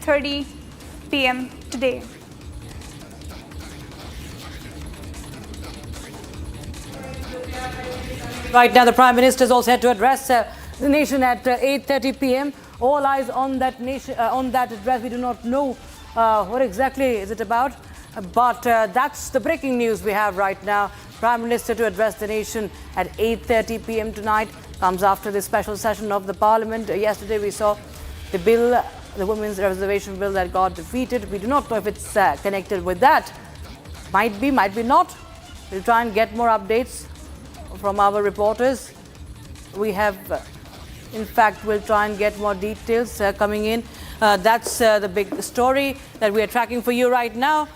8:30 p.m. today. Right now, the Prime Minister is also set to address the nation at 8:30 p.m. All eyes on that address. We do not know what exactly is it about, but that's the breaking news we have right now. Prime Minister to address the nation at 8:30 p.m. tonight comes after the special session of the Parliament. Yesterday, we saw the bill, the Women's Reservation Bill, that got defeated. We do not know if it's connected with that. Might be, might be not. We'll try and get more updates from our reporters. We have, in fact, we'll try and get more details coming in. That's the big story that we are tracking for you right now.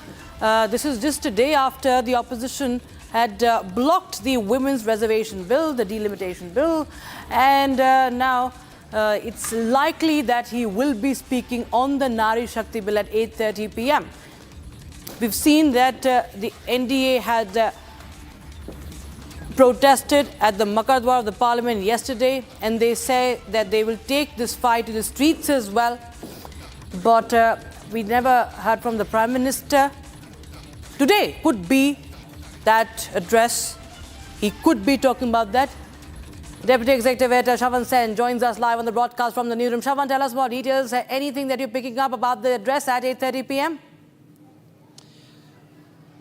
This is just a day after the opposition had blocked the Women's Reservation Bill, the Delimitation Bill, and now it's likely that he will be speaking on the Nari Shakti Bill at 8:30 p.m. We've seen that the NDA had protested at the Makardwar of the Parliament yesterday, and they say that they will take this fight to the streets as well. But we never heard from the Prime Minister. Today could be that address. He could be talking about that. Deputy Executive Editor Shavan Sen joins us live on the broadcast from the newsroom. Shavan, tell us more details. Anything that you're picking up about the address at 8:30 p.m.?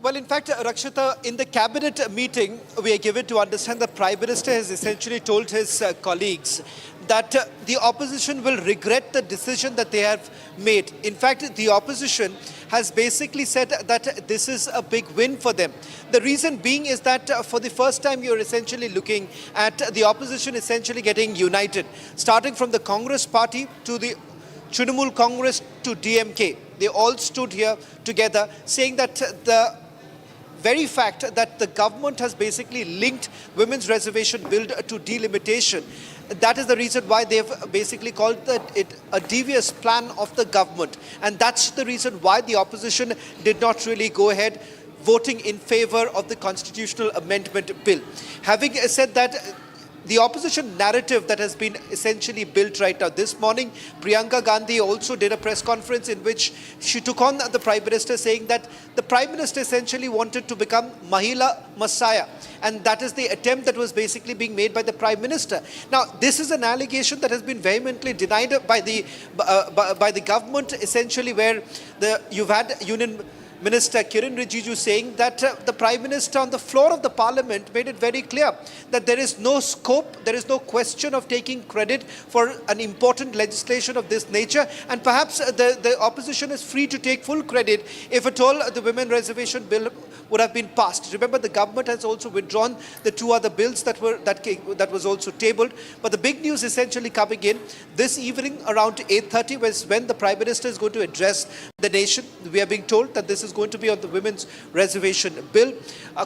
Well, in fact, Rakshita, in the cabinet meeting, we are given to understand the Prime Minister has essentially told his colleagues that the opposition will regret the decision that they have made. In fact, the opposition has basically said that this is a big win for them. The reason being is that for the first time, you're essentially looking at the opposition essentially getting united, starting from the Congress party to the Trinamool Congress to DMK. They all stood here together saying that the very fact that the government has basically linked Women's Reservation Bill to delimitation, that is the reason why they've basically called it a devious plan of the government. And that's the reason why the opposition did not really go ahead voting in favor of the constitutional amendment bill. Having said that, the opposition narrative that has been essentially built right now. This morning, Priyanka Gandhi also did a press conference in which she took on the Prime Minister, saying that the Prime Minister essentially wanted to become Mahila Messiah. And that is the attempt that was basically being made by the Prime Minister. Now, this is an allegation that has been vehemently denied by the government, essentially, where you've had Union Minister Kiran Rijiju saying that the Prime Minister on the floor of the Parliament made it very clear that there is no scope, there is no question of taking credit for an important legislation of this nature, and perhaps the opposition is free to take full credit if at all the Women Reservation Bill would have been passed. Remember, the government has also withdrawn the two other bills that was also tabled. But the big news essentially coming in this evening around 8:30 was when the Prime Minister is going to address the nation. We are being told that this is going to be on the Women's Reservation Bill.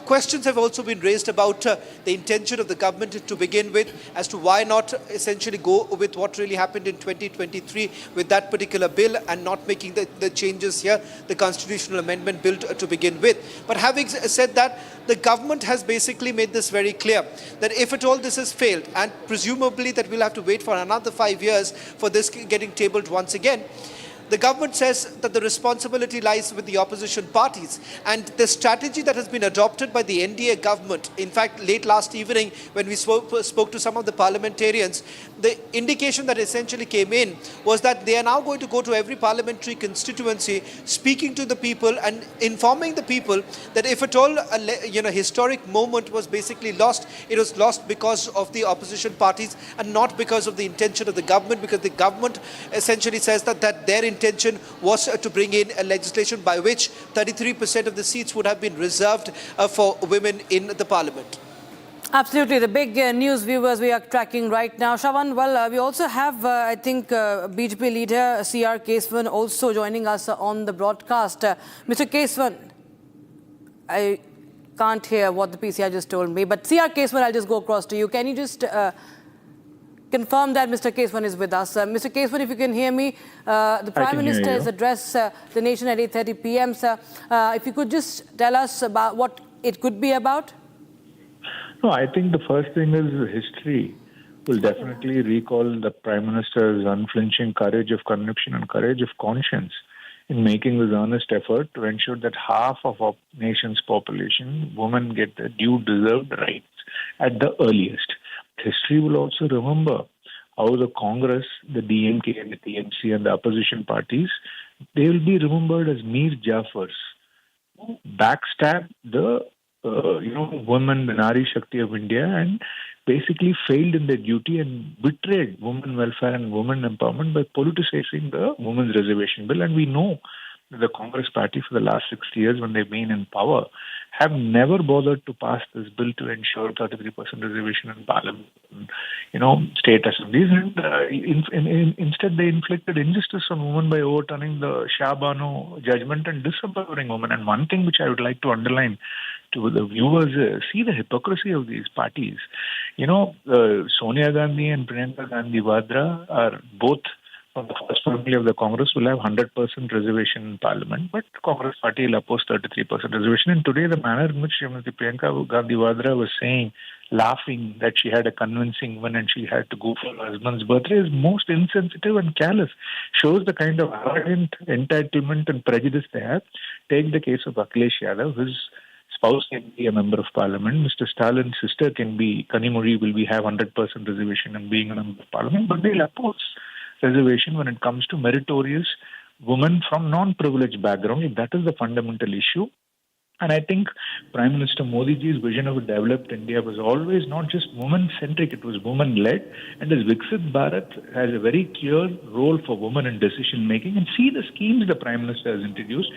Questions have also been raised about the intention of the government to begin with, as to why not essentially go with what really happened in 2023 with that particular bill and not making the changes here, the constitutional amendment bill to begin with. But having said that, the government has basically made this very clear that if at all this has failed, and presumably that we'll have to wait for another 5 years for this getting tabled once again, the government says that the responsibility lies with the opposition parties, and the strategy that has been adopted by the NDA government, in fact, late last evening when we spoke to some of the parliamentarians, the indication that essentially came in was that they are now going to go to every parliamentary constituency, speaking to the people and informing the people that if at all a historic moment was basically lost, it was lost because of the opposition parties and not because of the intention of the government, because the government essentially says that their intention was to bring in a legislation by which 33% of the seats would have been reserved for women in the parliament. Absolutely. The big news, viewers, we are tracking right now. Shavan, well, we also have, I think, BJP leader C.R. Keswan also joining us on the broadcast. Mr. Keswan, I can't hear what the PCI just told me, but C.R. Keswan, I'll just go across to you. Can you just confirm that Mr. Keswan is with us? Mr. Keswan, if you can hear me, the Prime Minister has addressed the nation at 8:30 p.m. Sir, if you could just tell us about what it could be about. No, I think the first thing is history. will definitely recall the Prime Minister's unflinching courage of conviction and courage of conscience in making this earnest effort to ensure that half of our nation's population, women, get the due deserved rights at the earliest. History will also remember how the Congress, the DMK and the TMC and the opposition parties, they will be remembered as Mir Jafars, who backstabbed the women, the Nari Shakti of India, and basically failed in their duty and betrayed women welfare and women empowerment by politicizing the Women's Reservation Bill. And we know that the Congress party for the last 60 years, when they've been in power, have never bothered to pass this bill to ensure 33% reservation in parliament, state assemblies. And instead, they inflicted injustice on women by overturning the Shah Bano judgment and disempowering women. And one thing which I would like to underline to the viewers is, see the hypocrisy of these parties. Sonia Gandhi and Priyanka Gandhi Vadra are both from the first family of the Congress, will have 100% reservation in Parliament, but Congress party will oppose 33% reservation. And today, the manner in which Srimati Priyanka Gandhi Vadra was saying, laughing that she had a convincing win and she had to go for her husband's birthday is most insensitive and callous. Shows the kind of arrogant entitlement and prejudice they have. Take the case of Akhilesh Yadav, his spouse can be a member of parliament. Mr. Stalin's sister can be, Kanimuri will have 100% reservation and being a member of parliament, but they'll oppose reservation when it comes to meritorious women from non-privileged background. That is the fundamental issue. And I think Prime Minister Modi ji's vision of a developed India was always not just women-centric, it was women-led. And as Viksit Bharat has a very clear role for women in decision-making. And see the schemes the Prime Minister has introduced.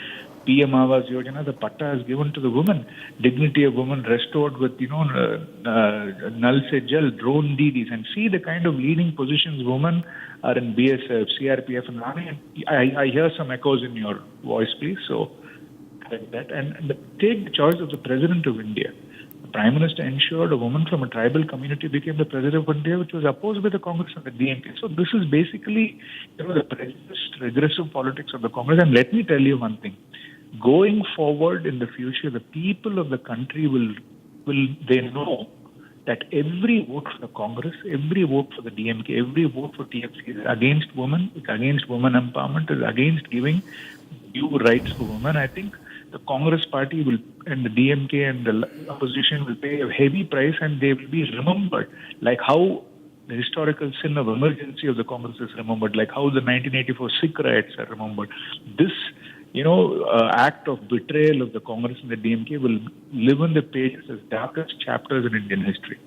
PM Awas Yojana, the patta is given to the women. Dignity of women restored with, Nal Se Jal, drone DDs. And see the kind of leading positions women are in BSF, CRPF and Army. I hear some echoes in your voice, please. So correct that. And take the choice of the President of India. The Prime Minister ensured a woman from a tribal community became the President of India, which was opposed by the Congress and the DMK. So this is basically, the prejudiced, regressive politics of the Congress. And let me tell you one thing. Going forward in the future, the people of the country will they know that every vote for the Congress, every vote for the DMK, every vote for TFC is against women, it's against women empowerment, is against giving due rights to women. I think the Congress party will, and the DMK and the opposition will pay a heavy price, and they will be remembered like how the historical sin of emergency of the Congress is remembered, like how the 1984 Sikh riots are remembered. This act of betrayal of the Congress and the DMK will live on the pages as darkest chapters in Indian history.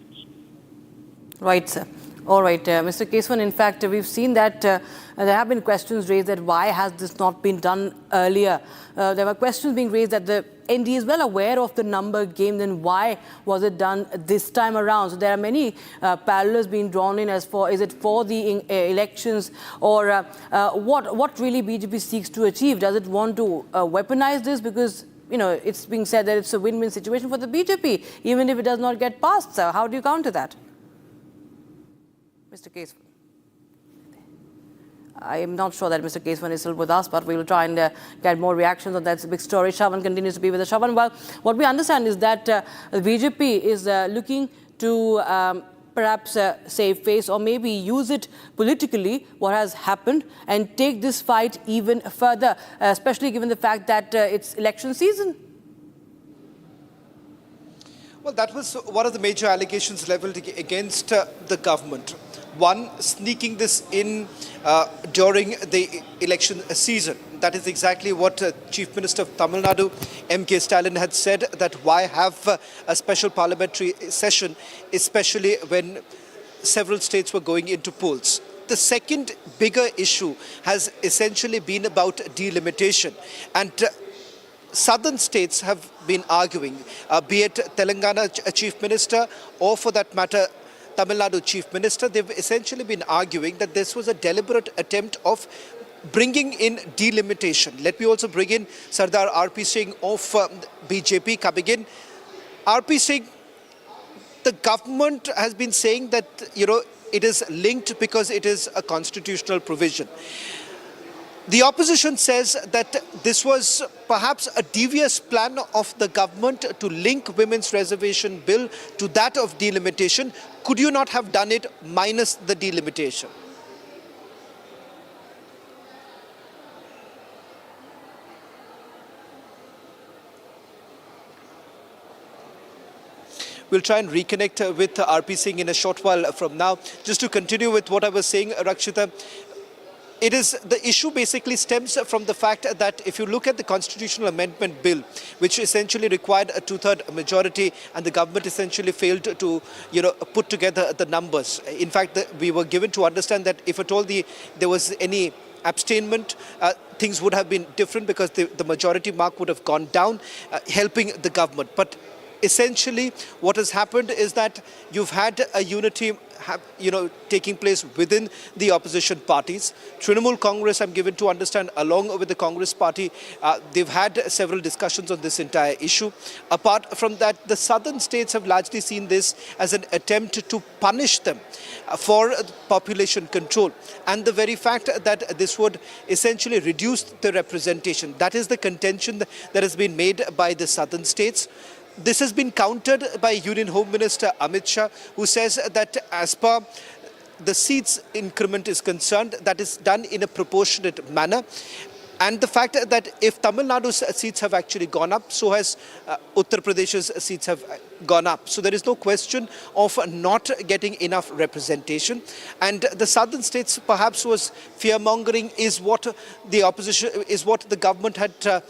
Right, sir. All right, Mr. Keswan, in fact, we've seen that there have been questions raised that why has this not been done earlier? There were questions being raised that the ND is well aware of the number game, then why was it done this time around? So there are many parallels being drawn in as for, is it for the elections or what really BJP seeks to achieve? Does it want to weaponize this? Because, it's being said that it's a win-win situation for the BJP, even if it does not get passed. So how do you counter that? Mr. Keswan. I am not sure that Mr. Keswan is still with us, but we will try and get more reactions on that big story. Shravan continues to be with us. Shravan, well, what we understand is that the BJP is looking to perhaps save face or maybe use it politically, what has happened, and take this fight even further, especially given the fact that it's election season. Well, that was one of the major allegations leveled against the government. One, sneaking this in during the election season. That is exactly what Chief Minister of Tamil Nadu, M.K. Stalin, had said, that why have a special parliamentary session, especially when several states were going into polls. The second bigger issue has essentially been about delimitation. And southern states have been arguing, be it Telangana Chief Minister or for that matter Tamil Nadu Chief Minister, they've essentially been arguing that this was a deliberate attempt of bringing in delimitation. Let me also bring in Sardar R.P. Singh of BJP coming in. R.P. Singh, the government has been saying that, it is linked because it is a constitutional provision. The opposition says that this was perhaps a devious plan of the government to link women's reservation bill to that of delimitation. Could you not have done it minus the delimitation? We'll try and reconnect with RP Singh in a short while from now. Just to continue with what I was saying, Rakshita, it is the issue basically stems from the fact that if you look at the constitutional amendment bill, which essentially required a two-third majority, and the government essentially failed to, put together the numbers. In fact, we were given to understand that if at all there was any abstainment, things would have been different because the majority mark would have gone down, helping the government. But essentially, what has happened is that you've had a unity taking place within the opposition parties. Trinamool Congress, I'm given to understand, along with the Congress party, they've had several discussions on this entire issue. Apart from that, the southern states have largely seen this as an attempt to punish them for population control. And the very fact that this would essentially reduce the representation, that is the contention that has been made by the southern states. This has been countered by Union Home Minister Amit Shah, who says that as per the seats increment is concerned, that is done in a proportionate manner. And the fact that if Tamil Nadu's seats have actually gone up, so has Uttar Pradesh's seats have gone up. So there is no question of not getting enough representation. And the southern states perhaps was fear-mongering is what the opposition, is what the government had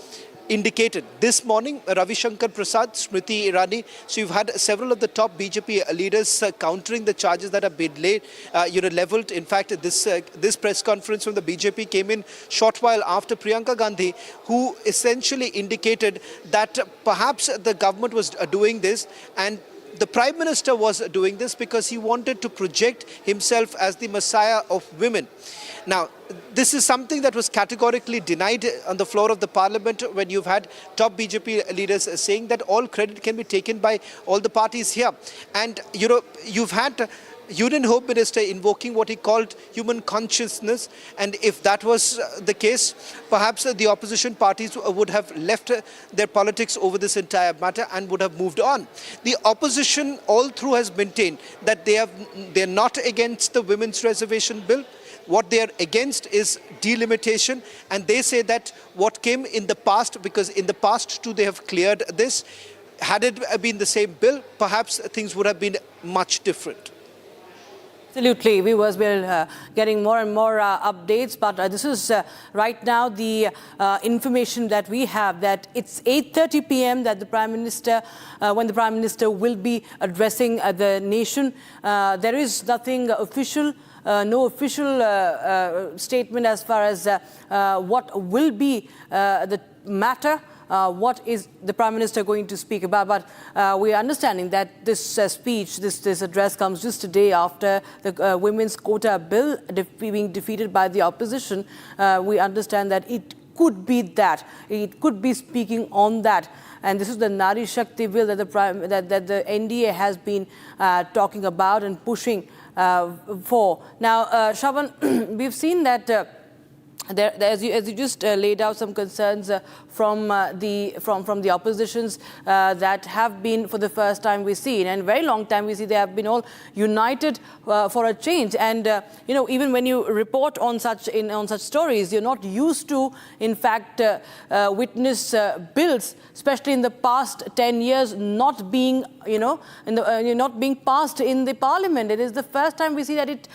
indicated. This morning, Ravi Shankar Prasad, Smriti Irani, so you've had several of the top BJP leaders countering the charges that have been leveled. In fact, this press conference from the BJP came in short while after Priyanka Gandhi, who essentially indicated that perhaps the government was doing this, and the Prime Minister was doing this because he wanted to project himself as the messiah of women. Now, this is something that was categorically denied on the floor of the parliament when you've had top BJP leaders saying that all credit can be taken by all the parties here. And, you've had Union Home Minister invoking what he called human consciousness, and if that was the case, perhaps the opposition parties would have left their politics over this entire matter and would have moved on. The opposition all through has maintained that they're not against the women's reservation bill. What they are against is delimitation, and they say that what came in the past, because in the past too they have cleared this, had it been the same bill, perhaps things would have been much different. Absolutely. We're getting more and more updates, but this is right now the information that we have, that it's 8:30 p.m. that the Prime Minister, when the Prime Minister will be addressing the nation. There is nothing official, no official statement as far as what will be the matter. What is the Prime Minister going to speak about? But we are understanding that this speech, this address comes just a day after the women's quota bill being defeated by the opposition. We understand that it could be that. It could be speaking on that. And this is the Nari Shakti bill that the NDA has been talking about and pushing for. Now, Shravan, we've seen that as you just laid out some concerns from the oppositions that have been, for the first time we see, and very long time we see, they have been all united for a change. And even when you report on such stories, you're not used to, in fact, witness bills, especially in the past 10 years, not being not being passed in the parliament. It is the first time we see that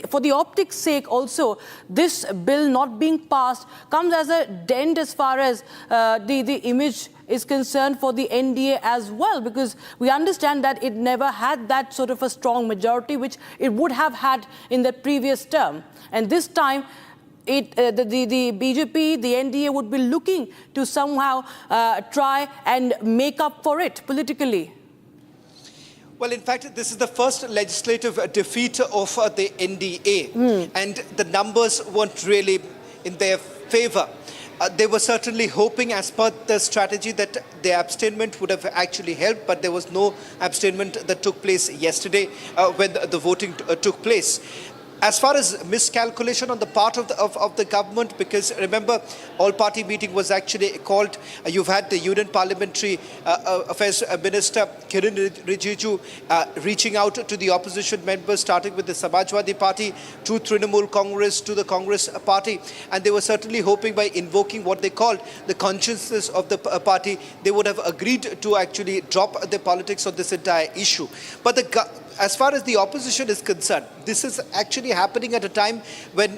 for the optics' sake also, this bill not being passed comes as a dent as far as the image is concerned for the NDA as well, because we understand that it never had that sort of a strong majority which it would have had in the previous term. And this time, the BJP, the NDA would be looking to somehow try and make up for it politically. Well, in fact, this is the first legislative defeat of the NDA, and the numbers weren't really in their favor. They were certainly hoping, as per the strategy, that the abstainment would have actually helped, but there was no abstainment that took place yesterday when the voting took place. As far as miscalculation on the part of the government, because remember, all-party meeting was actually called. You've had the Union Parliamentary Affairs Minister Kiran Rijiju reaching out to the opposition members, starting with the Samajwadi Party, to Trinamool Congress, to the Congress Party, and they were certainly hoping by invoking what they called the consciousness of the party, they would have agreed to actually drop the politics on this entire issue. But as far as the opposition is concerned, this is actually happening at a time when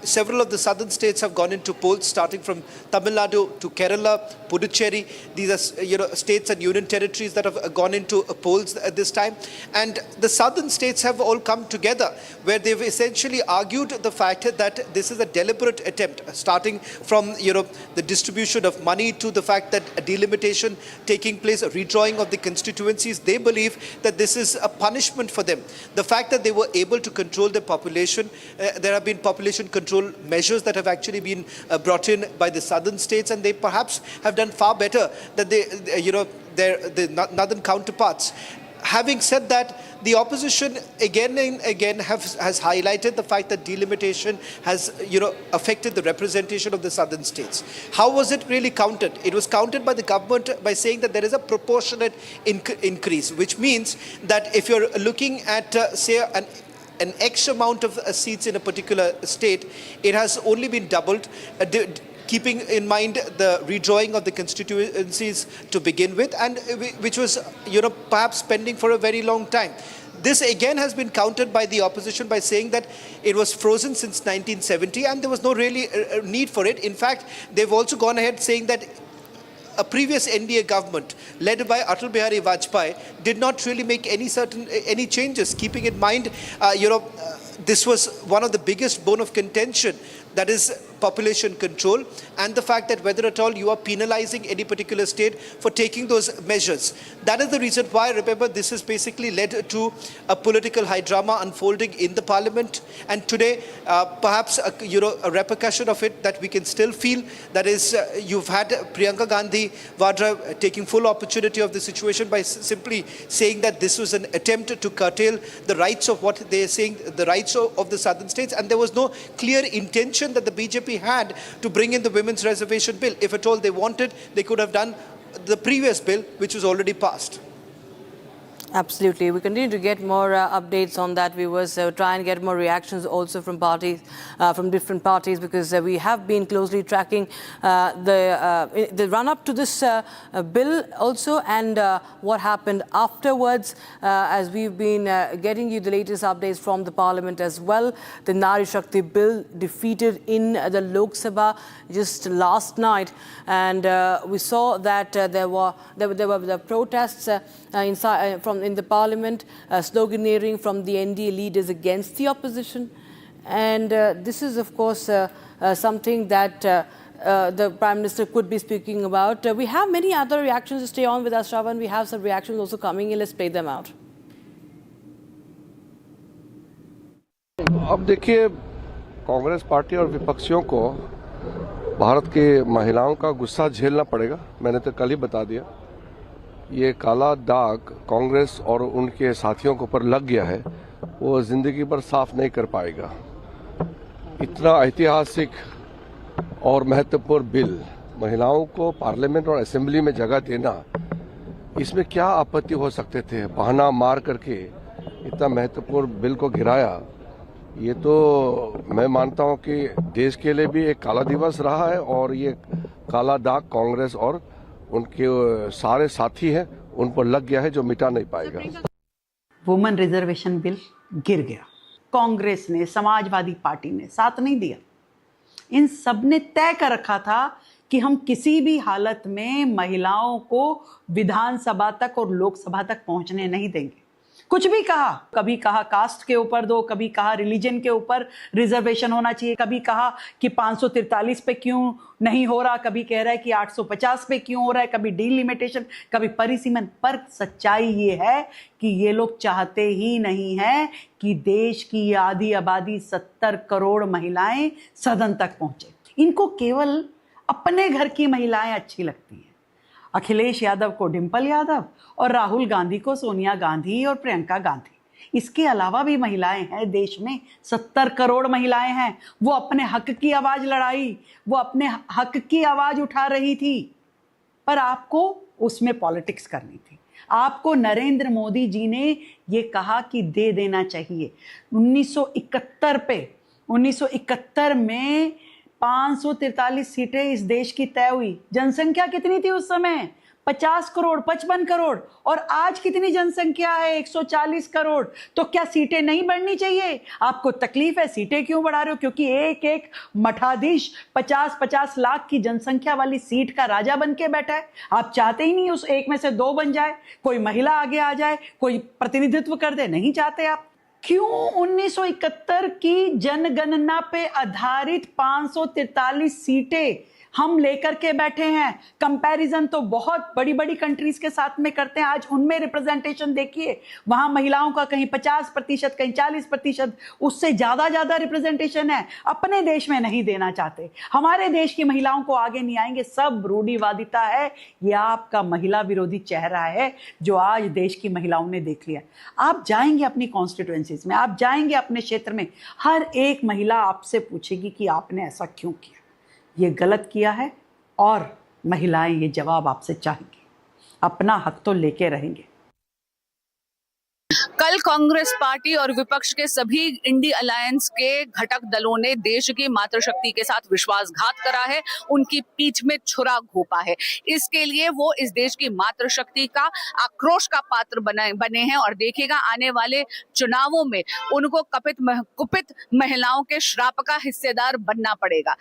several of the southern states have gone into polls, starting from Tamil Nadu to Kerala, Puducherry. These are states and union territories that have gone into polls at this time, and the southern states have all come together, where they've essentially argued the fact that this is a deliberate attempt, starting from the distribution of money to the fact that a delimitation taking place, a redrawing of the constituencies. They believe that this is a punishment for them. The fact that they were able to control the population, there have been population control measures that have actually been brought in by the southern states, and they perhaps have done far better than their northern counterparts. Having said that, the opposition again and again has highlighted the fact that delimitation has affected the representation of the southern states. How was it really counted? It was counted by the government by saying that there is a proportionate increase, which means that if you're looking at say an X amount of seats in a particular state, it has only been doubled, keeping in mind the redrawing of the constituencies to begin with, and which was perhaps pending for a very long time. This again has been countered by the opposition by saying that it was frozen since 1970 and there was no really need for it. In fact, they've also gone ahead saying that a previous NDA government led by Atal Bihari Vajpayee did not really make any changes, keeping in mind this was one of the biggest bone of contention, that is population control, and the fact that whether at all you are penalizing any particular state for taking those measures. That is the reason why, remember, this has basically led to a political high drama unfolding in the parliament, and today perhaps a repercussion of it that we can still feel, that is you've had Priyanka Gandhi Vadra taking full opportunity of the situation by simply saying that this was an attempt to curtail the rights of what they are saying, the rights of the southern states, and there was no clear intention that the BJP had to bring in the women's reservation bill. If at all they wanted, they could have done the previous bill, which was already passed. Absolutely. We continue to get more updates on that. We will try and get more reactions also from parties, from different parties, because we have been closely tracking the run-up to this bill also, and what happened afterwards, as we've been getting you the latest updates from the Parliament as well. The Nari Shakti bill defeated in the Lok Sabha just last night, and we saw that there were the protests in the Parliament, sloganeering from the NDA leaders against the opposition. And this is, of course, something that the Prime Minister could be speaking about. We have many other reactions to stay on with us, Shravan. We have some reactions also coming in. Let's play them out. अब देखिए, Congress party और विपक्षियों को भारत के महिलाओं का गुस्सा झेलना पड़ेगा। मैंने तो कल ही बता दिया, ये काला दाग कांग्रेस और उनके साथियों के ऊपर लग गया है, वो जिंदगी भर साफ नहीं कर पाएगा। इतना ऐतिहासिक और महत्वपूर्ण बिल, महिलाओं को पार्लियामेंट और असेंबली में जगह देना, इसमें क्या आपत्ति हो सकते थे? बहाना मार करके इतना महत्वपूर्ण बिल को गिराया, ये तो मैं मानता हूं कि देश के लिए भी एक काला दिवस रहा है, और ये काला दाग कांग्रेस और उनके सारे साथी हैं उन पर लग गया है, जो मिटा नहीं पाएगा। वुमेन रिजर्वेशन बिल गिर गया, कांग्रेस ने, समाजवादी पार्टी ने साथ नहीं दिया। इन सब ने तय कर रखा था कि हम किसी भी हालत में महिलाओं को विधानसभा तक और लोकसभा तक पहुंचने नहीं देंगे। कुछ भी कहा, कभी कहा कास्ट के ऊपर दो, कभी कहा रिलीजन के ऊपर रिजर्वेशन होना चाहिए, कभी कहा कि 543 पे क्यों नहीं हो रहा, कभी कह रहा है कि 850 पे क्यों हो रहा है, कभी डीलिमिटेशन, कभी परिसीमन। पर सच्चाई ये है कि ये लोग चाहते ही नहीं है कि देश की आधी आबादी 70 करोड़ महिलाएं सदन तक पहुंचे। इनको केवल अपने घर की महिलाएं अच्छी लगती हैं। अखिलेश यादव को डिंपल यादव और राहुल गांधी को सोनिया गांधी और प्रियंका गांधी, इसके अलावा भी महिलाएं हैं देश में, 70 करोड़ महिलाएं हैं। वो अपने हक की आवाज लड़ाई, वो अपने हक की आवाज उठा रही थी, पर आपको उसमें पॉलिटिक्स करनी थी। आपको नरेंद्र मोदी जी ने ये कहा कि दे देना चाहिए। 1971 में 543 सीटें इस देश की तय हुई। जनसंख्या कितनी थी उस समय? 50 करोड़, 55 करोड़। और आज कितनी जनसंख्या है? 140 करोड़। तो क्या सीटें नहीं बढ़नी चाहिए? आपको तकलीफ है सीटें क्यों बढ़ा रहे हो? क्योंकि एक एक मठाधीश 50-50 लाख की जनसंख्या वाली सीट का राजा बन के बैठा है। आप चाहते ही नहीं उस एक में से 2 बन जाए, कोई महिला आगे आ जाए, कोई प्रतिनिधित्व कर दे, नहीं चाहते आप। क्यों 1971 की जनगणना पे आधारित 543 सीटें हम लेकर के बैठे हैं? कंपैरिजन तो बहुत बड़ी बड़ी कंट्रीज के साथ में करते हैं। आज उनमें रिप्रेजेंटेशन देखिए, वहां महिलाओं का कहीं 50%, कहीं 40%, उससे ज्यादा रिप्रेजेंटेशन है। अपने देश में नहीं देना चाहते, हमारे देश की महिलाओं को आगे नहीं आएंगे। सब रूढ़िवादिता है, यह आपका महिला विरोधी चेहरा है जो आज देश की महिलाओं ने देख लिया। आप जाएंगे अपनी कॉन्स्टिट्यूएंसीज में, आप जाएंगे अपने क्षेत्र में, हर एक महिला आपसे पूछेगी कि आपने ऐसा क्यों किया, ये गलत किया है, और महिलाएं ये जवाब आपसे चाहेंगी। अपना हक तो लेके रहेंगे। कल कांग्रेस पार्टी और विपक्ष के सभी इंडी अलायंस के घटक दलों ने देश की मातृशक्ति के साथ विश्वासघात करा है, उनकी पीठ में छुरा घोंपा है। इसके लिए वो इस देश की मातृशक्ति का आक्रोश का पात्र बने हैं और देखेगा आने वाले चुनावों में उनको कुपित महिलाओं के श्राप का हिस्सेदार बनना पड़ेगा।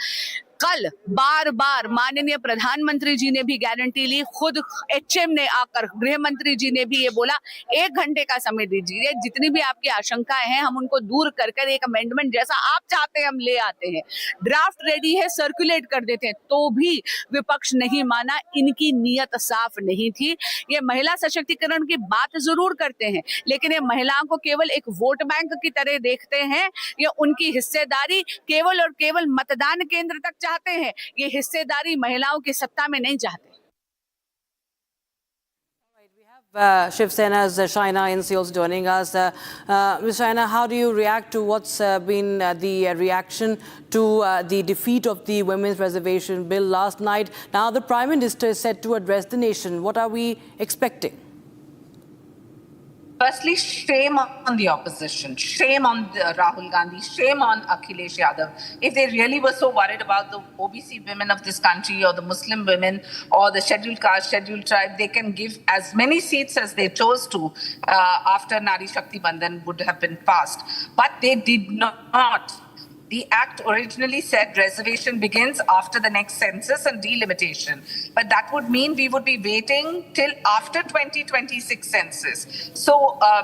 कल बार बार माननीय प्रधानमंत्री जी ने भी गारंटी ली, खुद एचएम ने आकर, गृह मंत्री जी ने भी ये बोला 1 घंटे का समय दीजिए, जितनी भी आपकी आशंकाएं हैं हम उनको दूर कर एक अमेंडमेंट जैसा आप चाहते हैं हम ले आते हैं। ड्राफ्ट रेडी है, सर्कुलेट कर देते हैं, तो भी विपक्ष नहीं माना। इनकी नीयत साफ नहीं थी। ये महिला सशक्तिकरण की बात जरूर करते हैं, लेकिन ये महिलाओं को केवल एक वोट बैंक की तरह देखते हैं। ये उनकी हिस्सेदारी केवल और केवल मतदान केंद्र तक चाहते हैं, ये हिस्सेदारी महिलाओं की सत्ता में नहीं चाहते। Shiv Sena's Shaina NC also joining us. Ms. Shaina, how do you react to what's been the reaction to the defeat of the Women's Reservation Bill last night? Now the Prime Minister is set to address the nation. What are we expecting? Firstly, shame on the opposition, shame on Rahul Gandhi, shame on Akhilesh Yadav. If they really were so worried about the OBC women of this country or the Muslim women or the scheduled caste, scheduled tribe, they can give as many seats as they chose to after Nari Shakti Bandhan would have been passed. But they did not. The act originally said reservation begins after the next census and delimitation. But that would mean we would be waiting till after 2026 census. So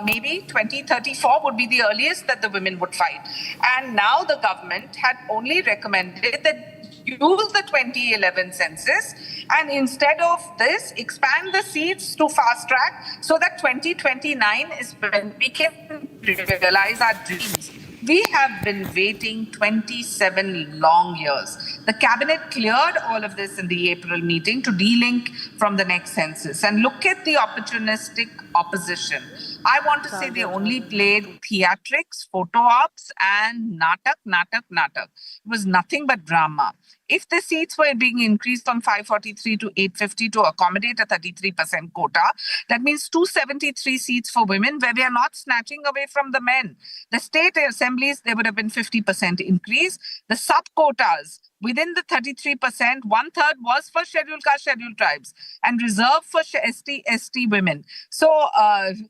maybe 2034 would be the earliest that the women would fight. And now the government had only recommended that use the 2011 census and instead of this expand the seats to fast track so that 2029 is when we can realize our dreams. We have been waiting 27 long years. The cabinet cleared all of this in the April meeting to delink from the next census. And look at the opportunistic opposition. I want to say they only played theatrics, photo ops, and natak. It was nothing but drama. If the seats were being increased from 543 to 850 to accommodate a 33% quota, that means 273 seats for women where we are not snatching away from the men. The state assemblies, there would have been 50% increase. The sub-quotas, within the 33%, 1/3 was for scheduled caste, scheduled tribes and reserved for ST women. So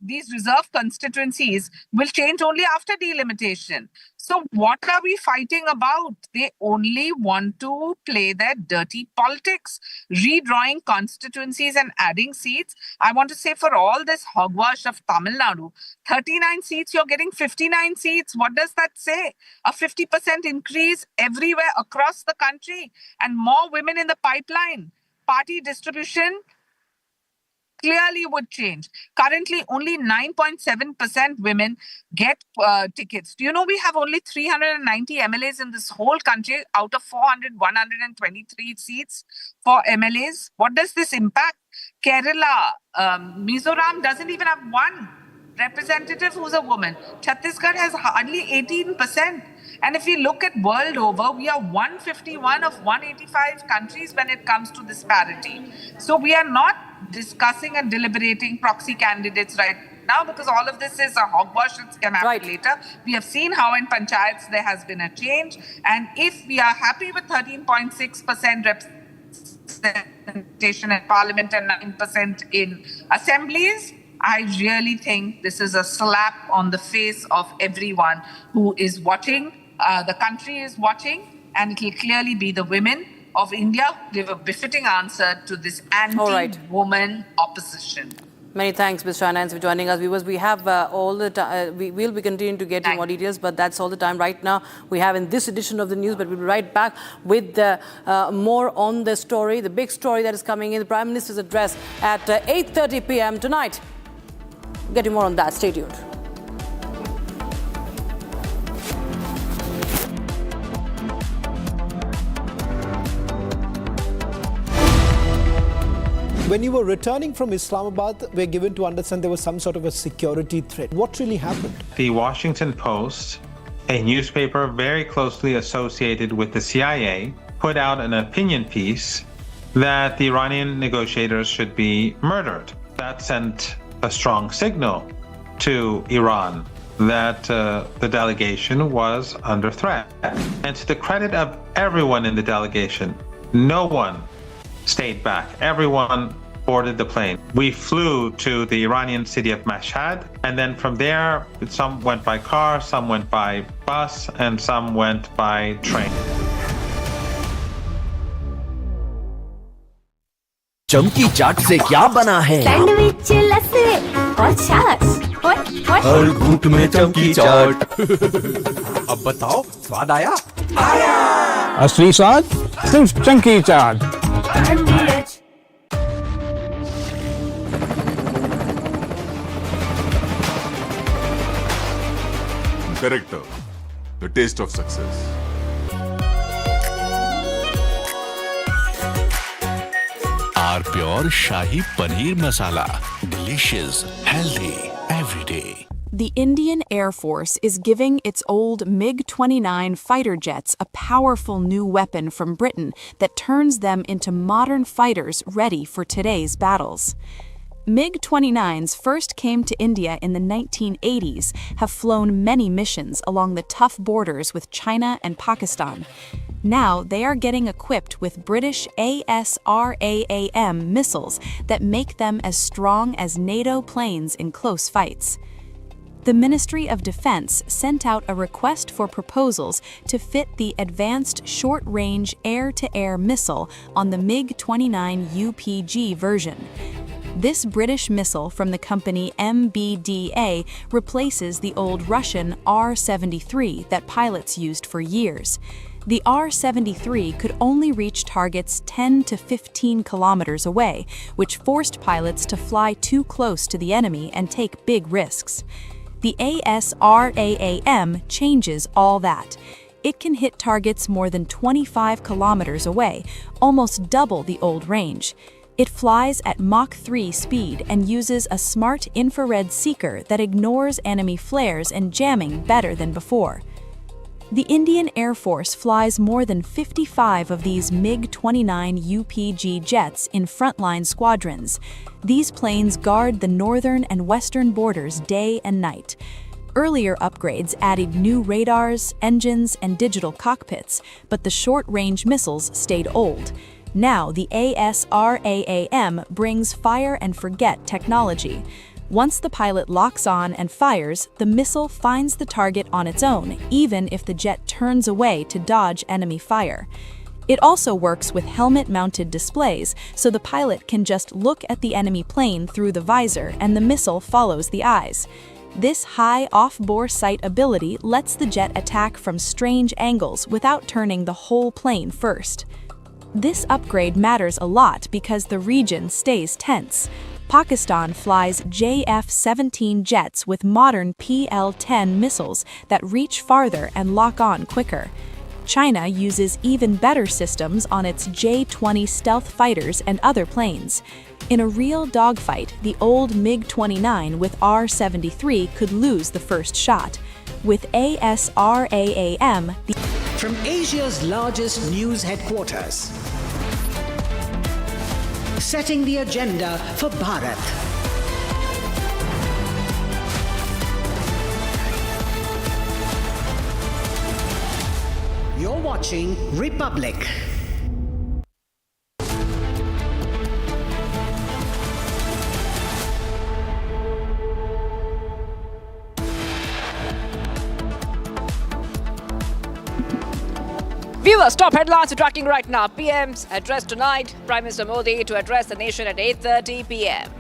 these reserved constituencies will change only after delimitation. So what are we fighting about? They only want to play their dirty politics, redrawing constituencies and adding seats. I want to say for all this hogwash of Tamil Nadu, 39 seats, you're getting 59 seats. What does that say? A 50% increase everywhere across the country and more women in the pipeline. Party distribution clearly would change. Currently, only 9.7% women get tickets. Do you know we have only 390 MLAs in this whole country out of 123 seats for MLAs? What does this impact? Kerala, Mizoram doesn't even have one representative who's a woman. Chhattisgarh has hardly 18%. And if you look at world over, we are 151 of 185 countries when it comes to this parity. So we are not discussing and deliberating proxy candidates right now because all of this is a hogwash. It can happen later. We have seen how in panchayats there has been a change. And if we are happy with 13.6% representation in parliament and 9% in assemblies, I really think this is a slap on the face of everyone who is watching. The country is watching, and it will clearly be the women of India who give a befitting answer to this anti-woman opposition. Many thanks, Ms. Shahnaz, for joining us. Viewers, we have all the time. We will be continuing to get you more details, but that's all the time right now we have in this edition of the news. But we'll be right back with more on the story, the big story that is coming in, the Prime Minister's address at 8:30 p.m. tonight. Getting more on that. Stay tuned. When you were returning from Islamabad, we're given to understand there was some sort of a security threat. What really happened? The Washington Post, a newspaper very closely associated with the CIA, put out an opinion piece that the Iranian negotiators should be murdered. That sent a strong signal to Iran that the delegation was under threat. And to the credit of everyone in the delegation, no one stayed back. Everyone boarded the plane. We flew to the Iranian city of Mashhad, and then from there, some went by car, some went by bus, and some went by train. चमकी चाट से क्या बना है? Sandwich, लस्सी और छाछ। हर घूंट में चमकी चाट। अब बताओ, स्वाद आया? आया। असली स्वाद सिर्फ चमकी चाट। Character, the taste of success. R Pure Shahi Paneer Masala. Delicious, healthy, every day. The Indian Air Force is giving its old MiG-29 fighter jets a powerful new weapon from Britain that turns them into modern fighters ready for today's battles. MiG-29s first came to India in the 1980s, have flown many missions along the tough borders with China and Pakistan. Now they are getting equipped with British ASRAAM missiles that make them as strong as NATO planes in close fights. The Ministry of Defense sent out a request for proposals to fit the Advanced Short-Range Air-to-Air Missile on the MiG-29 UPG version. This British missile from the company MBDA replaces the old Russian R-73 that pilots used for years. The R-73 could only reach targets 10 to 15 kilometers away, which forced pilots to fly too close to the enemy and take big risks. The ASRAAM changes all that. It can hit targets more than 25 kilometers away, almost double the old range. It flies at Mach 3 speed and uses a smart infrared seeker that ignores enemy flares and jamming better than before. The Indian Air Force flies more than 55 of these MiG-29 UPG jets in frontline squadrons. These planes guard the northern and western borders day and night. Earlier upgrades added new radars, engines, and digital cockpits, but the short-range missiles stayed old. Now the ASRAAM brings fire-and-forget technology. Once the pilot locks on and fires, the missile finds the target on its own, even if the jet turns away to dodge enemy fire. It also works with helmet-mounted displays, so the pilot can just look at the enemy plane through the visor and the missile follows the eyes. This high off-bore sight ability lets the jet attack from strange angles without turning the whole plane first. This upgrade matters a lot because the region stays tense. Pakistan flies JF-17 jets with modern PL-10 missiles that reach farther and lock on quicker. China uses even better systems on its J-20 stealth fighters and other planes. In a real dogfight, the old MiG-29 with R-73 could lose the first shot. With ASRAAM, from Asia's largest news headquarters, setting the agenda for Bharat. You're watching Republic. Viewers, top headlines we're tracking right now. PM's address tonight. Prime Minister Modi to address the nation at 8:30 p.m.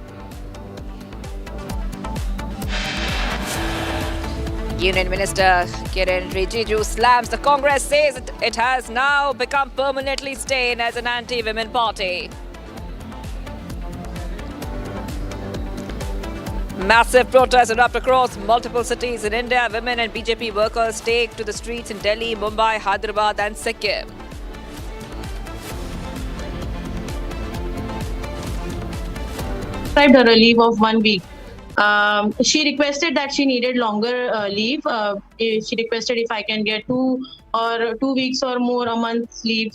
Union Minister Kiren Rijiju slams the Congress, says it has now become permanently stained as an anti-women party. Massive protests erupt across multiple cities in India. Women and BJP workers take to the streets in Delhi, Mumbai, Hyderabad and Sikkim. Described her leave of 1 week. She requested that she needed longer leave. She requested if I can get 2 weeks or more a month's leave.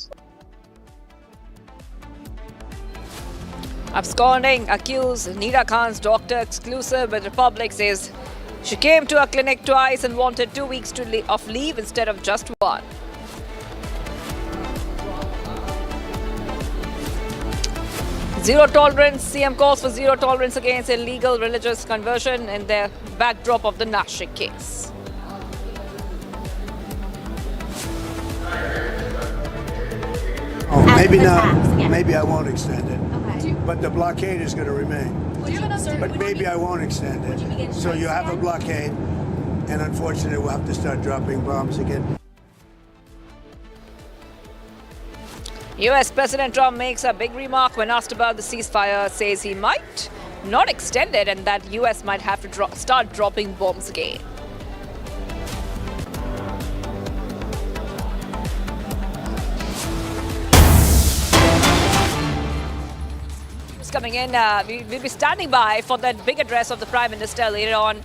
Absconding accused Neera Khan's doctor, exclusive with Republic, says she came to a clinic twice and wanted 2 weeks of leave instead of just 1. Zero tolerance. CM calls for zero tolerance against illegal religious conversion in the backdrop of the Nashik case. Maybe not. Maybe I won't extend it. But the blockade is going to remain. But maybe I won't extend it. So you have a blockade, and unfortunately we'll have to start dropping bombs again. US President Trump makes a big remark when asked about the ceasefire, says he might not extend it and that US might have to start dropping bombs again. Coming in, we'll be standing by for that big address of the Prime Minister later on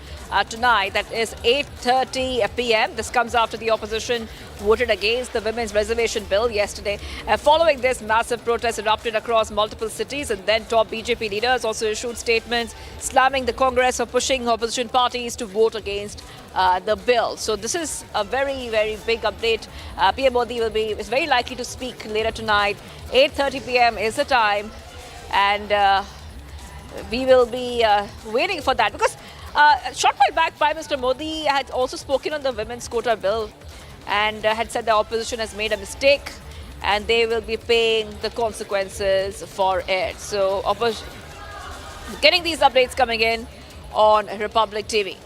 tonight. That is 8:30 p.m. This comes after the opposition voted against the Women's Reservation Bill yesterday. Following this, massive protests erupted across multiple cities, and then top BJP leaders also issued statements slamming the Congress for pushing opposition parties to vote against the bill. So this is a very, very big update. PM Modi is very likely to speak later tonight. 8:30 p.m. is the time. And we will be waiting for that, because a short while back, Prime Minister Modi had also spoken on the women's quota bill and had said the opposition has made a mistake and they will be paying the consequences for it. So, getting these updates coming in on Republic TV.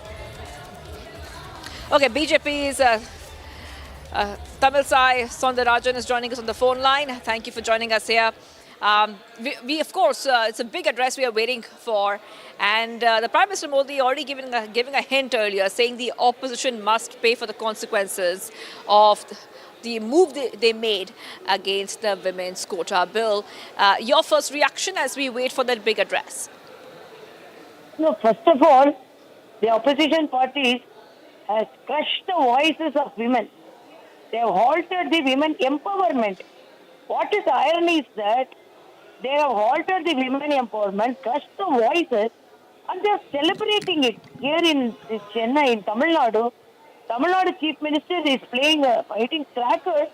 Okay, BJP's Tamil Sai Soundarajan is joining us on the phone line. Thank you for joining us here. We of course, it's a big address we are waiting for, and the Prime Minister Modi already giving a hint earlier, saying the opposition must pay for the consequences of the move they made against the women's quota bill. Your first reaction as we wait for that big address? No, first of all, the opposition parties has crushed the voices of women. They have halted the women empowerment. What is the irony is that they have halted the women empowerment, crushed the voices, and they are celebrating it. Here in Chennai, in Tamil Nadu Chief Minister is lighting crackers,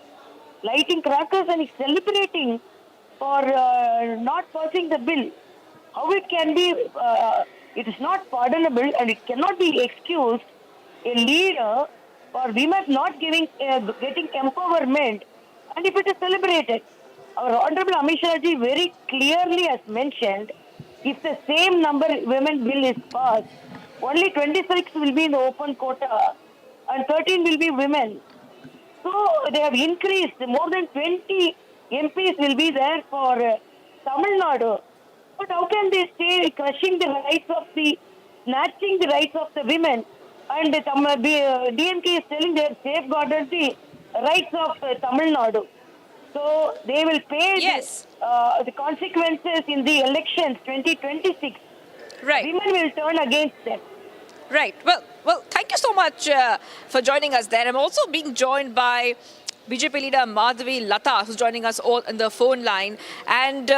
and is celebrating for not passing the bill. How it can be, it is not pardonable and it cannot be excused, a leader for women not getting empowerment, and if it is celebrated. Our Honorable Amit Shah ji very clearly has mentioned, if the same number women bill is passed, only 26 will be in the open quota and 13 will be women. So they have increased, more than 20 MPs will be there for Tamil Nadu. But how can they stay snatching the rights of the women? And DMK is telling they have safeguarded the rights of Tamil Nadu. So they will pay the consequences in the elections 2026. Right. Women will turn against them. Right. Well, thank you so much for joining us there. I'm also being joined by BJP leader Madhavi Lata, who's joining us all on the phone line. And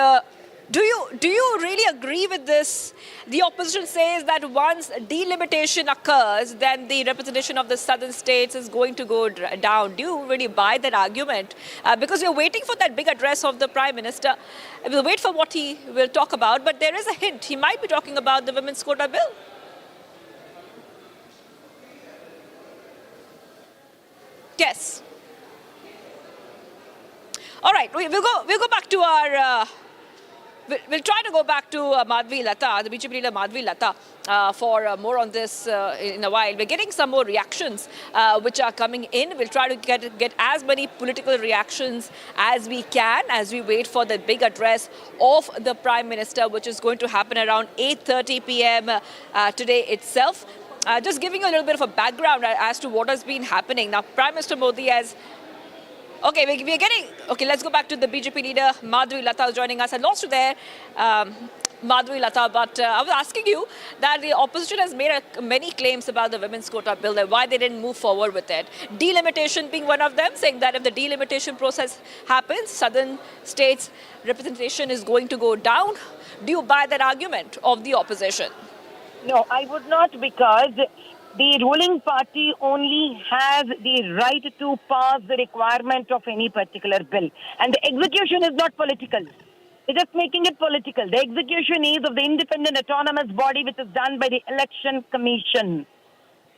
do you really agree with this? The opposition says that once delimitation occurs, then the representation of the southern states is going to go down. Do you really buy that argument? Because we're waiting for that big address of the Prime Minister. We'll wait for what he will talk about, but there is a hint. He might be talking about the Women's Quota Bill. Yes. All right, we'll go back to our. We'll try to go back to Madhavi Lata, the BJP leader Madhavi Lata, for more on this in a while. We're getting some more reactions which are coming in. We'll try to get as many political reactions as we can as we wait for the big address of the Prime Minister, which is going to happen around 8:30 p.m. Today itself. Just giving you a little bit of a background as to what has been happening. Now, Prime Minister Modi has... Okay, we're getting... Okay, let's go back to the BJP leader, Madhavi Lata, joining us. I lost you there, Madhavi Lata, but I was asking you that the opposition has made many claims about the Women's Quota Bill and why they didn't move forward with it. Delimitation being one of them, saying that if the delimitation process happens, southern states' representation is going to go down. Do you buy that argument of the opposition? No, I would not, because the ruling party only has the right to pass the requirement of any particular bill. And the execution is not political. They're just making it political. The execution is of the independent autonomous body which is done by the Election Commission.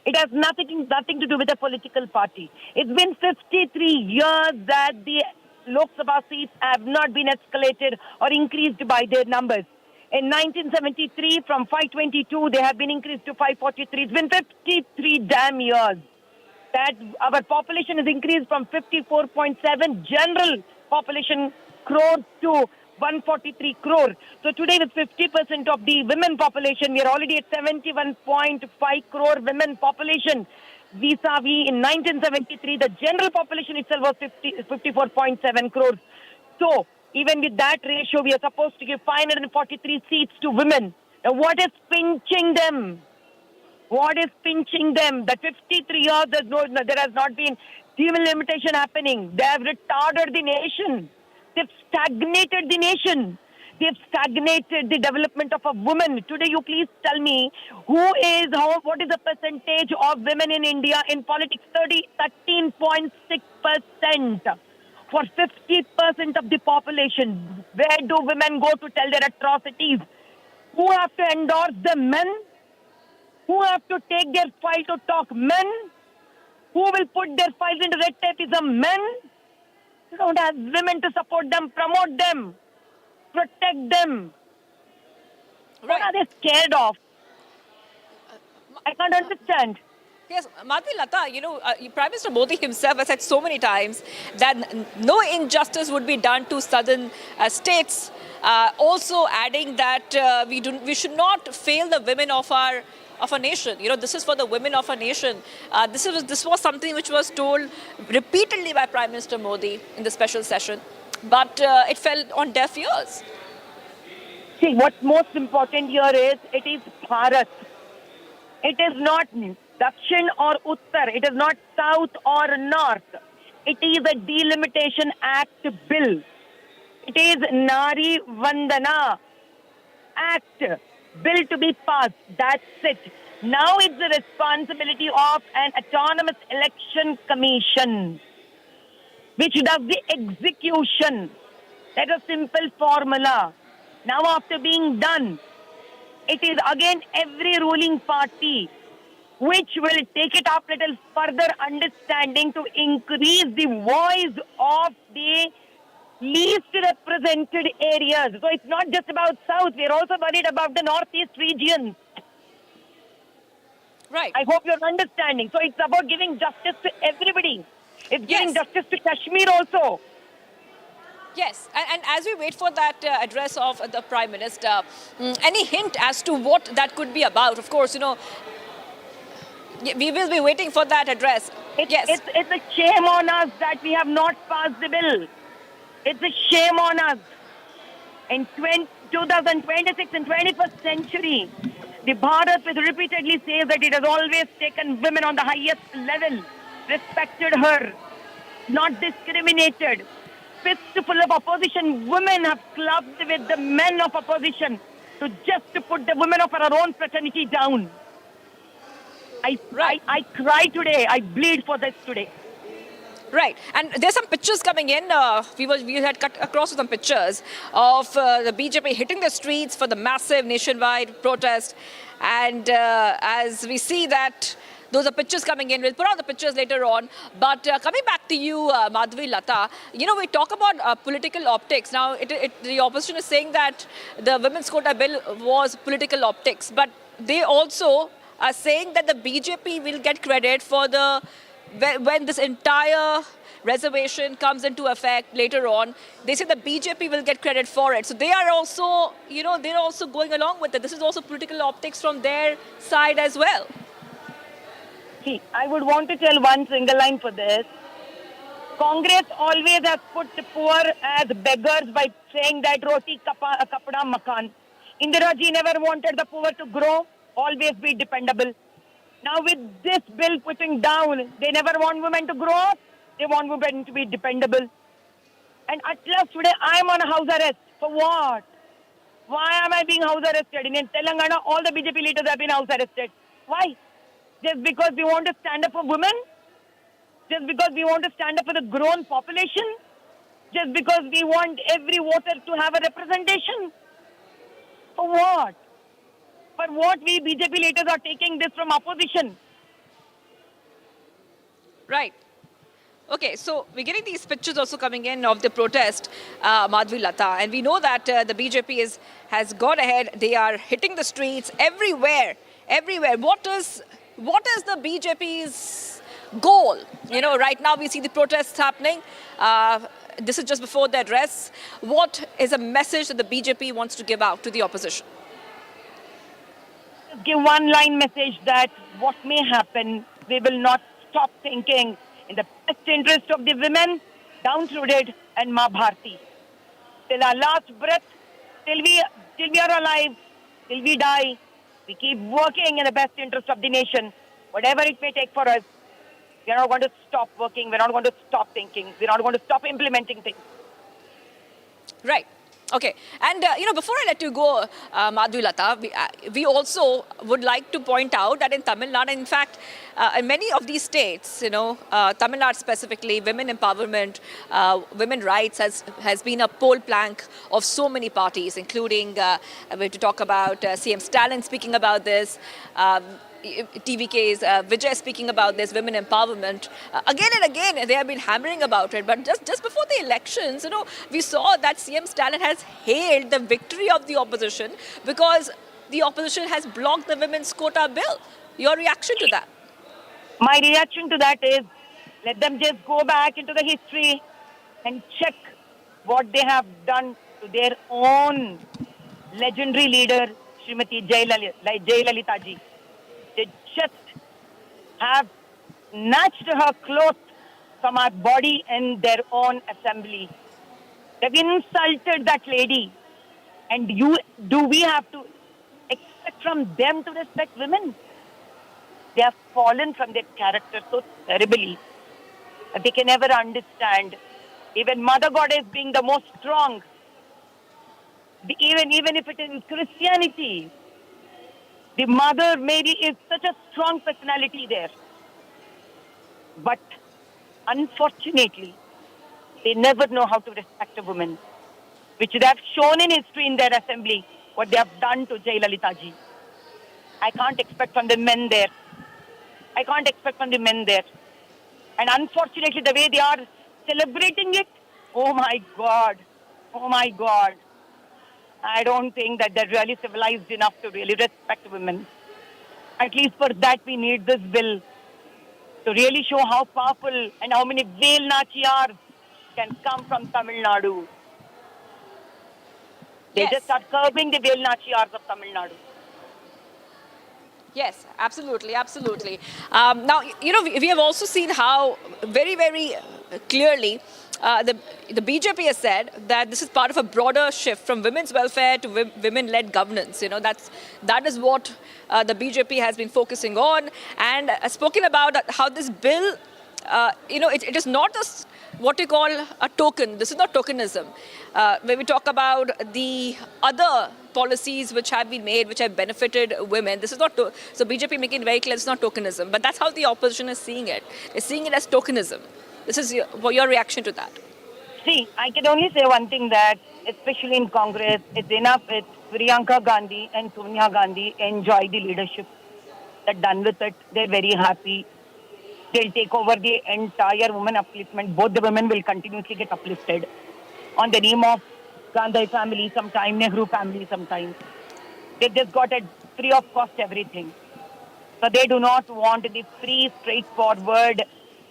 It has nothing to do with a political party. It's been 53 years that the Lok Sabha seats have not been escalated or increased by their numbers. In 1973, from 522, they have been increased to 543. It's been 53 damn years that our population has increased from 54.7 general population crores to 143 crore. So today, with 50% of the women population, we are already at 71.5 crore women population. Vis-a-vis in 1973, the general population itself was 54.7 crores. So even with that ratio, we are supposed to give 543 seats to women. Now, what is pinching them? What is pinching them? The 53 years, there has not been delimitation happening. They have retarded the nation. They've stagnated the nation. They've stagnated the development of a woman. Today, you please tell me, what is the percentage of women in India in politics? 13.6%. For 50% of the population, where do women go to tell their atrocities? Who have to endorse them? Men? Who have to take their file to talk? Men? Who will put their files into red tapeism? Men? You don't have women to support them, promote them, protect them. What are they scared of? I can't understand. Yes, Madhavi Lata, Prime Minister Modi himself has said so many times that no injustice would be done to southern states. Also adding that we should not fail the women of our nation. This is for the women of our nation. This was something which was told repeatedly by Prime Minister Modi in the special session, but it fell on deaf ears. See, what's most important here is it is Bharat. It is not Dakshin or Uttar. It is not South or North. It is a Delimitation Act bill. It is Nari Vandana Act bill to be passed. That's it. Now it's the responsibility of an autonomous election commission which does the execution. That's a simple formula. Now after being done, it is again every ruling party which will take it up little further understanding to increase the voice of the least represented areas. So it's not just about South. We're also worried about the Northeast region. Right. I hope you're understanding. So it's about giving justice to everybody. It's giving justice to Kashmir also. Yes, and as we wait for that address of the Prime Minister, any hint as to what that could be about? Of course, we will be waiting for that address. It's a shame on us that we have not passed the bill. It's a shame on us. In 2026 and 21st century, the Bharat will repeatedly says that it has always taken women on the highest level, respected her, not discriminated. Fistful of opposition women have clubbed with the men of opposition to put the women of our own fraternity down. I cry today. I bleed for this today. Right, and there's some pictures coming in. We had cut across with some pictures of the BJP hitting the streets for the massive nationwide protest, and as we see that, those are pictures coming in. We'll put out the pictures later on. But coming back to you, Madhvi Lata, you know, we talk about political optics. Now, the opposition is saying that the women's quota bill was political optics, but they also are saying that the BJP will get credit for when this entire reservation comes into effect later on. They say the BJP will get credit for it. So they are also, you know, they're also going along with it. This is also political optics from their side as well. See, I would want to tell one single line for this. Congress always has put the poor as beggars by saying that roti kapda makan. Indira ji never wanted the poor to grow, always be dependable. Now with this bill putting down, they never want women to grow up. They want women to be dependable. And at last today, I am on a house arrest. For what? Why am I being house arrested? In Telangana, all the BJP leaders have been house arrested. Why? Just because we want to stand up for women? Just because we want to stand up for the grown population? Just because we want every voter to have a representation? For what? For what we BJP leaders are taking this from opposition? Right. Okay, so we're getting these pictures also coming in of the protest, Madhvi Lata, and we know that the BJP has gone ahead. They are hitting the streets everywhere. What is the BJP's goal? You know, right now we see the protests happening. This is just before the address. What is a message that the BJP wants to give out to the opposition? Give one line message that what may happen, we will not stop thinking in the best interest of the women, downtrodden and Ma Bharti. Till our last breath, till we are alive, till we die, we keep working in the best interest of the nation. Whatever it may take for us, we are not going to stop working, we are not going to stop thinking, we are not going to stop implementing things. Right. Okay, and you know, before I let you go, Madhvi Lata, we also would like to point out that in Tamil Nadu, in fact, in many of these states, you know, Tamil Nadu specifically, women empowerment, women rights has been a pole plank of so many parties, including, we have to talk about CM Stalin speaking about this, TVK's Vijay speaking about this, women empowerment. Again and again, they have been hammering about it. But just before the elections, you know, we saw that CM Stalin has hailed the victory of the opposition because the opposition has blocked the women's quota bill. Your reaction to that? My reaction to that is, let them just go back into the history and check what they have done to their own legendary leader, Srimati Jayalalitha ji. They just have snatched her clothes from our body in their own assembly. They've insulted that lady. And do we have to expect from them to respect women? They have fallen from their character so terribly that they can never understand. Even Mother Goddess being the most strong, even if it is in Christianity, the Mother Mary is such a strong personality there. But unfortunately, they never know how to respect a woman, which they have shown in history in their assembly, what they have done to Jayalalitha ji. I can't expect from the men there. And unfortunately, the way they are celebrating it, oh my God. I don't think that they're really civilized enough to really respect women. At least for that, we need this bill to really show how powerful and how many Vel Nachiyars can come from Tamil Nadu. They just start curbing the Vel Nachiyars of Tamil Nadu. Yes, absolutely, absolutely. Now, you know, we have also seen how very, very clearly the BJP has said that this is part of a broader shift from women's welfare to women-led governance. You know, that is what the BJP has been focusing on, and spoken about how this bill, you know, it is not what we call a token. This is not tokenism. When we talk about the other policies which have been made, which have benefited women, this is not, so BJP making it very clear it's not tokenism, but that's how the opposition is seeing it. They're seeing it as tokenism. This is your reaction to that. See, I can only say one thing, that especially in Congress, it's enough with Priyanka Gandhi and Sonia Gandhi enjoy the leadership. They're done with it. They're very happy. They'll take over the entire women upliftment. Both the women will continuously get uplifted on the name of Gandhi family sometime, Nehru family sometime. They just got it free of cost everything. So they do not want the free, straightforward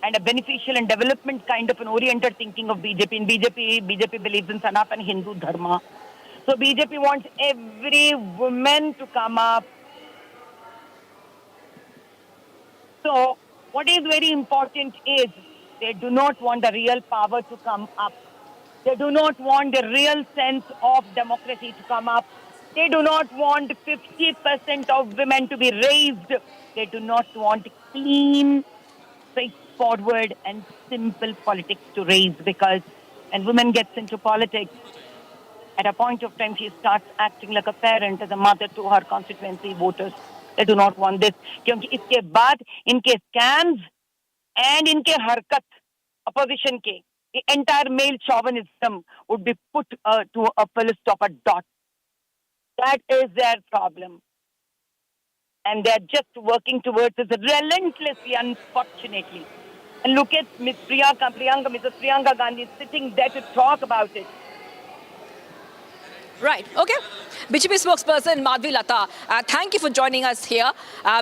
and a beneficial and development kind of an oriented thinking of BJP. In BJP believes in Sanatana Hindu Dharma. So BJP wants every woman to come up. So what is very important is they do not want the real power to come up. They do not want the real sense of democracy to come up. They do not want 50% of women to be raised. They do not want clean, straightforward and simple politics to raise, because when women gets into politics, at a point of time she starts acting like a parent, as a mother to her constituency voters. They do not want this. क्योंकि इसके बाद इनके scams and इनके हरकत opposition के, the entire male chauvinism would be put to a full stop, a dot. That is their problem. And they're just working towards this relentlessly, unfortunately. And look at Mrs. Priyanka Gandhi sitting there to talk about it. Right, okay. BJP spokesperson Madhvi Lata, thank you for joining us here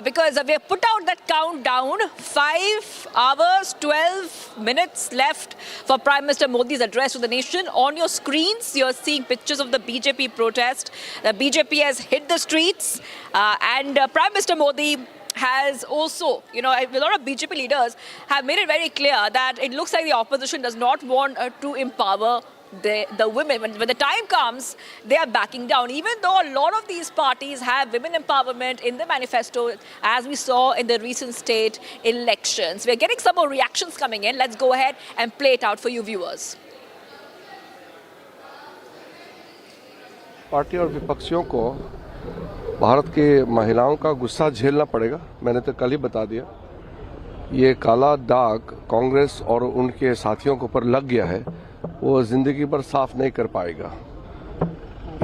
because we have put out that countdown, 5 hours, 12 minutes left for Prime Minister Modi's address to the nation. On your screens, you're seeing pictures of the BJP protest. The BJP has hit the streets and Prime Minister Modi has also, you know, a lot of BJP leaders have made it very clear that it looks like the opposition does not want to empower the women. When the time comes, they are backing down. Even though a lot of these parties have women empowerment in the manifesto, as we saw in the recent state elections. We're getting some more reactions coming in. Let's go ahead and play it out for you viewers. Party और विपक्षियों को भारत के महिलाओं का गुस्सा झेलना पड़ेगा। मैंने तो कल ही बता दिया, ये काला दाग कांग्रेस और उनके साथियों के ऊपर लग गया है, वो जिंदगी भर साफ नहीं कर पाएगा।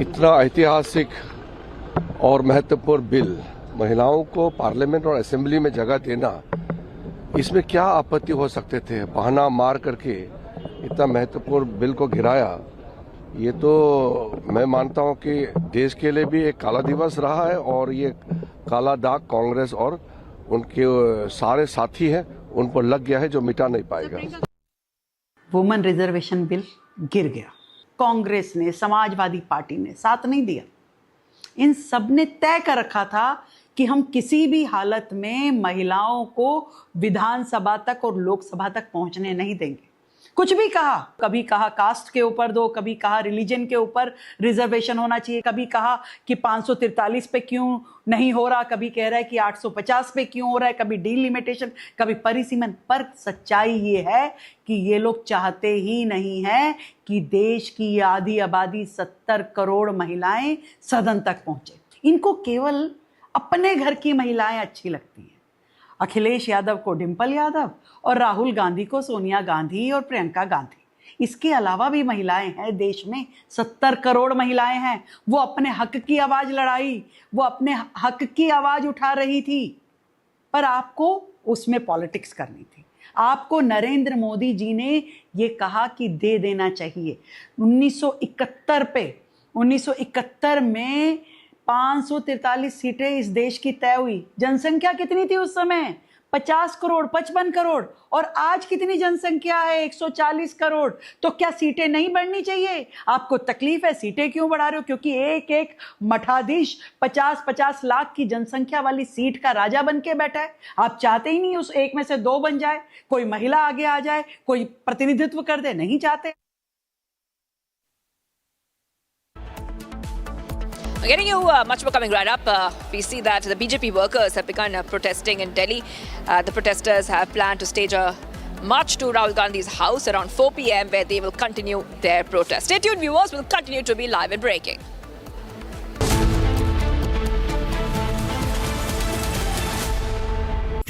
इतना ऐतिहासिक और महत्वपूर्ण बिल, महिलाओं को पार्लियामेंट और असेंबली में जगह देना, इसमें क्या आपत्ति हो सकते थे? बहाना मार करके इतना महत्वपूर्ण बिल को गिराया, ये तो मैं मानता हूं कि देश के लिए भी एक काला दिवस रहा है और ये काला दाग कांग्रेस और उनके सारे साथी हैं उन पर लग गया है, जो मिटा नहीं पाएगा। वुमेन रिजर्वेशन बिल गिर गया। कांग्रेस ने, समाजवादी पार्टी ने साथ नहीं दिया। इन सब ने तय कर रखा था कि हम किसी भी हालत में महिलाओं को विधानसभा तक और लोकसभा तक पहुंचने नहीं देंगे। कुछ भी कहा, कभी कहा कास्ट के ऊपर दो, कभी कहा रिलीजन के ऊपर रिजर्वेशन होना चाहिए, कभी कहा कि 543 पे क्यों नहीं हो रहा, कभी कह रहा है कि 850 पे क्यों हो रहा है, कभी डीलिमिटेशन, कभी परिसीमन। पर सच्चाई ये है कि ये लोग चाहते ही नहीं है कि देश की आधी आबादी 70 करोड़ महिलाएं सदन तक पहुंचे। इनको केवल अपने घर की महिलाएं अच्छी लगती हैं। अखिलेश यादव को डिंपल यादव और राहुल गांधी को सोनिया गांधी और प्रियंका गांधी। इसके अलावा भी महिलाएं हैं देश में, 70 करोड़ महिलाएं हैं। वो अपने हक की आवाज लड़ाई, वो अपने हक की आवाज उठा रही थी, पर आपको उसमें पॉलिटिक्स करनी थी। आपको नरेंद्र मोदी जी ने ये कहा कि दे देना चाहिए। 1971 में 543 सीटें इस देश की तय हुई। जनसंख्या कितनी थी उस समय? 50 करोड़, 55 करोड़, और आज कितनी जनसंख्या है? 140 करोड़। तो क्या सीटें नहीं बढ़नी चाहिए? आपको तकलीफ है, सीटें क्यों बढ़ा रहे हो? क्योंकि एक एक मठाधीश 50-50 लाख की जनसंख्या वाली सीट का राजा बन के बैठा है। आप चाहते ही नहीं उस एक में से 2 बन जाए, कोई महिला आगे आ जाए, कोई प्रतिनिधित्व कर दे, नहीं चाहते। Getting you much more coming right up. We see that the BJP workers have begun protesting in Delhi. The protesters have planned to stage a march to Rahul Gandhi's house around 4 p.m. where they will continue their protest. Stay tuned, viewers. We'll continue to be live and breaking.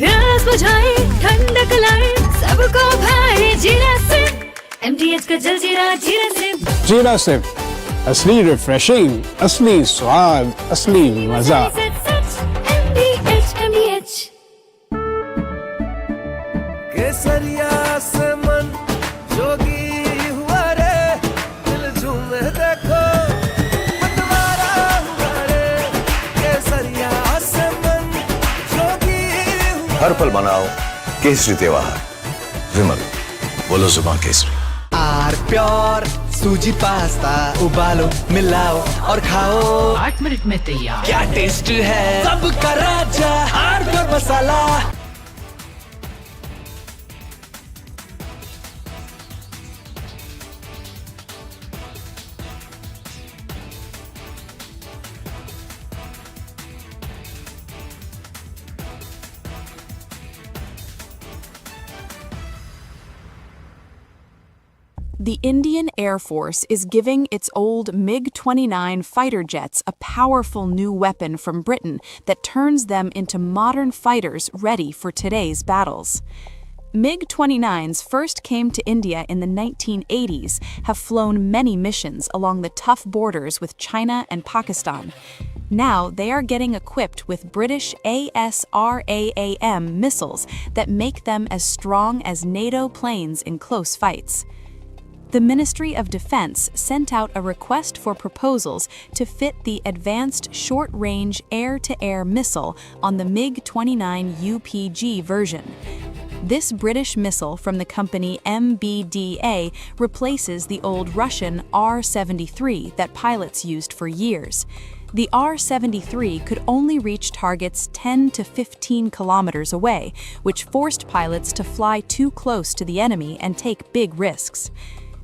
प्यास बुझाए, ठंडक लाए, सबको भाए जीरा से। MTH का जलजीरा जीरा से। जीरा से असली रिफ्रेशिंग, असली स्वाद, असली मजा। MTH केसरिया से मन जोगी हुआ रे, दिल झूमे देखो मतवारा हुआ रे। केसरिया से मन जोगी हुआ। हर पल बनाओ केसरी त्योहार, विमल बोलो जुबान केसरी। आर प्योर सूजी पास्ता उबालो, मिलाओ और खाओ, 8 मिनट में तैयार। क्या टेस्ट है सबका राजा, R pure masala. The Indian Air Force is giving its old MiG-29 fighter jets a powerful new weapon from Britain that turns them into modern fighters ready for today's battles. MiG-29s first came to India in the 1980s, have flown many missions along the tough borders with China and Pakistan. Now they are getting equipped with British ASRAAM missiles that make them as strong as NATO planes in close fights. The Ministry of Defense sent out a request for proposals to fit the Advanced Short-Range Air-to-Air Missile on the MiG-29 UPG version. This British missile from the company MBDA replaces the old Russian R-73 that pilots used for years. The R-73 could only reach targets 10 to 15 kilometers away, which forced pilots to fly too close to the enemy and take big risks.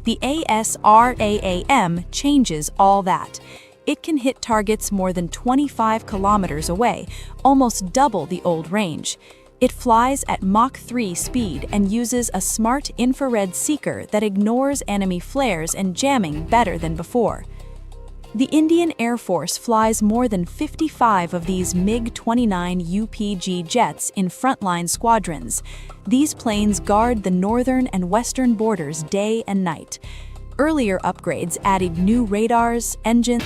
The ASRAAM changes all that. It can hit targets more than 25 kilometers away, almost double the old range. It flies at Mach 3 speed and uses a smart infrared seeker that ignores enemy flares and jamming better than before. The Indian Air Force flies more than 55 of these MiG-29 UPG jets in frontline squadrons. These planes guard the northern and western borders day and night. Earlier upgrades added new radars, engines.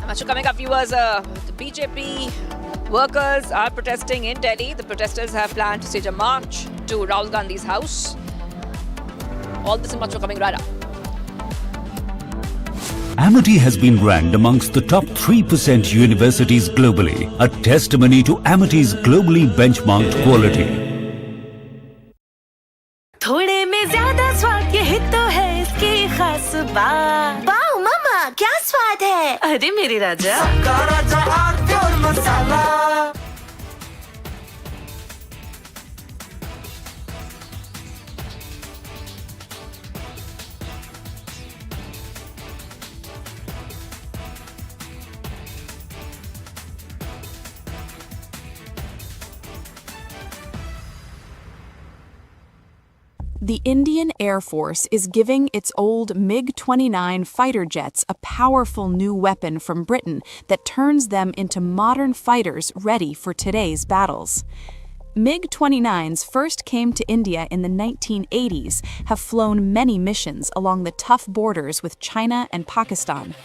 Much coming up, viewers. The BJP workers are protesting in Delhi. The protesters have planned to stage a march to Rahul Gandhi's house. All this and much more coming right up. Amity has been ranked amongst the top 3% universities globally, a testimony to Amity's globally benchmarked quality. थोड़े में ज्यादा स्वाद, यही तो है इसकी खास बात। वाओ मम्मा, क्या स्वाद है? अरे मेरे राजा, सबका राजा R pure masala. The Indian Air Force is giving its old MiG-29 fighter jets a powerful new weapon from Britain that turns them into modern fighters ready for today's battles. MiG-29s first came to India in the 1980s, have flown many missions along the tough borders with China and Pakistan.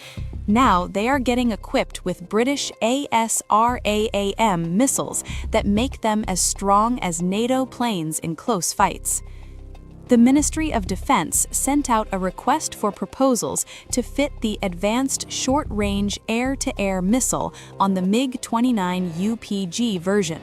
Now they are getting equipped with British ASRAAM missiles that make them as strong as NATO planes in close fights. The Ministry of Defense sent out a request for proposals to fit the Advanced Short-Range Air-to-Air Missile on the MiG-29 UPG version.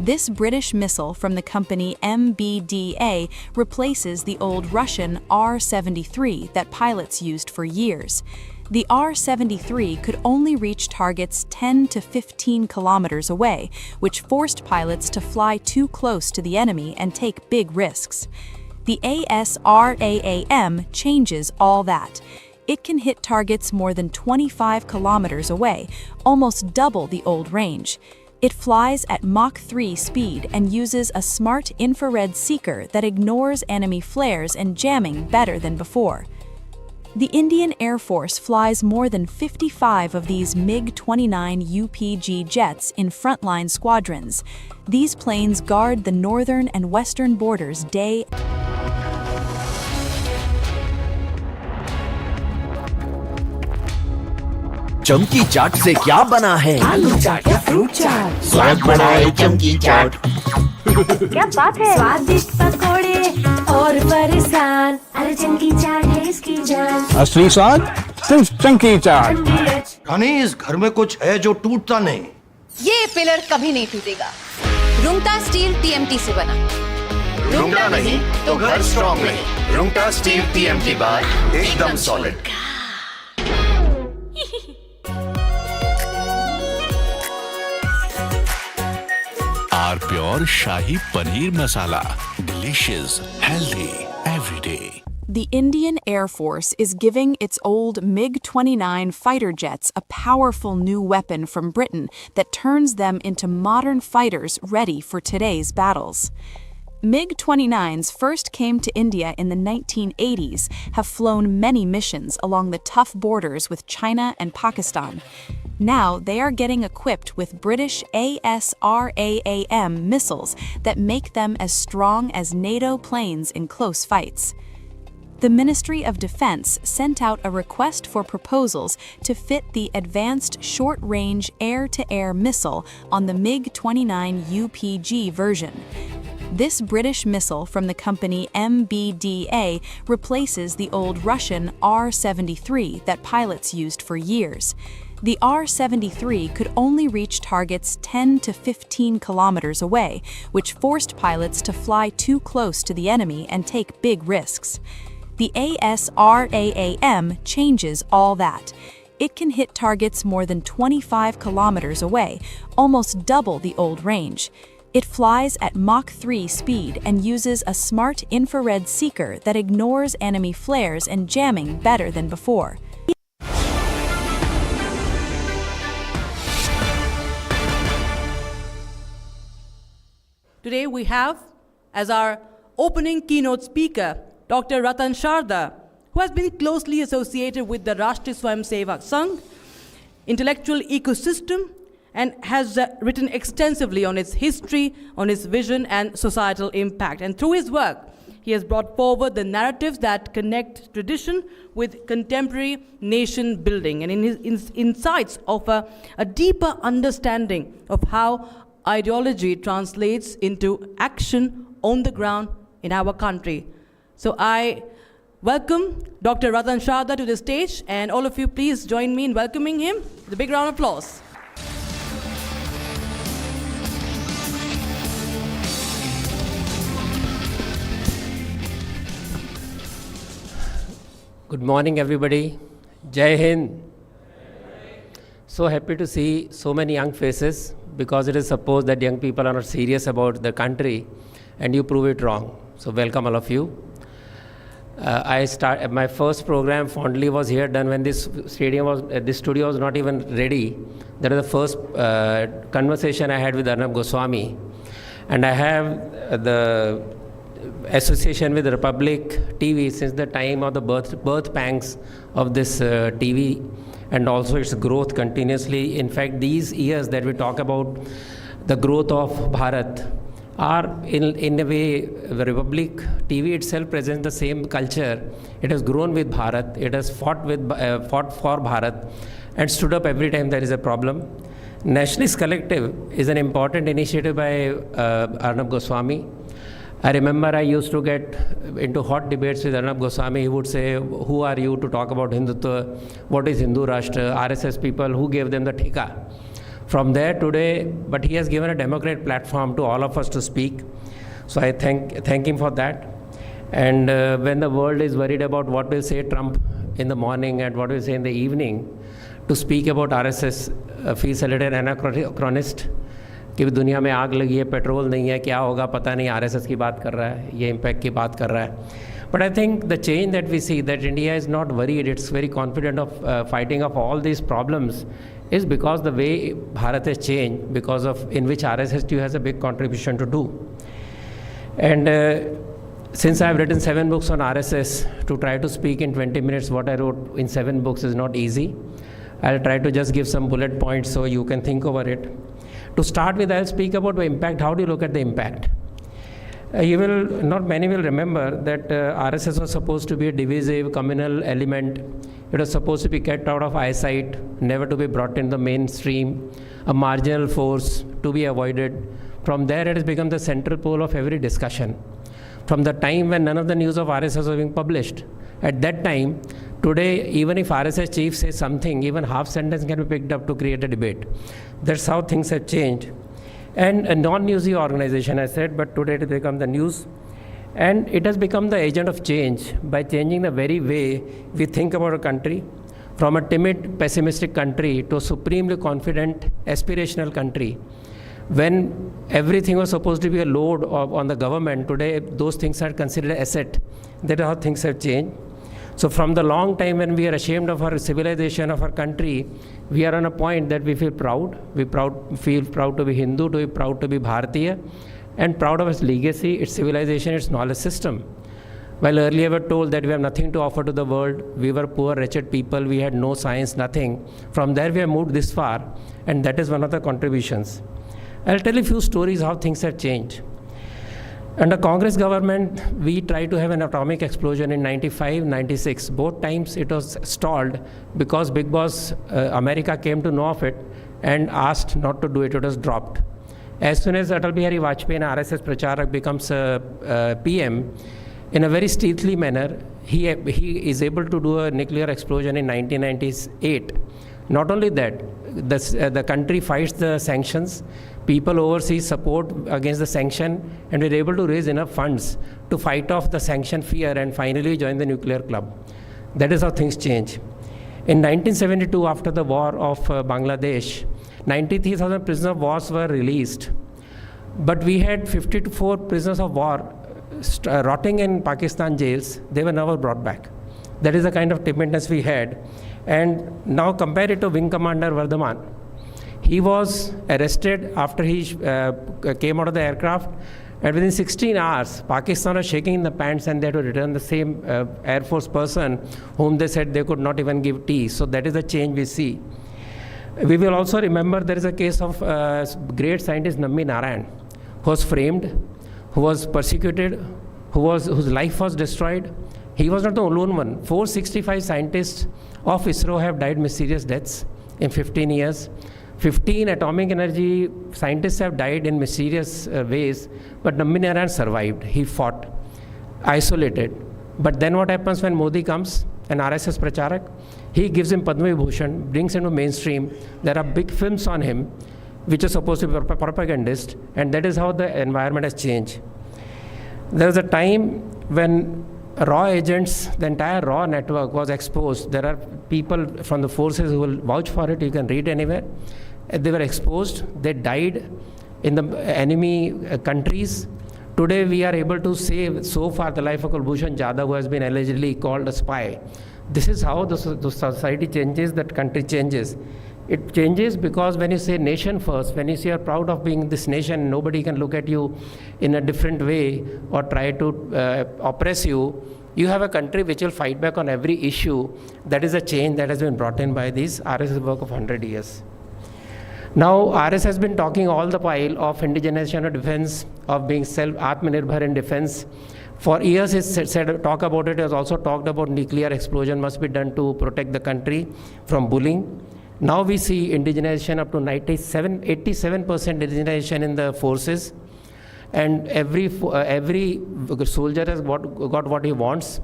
This British missile from the company MBDA replaces the old Russian R-73 that pilots used for years. The R-73 could only reach targets 10 to 15 kilometers away, which forced pilots to fly too close to the enemy and take big risks. The ASRAAM changes all that. It can hit targets more than 25 kilometers away, almost double the old range. It flies at Mach 3 speed and uses a smart infrared seeker that ignores enemy flares and jamming better than before. The Indian Air Force flies more than 55 of these MiG-29 UPG jets in frontline squadrons. These planes guard the northern and western borders day. चमकी चाट से क्या बना है? आलू चाट या fruit चाट, स्वाद बनाए चमकी चाट। क्या बात है? स्वादिष्ट पकोड़े और फरसान, अरे चमकी चाट है इसकी जान। असली स्वाद सिर्फ चमकी चाट। रानी, इस घर में कुछ है जो टूटता नहीं। ये पिलर कभी नहीं टूटेगा। रुंगटा स्टील TMT से बना। रुंगटा नहीं तो घर स्ट्रॉन्ग नहीं। रुंगटा स्टील TMT बार एकदम solid. Are pure shahi paneer masala, delicious, healthy, every day. The Indian Air Force is giving its old MiG-29 fighter jets a powerful new weapon from Britain that turns them into modern fighters ready for today's battles. MiG-29s first came to India in the 1980s, have flown many missions along the tough borders with China and Pakistan. Now they are getting equipped with British ASRAAM missiles that make them as strong as NATO planes in close fights. The Ministry of Defense sent out a request for proposals to fit the advanced short-range air-to-air missile on the MiG-29 UPG version. This British missile from the company MBDA replaces the old Russian R-73 that pilots used for years. The R-73 could only reach targets 10 to 15 kilometers away, which forced pilots to fly too close to the enemy and take big risks. The ASRAAM changes all that. It can hit targets more than 25 kilometers away, almost double the old range. It flies at Mach 3 speed and uses a smart infrared seeker that ignores enemy flares and jamming better than before. Today we have as our opening keynote speaker Dr. Ratan Sharda, who has been closely associated with the Rashtriya Swayamsevak Sangh intellectual ecosystem and has written extensively on its history, on its vision and societal impact. And through his work, he has brought forward the narratives that connect tradition with contemporary nation building, and in his insights offer a deeper understanding of how ideology translates into action on the ground in our country. So I welcome Dr. Ratan Sharda to the stage, and all of you please join me in welcoming him with a big round of applause. Good morning, everybody. Jai Hind. So happy to see so many young faces, because it is supposed that young people are not serious about the country, and you prove it wrong. So welcome all of you. My first program fondly was here done when this studio was not even ready. That was the first conversation I had with Arnab Goswami, and I have the association with Republic TV since the time of the birth pangs of this TV, and also its growth continuously. In fact, these years that we talk about the growth of Bharat are in a way, the Republic TV itself presents the same culture. It has grown with Bharat, it has fought for Bharat and stood up every time there is a problem. Nationalist Collective is an important initiative by Arnab Goswami. I remember I used to get into hot debates with Arnab Goswami. He would say, who are you to talk about Hindutva? What is Hindu Rashtra? RSS people, who gave them the thika From there today, but he has given a democratic platform to all of us to speak. So I thank him for that. And when the world is worried about what will say Trump in the morning and what will say in the evening, to speak about RSS feels a little anachronist. कि दुनिया में आग लगी है, petrol नहीं है, क्या होगा पता नहीं, RSS की बात कर रहा है, ये इम्पैक्ट की बात कर रहा है. But I think the change that we see, that India is not worried, it's very confident of fighting off all these problems, is because the way Bharat has changed, because of in which RSS has a big contribution to do. And since I have written 7 books on RSS, to try to speak in 20 minutes what I wrote in 7 books is not easy. I'll try to just give some bullet points so you can think over it. To start with, I'll speak about the impact. How do you look at the impact? Not many will remember that RSS was supposed to be a divisive, communal element. It was supposed to be kept out of eyesight, never to be brought in the mainstream, a marginal force to be avoided. From there, it has become the central pole of every discussion. From the time when none of the news of RSS was being published, at that time, today, even if RSS chief says something, even half sentence can be picked up to create a debate. That's how things have changed. And a non-newsy organization, I said, but today it has become the news. And it has become the agent of change by changing the very way we think about a country, from a timid, pessimistic country to a supremely confident, aspirational country. When everything was supposed to be a load on the government, today those things are considered an asset. That is how things have changed. So from the long time when we are ashamed of our civilization, of our country, we are on a point that we feel proud. We feel proud to be Hindu, to be proud to be Bharatiya, and proud of its legacy, its civilization, its knowledge system. While earlier we were told that we have nothing to offer to the world, we were poor, wretched people, we had no science, nothing. From there we have moved this far, and that is one of the contributions. I'll tell you a few stories how things have changed. Under Congress government, we tried to have an atomic explosion in 95, 96. Both times it was stalled because Big Boss America came to know of it and asked not to do it. It was dropped. As soon as Atal Bihari Vajpayee and RSS Pracharak becomes PM, in a very stealthy manner, he is able to do a nuclear explosion in 1998. Not only that, the country fights the sanctions. People overseas support against the sanction, and we're able to raise enough funds to fight off the sanction fear and finally join the nuclear club. That is how things change. In 1972, after the war of Bangladesh, 93,000 prisoners of war were released. But we had 54 prisoners of war rotting in Pakistan jails. They were never brought back. That is the kind of timidness we had. And now compare it to Wing Commander Vardhaman. He was arrested after he came out of the aircraft, and within 16 hours, Pakistan was shaking in the pants and they had to return the same Air Force person whom they said they could not even give tea. So that is the change we see. We will also remember there is a case of great scientist Nambi Narayan, who was framed, who was persecuted, whose life was destroyed. He was not the only one. 465 scientists of ISRO have died mysterious deaths in 15 years. 15 atomic energy scientists have died in mysterious ways, but Nambi Narayan survived. He fought, isolated. But then what happens when Modi comes and RSS Pracharak? He gives him Padma Vibhushan, brings him to mainstream. There are big films on him, which are supposed to be propagandist, and that is how the environment has changed. There was a time when raw agents, the entire raw network was exposed. There are people from the forces who will vouch for it. You can read anywhere. They were exposed. They died in the enemy countries. Today we are able to save so far the life of Kulbhushan Jadhav, who has been allegedly called a spy. This is how the society changes, that country changes. It changes because when you say nation first, when you say you're proud of being this nation, nobody can look at you in a different way or try to oppress you. You have a country which will fight back on every issue. That is a change that has been brought in by this RSS work of 100 years. Now, RS has been talking all the while of indigenization of defense, of being self-Atmanirbhar in defense. For years, he said talk about it. He has also talked about nuclear explosion must be done to protect the country from bullying. Now we see indigenization up to 87% indigenization in the forces, and every soldier has got what he wants.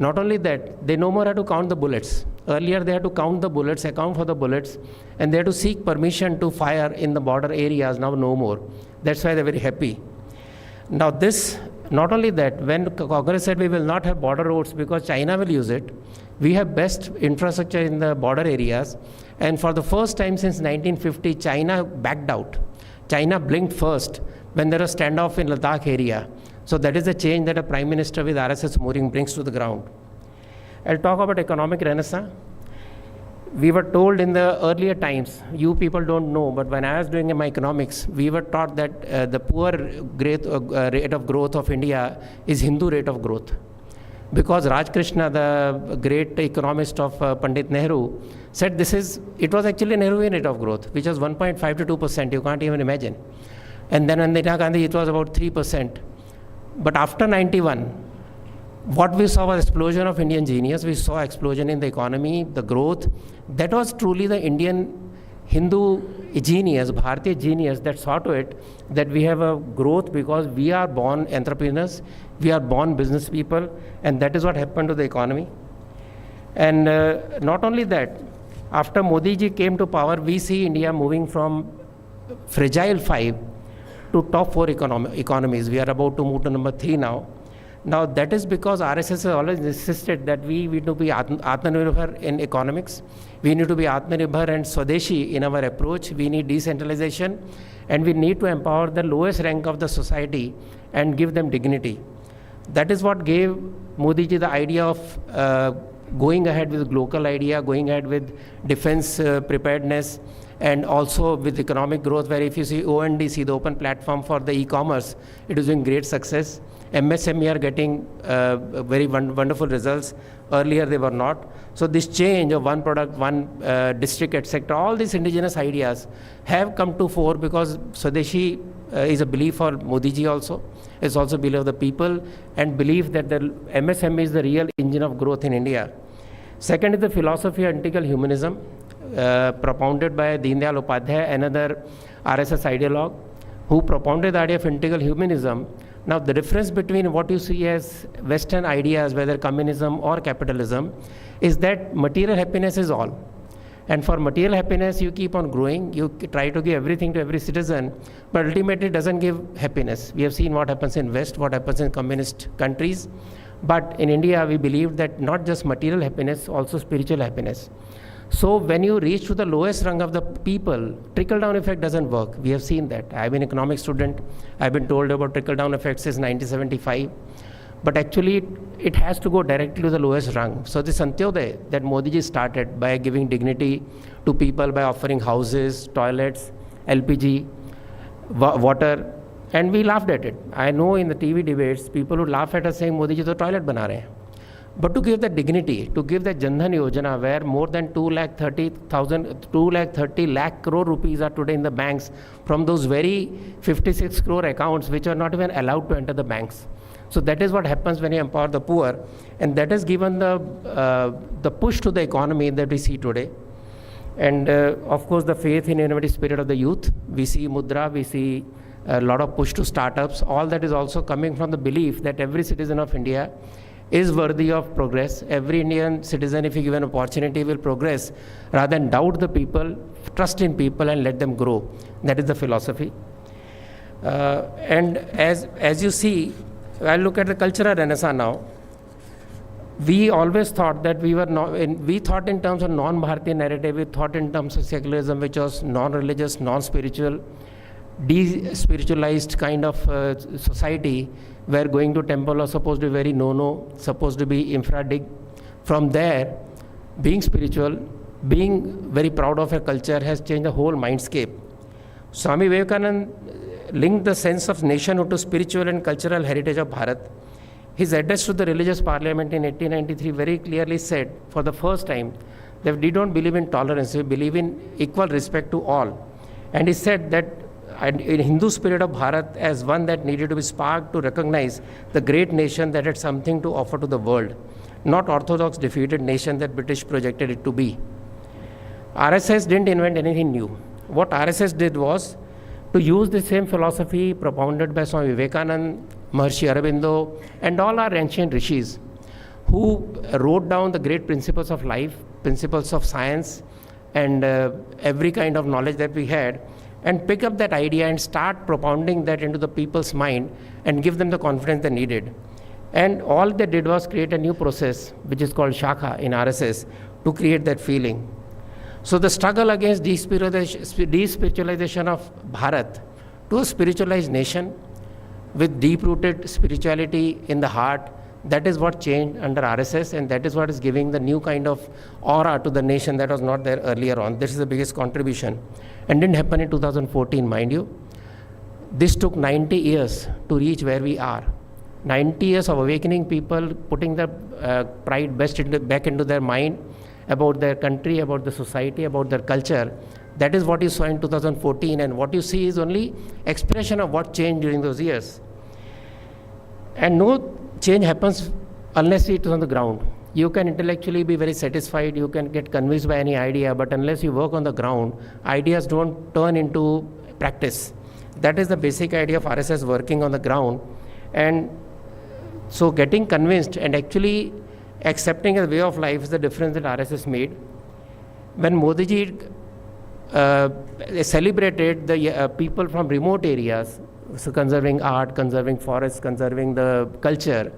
Not only that, they no more have to count the bullets. Earlier, they had to count the bullets, account for the bullets, and they had to seek permission to fire in the border areas. Now, no more. That's why they're very happy. Now, this, not only that, when Congress said we will not have border roads because China will use it, we have best infrastructure in the border areas. And for the first time since 1950, China backed out. China blinked first when there was standoff in Ladakh area. So that is a change that a Prime Minister with RSS mooring brings to the ground. I'll talk about economic renaissance. We were told in the earlier times, you people don't know, but when I was doing my economics, we were taught that the poor rate of growth of India is Hindu rate of growth. Because Raj Krishna, the great economist of Pandit Nehru, said it was actually Nehruvian rate of growth, which was 1.5 to 2%, you can't even imagine. And then under Indira Gandhi, it was about 3%. But after 91, what we saw was explosion of Indian genius. We saw explosion in the economy, the growth. That was truly the Indian Hindu genius, Bharatiya genius that saw to it that we have a growth because we are born entrepreneurs, we are born business people, and that is what happened to the economy. And not only that, after Modi ji came to power, we see India moving from fragile 5 to top 4 economies. We are about to move to number 3 now. Now that is because RSS has always insisted that we need to be Atmanirbhar in economics. We need to be Atmanirbhar and Swadeshi in our approach. We need decentralization, and we need to empower the lowest rank of the society and give them dignity. That is what gave Modi ji the idea of going ahead with local idea, going ahead with defense preparedness, and also with economic growth, where if you see ONDC, the open platform for the e-commerce, it is doing great success. MSME are getting very wonderful results. Earlier they were not. So this change of one product, one district, etc., all these indigenous ideas have come to fore because Swadeshi is a belief for Modi ji also. It's also a belief of the people and belief that the MSME is the real engine of growth in India. Second is the philosophy of integral humanism propounded by Deen Dayal Upadhyay, another RSS ideologue, who propounded the idea of integral humanism. Now, the difference between what you see as Western ideas, whether communism or capitalism, is that material happiness is all. And for material happiness, you keep on growing, you try to give everything to every citizen, but ultimately it doesn't give happiness. We have seen what happens in West, what happens in communist countries. But in India, we believe that not just material happiness, also spiritual happiness. So when you reach to the lowest rung of the people, trickle-down effect doesn't work. We have seen that. I've been an economic student. I've been told about trickle-down effects since 1975. But actually, it has to go directly to the lowest rung. So the Antyodaya that Modi ji started by giving dignity to people, by offering houses, toilets, LPG, water, and we laughed at it. I know in the TV debates, people would laugh at us saying, Modi ji to toilet bana rahe hain. But to give that dignity, to give that Jan Dhan Yojana, where more than 230 lakh crore rupees are today in the banks from those very 56 crore accounts which are not even allowed to enter the banks. So that is what happens when you empower the poor, and that has given the push to the economy that we see today. And of course, the faith in innovative spirit of the youth. We see Mudra, we see a lot of push to startups. All that is also coming from the belief that every citizen of India is worthy of progress. Every Indian citizen, if you give an opportunity, will progress rather than doubt the people, trust in people and let them grow. That is the philosophy. And as you see, I'll look at the cultural renaissance now. We always thought that we thought in terms of non-Bharatiya narrative, we thought in terms of secularism, which was non-religious, non-spiritual, de-spiritualized kind of society, where going to temple was supposed to be very no-no, supposed to be infra-dig. From there, being spiritual, being very proud of a culture has changed the whole mindscape. Swami Vivekananda linked the sense of nationhood to spiritual and cultural heritage of Bharat. His address to the religious parliament in 1893 very clearly said, for the first time, that we don't believe in tolerance, we believe in equal respect to all. And he said that in Hindu spirit of Bharat as one that needed to be sparked to recognize the great nation that had something to offer to the world, not orthodox defeated nation that British projected it to be. RSS didn't invent anything new. What RSS did was to use the same philosophy propounded by Swami Vivekananda, Maharishi Aurobindo, and all our ancient rishis who wrote down the great principles of life, principles of science and every kind of knowledge that we had, and pick up that idea and start propounding that into the people's mind and give them the confidence they needed. And all they did was create a new process, which is called Shakha in RSS, to create that feeling. So the struggle against despiritualization of Bharat to a spiritualized nation with deep-rooted spirituality in the heart, that is what changed under RSS, and that is what is giving the new kind of aura to the nation that was not there earlier on. This is the biggest contribution, and didn't happen in 2014, mind you. This took 90 years to reach where we are. 90 years of awakening people, putting the pride back into their mind about their country, about the society, about their culture. That is what you saw in 2014, and what you see is only expression of what changed during those years. And no change happens unless it is on the ground. You can intellectually be very satisfied, you can get convinced by any idea, but unless you work on the ground, ideas don't turn into practice. That is the basic idea of RSS, working on the ground. And so getting convinced and actually accepting a way of life is the difference that RSS made. When Modi ji celebrated the people from remote areas, so conserving art, conserving forests, conserving the culture,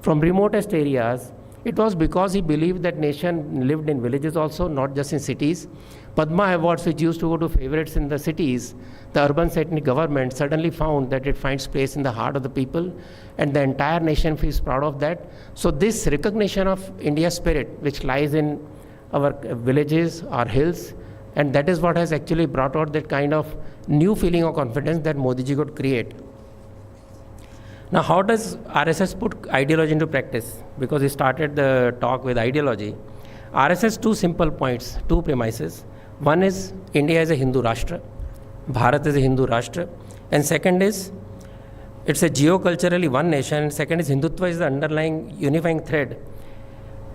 from remotest areas, it was because he believed that nation lived in villages also, not just in cities. Padma Awards, which used to go to favorites in the cities, the urban ethnic government suddenly found that it finds place in the heart of the people, and the entire nation feels proud of that. So this recognition of India's spirit, which lies in our villages, our hills, and that is what has actually brought out that kind of new feeling of confidence that Modi ji could create. Now, how does RSS put ideology into practice? Because he started the talk with ideology. RSS, two simple points, two premises. One is India is a Hindu Rashtra, Bharat is a Hindu Rashtra, and second is it's a geoculturally one nation, and second is Hindutva is the underlying unifying thread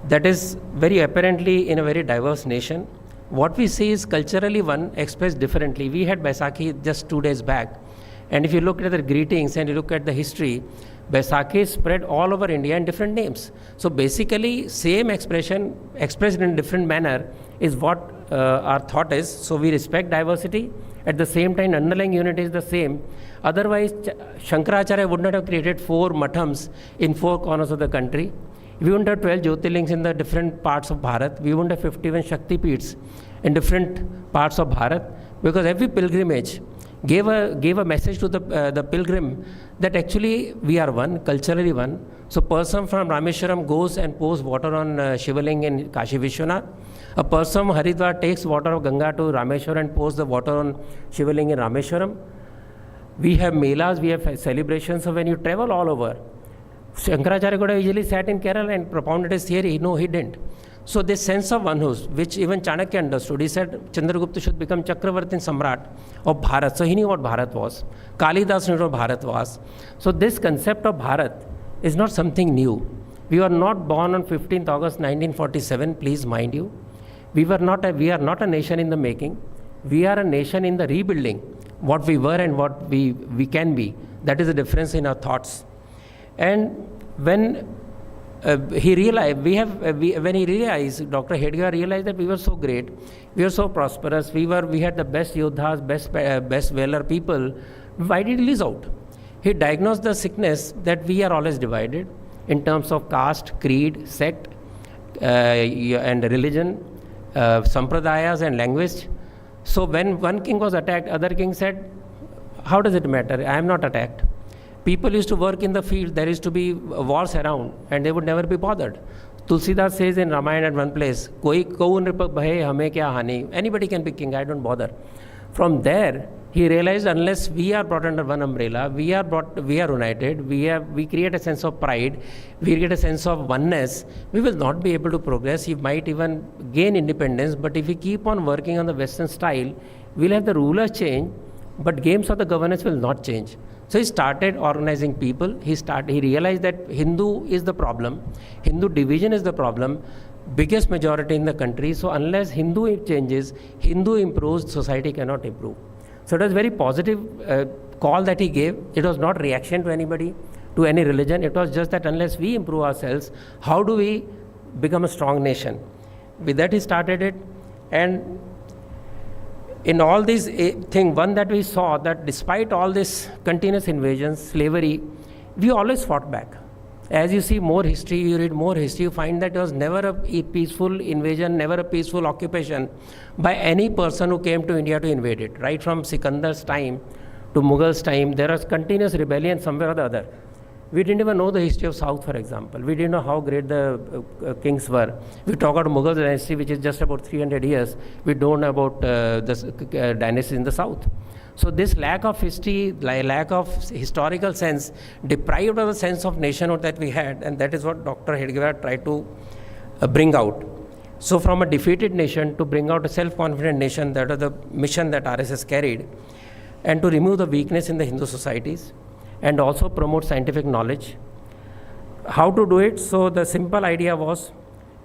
that is very apparently in a very diverse nation. What we see is culturally one expressed differently. We had Baisakhi just 2 days back, and if you look at the greetings and you look at the history, Baisakhi spread all over India in different names. So basically, same expression expressed in a different manner is what our thought is. So we respect diversity. At the same time, underlying unity is the same. Otherwise, Shankaracharya would not have created 4 mathams in 4 corners of the country. We wouldn't have 12 Jyotirlings in the different parts of Bharat. We wouldn't have 51 Shakti Peeths in different parts of Bharat, because every pilgrimage gave a message to the pilgrim that actually we are one, culturally one. So person from Rameshwaram goes and pours water on Shivaling in Kashi Vishwanath. A person from Haridwar takes water of Ganga to Rameshwaram and pours the water on Shivaling in Rameshwaram. We have melas, we have celebrations. So when you travel all over, Shankaracharya could have easily sat in Kerala and propounded his theory. No, he didn't. So this sense of onehood, which even Chanakya understood, he said Chandragupta should become Chakravartin Samrat of Bharat. So he knew what Bharat was. Kalidas knew what Bharat was. So this concept of Bharat is not something new. We were not born on 15th August 1947, please mind you. We are not a nation in the making. We are a nation in the rebuilding, what we were and what we can be. That is the difference in our thoughts. And when he realized, Dr. Hedgar realized that we were so great, we were so prosperous, we had the best yodhas, best valor people. Why did he lose out? He diagnosed the sickness that we are always divided in terms of caste, creed, sect, and religion, sampradayas and language. So when one king was attacked, other king said, how does it matter? I am not attacked. People used to work in the field, there used to be wars around, and they would never be bothered. Tulsidas says in Ramayana at one place, Koi kaun ripak bhaye hame kya hani? Anybody can be king, I don't bother. From there, he realized unless we are brought under one umbrella, we are united, we create a sense of pride, we create a sense of oneness, we will not be able to progress. We might even gain independence, but if we keep on working on the Western style, we'll have the rulers change, but games of the governance will not change. So he started organizing people. He realized that Hindu is the problem. Hindu division is the problem. Biggest majority in the country. So unless Hindu changes, Hindu improves, society cannot improve. So it was very positive call that he gave. It was not reaction to anybody, to any religion. It was just that unless we improve ourselves, how do we become a strong nation? With that he started it. And in all these things, one that we saw that despite all this continuous invasions, slavery, we always fought back. As you see more history, you read more history, you find that it was never a peaceful invasion, never a peaceful occupation by any person who came to India to invade it. Right from Sikandar's time to Mughals' time, there was continuous rebellion somewhere or the other. We didn't even know the history of South, for example. We didn't know how great the kings were. We talk about Mughal dynasty, which is just about 300 years. We don't know about the dynasty in the South. So this lack of history, lack of historical sense, deprived of the sense of nationhood that we had, and that is what Dr. Hedgewar tried to bring out. So from a defeated nation to bring out a self-confident nation, that was the mission that RSS carried, and to remove the weakness in the Hindu societies, and also promote scientific knowledge. How to do it? So the simple idea was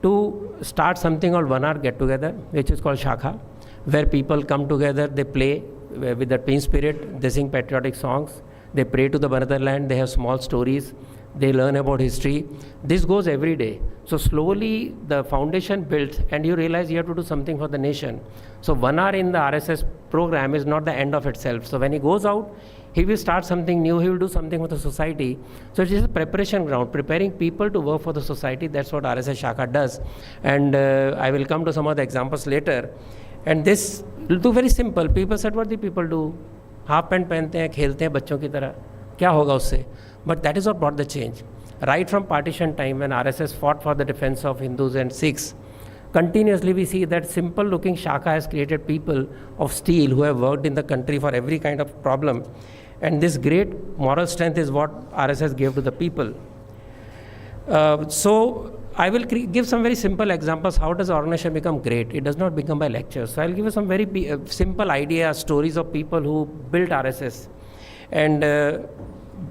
to start something called 1 hour get-together, which is called Shakha, where people come together, they play with the team spirit, they sing patriotic songs, they pray to the motherland, they have small stories, they learn about history. This goes every day. So slowly the foundation builds and you realize you have to do something for the nation. So 1 hour in the RSS program is not the end of itself. So when he goes out, he will start something new, he will do something for the society. So it is a preparation ground, preparing people to work for the society. That's what RSS Shakha does. And I will come to some of the examples later. And this will do very simple. People said, what do people do? Half pant pehante hain, khelte hain bachchon ki tarah. Kya hoga usse? But that is what brought the change. Right from partition time, when RSS fought for the defense of Hindus and Sikhs, continuously we see that simple looking Shakha has created people of steel who have worked in the country for every kind of problem. And this great moral strength is what RSS gave to the people. So I will give some very simple examples. How does organization become great? It does not become by lectures. So I'll give you some very simple ideas, stories of people who built RSS. And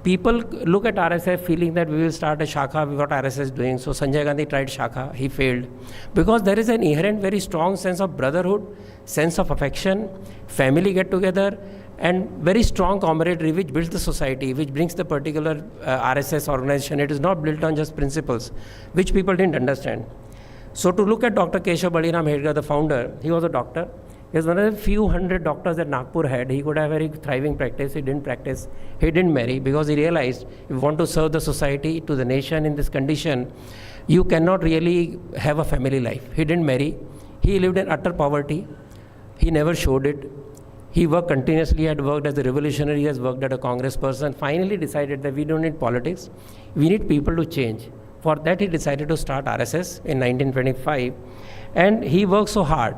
people look at RSS feeling that we will start a Shakha, what RSS is doing. So Sanjay Gandhi tried Shakha, he failed. Because there is an inherent very strong sense of brotherhood, sense of affection, family get together, and very strong camaraderie which builds the society, which brings the particular RSS organization. It is not built on just principles, which people didn't understand. So to look at Dr. Keshav Baliram Hedgewar, the founder, he was a doctor. He was one of the few hundred doctors that Nagpur had. He could have a very thriving practice. He didn't practice. He didn't marry because he realized if you want to serve the society, to the nation in this condition, you cannot really have a family life. He didn't marry. He lived in utter poverty. He never showed it. He worked continuously, he had worked as a revolutionary, he has worked as a congressperson, finally decided that we don't need politics, we need people to change. For that he decided to start RSS in 1925, and he worked so hard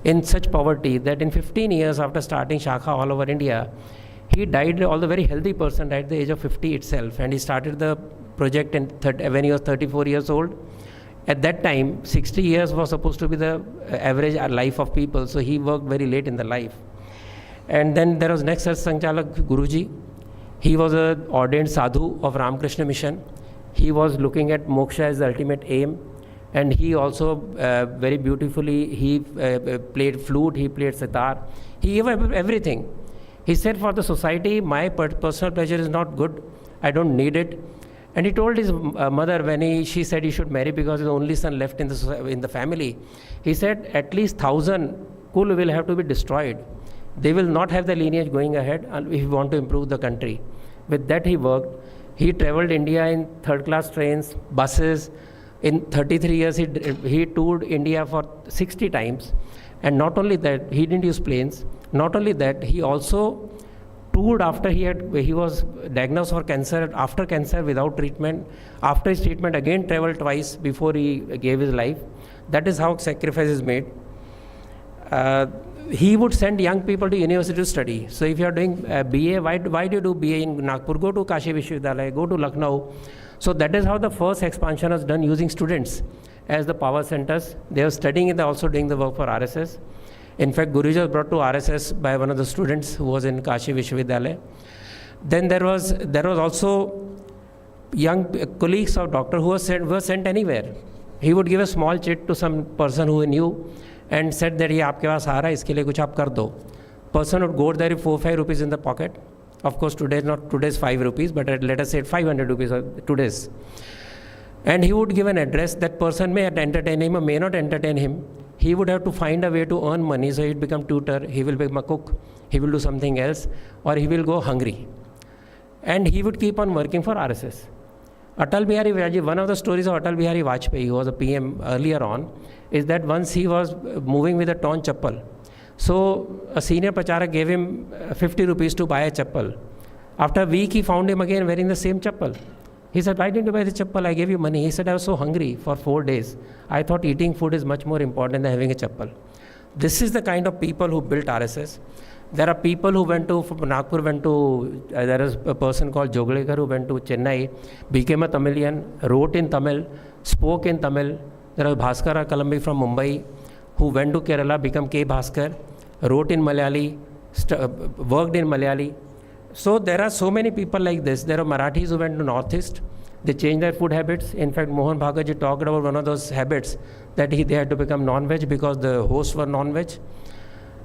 in such poverty that in 15 years after starting Shakha all over India, he died, all the very healthy person died at the age of 50 itself, and he started the project when he was 34 years old. At that time, 60 years was supposed to be the average life of people, so he worked very late in the life. And then there was next Sanchalak Guruji. He was an ordained sadhu of Ramakrishna Mission. He was looking at moksha as the ultimate aim. And he also very beautifully, he played flute, he played sitar. He gave everything. He said, for the society, my personal pleasure is not good. I don't need it. And he told his mother when she said he should marry because he's the only son left in the family. He said, at least 1,000 kul will have to be destroyed. They will not have the lineage going ahead if we want to improve the country. With that he worked. He traveled India in third-class trains, buses. In 33 years he toured India for 60 times. And not only that, he didn't use planes. Not only that, he also toured after he was diagnosed for cancer, after cancer without treatment. After his treatment again traveled twice before he gave his life. That is how sacrifice is made. He would send young people to university to study. So if you are doing BA, why do you do BA in Nagpur? Go to Kashi Vishwavidyalaya, go to Lucknow. So that is how the first expansion was done, using students as the power centers. They were studying and also doing the work for RSS. In fact, Guruji was brought to RSS by one of the students who was in Kashi Vishwavidyalaya. Then there was also young colleagues of doctor who were sent anywhere. He would give a small chit to some person who he knew and said that ये आपके पास आ रहा है, इसके लिए कुछ आप कर दो. Person would go there with 4-5 rupees in the pocket. Of course, today's 5 rupees, but let us say 500 rupees today's. And he would give an address. That person may entertain him or may not entertain him. He would have to find a way to earn money. So he'd become tutor, he will become a cook, he will do something else, or he will go hungry. And he would keep on working for RSS. Atal Bihari Vajpayee, one of the stories of Atal Bihari Vajpayee, who was a PM earlier on, is that once he was moving with a torn chappal. So a senior Pracharak gave him 50 rupees to buy a chappal. After a week, he found him again wearing the same chappal. He said, why didn't you buy the chappal? I gave you money. He said, I was so hungry for 4 days. I thought eating food is much more important than having a chappal. This is the kind of people who built RSS. There are people who went to, from Nagpur went to, there is a person called Joglekar who went to Chennai, became a Tamilian, wrote in Tamil, spoke in Tamil. There is Bhaskara Kalambi from Mumbai who went to Kerala, became K. Bhaskar, wrote in Malayali, worked in Malayali. So there are so many people like this. There are Marathis who went to Northeast. They changed their food habits. In fact, Mohan Bhagwat talked about one of those habits that they had to become non-veg because the hosts were non-veg.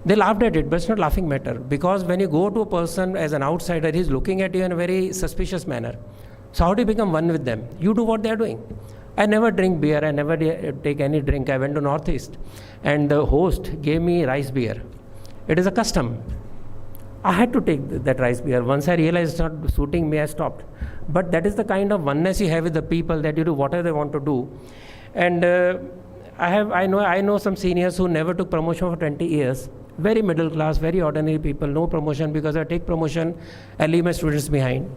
They laughed at it, but it's not laughing matter. Because when you go to a person as an outsider, he's looking at you in a very suspicious manner. So how do you become one with them? You do what they're doing. I never drink beer. I never take any drink. I went to Northeast. And the host gave me rice beer. It is a custom. I had to take that rice beer. Once I realized it's not suiting me, I stopped. But that is the kind of oneness you have with the people, that you do whatever they want to do. And I know some seniors who never took promotion for 20 years. Very middle class, very ordinary people, no promotion, because I take promotion, I leave my students behind.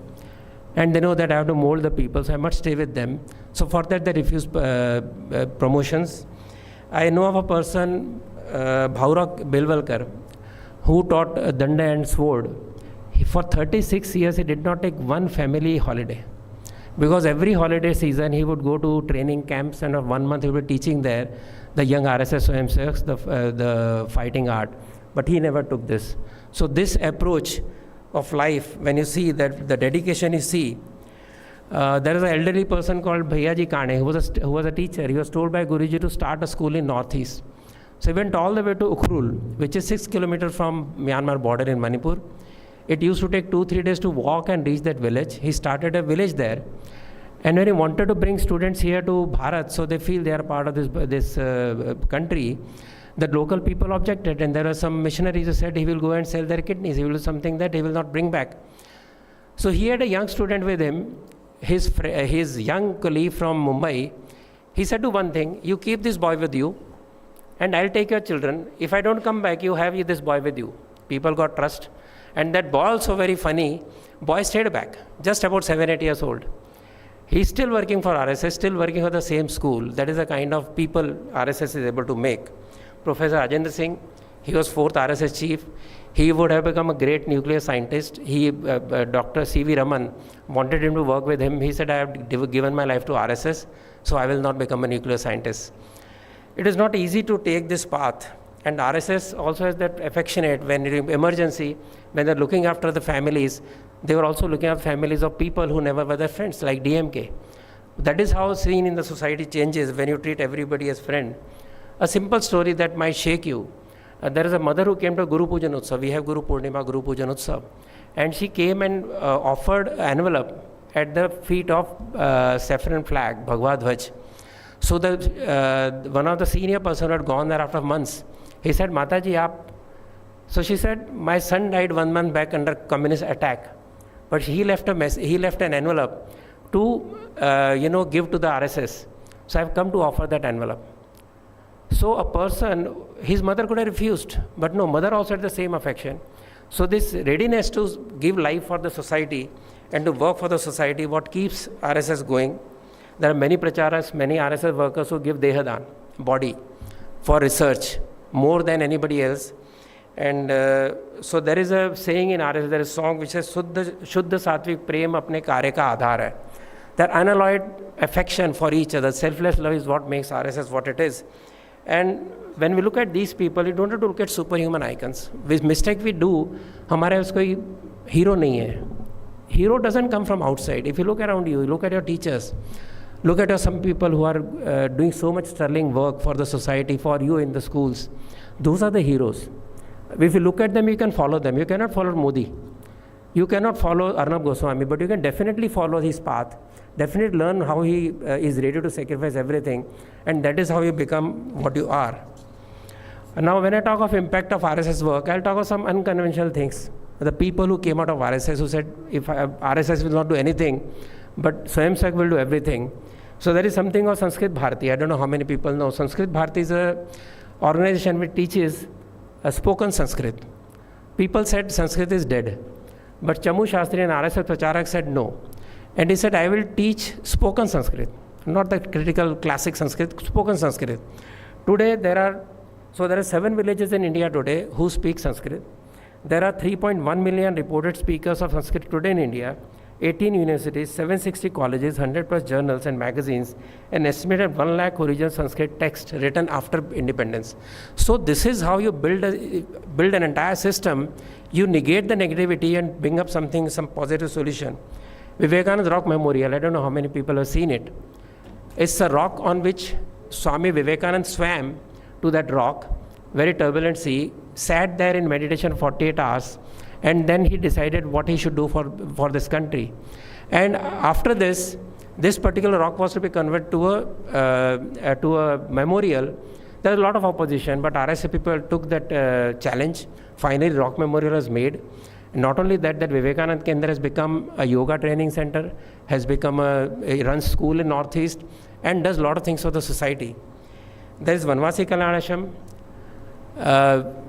And they know that I have to mold the people, so I must stay with them. So for that, they refuse promotions. I know of a person, Bhaurak Bilwalkar, who taught Danda and Sword. For 36 years, he did not take one family holiday. Because every holiday season, he would go to training camps, and of 1 month, he would be teaching there the young RSS himself, the fighting art. But he never took this. So this approach of life, when you see that the dedication you see, there is an elderly person called Bhaiyaji Kane, who was a teacher. He was told by Guruji to start a school in Northeast. So he went all the way to Ukhrul, which is 6 kilometers from Myanmar border in Manipur. It used to take 2-3 days to walk and reach that village. He started a village there. And when he wanted to bring students here to Bharat, so they feel they are part of this country, the local people objected. And there were some missionaries who said he will go and sell their kidneys. He will do something that he will not bring back. So he had a young student with him, his young colleague from Mumbai. He said to one thing, you keep this boy with you, and I'll take your children. If I don't come back, you have this boy with you. People got trust. And that boy, also very funny, boy stayed back, just about 7-8 years old. He's still working for RSS, still working for the same school. That is the kind of people RSS is able to make. Professor Ajendra Singh, he was 4th RSS chief. He would have become a great nuclear scientist. Dr. C.V. Raman wanted him to work with him. He said, I have given my life to RSS, so I will not become a nuclear scientist. It is not easy to take this path. And RSS also has that affectionate, when in emergency, when they're looking after the families, they were also looking after families of people who never were their friends, like DMK. That is how scene in the society changes when you treat everybody as friend. A simple story that might shake you. There is a mother who came to Guru Pujan Utsav. We have Guru Purnima, Guru Pujan Utsav. And she came and offered an envelope at the feet of saffron flag, Bhagavad Dhwaj. So one of the senior person had gone there after months. He said, Mataji, aap. So she said, my son died 1 month back under communist attack. But he left an envelope to, give to the RSS. So I've come to offer that envelope. So a person, his mother could have refused. But no, mother also had the same affection. So this readiness to give life for the society and to work for the society, what keeps RSS going. There are many pracharas, many RSS workers who give Dehadan, body, for research, more than anybody else. And so there is a saying in RSS, there is a song which says, Shuddha Satvik Prem apne karya ka aadhar hai. That unalloyed affection for each other, selfless love is what makes RSS what it is. And when we look at these people, you don't have to look at superhuman icons. With mistake we do, हमारे उसको hero नहीं है. Hero doesn't come from outside. If you look around you, look at your teachers, look at some people who are doing so much sterling work for the society, for you in the schools. Those are the heroes. If you look at them, you can follow them. You cannot follow Modi. You cannot follow Arnab Goswami, but you can definitely follow his path, definitely learn how he is ready to sacrifice everything, and that is how you become what you are. Now, when I talk of impact of RSS work, I'll talk of some unconventional things. The people who came out of RSS who said, if RSS will not do anything, but Swayamsevak will do everything. So there is something of Sanskrit Bharati. I don't know how many people know. Sanskrit Bharati is an organization which teaches a spoken Sanskrit. People said Sanskrit is dead. But Chamu Shastri and RSS Pracharak said no. And he said, I will teach spoken Sanskrit, not the critical classic Sanskrit, spoken Sanskrit. Today there are 7 villages in India today who speak Sanskrit. There are 3.1 million reported speakers of Sanskrit today in India, 18 universities, 760 colleges, 100 plus journals and magazines, an estimated 1 lakh original Sanskrit text written after independence. So this is how you build an entire system. You negate the negativity and bring up some positive solution. Vivekananda Rock Memorial, I don't know how many people have seen it. It's a rock on which Swami Vivekananda swam to that rock, very turbulent sea, sat there in meditation 48 hours, and then he decided what he should do for this country. And after this particular rock was to be converted to a memorial. There was a lot of opposition, but RSS people took that challenge. Finally, Rock Memorial was made. And not only that Vivekananda Kendra has become a yoga training center, has become a runs school in Northeast, and does a lot of things for the society. There is Vanvasi Kalyanashram.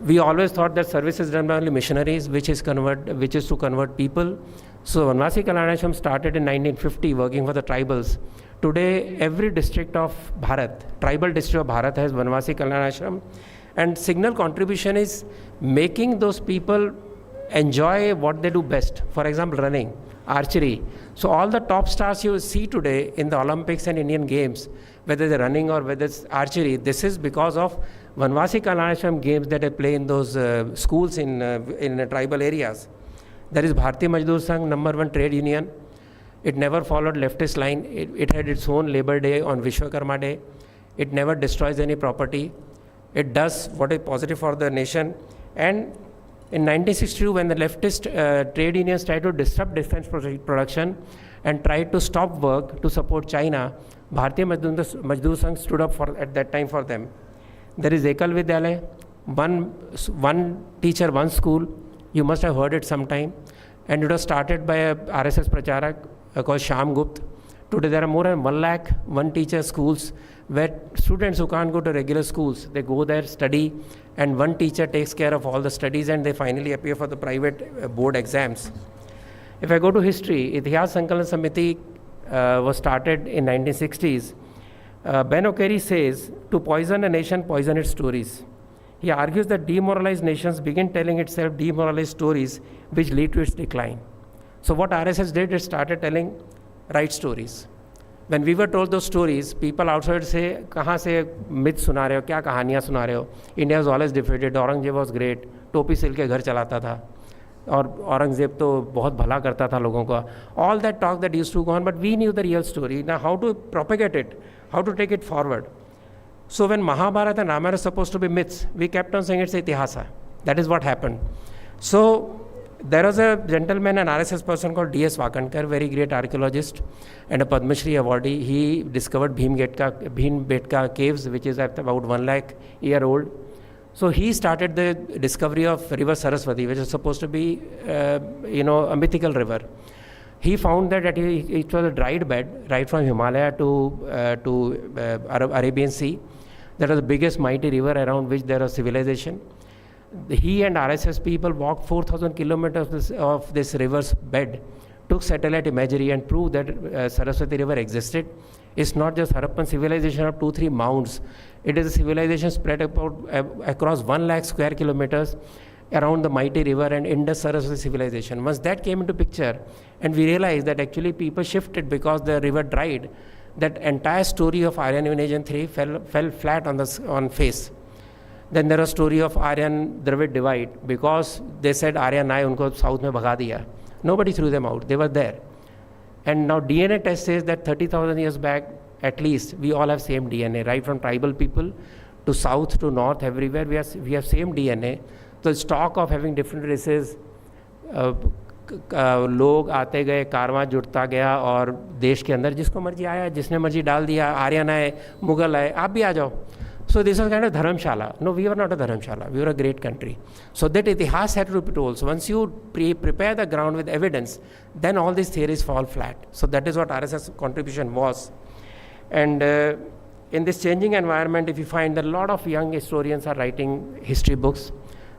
We always thought that service is done by only missionaries, which is to convert people. So Vanvasi Kalyanashram started in 1950, working for the tribals. Today, every district of Bharat, tribal district of Bharat, has Vanvasi Kalyanashram, and signal contribution is making those people enjoy what they do best. For example, running, archery. So all the top stars you see today in the Olympics and Indian Games, whether they're running or whether it's archery, this is because of Vanvasi Kalyanashram games that they play in those schools in tribal areas. There is Bharatiya Mazdoor Sangh, #1 trade union. It never followed leftist line. It had its own Labor Day on Vishwakarma Day. It never destroys any property. It does what is positive for the nation. And in 1962, when the leftist trade unions tried to disrupt defense production and tried to stop work to support China, Bharatiya Mazdoor Sangh stood up at that time for them. There is Ekal Vidyalaya, one teacher, one school. You must have heard it sometime. And it was started by a RSS Pracharak called Sham Gupt. Today there are more than 1 lakh one teacher schools where students who can't go to regular schools, they go there, study, and one teacher takes care of all the studies, and they finally appear for the private board exams. If I go to history, Itihas Sankalan Samiti was started in 1960s. Ben O'Carey says, to poison a nation, poison its stories. He argues that demoralized nations begin telling itself demoralized stories which lead to its decline. So what RSS did, it started telling right stories. When we were told those stories, people outside say, kahan se myth suna rahe ho, kya kahaniyan suna rahe ho? India was always defeated, Aurangzeb was great, topi sil ke ghar chalata tha, और औरंगजेब तो बहुत भला करता था लोगों का. All that talk that used to go on, but we knew the real story. Now how to propagate it, how to take it forward. So when Mahabharata and Ramayana are supposed to be myths, we kept on saying it's Itihasa. That is what happened. So there was a gentleman, an RSS person called D.S. Wakankar, very great archaeologist and a Padma Shri awardee. He discovered Bhimbetka caves, which is about 1 lakh year old. So he started the discovery of river Saraswati, which is supposed to be, a mythical river. He found that it was a dried bed right from Himalaya to Arabian Sea. That was the biggest mighty river around which there was civilization. He and RSS people walked 4,000 kilometers of this river's bed, took satellite imagery and proved that Saraswati river existed. It's not just Harappan civilization of 2-3 mounds. It is a civilization spread across 1 lakh square kilometers around the mighty river and Indus Saraswati civilization. Once that came into picture, and we realized that actually people shifted because the river dried, that entire story of Aryan Invasion 3 fell flat on face. Then there was a story of Aryan Dravid divide, because they said Aryan आए उनको south में भगा दिया. Nobody threw them out. They were there. And now DNA test says that 30,000 years back, at least, we all have same DNA, right from tribal people to south to north, everywhere we have same DNA. The stock of having different races लोग आते गए, कारवां जुटता गया और देश के अंदर जिसको मर्जी आया, जिसने मर्जी डाल दिया, आर्यन आए, मुगल आए, आप भी आ जाओ. So this was kind of dharmshala. No, we were not a dharmshala. We were a great country. So that itihas had to be told. So once you prepare the ground with evidence, then all these theories fall flat. So that is what RSS contribution was. And in this changing environment, if you find that a lot of young historians are writing history books,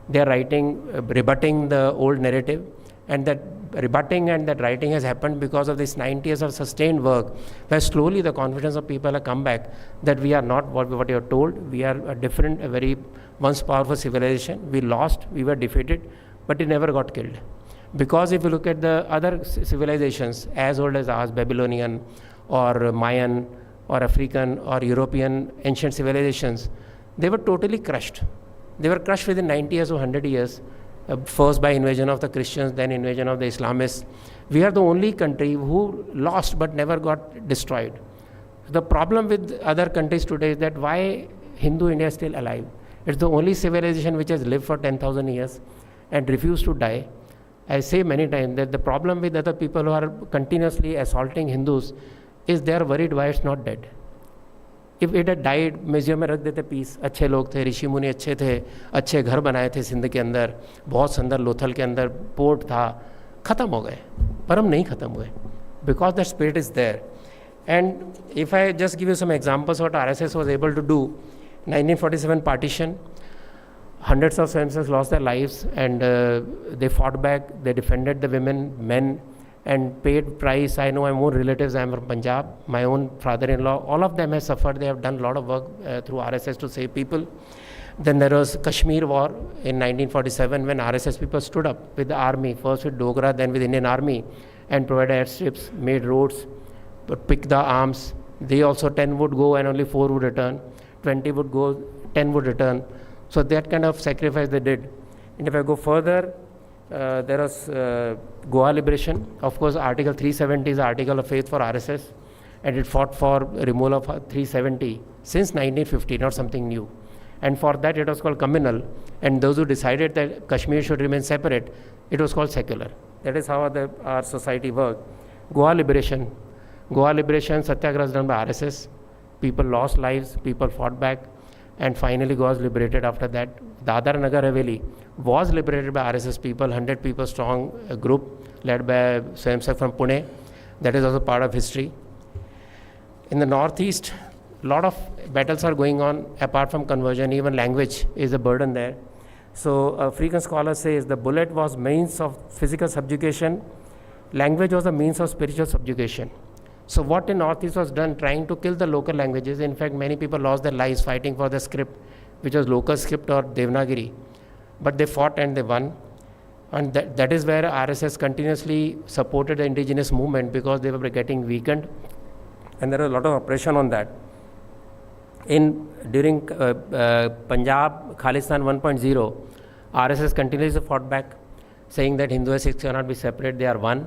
they are writing, rebutting the old narrative, and that rebutting and that writing has happened because of this 90 years of sustained work, where slowly the confidence of people have come back that we are not what you are told. We are a different, a very once powerful civilization. We lost, we were defeated, but it never got killed. Because if you look at the other civilizations as old as ours, Babylonian or Mayan or African or European ancient civilizations, they were totally crushed. They were crushed within 90 years or 100 years. First by invasion of the Christians, then invasion of the Islamists. We are the only country who lost but never got destroyed. The problem with other countries today is that why Hindu India is still alive. It's the only civilization which has lived for 10,000 years and refused to die. I say many times that the problem with other people who are continuously assaulting Hindus is they are worried why it's not dead. If it had died, museum में रख देते piece. अच्छे लोग थे, ऋषि मुनि अच्छे थे, अच्छे घर बनाए थे सिंध के अंदर, बहुत सुंदर लोथल के अंदर पोर्ट था, ख़त्म हो गए. पर हम नहीं ख़त्म हुए because the spirit is there. And if I just give you some examples what RSS was able to do, 1947 partition, hundreds of Swayamsevaks lost their lives and they fought back, they defended the women, men, and paid price. I know my own relatives, I am from Punjab, my own father-in-law, all of them have suffered. They have done a lot of work through RSS to save people. Then there was Kashmir war in 1947 when RSS people stood up with the army, first with Dogra, then with Indian army, and provided airstrips, made roads, but picked the arms. They also 10 would go and only 4 would return, 20 would go, 10 would return. So that kind of sacrifice they did. And if I go further, there was Goa liberation. Of course, Article 370 is the article of faith for RSS, and it fought for removal of 370 since 1950, not something new. And for that, it was called communal. And those who decided that Kashmir should remain separate, it was called secular. That is how our society worked. Goa liberation, satyagraha was done by RSS. People lost lives, people fought back, and finally Goa was liberated after that. Dadar Nagar Haveli was liberated by RSS people, 100 people strong group led by Swayamsevak from Pune. That is also part of history. In the northeast, a lot of battles are going on apart from conversion. Even language is a burden there. So African scholar says the bullet was means of physical subjugation, language was a means of spiritual subjugation. So what in northeast was done trying to kill the local languages. In fact, many people lost their lives fighting for the script, which was local script or Devanagari. But they fought and they won. And that is where RSS continuously supported the indigenous movement because they were getting weakened. And there was a lot of oppression on that. During Punjab Khalistan 1.0, RSS continuously fought back, saying that Hindu and Sikhs cannot be separate, they are one.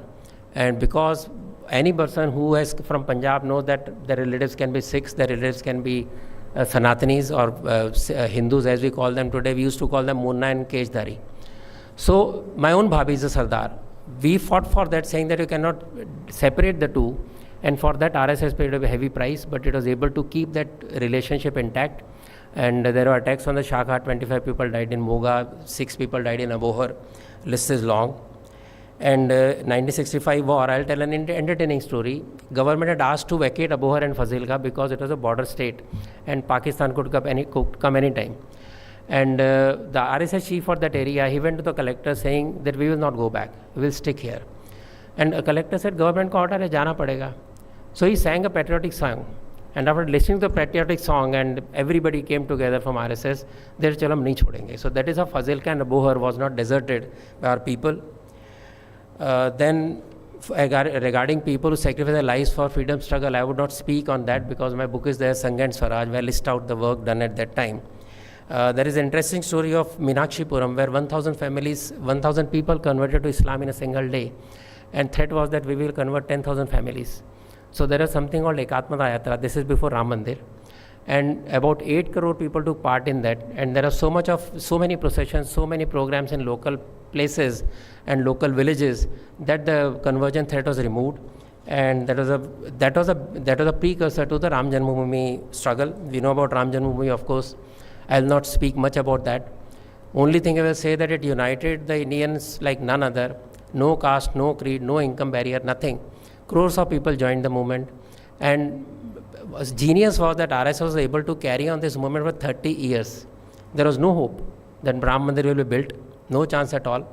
And because any person who is from Punjab knows that their relatives can be Sikhs, their relatives can be Sanatanis or Hindus as we call them today. We used to call them Munna and Keshdari. So my own Bhabhi is a Sardar. We fought for that, saying that you cannot separate the two. And for that RSS paid a heavy price, but it was able to keep that relationship intact. And there were attacks on the Shaka, 25 people died in Moga, 6 people died in Abohar. List is long. And 1965 war, I'll tell an entertaining story. Government had asked to vacate Abohar and Fazilka because it was a border state and Pakistan could come any time. And the RSS chief for that area, he went to the collector saying that we will not go back, we will stick here. And a collector said, government ka order hai, jana padega. So he sang a patriotic song. And after listening to the patriotic song and everybody came together from RSS, they said, chalo hum nahi chhodenge. So that is how Fazilka and Abohar was not deserted by our people. Then regarding people who sacrifice their lives for freedom struggle, I would not speak on that because my book is there, Sangh and Swaraj, where I list out the work done at that time. There is an interesting story of Meenakshipuram where 1,000 people converted to Islam in a single day. And threat was that we will convert 10,000 families. So there is something called Ekatmata Yatra. This is before Ram Mandir. and about 8 crore people took part in that, and there are so many processions, so many programs in local places and local villages that the conversion threat was removed, and that was a precursor to the Ram Janmabhoomi struggle. We know about Ram Janmabhoomi, of course. I will not speak much about that. Only thing I will say that it united the Indians like none other. No caste, no creed, no income barrier, nothing. Crores of people joined the movement, and genius was that RSS was able to carry on this movement for 30 years. There was no hope that Ram Mandir will be built, no chance at all.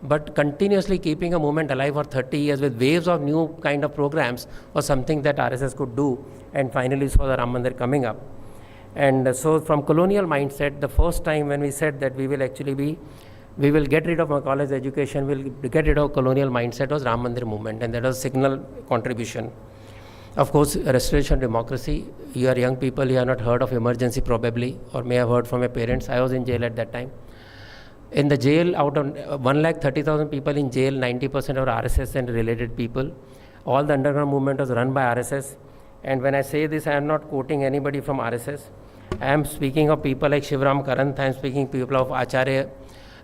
But continuously keeping a movement alive for 30 years with waves of new kind of programs was something that RSS could do, and finally saw the Ram Mandir coming up. And so from colonial mindset, the first time when we said that we will get rid of our college education, we'll get rid of colonial mindset, was Ram Mandir movement, and that was a signal contribution. Of course, restoration democracy. You are young people, you have not heard of emergency probably, or may have heard from your parents. I was in jail at that time. In the jail, out of 130,000 people in jail, 90% are RSS and related people. All the underground movement was run by RSS. And when I say this, I am not quoting anybody from RSS. I am speaking of people like Shivram Karanth, I am speaking people of Acharya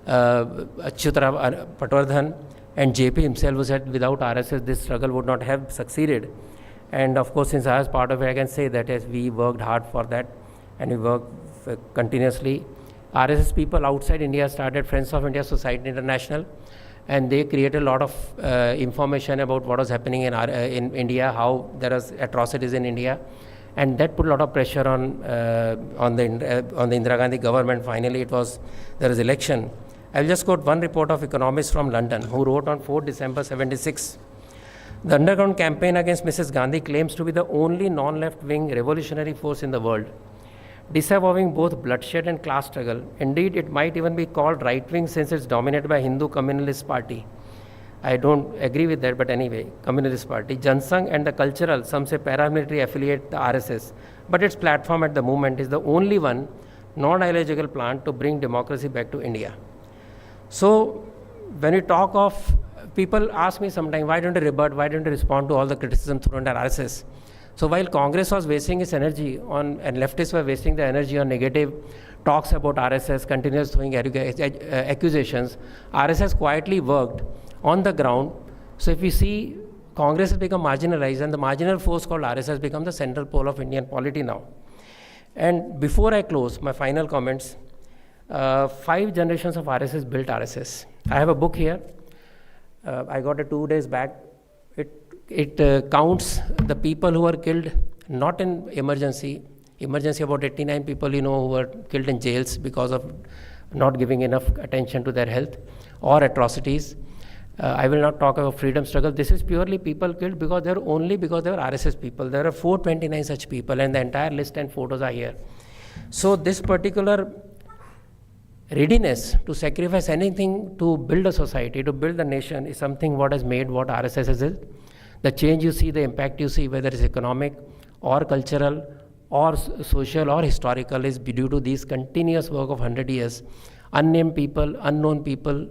Achyutarao Patwardhan, and JP himself, who said without RSS this struggle would not have succeeded. And of course, since I was part of it, I can say that yes, we worked hard for that, and we worked continuously. RSS people outside India started Friends of India Society International, and they created a lot of information about what was happening in India, how there was atrocities in India, and that put a lot of pressure on the Indira Gandhi government. Finally, there was election. I'll just quote one report of economists from London who wrote on 4 December 76. The underground campaign against Mrs. Gandhi claims to be the only non-left-wing revolutionary force in the world, disavowing both bloodshed and class struggle. Indeed, it might even be called right-wing since it's dominated by Hindu Communist Party. I don't agree with that, but anyway, Communist Party. Jansangh and the cultural, some say paramilitary affiliate, the RSS, but its platform at the moment is the only one non-ideological plan to bring democracy back to India. So, when we talk of, people ask me sometimes, why don't you rebut, why don't you respond to all the criticism thrown at RSS? So while Congress was wasting its energy on, and leftists were wasting their energy on negative talks about RSS, continuous throwing accusations, RSS quietly worked on the ground. So if we see, Congress has become marginalized, and the marginal force called RSS has become the central pole of Indian polity now. And before I close my final comments, 5 generations of RSS built RSS. I have a book here. I got it 2 days back. It counts the people who were killed, not in emergency. Emergency, about 89 people, who were killed in jails because of not giving enough attention to their health, or atrocities. I will not talk about freedom struggle. This is purely people killed because they were RSS people. There are 429 such people, and the entire list and photos are here. So this particular readiness to sacrifice anything to build a society, to build a nation, is something what has made what RSS is. The change you see, the impact you see, whether it's economic or cultural or social or historical, is due to this continuous work of 100 years. Unnamed people, unknown people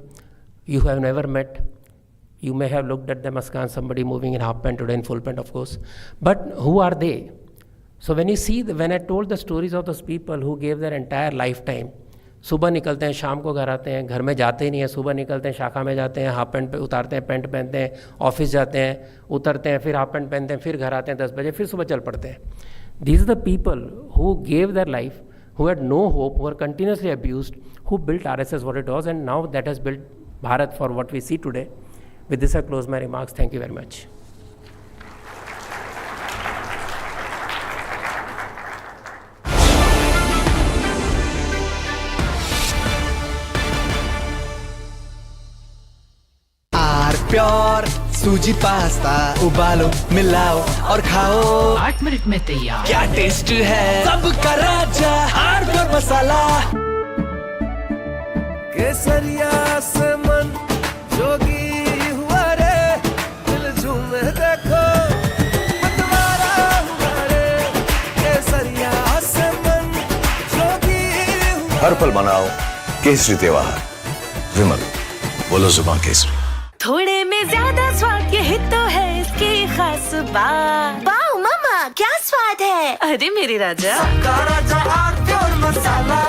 you have never met. You may have looked at them as somebody moving in half pant today, in full pant, of course. But who are they? So when you see, when I told the stories of those people who gave their entire lifetime, सुबह निकलते हैं, शाम को घर आते हैं, घर में जाते ही नहीं है, सुबह निकलते हैं, शाखा में जाते हैं, हाफ पैंट पे उतारते हैं, पैंट पहनते हैं, ऑफिस जाते हैं, उतरते हैं, फिर हाफ पैंट पहनते हैं, फिर घर आते हैं 10 बजे, फिर सुबह चल पड़ते हैं. These are the people who gave their life, who had no hope, who were continuously abused, who built RSS what it was, and now that has built Bharat for what we see today. With this I close my remarks. Thank you very much. Pure suji pasta उबालो, मिलाओ और खाओ, 8 minute में तैयार. क्या taste है, सबका राजा आर प्योर मसाला. केसरिया से मन जोगी हुआ रे, दिल झूमे देखो मतवारा हुआ रे. केसरिया से मन जोगी हुआ. हर पल मनाओ केसरी त्योहार. विमल, बोलो जुबान केसरी. थोड़े में ज्यादा स्वाद, यही तो है इसकी खास बात. वाओ मम्मा, क्या स्वाद है? अरे मेरे राजा, राजा आरती और मसाला।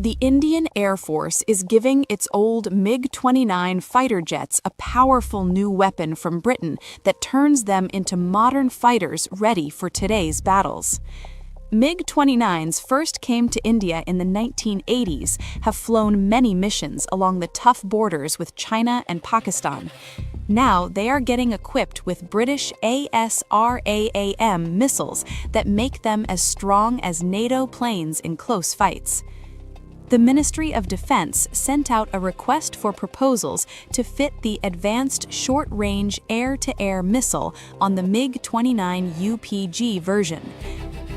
The Indian Air Force is giving its old MiG-29 fighter jets a powerful new weapon from Britain that turns them into modern fighters ready for today's battles. MiG-29s first came to India in the 1980s, have flown many missions along the tough borders with China and Pakistan. Now they are getting equipped with British ASRAAM missiles that make them as strong as NATO planes in close fights. The Ministry of Defense sent out a request for proposals to fit the Advanced Short-Range Air-to-Air Missile on the MiG-29 UPG version.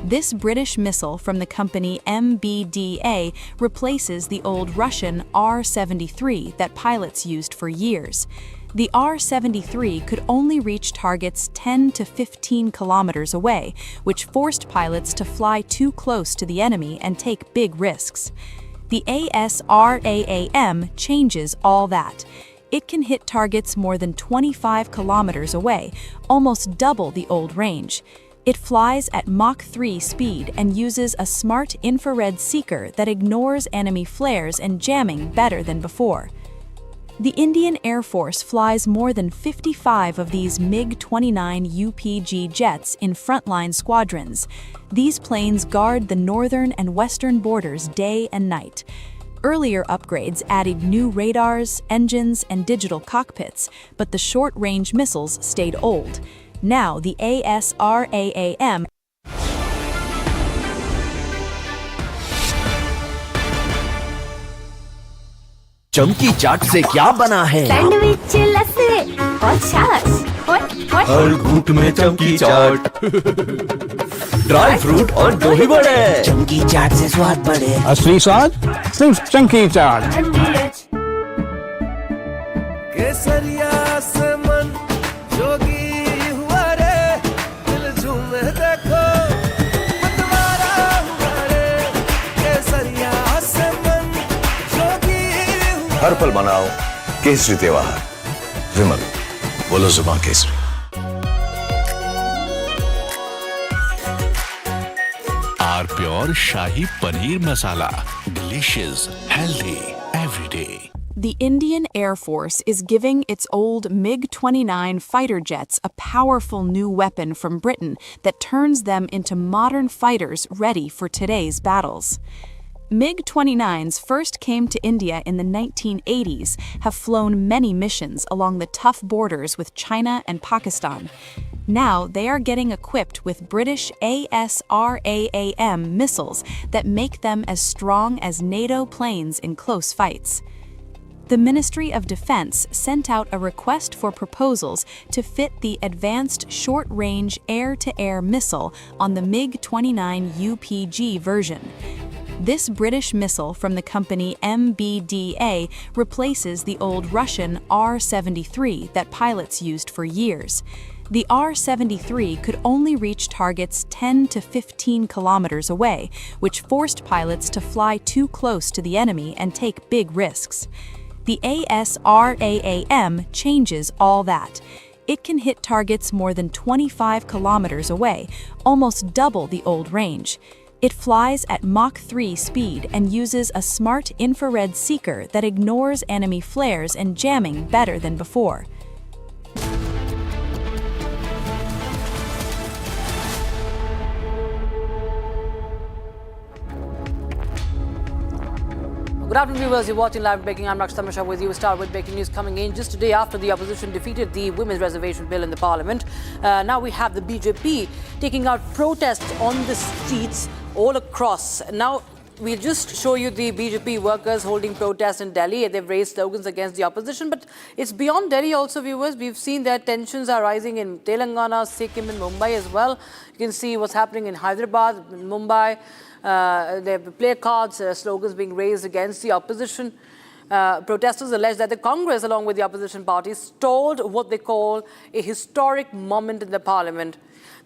This British missile from the company MBDA replaces the old Russian R-73 that pilots used for years. The R-73 could only reach targets 10 to 15 kilometers away, which forced pilots to fly too close to the enemy and take big risks. The ASRAAM changes all that. It can hit targets more than 25 kilometers away, almost double the old range. It flies at Mach 3 speed and uses a smart infrared seeker that ignores enemy flares and jamming better than before. The Indian Air Force flies more than 55 of these MiG-29 UPG jets in frontline squadrons. These planes guard the northern and western borders day and night. Earlier upgrades added new radars, engines, and digital cockpits, but the short-range missiles stayed old. Now the ASRAAM चमकी चाट से क्या बना है? Sandwich, लस्सी और छाछ। हर घूंट में चमकी चाट। ड्राई फ्रूट और दही बड़े। चमकी चाट से स्वाद बढ़े। असली स्वाद सिर्फ चमकी चाट। केसरिया से मन जोगी हुआ रे, दिल झूमे देखो मतवारा हुआ रे। केसरिया से मन जोगी हुआ। हर पल मनाओ केसरी त्योहार। विमल, बोलो जुबान केसरी। Are pure shahi paneer masala, delicious, healthy every day. The Indian Air Force is giving its old MiG-29 fighter jets a powerful new weapon from Britain that turns them into modern fighters ready for today's battles. MiG-29s first came to India in the 1980s, have flown many missions along the tough borders with China and Pakistan. Now they are getting equipped with British ASRAAM missiles that make them as strong as NATO planes in close fights. The Ministry of Defense sent out a request for proposals to fit the Advanced Short-Range Air-to-Air Missile on the MiG-29 UPG version. This British missile from the company MBDA replaces the old Russian R-73 that pilots used for years. The R-73 could only reach targets 10 to 15 kilometers away, which forced pilots to fly too close to the enemy and take big risks. The ASRAAM changes all that. It can hit targets more than 25 kilometers away, almost double the old range. It flies at Mach 3 speed and uses a smart infrared seeker that ignores enemy flares and jamming better than before. Good afternoon, viewers. You're watching Live Breaking. I'm Rakshita Mishra with you. We start with breaking news coming in just a day after the opposition defeated the Women's Reservation Bill in the Parliament. Now we have the BJP taking out protests on the streets all across. Now, we'll just show you the BJP workers holding protests in Delhi. They've raised slogans against the opposition, but it's beyond Delhi also, viewers. We've seen that tensions are rising in Telangana, Sikkim and Mumbai as well. You can see what's happening in Hyderabad, Mumbai. There are placards, slogans being raised against the opposition. Protesters allege that the Congress, along with the opposition parties, stalled what they call a historic moment in the parliament.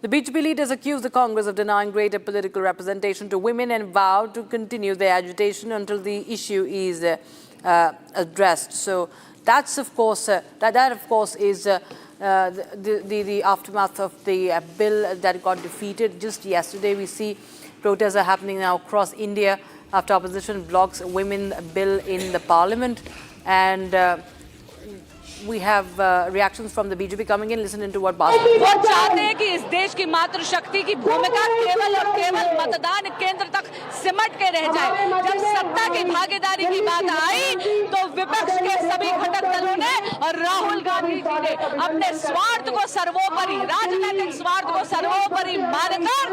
The BJP leaders accused the Congress of denying greater political representation to women and vowed to continue their agitation until the issue is addressed. So that's, of course, that of course is the aftermath of the bill that got defeated just yesterday. We see protests are happening now across India after opposition blocks women bill in the parliament, and we have reactions from the BJP coming in. Listen into what Basma. वो चाहते हैं कि इस देश की मातृ शक्ति की भूमिका केवल और केवल मतदान केंद्र तक सिमट के रह जाए। जब सत्ता की भागीदारी की बात आई तो विपक्ष के सभी घटक दलों ने और राहुल गांधी जी ने अपने स्वार्थ को सर्वोपरि, राजनीतिक स्वार्थ को सर्वोपरि मानकर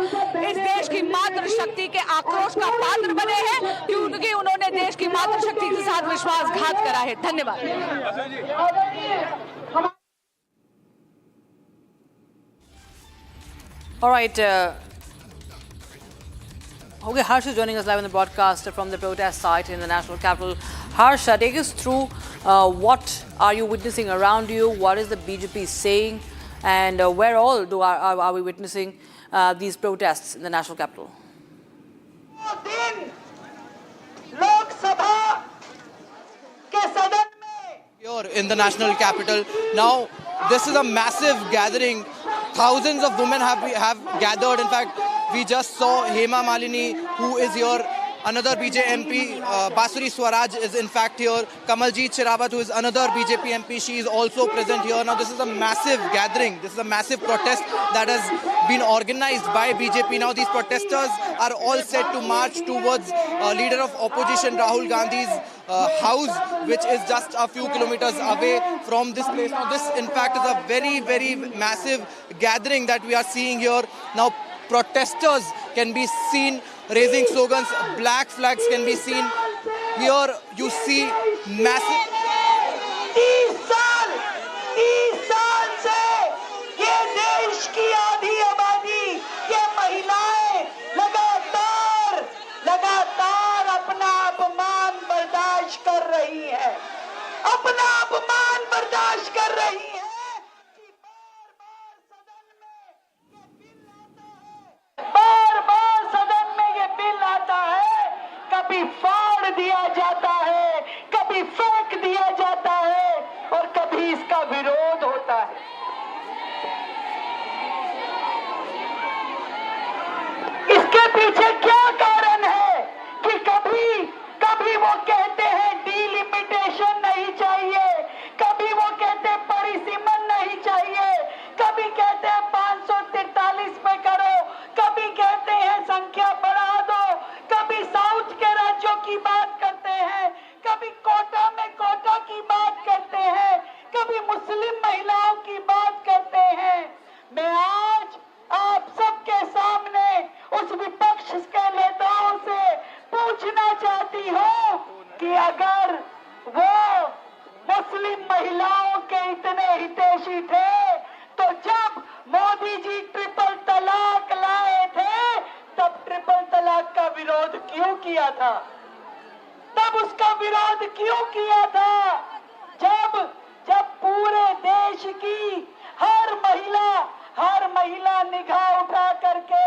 इस देश की मातृ शक्ति के आक्रोश का पात्र बने हैं, क्योंकि उन्होंने देश की मातृ शक्ति के साथ विश्वासघात करा है। धन्यवाद। All right. Okay, Harsh is joining us live on the broadcast from the protest site in the national capital. Harsh, take us through what are you witnessing around you? What is the BJP saying? And where all are we witnessing these protests in the national capital? Here in the national capital. Now, this is a massive gathering. Thousands of women have gathered. In fact, we just saw Hema Malini, who is here. Another BJP MP, Basuri Swaraj, is in fact here. Kamaljeet Sherawat, who is another BJP MP, she is also present here. Now, this is a massive gathering. This is a massive protest that has been organized by BJP. Now, these protesters are all set to march towards leader of opposition Rahul Gandhi's house, which is just a few kilometers away from this place. Now, this in fact is a very, very massive gathering that we are seeing here. Now, protesters can be seen raising slogans, black flags can be seen. Here you see massive... 30 साल से ये देश की आधी आबादी, ये महिलाएं लगातार अपना अपमान बर्दाश्त कर रही हैं, अपना अपमान बर्दाश्त कर रही हैं। बार-बार सदन में ये बिल आता है, कभी फाड़ दिया जाता है, कभी फेंक दिया जाता है और कभी इसका विरोध होता है। इसके पीछे क्या कारण है कि कभी वो कहते हैं डिलिमिटेशन नहीं चाहिए, कभी वो कहते हैं परिसीमन नहीं चाहिए, कभी कहते हैं 543 पे करो, कभी कहते हैं संख्या बढ़ा दो, कभी साउथ के राज्यों की बात करते हैं, कभी कोटा में कोटा की बात करते हैं, कभी मुस्लिम महिलाओं की बात करते हैं। मैं आज आप सबके सामने उस विपक्ष के नेताओं से पूछना चाहती हूँ कि अगर वो मुस्लिम महिलाओं के इतने हितैषी थे तो जब मोदी जी ट्रिपल तलाक लाए थे तब ट्रिपल तलाक का विरोध क्यों किया था? तब उसका विरोध क्यों किया था? जब पूरे देश की हर महिला निगाह उठा करके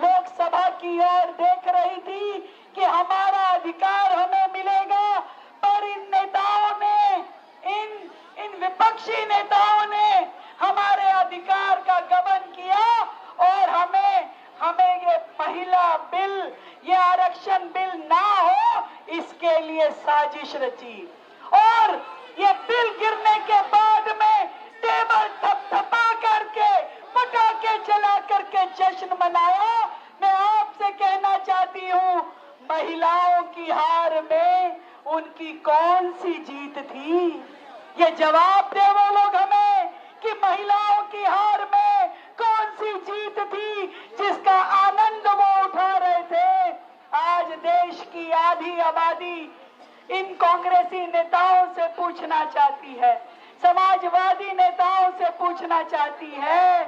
लोकसभा की ओर देख रही थी कि हमारा अधिकार हमें मिलेगा, पर इन नेताओं ने, इन विपक्षी नेताओं ने हमारे अधिकार का गबन किया और हमें ये महिला बिल, ये आरक्षण बिल ना हो, इसके लिए साजिश रची और ये बिल गिरने के बाद में टेबल थपथपा करके, पटाखे चला करके जश्न मनाया। मैं आपसे कहना चाहती हूँ, महिलाओं की हार में उनकी कौन सी जीत थी? ये जवाब दे वो लोग हमें कि महिलाओं की हार में कौन सी जीत थी जिसका आनंद वो उठा रहे थे। आज देश की आधी आबादी इन कांग्रेसी नेताओं से पूछना चाहती है, समाजवादी नेताओं से पूछना चाहती है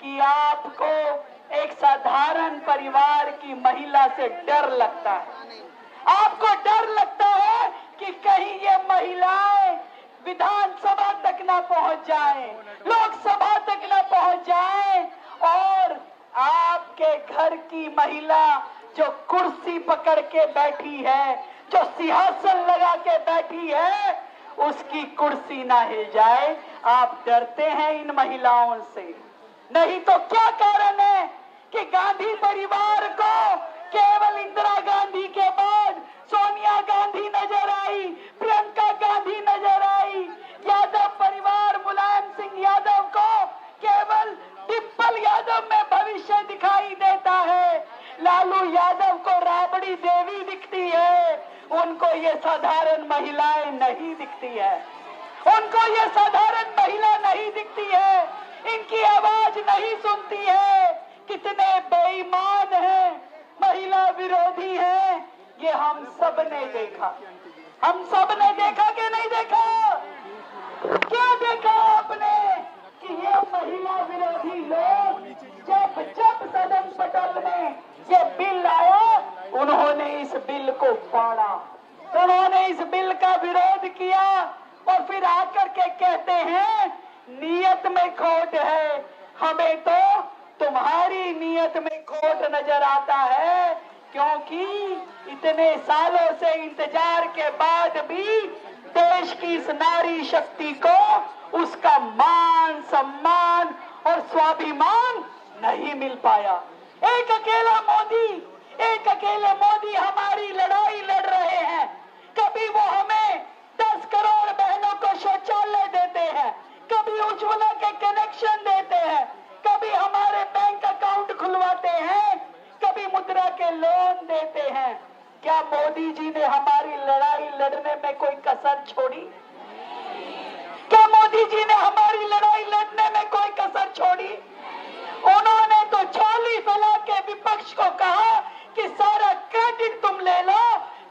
कि आपको एक साधारण परिवार की महिला से डर लगता है, आपको डर लगता है कि कहीं ये महिलाएं विधानसभा तक ना पहुंच जाएं, लोकसभा तक ना पहुंच जाएं और आपके घर की महिला जो कुर्सी पकड़ के बैठी है, जो सिंहासन लगा के बैठी है, उसकी कुर्सी ना हिल जाए। आप डरते हैं इन महिलाओं से, नहीं तो क्या कारण है कि गांधी परिवार को केवल इंदिरा गांधी के बाद सोनिया गांधी नजर आई, प्रियंका गांधी नजर आई, यादव परिवार मुलायम सिंह यादव को केवल डिम्पल यादव में भविष्य दिखाई देता है, लालू यादव को राबड़ी देवी दिखती है, उनको ये साधारण महिलाएं नहीं दिखती है, उनको ये साधारण महिला नहीं दिखती है, इनकी आवाज नहीं सुनती है। कितने बेईमान हैं, महिला विरोधी हैं, ये हम सब ने देखा। हम सब ने देखा कि नहीं देखा? क्या देखा आपने कि ये महिला विरोधी लोग जब सदन पटल में ये बिल आया, उन्होंने इस बिल को फाड़ा, उन्होंने इस बिल का विरोध किया और फिर आकर के कहते हैं नीयत में खोट है। हमें तो तुम्हारी नीयत में खोट नजर आता है, क्योंकि इतने सालों से इंतजार के बाद भी देश की इस नारी शक्ति को उसका मान सम्मान और स्वाभिमान नहीं मिल पाया। एक अकेले मोदी हमारी लड़ाई लड़ रहे हैं। कभी वो हमें 10 करोड़ बहनों को शौचालय देते हैं, कभी उज्ज्वला के कनेक्शन देते हैं, कभी हमारे बैंक अकाउंट खुलवाते हैं, कभी मुद्रा के लोन देते हैं। क्या मोदी जी ने हमारी लड़ाई लड़ने में कोई कसर छोड़ी? क्या मोदी जी ने हमारी लड़ाई लड़ने में कोई कसर छोड़ी? उन्होंने तो झोली फैला के विपक्ष को कहा कि सारा क्रेडिट तुम ले लो,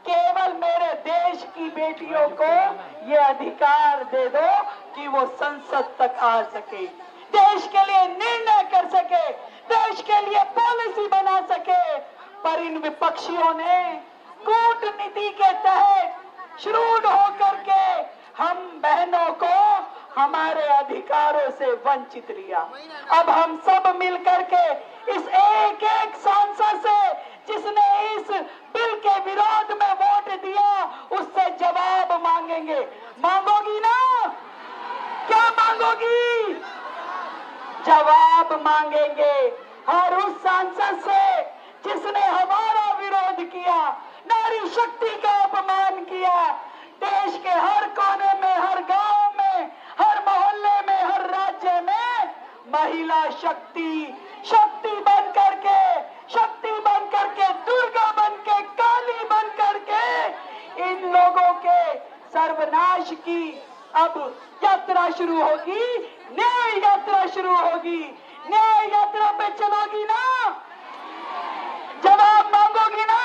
केवल मेरे देश की बेटियों को ये अधिकार दे दो कि वो संसद तक आ सके, देश के लिए निर्णय कर सके, देश के लिए पॉलिसी बना सके। पर इन विपक्षियों ने कूटनीति के तहत श्रूड होकर के हम बहनों को हमारे अधिकारों से वंचित लिया। अब हम सब मिलकर के इस एक एक सांसद से जिसने इस बिल के विरोध में वोट दिया, उससे जवाब मांगेंगे। मांगोगी ना? क्या मांगोगी? जवाब मांगेंगे। हर उस सांसद से जिसने हमारा विरोध किया, नारी शक्ति का अपमान किया, देश के हर कोने में, हर गांव में, हर मोहल्ले में, हर राज्य में महिला शक्ति बन करके दुर्गा बन के, काली बन करके इन लोगों के सर्वनाश की अब यात्रा शुरू होगी, न्याय यात्रा शुरू होगी। न्याय यात्रा पे चलोगी ना? जवाब मांगोगी ना?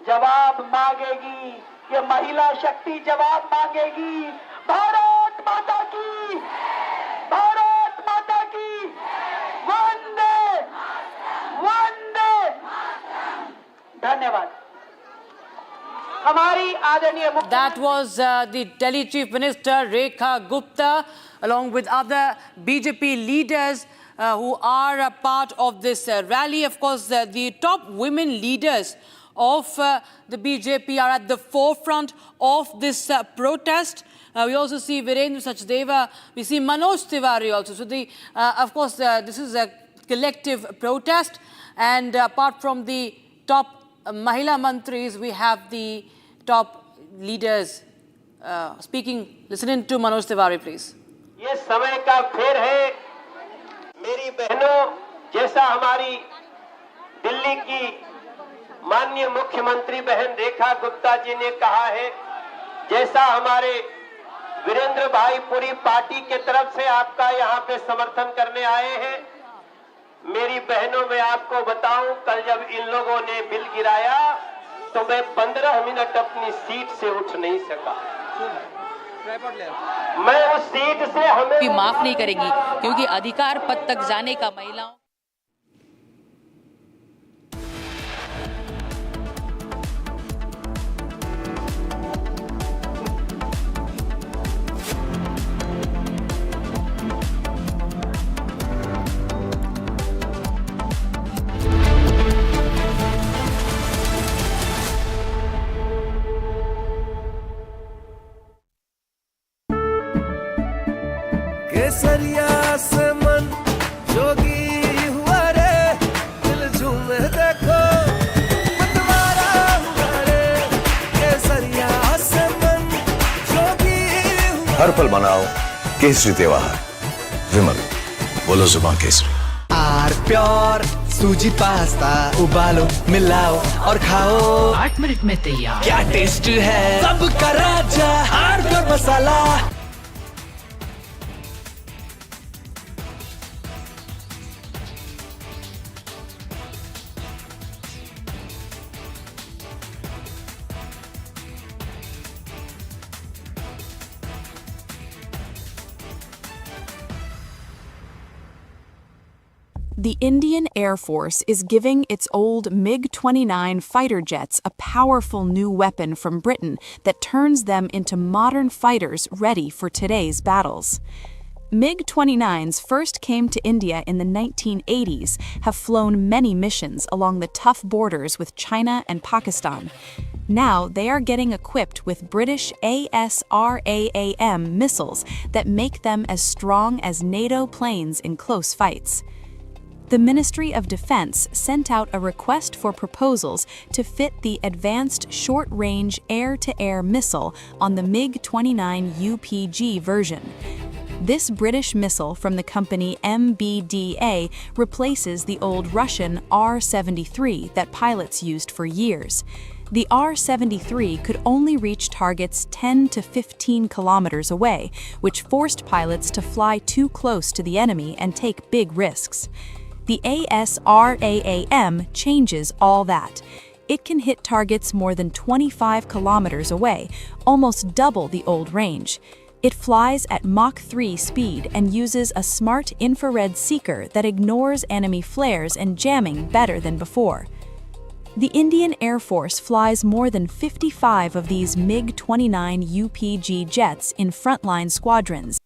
जवाब मांगेगी, ये महिला शक्ति जवाब मांगेगी। भारत माता की, भारत माता की, वंदे वंदे। धन्यवाद। हमारी आदरणीय That was the Delhi Chief Minister Rekha Gupta, along with other BJP leaders who are a part of this rally. Of course, the top women leaders of the BJP are at the forefront of this protest. We also see Virendra Sachdeva, we see Manoj Tiwari also. So, of course, this is a collective protest. And apart from the top Mahila Mantris, we have the top leaders speaking. Listen to Manoj Tiwari, please. ये समय का फेर है मेरी बहनों, जैसा हमारी दिल्ली की माननीय मुख्यमंत्री बहन रेखा गुप्ता जी ने कहा है, जैसा हमारे वीरेंद्र भाई पूरी पार्टी के तरफ से आपका यहाँ पे समर्थन करने आए हैं। मेरी बहनों, मैं आपको बताऊं, कल जब इन लोगों ने बिल गिराया तो मैं 15 मिनट अपनी सीट से उठ नहीं सका। मैं उस सीट से हमें माफ नहीं करेंगी, क्योंकि अधिकार पद तक जाने का महिलाओं केसरिया से मन जोगी हुआ रे दिल झूमे देखो मतवारा हुआ रे केसरिया से मन जोगी हुआ हर पल मनाओ केसरी त्योहार विमल बोलो जुबान केसरी आर प्योर सूजी पास्ता उबालो मिलाओ और खाओ 8 मिनट में तैयार। क्या टेस्ट है सबका राजा R pure masala. The Indian Air Force is giving its old MiG-29 fighter jets a powerful new weapon from Britain that turns them into modern fighters ready for today's battles. MiG-29s first came to India in the 1980s, have flown many missions along the tough borders with China and Pakistan. Now they are getting equipped with British ASRAAM missiles that make them as strong as NATO planes in close fights. The Ministry of Defense sent out a request for proposals to fit the Advanced Short-Range Air-to-Air Missile on the MiG-29 UPG version. This British missile from the company MBDA replaces the old Russian R-73 that pilots used for years. The R-73 could only reach targets 10 to 15 kilometers away, which forced pilots to fly too close to the enemy and take big risks. The ASRAAM changes all that. It can hit targets more than 25 kilometers away, almost double the old range. It flies at Mach 3 speed and uses a smart infrared seeker that ignores enemy flares and jamming better than before. The Indian Air Force flies more than 55 of these MiG-29 UPG jets in frontline squadrons.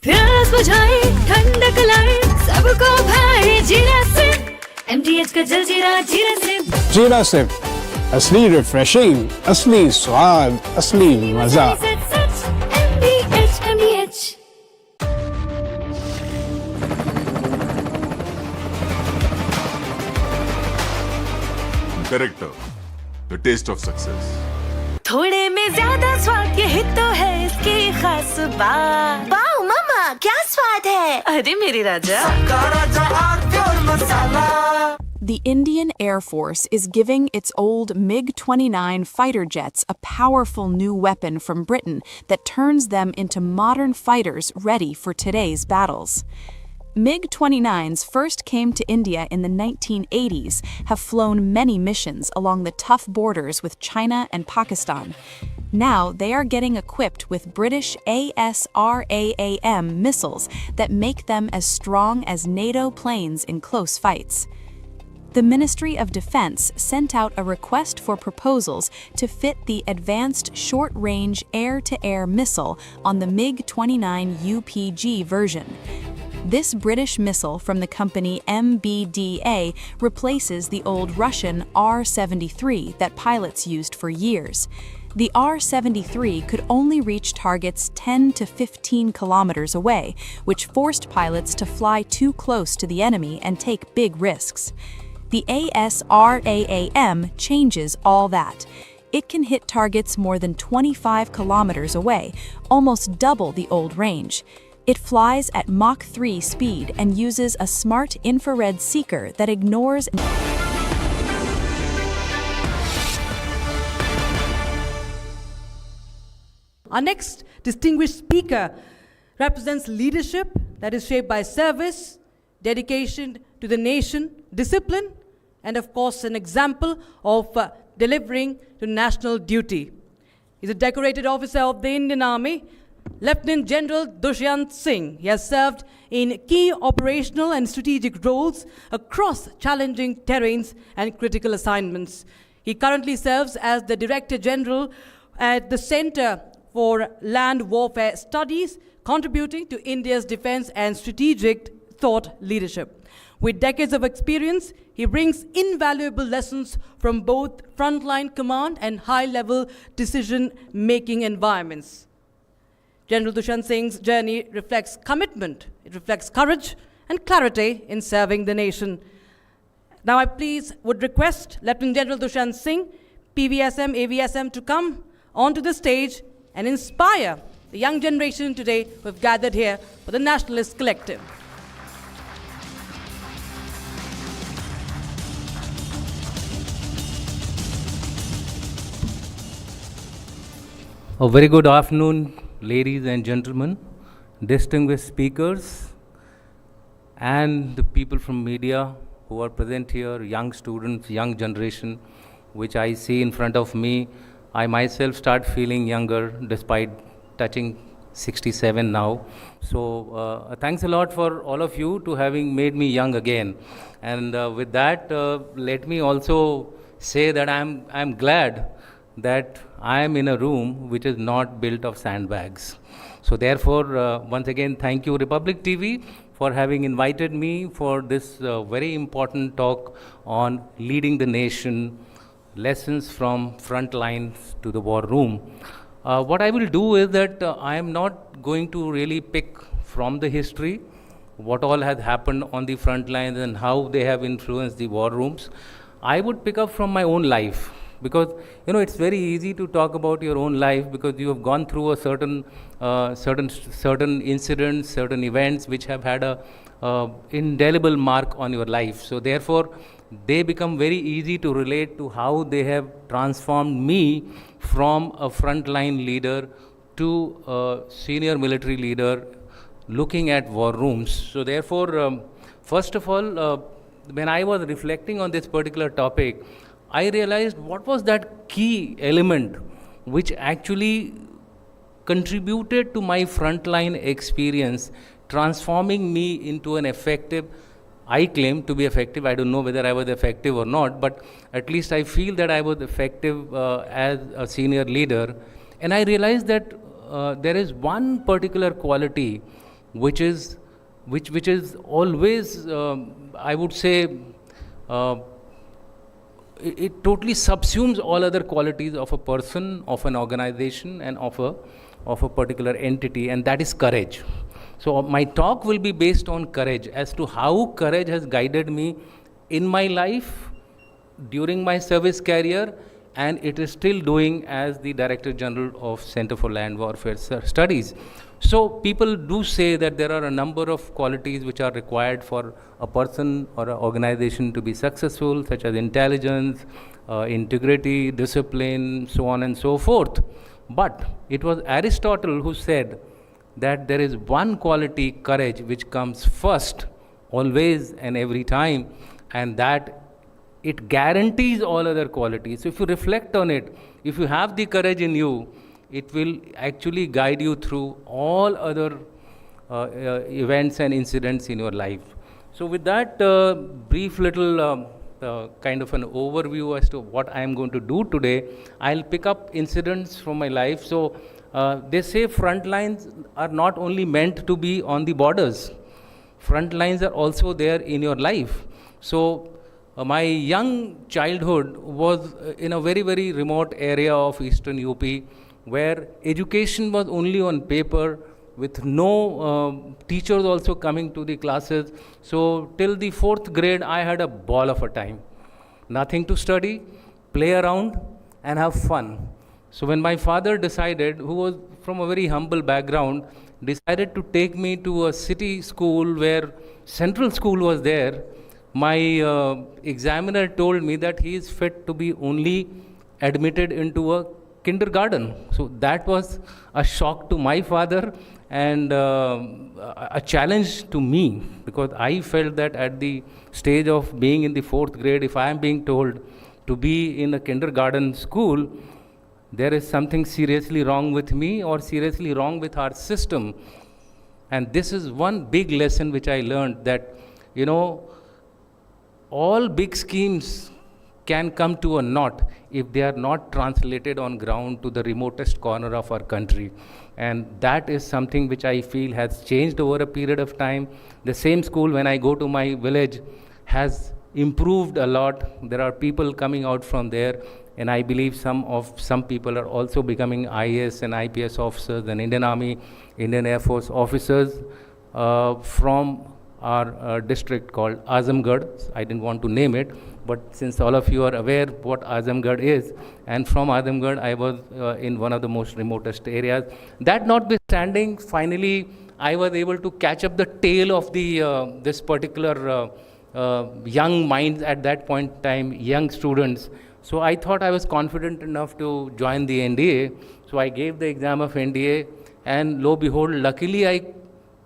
प्यास बुझाए ठंडक लाए सबको भाए जीरा से MTH का जल जीरा जीरा से जीरा से असली रिफ्रेशिंग, असली स्वाद, असली मजा। MTH Director, the taste of success. थोड़े में ज्यादा स्वाद यही तो है इसकी खास बात। वाओ मामा क्या स्वाद है। अरे मेरे राजा सबका राजा R pure masala. The Indian Air Force is giving its old MiG-29 fighter jets a powerful new weapon from Britain that turns them into modern fighters ready for today's battles. MiG-29s first came to India in the 1980s, have flown many missions along the tough borders with China and Pakistan. Now they are getting equipped with British ASRAAM missiles that make them as strong as NATO planes in close fights. The Ministry of Defense sent out a request for proposals to fit the Advanced Short-Range Air-to-Air Missile on the MiG-29 UPG version. This British missile from the company MBDA replaces the old Russian R-73 that pilots used for years. The R-73 could only reach targets 10 to 15 kilometers away, which forced pilots to fly too close to the enemy and take big risks. The ASRAAM changes all that. It can hit targets more than 25 kilometers away, almost double the old range. It flies at Mach 3 speed and uses a smart infrared seeker that ignores. Our next distinguished speaker represents leadership that is shaped by service, dedication to the nation, discipline, and of course an example of delivering to national duty. He's a decorated officer of the Indian Army, Lieutenant General Dushyant Singh. He has served in key operational and strategic roles across challenging terrains and critical assignments. He currently serves as the Director General at the Center for Land Warfare Studies, contributing to India's defense and strategic thought leadership. With decades of experience, he brings invaluable lessons from both frontline command and high-level decision-making environments. General Dushyant Singh's journey reflects commitment, it reflects courage and clarity in serving the nation. Now I would request Lieutenant General Dushyant Singh, PVSM, AVSM to come onto the stage and inspire the young generation today who have gathered here for the Nationalist Collective. A very good afternoon, ladies and gentlemen, distinguished speakers, and the people from media who are present here, young students, young generation, which I see in front of me. I myself start feeling younger despite touching 67 now. So thanks a lot for all of you to having made me young again. And with that, let me also say that I'm glad that I am in a room which is not built of sandbags. So therefore, once again, thank you Republic TV for having invited me for this very important talk on leading the nation, lessons from front lines to the war room. What I will do is that I am not going to really pick from the history what all has happened on the front lines and how they have influenced the war rooms. I would pick up from my own life, because it's very easy to talk about your own life because you have gone through a certain incidents, certain events which have had a indelible mark on your life. So therefore, they become very easy to relate to how they have transformed me from a frontline leader to a senior military leader looking at war rooms. So therefore, first of all, when I was reflecting on this particular topic, I realized what was that key element which actually contributed to my frontline experience, transforming me into an effective, I claim to be effective. I don't know whether I was effective or not, but at least I feel that I was effective as a senior leader. And I realized that there is one particular quality which is always, I would say, it totally subsumes all other qualities of a person, of an organization, and of a particular entity, and that is courage. So my talk will be based on courage, as to how courage has guided me in my life, during my service career, and it is still doing as the Director General of Center for Land Warfare Studies. So people do say that there are a number of qualities which are required for a person or an organization to be successful, such as intelligence, integrity, discipline, so on and so forth. But it was Aristotle who said that there is one quality, courage, which comes first, always and every time, and that it guarantees all other qualities. So if you reflect on it, if you have the courage in you, it will actually guide you through all other events and incidents in your life. So with that brief little kind of an overview as to what I am going to do today, I'll pick up incidents from my life. So they say front lines are not only meant to be on the borders. Front lines are also there in your life. So my young childhood was in a very, very remote area of eastern UP, where education was only on paper, with no teachers also coming to the classes. So till the 4th grade, I had a ball of a time. Nothing to study, play around, and have fun. So when my father decided, who was from a very humble background, decided to take me to a city school where central school was there, my examiner told me that he is fit to be only admitted into a kindergarten. So that was a shock to my father and a challenge to me, because I felt that at the stage of being in the 4th grade, if I am being told to be in a kindergarten school, there is something seriously wrong with me or seriously wrong with our system. And this is one big lesson which I learned, that all big schemes can come to a knot if they are not translated on ground to the remotest corner of our country. And that is something which I feel has changed over a period of time. The same school, when I go to my village, has improved a lot. There are people coming out from there, and I believe some people are also becoming IAS and IPS officers and Indian Army, Indian Air Force officers from our district called Azamgarh. I didn't want to name it, but since all of you are aware what Azamgarh is, and from Azamgarh I was in one of the most remotest areas. That notwithstanding, finally I was able to catch up the tail of the this particular young minds at that point in time, young students. So I thought I was confident enough to join the NDA. So I gave the exam of NDA, and lo behold, luckily I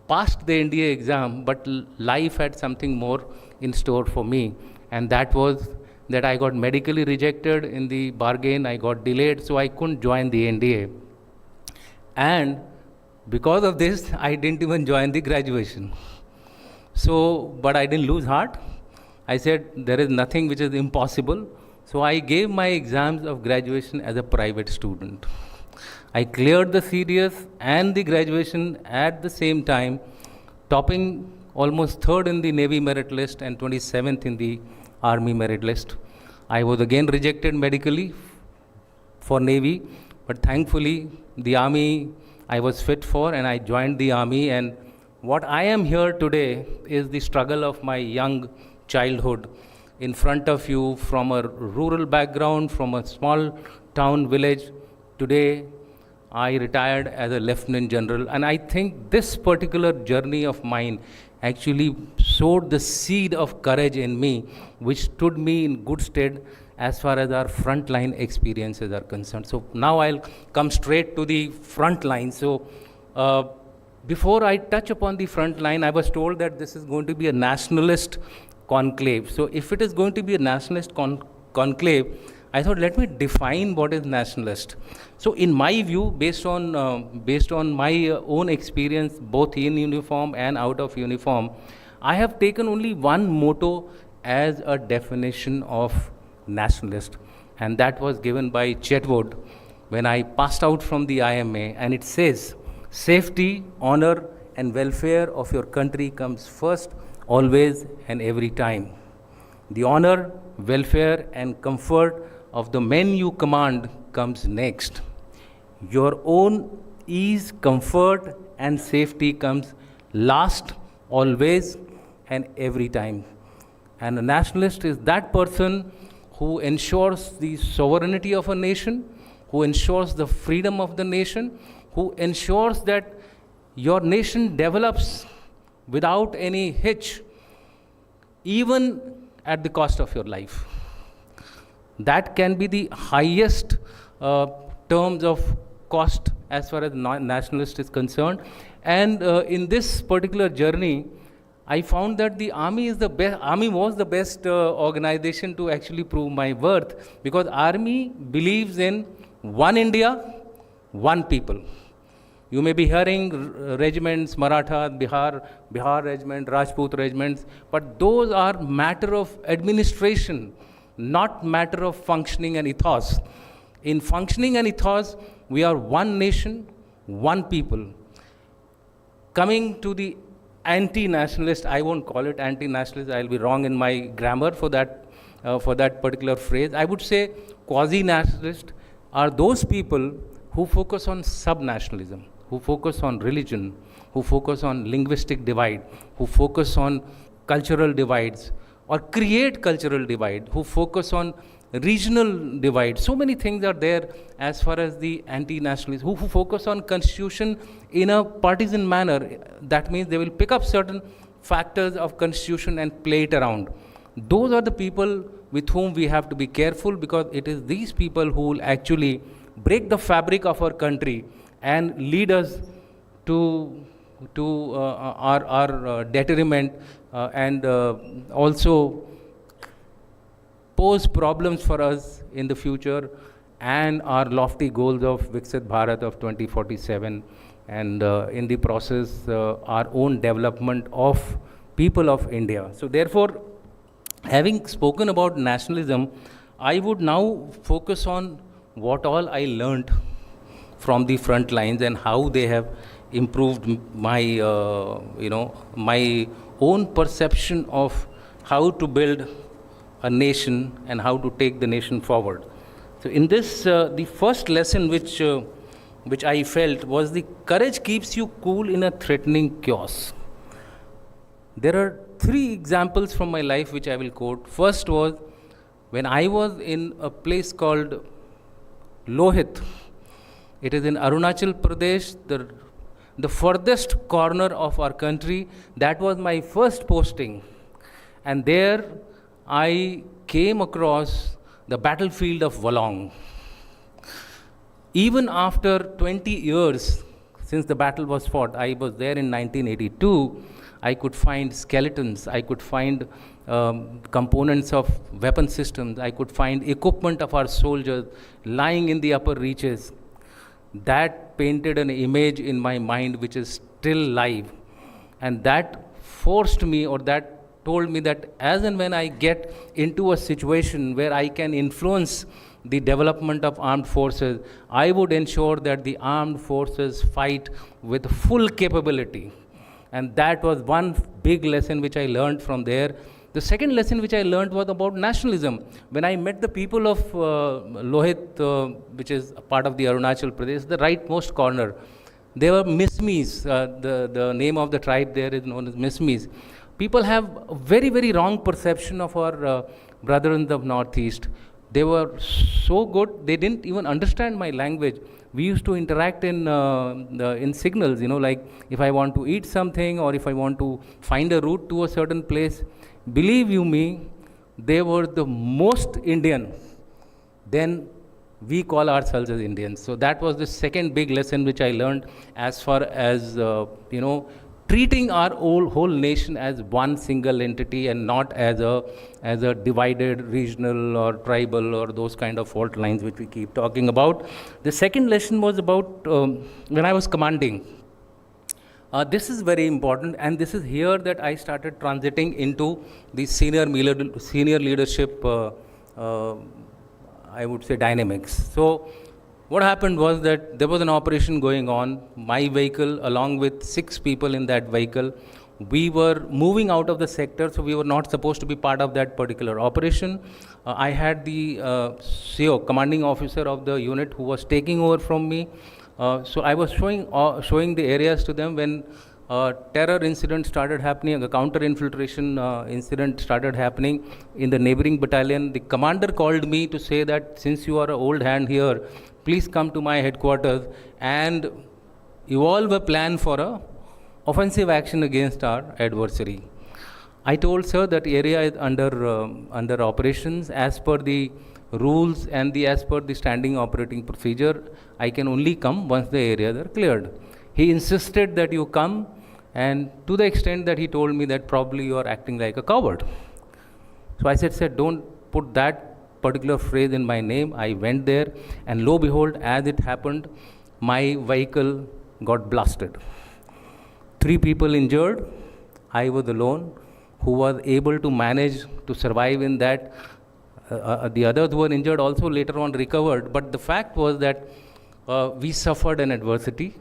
passed the NDA exam, but life had something more in store for me. And that was that I got medically rejected in the bargain. I got delayed, so I couldn't join the NDA. And because of this, I didn't even join the graduation. So, but I didn't lose heart. I said, there is nothing which is impossible. So I gave my exams of graduation as a private student. I cleared the CDS and the graduation at the same time, topping almost 3rd in the Navy merit list and 27th in the Army merit list. I was again rejected medically for Navy, but thankfully the Army I was fit for, and I joined the Army. And what I am here today is the struggle of my young childhood in front of you, from a rural background, from a small town village. Today, I retired as a Lieutenant General, and I think this particular journey of mine actually sowed the seed of courage in me, which stood me in good stead as far as our frontline experiences are concerned. So now I'll come straight to the front line. So before I touch upon the front line, I was told that this is going to be a nationalist conclave. So if it is going to be a nationalist conclave, I thought, let me define what is nationalist. So in my view, based on my own experience, both in uniform and out of uniform, I have taken only one motto as a definition of nationalist, and that was given by Chetwood when I passed out from the IMA, and it says, safety, honor, and welfare of your country comes first, always and every time. The honor, welfare, and comfort of the men you command comes next. Your own ease, comfort, and safety comes last, always and every time. And a nationalist is that person who ensures the sovereignty of a nation, who ensures the freedom of the nation, who ensures that your nation develops without any hitch, even at the cost of your life. That can be the highest terms of cost as far as nationalist is concerned. And in this particular journey, I found that the Army was the best organization to actually prove my worth, because Army believes in one India, one people. You may be hearing regiments, Maratha, Bihar regiment, Rajput regiments, but those are matter of administration, not matter of functioning and ethos. In functioning and ethos, we are one nation, one people. Coming to the anti-nationalist, I won't call it anti-nationalist, I'll be wrong in my grammar for that particular phrase. I would say quasi-nationalist are those people who focus on sub-nationalism, who focus on religion, who focus on linguistic divide, who focus on cultural divides or create cultural divide, who focus on regional divide. So many things are there as far as the anti-nationalists, who focus on constitution in a partisan manner. That means they will pick up certain factors of constitution and play it around. Those are the people with whom we have to be careful, because it is these people who will actually break the fabric of our country and lead us to our detriment and also pose problems for us in the future and our lofty goals of Viksit Bharat of 2047, and in the process our own development of people of India. So therefore, having spoken about nationalism, I would now focus on what all I learned from the front lines and how they have improved my, my own perception of how to build a nation and how to take the nation forward. So in this, the first lesson which I felt was the courage keeps you cool in a threatening chaos. There are 3 examples from my life which I will quote. First was when I was in a place called Lohit. It is in Arunachal Pradesh, the furthest corner of our country. That was my first posting. And there I came across the battlefield of Walong. Even after 20 years since the battle was fought, I was there in 1982, I could find skeletons, I could find components of weapon systems, I could find equipment of our soldiers lying in the upper reaches. That painted an image in my mind which is still live. And that forced me, or that told me that as and when I get into a situation where I can influence the development of armed forces, I would ensure that the armed forces fight with full capability. And that was one big lesson which I learned from there. The second lesson which I learned was about nationalism. When I met the people of Lohit, which is a part of the Arunachal Pradesh, the rightmost corner, they were Mismis. The name of the tribe there is known as Mismis. People have a very, very wrong perception of our brethren in the Northeast. They were so good, they didn't even understand my language. We used to interact in signals, like if I want to eat something or if I want to find a route to a certain place. Believe you me, they were the most Indian. Then we call ourselves as Indians. So that was the second big lesson which I learned as far as, treating our whole nation as one single entity and not as a divided regional or tribal or those kind of fault lines which we keep talking about. The second lesson was about when I was commanding. This is very important, and this is here that I started transiting into the senior leadership, I would say, dynamics. So what happened was that there was an operation going on. My vehicle, along with 6 people in that vehicle, we were moving out of the sector, so we were not supposed to be part of that particular operation. I had the CO, commanding officer of the unit, who was taking over from me. So I was showing the areas to them when a terror incident started happening, a counter-infiltration incident started happening in the neighboring battalion. The commander called me to say that since you are an old hand here, please come to my headquarters and evolve a plan for a offensive action against our adversary. I told sir that area is under operations as per the rules and as per the standing operating procedure. I can only come once the areas are cleared. He insisted that you come, and to the extent that he told me that probably you are acting like a coward. So I said, sir, don't put that particular phrase in my name. I went there, and lo behold, as it happened, my vehicle got blasted. 3 people injured. I was alone who was able to manage to survive in that. The others who were injured also later on recovered. But the fact was that we suffered an adversity.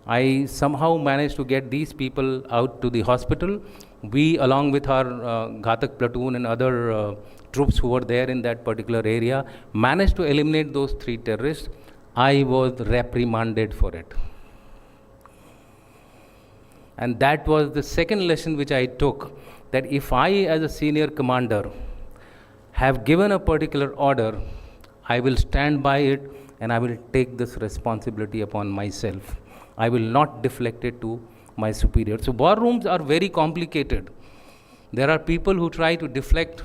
I somehow managed to get these people out to the hospital. We, along with our Ghatak platoon and other troops who were there in that particular area, managed to eliminate those 3 terrorists. I was reprimanded for it. And that was the second lesson which I took, that if I, as a senior commander, have given a particular order, I will stand by it and I will take this responsibility upon myself. I will not deflect it to my superior. So war rooms are very complicated. There are people who try to deflect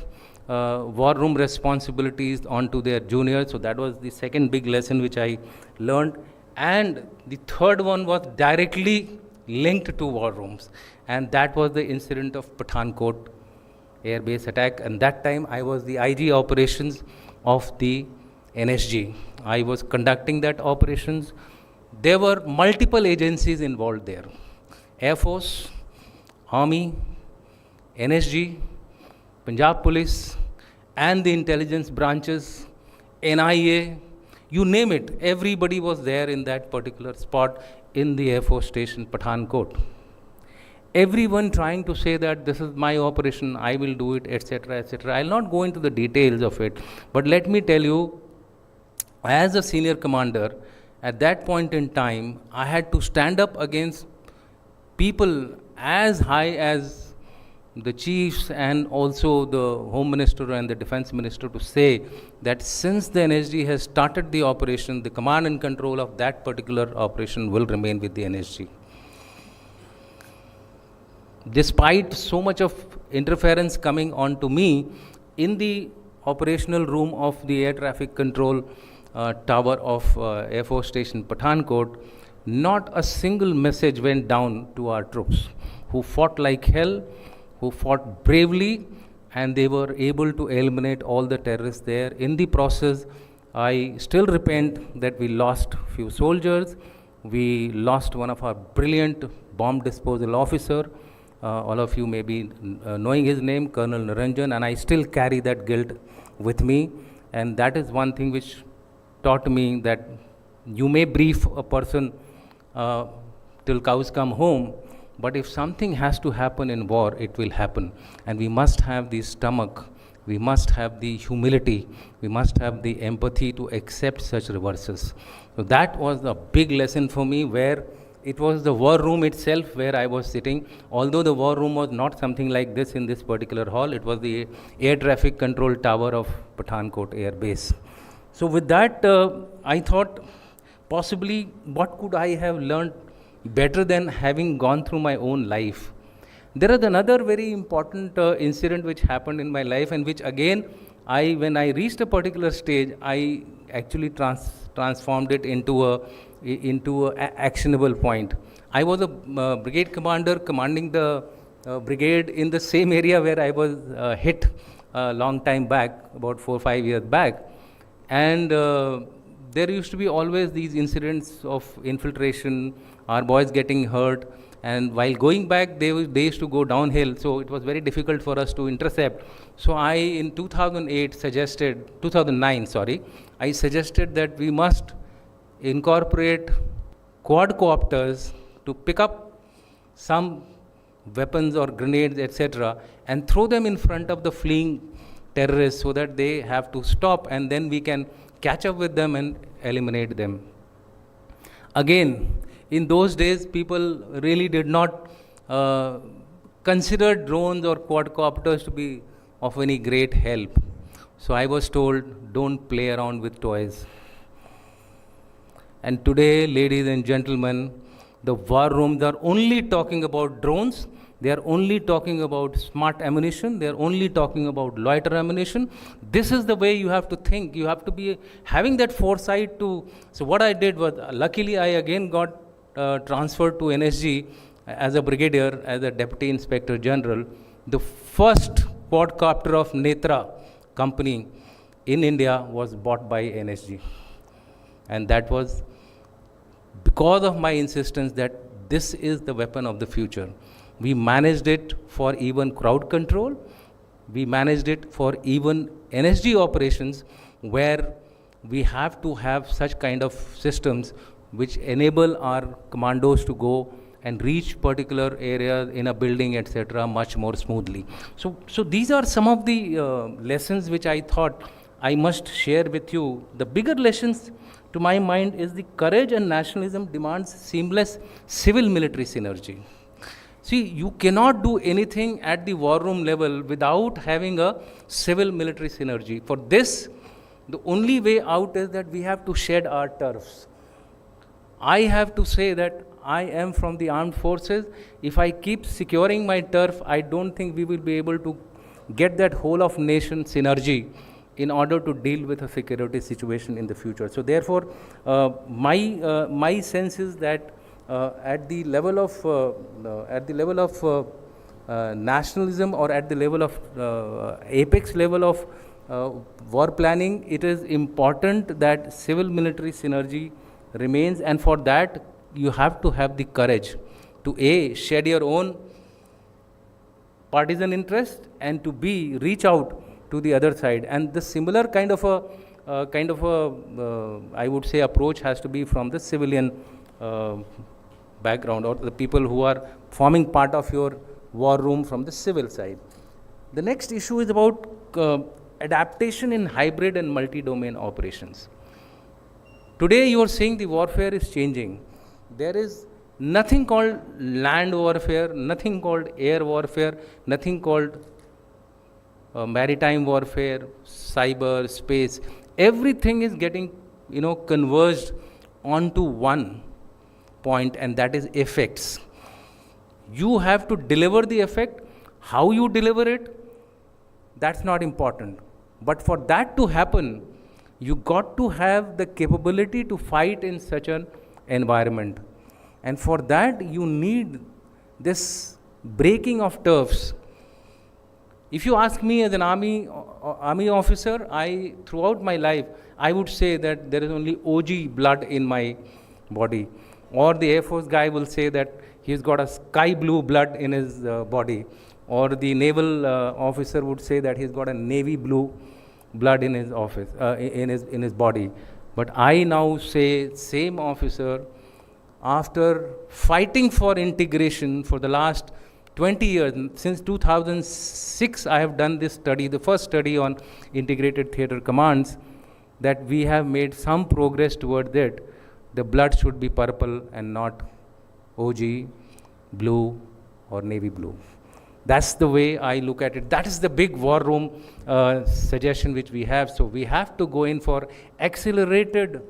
war room responsibilities onto their juniors. So that was the second big lesson which I learned. And the third one was directly linked to war rooms. And that was the incident of Pathankot air base attack. And that time I was the IG operations of the NSG. I was conducting that operations. There were multiple agencies involved there. Air Force, Army, NSG, Punjab Police, and the intelligence branches, NIA, you name it, everybody was there in that particular spot in the Air Force Station, Pathankot. Everyone trying to say that this is my operation, I will do it, etc., etc. I'll not go into the details of it, but let me tell you, as a senior commander, at that point in time, I had to stand up against people as high as the chiefs and also the Home Minister and the Defense Minister to say that since the NSG has started the operation, the command and control of that particular operation will remain with the NSG. Despite so much of interference coming on to me, in the operational room of the air traffic control tower of Air Force Station Pathankot, not a single message went down to our troops, who fought like hell, who fought bravely, and they were able to eliminate all the terrorists there. In the process, I still repent that we lost few soldiers. We lost one of our brilliant bomb disposal officer. All of you may be knowing his name, Colonel Naranjan, and I still carry that guilt with me. And that is one thing which taught me that you may brief a person till cows come home, but if something has to happen in war, it will happen. And we must have the stomach, we must have the humility, we must have the empathy to accept such reverses. So that was a big lesson for me, where it was the war room itself where I was sitting. Although the war room was not something like this in this particular hall, it was the air traffic control tower of Pathankot Air Base. So with that, I thought possibly what could I have learned better than having gone through my own life. There is another very important incident which happened in my life, and which again, when I reached a particular stage, I actually transformed it into a actionable point. I was a brigade commander commanding the brigade in the same area where I was hit a long time back, about 4 or 5 years back. And there used to be always these incidents of infiltration, our boys getting hurt, and while going back, they used to go downhill, so it was very difficult for us to intercept. So I, in 2009, I suggested that we must incorporate quadcopters to pick up some weapons or grenades, etc., and throw them in front of the fleeing terrorists so that they have to stop, and then we can catch up with them and eliminate them. Again, in those days, people really did not consider drones or quadcopters to be of any great help. So I was told, don't play around with toys. And today, ladies and gentlemen, the war rooms are only talking about drones. They are only talking about smart ammunition. They are only talking about loiter ammunition. This is the way you have to think. You have to be having that foresight to. So what I did was, luckily I again got transferred to NSG as a brigadier, as a deputy inspector general. The first quadcopter of Netra company in India was bought by NSG. And that was because of my insistence that this is the weapon of the future. We managed it for even crowd control. We managed it for even NSG operations, where we have to have such kind of systems which enable our commandos to go and reach particular areas in a building, etc., much more smoothly. So these are some of the lessons which I thought I must share with you. The bigger lessons to my mind is the courage and nationalism demands seamless civil-military synergy. See, you cannot do anything at the war room level without having a civil-military synergy. For this, the only way out is that we have to shed our turfs. I have to say that I am from the armed forces. If I keep securing my turf, I don't think we will be able to get that whole of nation synergy in order to deal with a security situation in the future. So therefore, my sense is that at the level of nationalism, or at the level of apex level of war planning, it is important that civil-military synergy remains, and for that you have to have the courage to A, shed your own partisan interest, and to B, reach out to the other side. And the similar kind of a I would say approach has to be from the civilian background, or the people who are forming part of your war room from the civil side. The next issue is about adaptation in hybrid and multi-domain operations. Today you are saying the warfare is changing. There is nothing called land warfare, nothing called air warfare, nothing called maritime warfare, cyber, space. Everything is getting, converged onto one point, and that is effects. You have to deliver the effect. How you deliver it, that's not important. But for that to happen, you got to have the capability to fight in such an environment. And for that, you need this breaking of turfs. If you ask me as an army officer, throughout my life, I would say that there is only OG blood in my body. Or the Air Force guy will say that he's got a sky blue blood in his body. Or the naval officer would say that he's got a navy blue blood in his office, in his body. But I now say, same officer, after fighting for integration for the last 20 years, since 2006, I have done this study, the first study on integrated theater commands, that we have made some progress towards it. The blood should be purple and not OG, blue, or navy blue. That's the way I look at it. That is the big war room suggestion which we have. So we have to go in for accelerated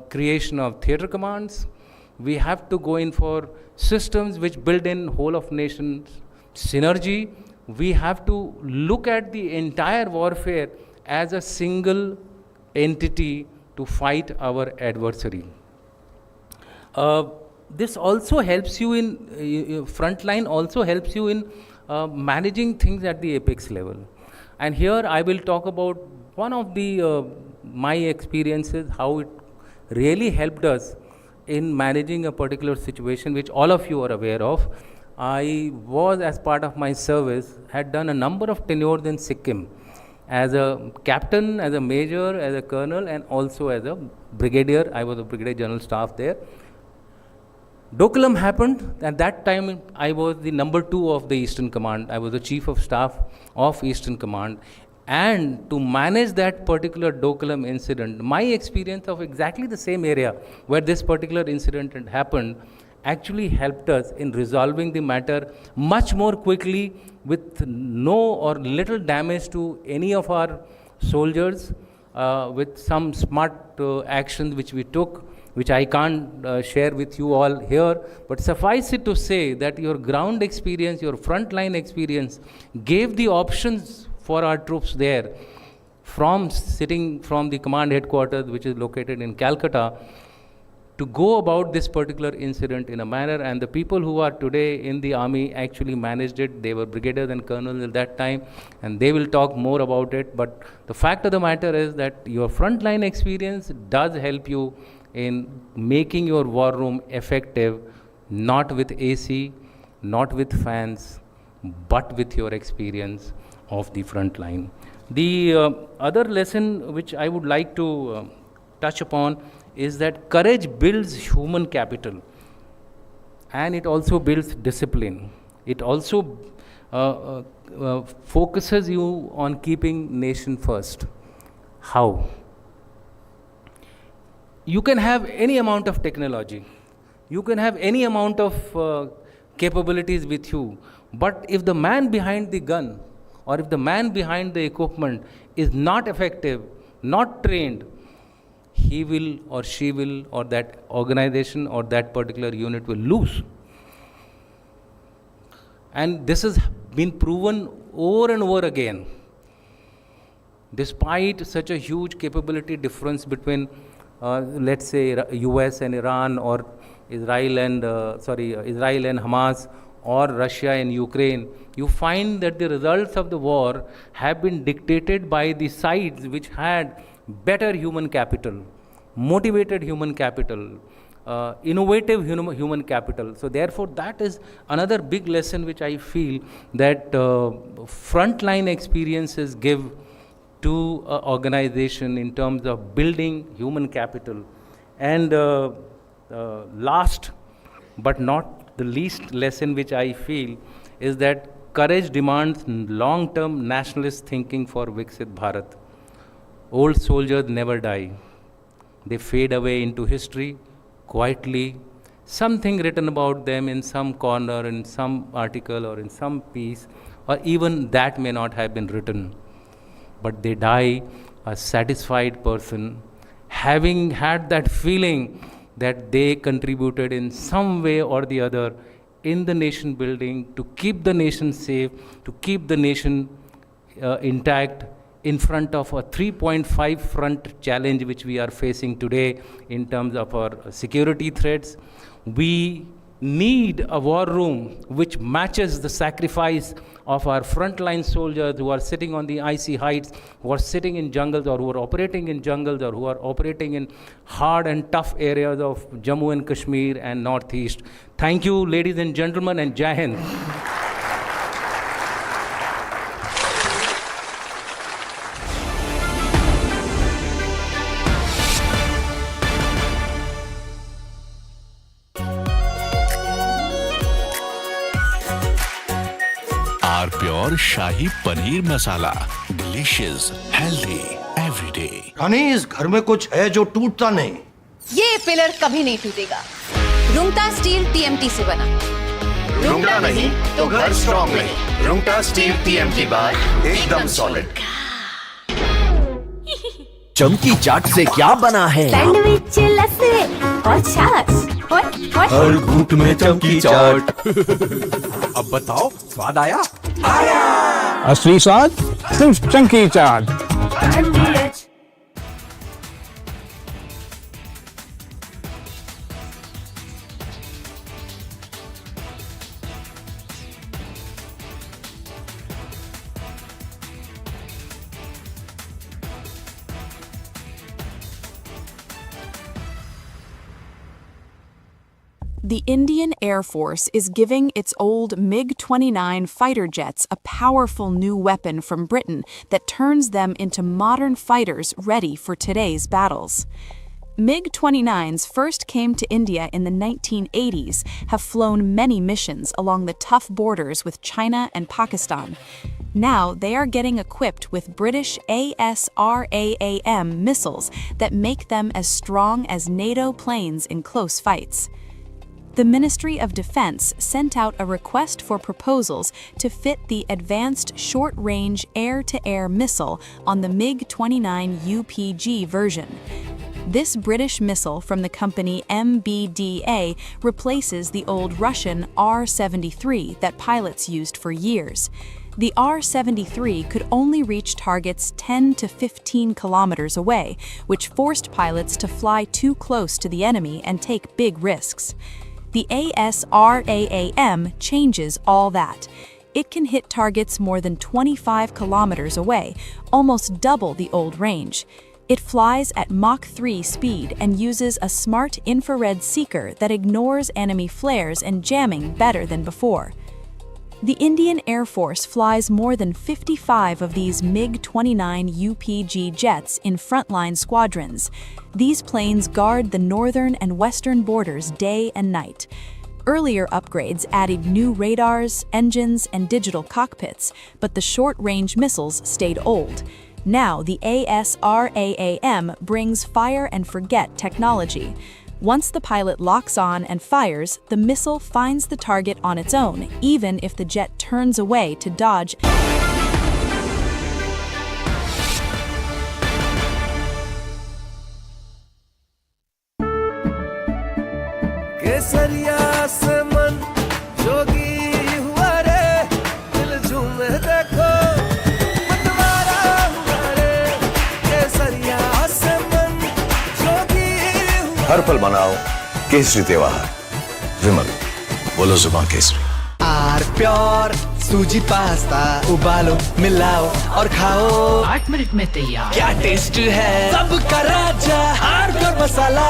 creation of theater commands. We have to go in for systems which build in whole of nation synergy. We have to look at the entire warfare as a single entity to fight our adversary. This also helps you in, frontline also helps you in managing things at the apex level. And here I will talk about one of the my experiences, how it really helped us in managing a particular situation which all of you are aware of. I was, as part of my service, had done a number of tenures in Sikkim as a captain, as a major, as a colonel, and also as a brigadier. I was a brigadier general staff there. Doklam happened. At that time, I was the number 2 of the Eastern Command. I was the chief of staff of Eastern Command. And to manage that particular Doklam incident, my experience of exactly the same area where this particular incident had happened actually helped us in resolving the matter much more quickly with no or little damage to any of our soldiers, with some smart actions which we took, which I can't share with you all here. But suffice it to say that your ground experience, your frontline experience gave the options for our troops there, from sitting from the command headquarters, which is located in Calcutta, to go about this particular incident in a manner. And the people who are today in the army actually managed it. They were brigadiers and colonels at that time, and they will talk more about it. But the fact of the matter is that your frontline experience does help you in making your war room effective, not with AC, not with fans, but with your experience of the front line. The other lesson which I would like to touch upon is that courage builds human capital, and it also builds discipline. It also focuses you on keeping nation first. How? You can have any amount of technology, you can have any amount of capabilities with you, but if the man behind the gun or if the man behind the equipment is not effective, not trained, he will or she will, or that organization or that particular unit will lose. And this has been proven over and over again. Despite such a huge capability difference between let's say US and Iran, or Israel and Hamas, or Russia and Ukraine, you find that the results of the war have been dictated by the sides which had better human capital, motivated human capital, innovative human capital. So therefore, that is another big lesson which I feel that frontline experiences give to an organization in terms of building human capital. And last but not the least lesson which I feel is that courage demands long-term nationalist thinking for Viksit Bharat. Old soldiers never die. They fade away into history quietly. Something written about them in some corner, in some article or in some piece, or even that may not have been written. But they die a satisfied person, having had that feeling that they contributed in some way or the other in the nation building, to keep the nation safe, to keep the nation intact in front of a 3.5 front challenge which we are facing today in terms of our security threats. We need a war room which matches the sacrifice of our frontline soldiers who are sitting on the icy heights, who are sitting in jungles, or who are operating in jungles, or who are operating in hard and tough areas of Jammu and Kashmir and Northeast. Thank you, ladies and gentlemen, and Jai Hind. Pure shahi paneer masala, delicious, healthy, everyday. रानी, इस घर में कुछ है जो टूटता नहीं। ये पिलर कभी नहीं टूटेगा। रुंगटा स्टील टीएमटी से बना। रुंगटा नहीं तो घर स्ट्रॉन्ग नहीं। रुंगटा स्टील टीएमटी बार एकदम सॉलिड। चमकी चाट से क्या बना है? सैंडविच, लस्सी और छाछ। हर घूंट में चमकी चाट। अब बताओ, स्वाद आया? असली स्वाद सिर्फ चमकी चाट। The Indian Air Force is giving its old MiG-29 fighter jets a powerful new weapon from Britain that turns them into modern fighters ready for today's battles. MiG-29s first came to India in the 1980s, have flown many missions along the tough borders with China and Pakistan. Now they are getting equipped with British ASRAAM missiles that make them as strong as NATO planes in close fights. The Ministry of Defense sent out a request for proposals to fit the Advanced Short-Range Air-to-Air Missile on the MiG-29 UPG version. This British missile from the company MBDA replaces the old Russian R-73 that pilots used for years. The R-73 could only reach targets 10 to 15 kilometers away, which forced pilots to fly too close to the enemy and take big risks. The ASRAAM changes all that. It can hit targets more than 25 kilometers away, almost double the old range. It flies at Mach 3 speed and uses a smart infrared seeker that ignores enemy flares and jamming better than before. The Indian Air Force flies more than 55 of these MiG-29 UPG jets in frontline squadrons. These planes guard the northern and western borders day and night. Earlier upgrades added new radars, engines, and digital cockpits, but the short-range missiles stayed old. Now the ASRAAM brings fire-and-forget technology. Once the pilot locks on and fires, the missile finds the target on its own, even if the jet turns away to dodge. हर पल मनाओ केसरी त्योहार। विमल, बोलो जुबान केसरी। Are pure suji pasta उबालो, मिलाओ और खाओ। 8 मिनट में तैयार। क्या टेस्ट है, सबका राजा R pure masala.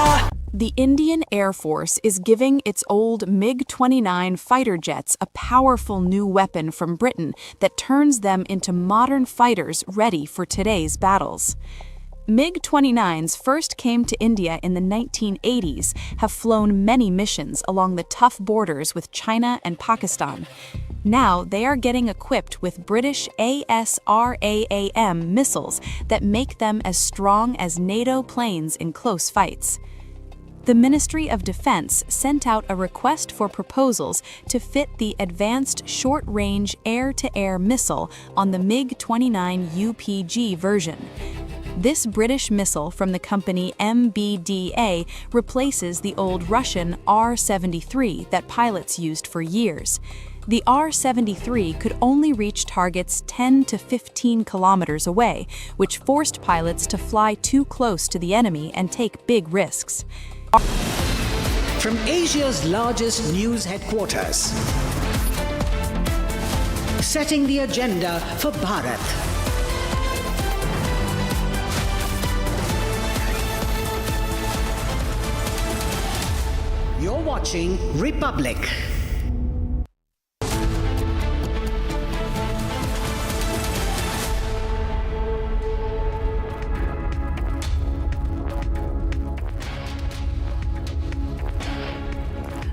The Indian Air Force is giving its old MiG-29 fighter jets a powerful new weapon from Britain that turns them into modern fighters ready for today's battles. MiG-29s first came to India in the 1980s, have flown many missions along the tough borders with China and Pakistan. Now they are getting equipped with British ASRAAM missiles that make them as strong as NATO planes in close fights. The Ministry of Defense sent out a request for proposals to fit the Advanced Short-Range Air-to-Air Missile on the MiG-29 UPG version. This British missile from the company MBDA replaces the old Russian R-73 that pilots used for years. The R-73 could only reach targets 10 to 15 kilometers away, which forced pilots to fly too close to the enemy and take big risks. From Asia's largest news headquarters, setting the agenda for Bharat. You're watching Republic.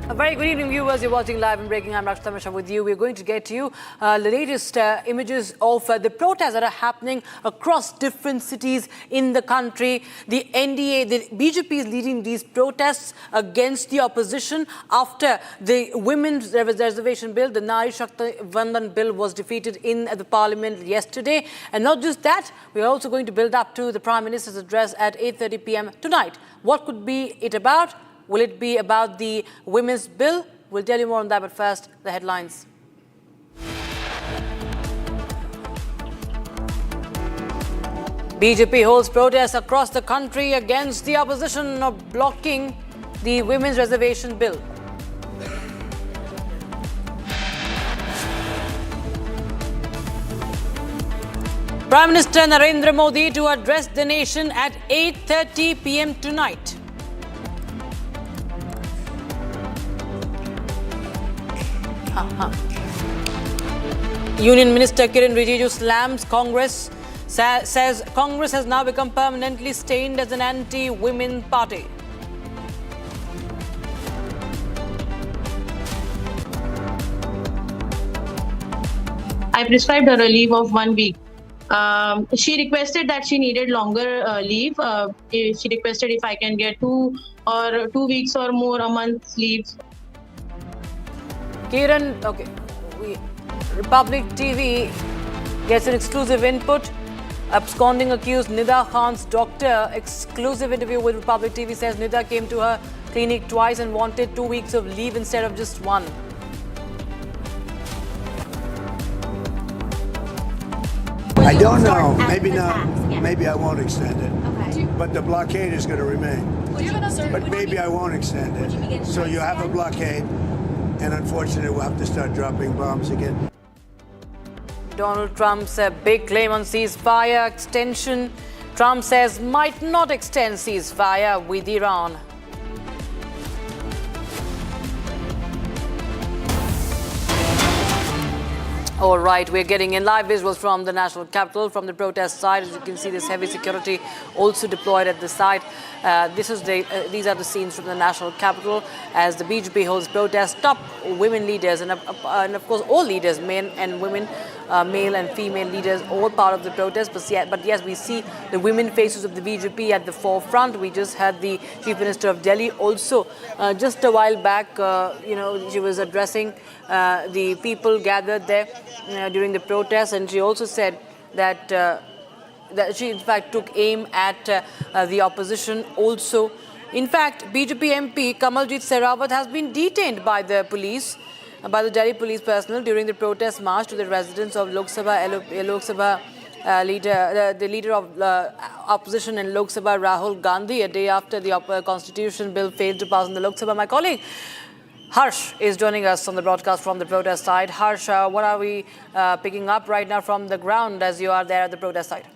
A very good evening, viewers. You're watching Live and Breaking. I'm Rakshita Mishra with you. We're going to get to you the latest images of the protests that are happening across different cities in the country. The NDA, the BJP is leading these protests against the opposition after the Women's Reservation Bill, the Nari Shakti Vandan Bill, was defeated in the Parliament yesterday. And not just that, we're also going to build up to the Prime Minister's address at 8:30 p.m. tonight. What could be it about? Will it be about the women's bill? We'll tell you more on that, but first, the headlines. BJP holds protests across the country against the opposition of blocking the women's reservation bill. Prime Minister Narendra Modi to address the nation at 8:30 p.m. tonight. Union Minister Kiran Rijiju slams Congress, says Congress has now become permanently stained as an anti-women party. I prescribed her a leave of 1 week. She requested that she needed longer leave. She requested if I can get 2 weeks or more a month's leave. Kiran, okay, Republic TV gets an exclusive input. Absconding accused Nida Khan's doctor, exclusive interview with Republic TV, says Nida came to her clinic twice and wanted 2 weeks of leave instead of just 1. I don't know. Maybe not. Maybe I won't extend it. Okay. But the blockade is going to remain. But maybe I won't extend it. So you have a blockade. And unfortunately, we'll have to start dropping bombs again. Donald Trump's big claim on ceasefire extension. Trump says might not extend ceasefire with Iran. All right, we're getting in live visuals from the national capital, from the protest side. As you can see, there's heavy security also deployed at the site. These are the scenes from the national capital as the BJP holds protests. Top women leaders and of course all leaders, men and women, male and female leaders, all part of the protest. But yes, we see the women faces of the BJP at the forefront. We just had the Chief Minister of Delhi also just a while back. She was addressing the people gathered there during the protest, and she also said that she in fact took aim at the opposition also. In fact, BJP MP Kamaljit Sehrawat has been detained by the police, by the Delhi police personnel during the protest march to the residence of Lok Sabha leader, the leader of opposition in Lok Sabha, Rahul Gandhi, a day after the constitution bill failed to pass in the Lok Sabha. My colleague Harsh is joining us on the broadcast from the protest side. Harsh, what are we picking up right now from the ground as you are there at the protest site?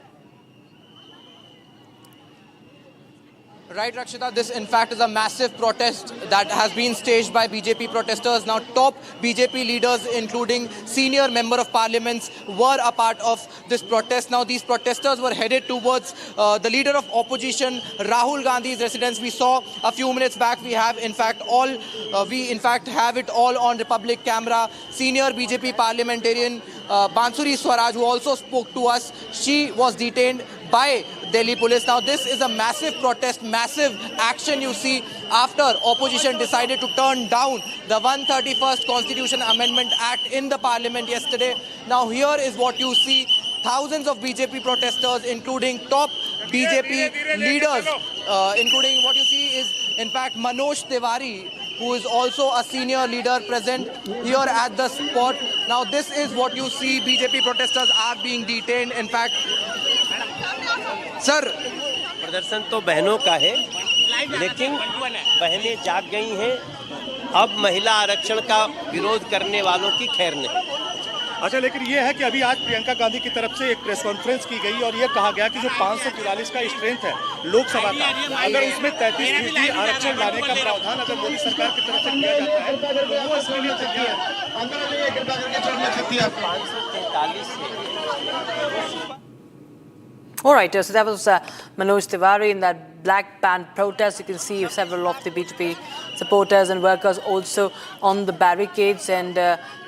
Right, Rakshita, this in fact is a massive protest that has been staged by BJP protesters. Now, top BJP leaders, including senior member of parliaments, were a part of this protest. Now, these protesters were headed towards the leader of opposition, Rahul Gandhi's residence. We saw a few minutes back, we have in fact have it all on Republic camera. Senior BJP parliamentarian Bansuri Swaraj, who also spoke to us, she was detained by Delhi police. Now, this is a massive protest, massive action you see after opposition decided to turn down the 131st Constitution Amendment Act in the parliament yesterday. Now, here is what you see. Thousands of BJP protesters, including top BJP leaders, including what you see is, in fact, Manoj Tiwari, who is also a senior leader present here at the spot. Now, this is what you see. BJP protesters are being detained. In fact, sir प्रदर्शन तो बहनों का है, लेकिन बहनें जाग गई हैं। अब महिला आरक्षण का विरोध करने वालों की खैर नहीं। अच्छा, लेकिन ये है कि अभी आज प्रियंका गांधी की तरफ से एक प्रेस कॉन्फ्रेंस की गई और ये कहा गया कि जो 544 का स्ट्रेंथ है लोकसभा का, अगर उसमें 33% आरक्षण लाने का प्रावधान अगर मोदी सरकार की तरफ से किया जाता है तो वो इसके लिए तैयार है। 543 से All right, so that was Manoj Tiwari in that black band protest. You can see several of the BJP supporters and workers also on the barricades, and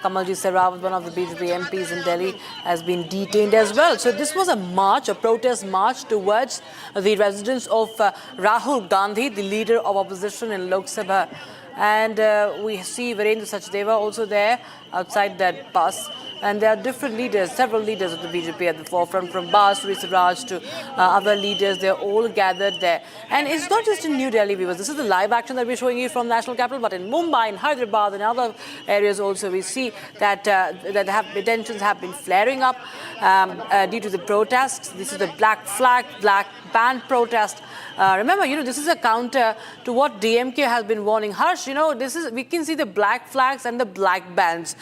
Kamalji Sarawat, one of the BJP MPs in Delhi, has been detained as well. So this was a march, a protest march towards the residence of Rahul Gandhi, the leader of opposition in Lok Sabha. And we see Virendra Sachdeva also there outside that bus. And there are different leaders, several leaders of the BJP at the forefront, from Bansuri Swaraj to other leaders. They're all gathered there. And it's not just in New Delhi, viewers. This is the live action that we're showing you from National Capital, but in Mumbai, in Hyderabad, and other areas also, we see that tensions have been flaring up due to the protests. This is the black flag, black band protest. Remember, this is a counter to what DMK has been warning. Harsh, we can see the black flags and the black bands.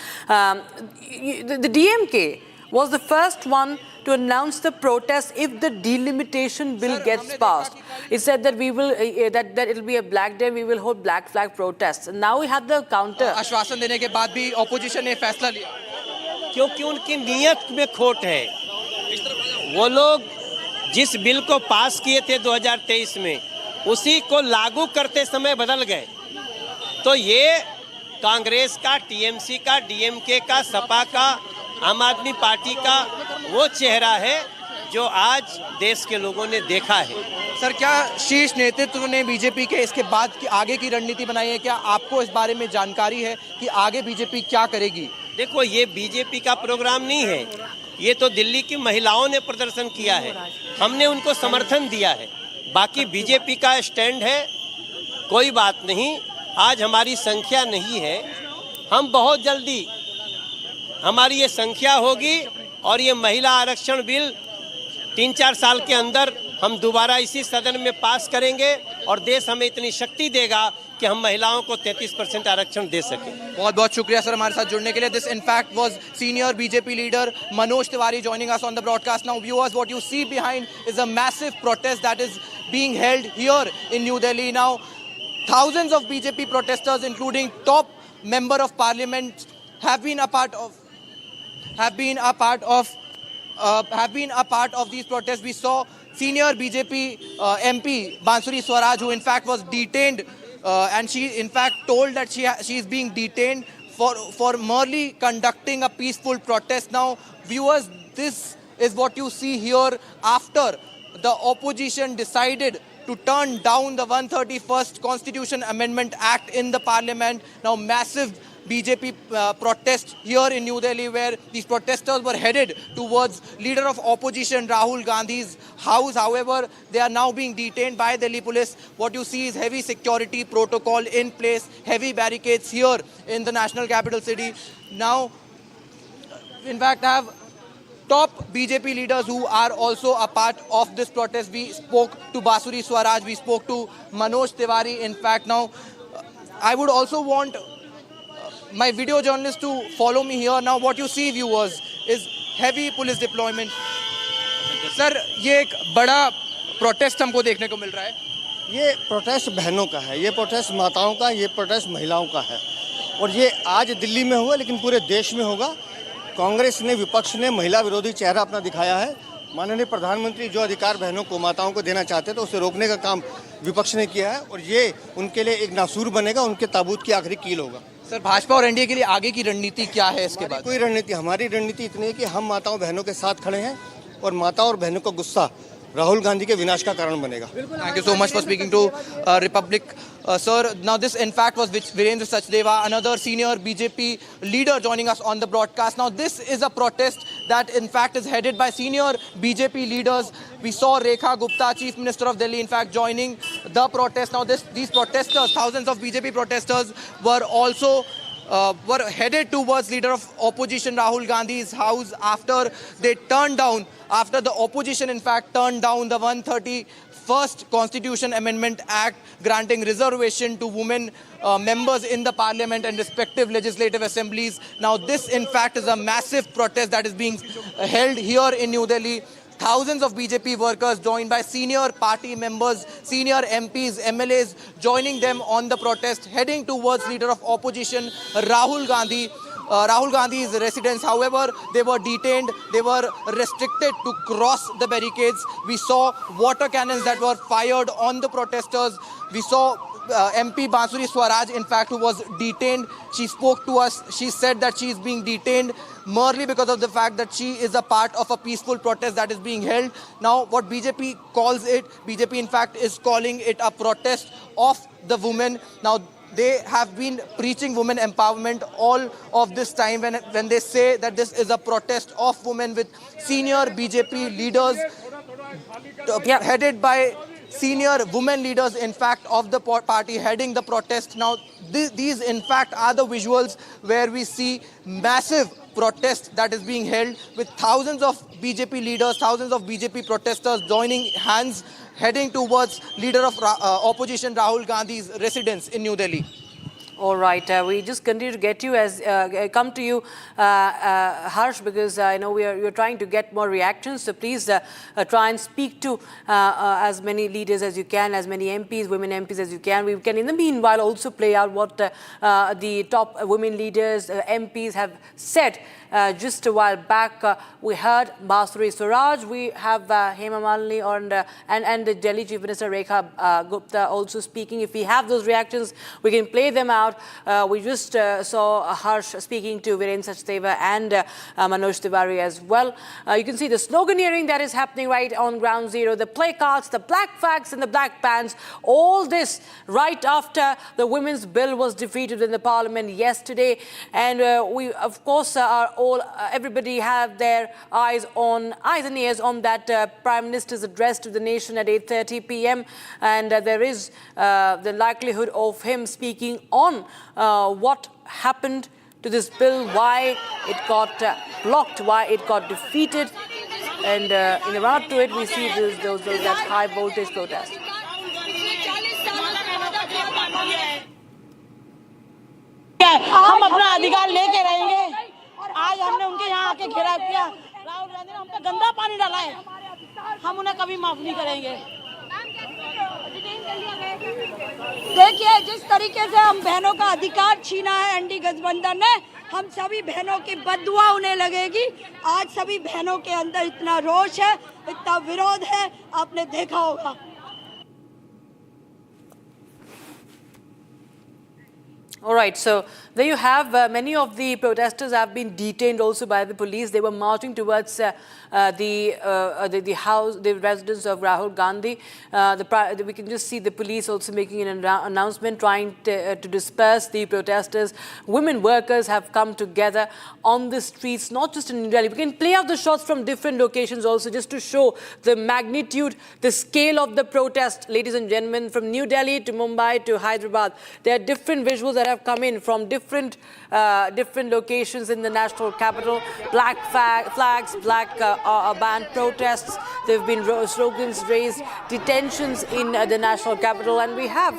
The DMK was the first one to announce the protest if the delimitation bill gets passed. It said that we will that it will be a black day, we will hold black flag protests. And now we have the counter. आश्वासन देने के बाद भी opposition ने फैसला लिया, क्योंकि उनकी नीयत में खोट है। वो लोग जिस बिल को पास किए थे 2023 में, उसी को लागू करते समय बदल गए। तो ये कांग्रेस का, टीएमसी का, डीएमके का, सपा का, आम आदमी पार्टी का वो चेहरा है जो आज देश के लोगों ने देखा है। सर, क्या शीर्ष नेतृत्व ने बीजेपी के इसके बाद की आगे की रणनीति बनाई है? क्या आपको इस बारे में जानकारी है कि आगे बीजेपी क्या करेगी? देखो, ये बीजेपी का प्रोग्राम नहीं है, ये तो दिल्ली की महिलाओं ने प्रदर्शन किया है, हमने उनको समर्थन दिया है। बाकी बीजेपी का स्टैंड है, कोई बात नहीं। आज हमारी संख्या नहीं है, हम बहुत जल्दी हमारी ये संख्या होगी और ये महिला आरक्षण बिल 3-4 साल के अंदर हम दोबारा इसी सदन में पास करेंगे और देश हमें इतनी शक्ति देगा कि हम महिलाओं को 33% आरक्षण दे सकें। बहुत बहुत शुक्रिया सर हमारे साथ जुड़ने के लिए। This in fact was senior BJP leader Manoj Tiwari joining us on the broadcast. Now viewers, what you see behind is a massive protest that is being held here in New Delhi. Now thousands of BJP protesters, including top member of parliament, have been a part of these protests. We saw senior BJP MP Bansuri Swaraj, who in fact was detained, and she in fact told that she is being detained for merely conducting a peaceful protest. Now viewers, this is what you see here after the opposition decided to turn down the 131st Constitution Amendment Act in the parliament. Now massive BJP protest here in New Delhi, where these protesters were headed towards leader of opposition Rahul Gandhi's house. However, they are now being detained by Delhi police. What you see is heavy security protocol in place, heavy barricades here in the national capital city. Now, in fact, I have top BJP leaders who are also a part of this protest. We spoke to Bansuri Swaraj, we spoke to Manoj Tiwari. In fact, now I would also want my video journalists to follow me here. Now what you see, viewers, is heavy police deployment. Sir, ये एक बड़ा protest हमको देखने को मिल रहा है. ये protest बहनों का है, ये प्रोटेस्ट माताओं का, ये प्रोटेस्ट महिलाओं का है और ये आज दिल्ली में हुआ लेकिन पूरे देश में होगा। कांग्रेस ने, विपक्ष ने महिला विरोधी चेहरा अपना दिखाया है। माननीय प्रधानमंत्री जो अधिकार बहनों को, माताओं को देना चाहते थे, उसे रोकने का काम विपक्ष ने किया है और ये उनके लिए एक नासूर बनेगा, उनके ताबूत की आखिरी कील होगा। सर, भाजपा और एनडीए के लिए आगे की रणनीति क्या है इसके बाद? कोई रणनीति, हमारी रणनीति इतनी है कि हम माताओं बहनों के साथ खड़े हैं और माताओं और बहनों का गुस्सा राहुल गांधी के विनाश का कारण बनेगा। Thank you so much for speaking to Republic. Sir, now this in fact was Virendra Sachdeva, another senior BJP leader joining us on the broadcast. Now this is a protest that in fact is headed by senior BJP leaders. We saw Rekha Gupta, Chief Minister of Delhi, in fact joining the protest. Now these protesters, thousands of BJP protesters were also were headed towards leader of opposition Rahul Gandhi's house after they turned down, after the opposition in fact turned down the 131st Constitution Amendment Act granting reservation to women members in the parliament and respective legislative assemblies. Now this in fact is a massive protest that is being held here in New Delhi. Thousands of BJP workers joined by senior party members, senior MPs, MLAs joining them on the protest, heading towards leader of opposition Rahul Gandhi. Rahul Gandhi's residents, however, they were detained, they were restricted to cross the barricades. We saw water cannons that were fired on the protesters. We saw MP Bansuri Swaraj, in fact, who was detained. She spoke to us. She said that she is being detained merely because of the fact that she is a part of a peaceful protest that is being held. Now, what BJP calls it, BJP in fact is calling it a protest of the women. Now, they have been preaching women empowerment all of this time when they say that this is a protest of women with senior BJP leaders headed by senior women leaders, in fact, of the party heading the protest. Now, these, in fact, are the visuals where we see massive protest that is being held with thousands of BJP leaders, thousands of BJP protesters joining hands, heading towards leader of opposition Rahul Gandhi's residence in New Delhi. All right, we just continue to get you as come to you, Harsh, because I know you're trying to get more reactions. So please try and speak to as many leaders as you can, as many MPs, women MPs as you can. We can, in the meanwhile, also play out what the top women leaders, MPs have said. Just a while back, we heard Bansuri Swaraj, we have Hema Malini and the Delhi Chief Minister Rekha Gupta also speaking. If we have those reactions, we can play them out. We just saw Harsh speaking to Virendra Sachdeva and Manoj Tiwari as well. You can see the sloganeering that is happening right on ground zero, the placards, the black flags and the black bands, all this right after the women's bill was defeated in the parliament yesterday. And we, of course, are everybody have their eyes and ears on that Prime Minister's address to the nation at 8:30 p.m. And there is the likelihood of him speaking on what happened to this bill, why it got blocked, why it got defeated. And in the run-up to it, we see that high voltage protest. हम अपना अधिकार लेके रहेंगे। आज हमने उनके यहाँ आके घेराव किया, राहुल गांधी ने हम पे गंदा पानी डाला है, हम उन्हें कभी माफ नहीं करेंगे। देखिए, जिस तरीके से हम बहनों का अधिकार छीना है एनडी गठबंधन ने, हम सभी बहनों की बददुआ उन्हें लगेगी। आज सभी बहनों के अंदर इतना रोष है, इतना विरोध है, आपने देखा होगा। All right, so there you have many of the protesters have been detained also by the police. They were marching towards the house, the residence of Rahul Gandhi. We can just see the police also making an announcement trying to disperse the protesters. Women workers have come together on the streets, not just in New Delhi. We can play out the shots from different locations also just to show the magnitude, the scale of the protest. Ladies and gentlemen, from New Delhi to Mumbai to Hyderabad, there are different visuals that have come in from different locations in the national capital. Black flags, black band protests. There have been slogans raised, detentions in the national capital, and we have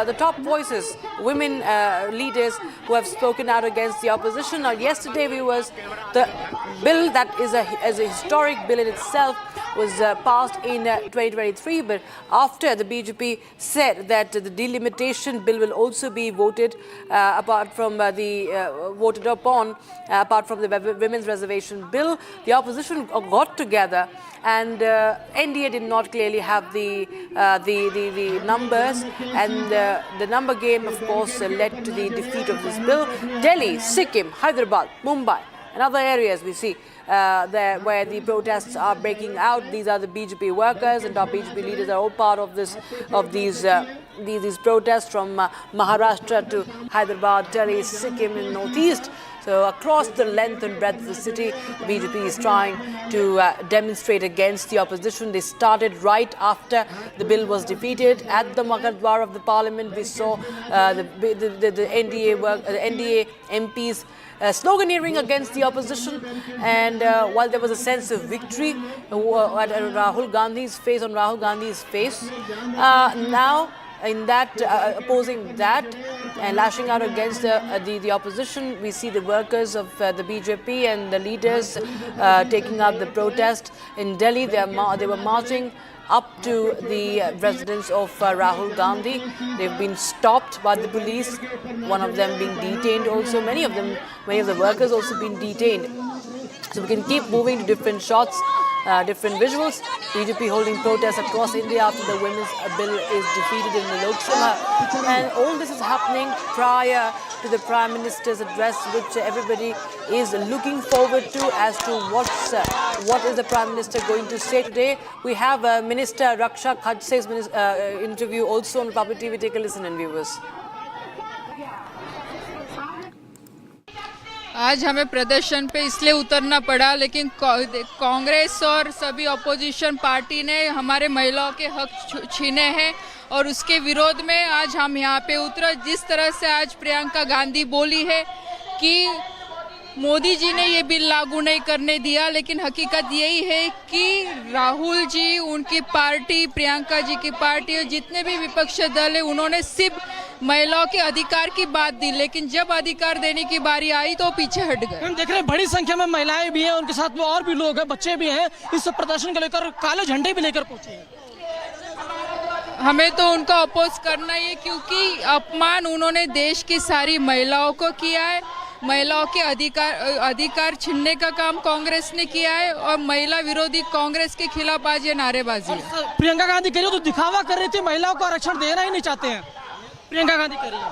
the top voices, women leaders who have spoken out against the opposition. Now, yesterday was the bill that is a historic bill in itself, was passed in 2023, but after the BJP said that the delimitation bill will also be voted apart from voted upon apart from the women's reservation bill, the opposition got together, and NDA did not clearly have the numbers, and the number game, of course, led to the defeat of this bill. Delhi, Sikkim, Hyderabad, Mumbai, and other areas we see there where the protests are breaking out. These are the BJP workers, and our BJP leaders are all part of these protests from Maharashtra to Hyderabad, Delhi, Sikkim, and Northeast. So across the length and breadth of the city, the BJP is trying to demonstrate against the opposition. They started right after the bill was defeated. At the Mughaldwar of the parliament, we saw the NDA MPs sloganeering against the opposition, and while there was a sense of victory at Rahul Gandhi's face, now in that opposing that and lashing out against the opposition, we see the workers of the BJP and the leaders taking out the protest. In Delhi, they were marching up to the residence of Rahul Gandhi. They've been stopped by the police, one of them being detained also. Many of the workers also been detained. So we can keep moving to different shots, different visuals. BJP holding protests across India after the women's bill is defeated in the Lok Sabha. And all this is happening prior to the Prime Minister's address, which everybody is looking forward to as to what is the Prime Minister going to say today. We have Minister Raksha Khadse's interview also on Republic TV. Take a listen, and viewers. आज हमें प्रदर्शन पे इसलिए उतरना पड़ा, लेकिन कांग्रेस और सभी अपोजिशन पार्टी ने हमारे महिलाओं के हक छीने हैं और उसके विरोध में आज हम यहाँ पे उतरे। जिस तरह से आज प्रियंका गांधी बोली है कि मोदी जी ने ये बिल लागू नहीं करने दिया, लेकिन हकीकत यही है कि राहुल जी, उनकी पार्टी, प्रियंका जी की पार्टी और जितने भी विपक्षी दल है, उन्होंने सिर्फ महिलाओं के अधिकार की बात दी, लेकिन जब अधिकार देने की बारी आई तो पीछे हट गए। हम देख रहे हैं बड़ी संख्या में महिलाएं भी हैं, उनके साथ में और भी लोग हैं, बच्चे भी हैं। इस प्रदर्शन को लेकर काले झंडे भी लेकर पहुंचे हैं। हमें तो उनको अपोज करना है, क्योंकि अपमान उन्होंने देश की सारी महिलाओं को किया है। महिलाओं के अधिकार छीनने का काम कांग्रेस ने किया है और महिला विरोधी कांग्रेस के खिलाफ आज ये नारेबाजी है। प्रियंका गांधी कह रही तो दिखावा कर रही थी, महिलाओं को आरक्षण देना ही नहीं चाहते हैं। प्रियंका गांधी कह रही है।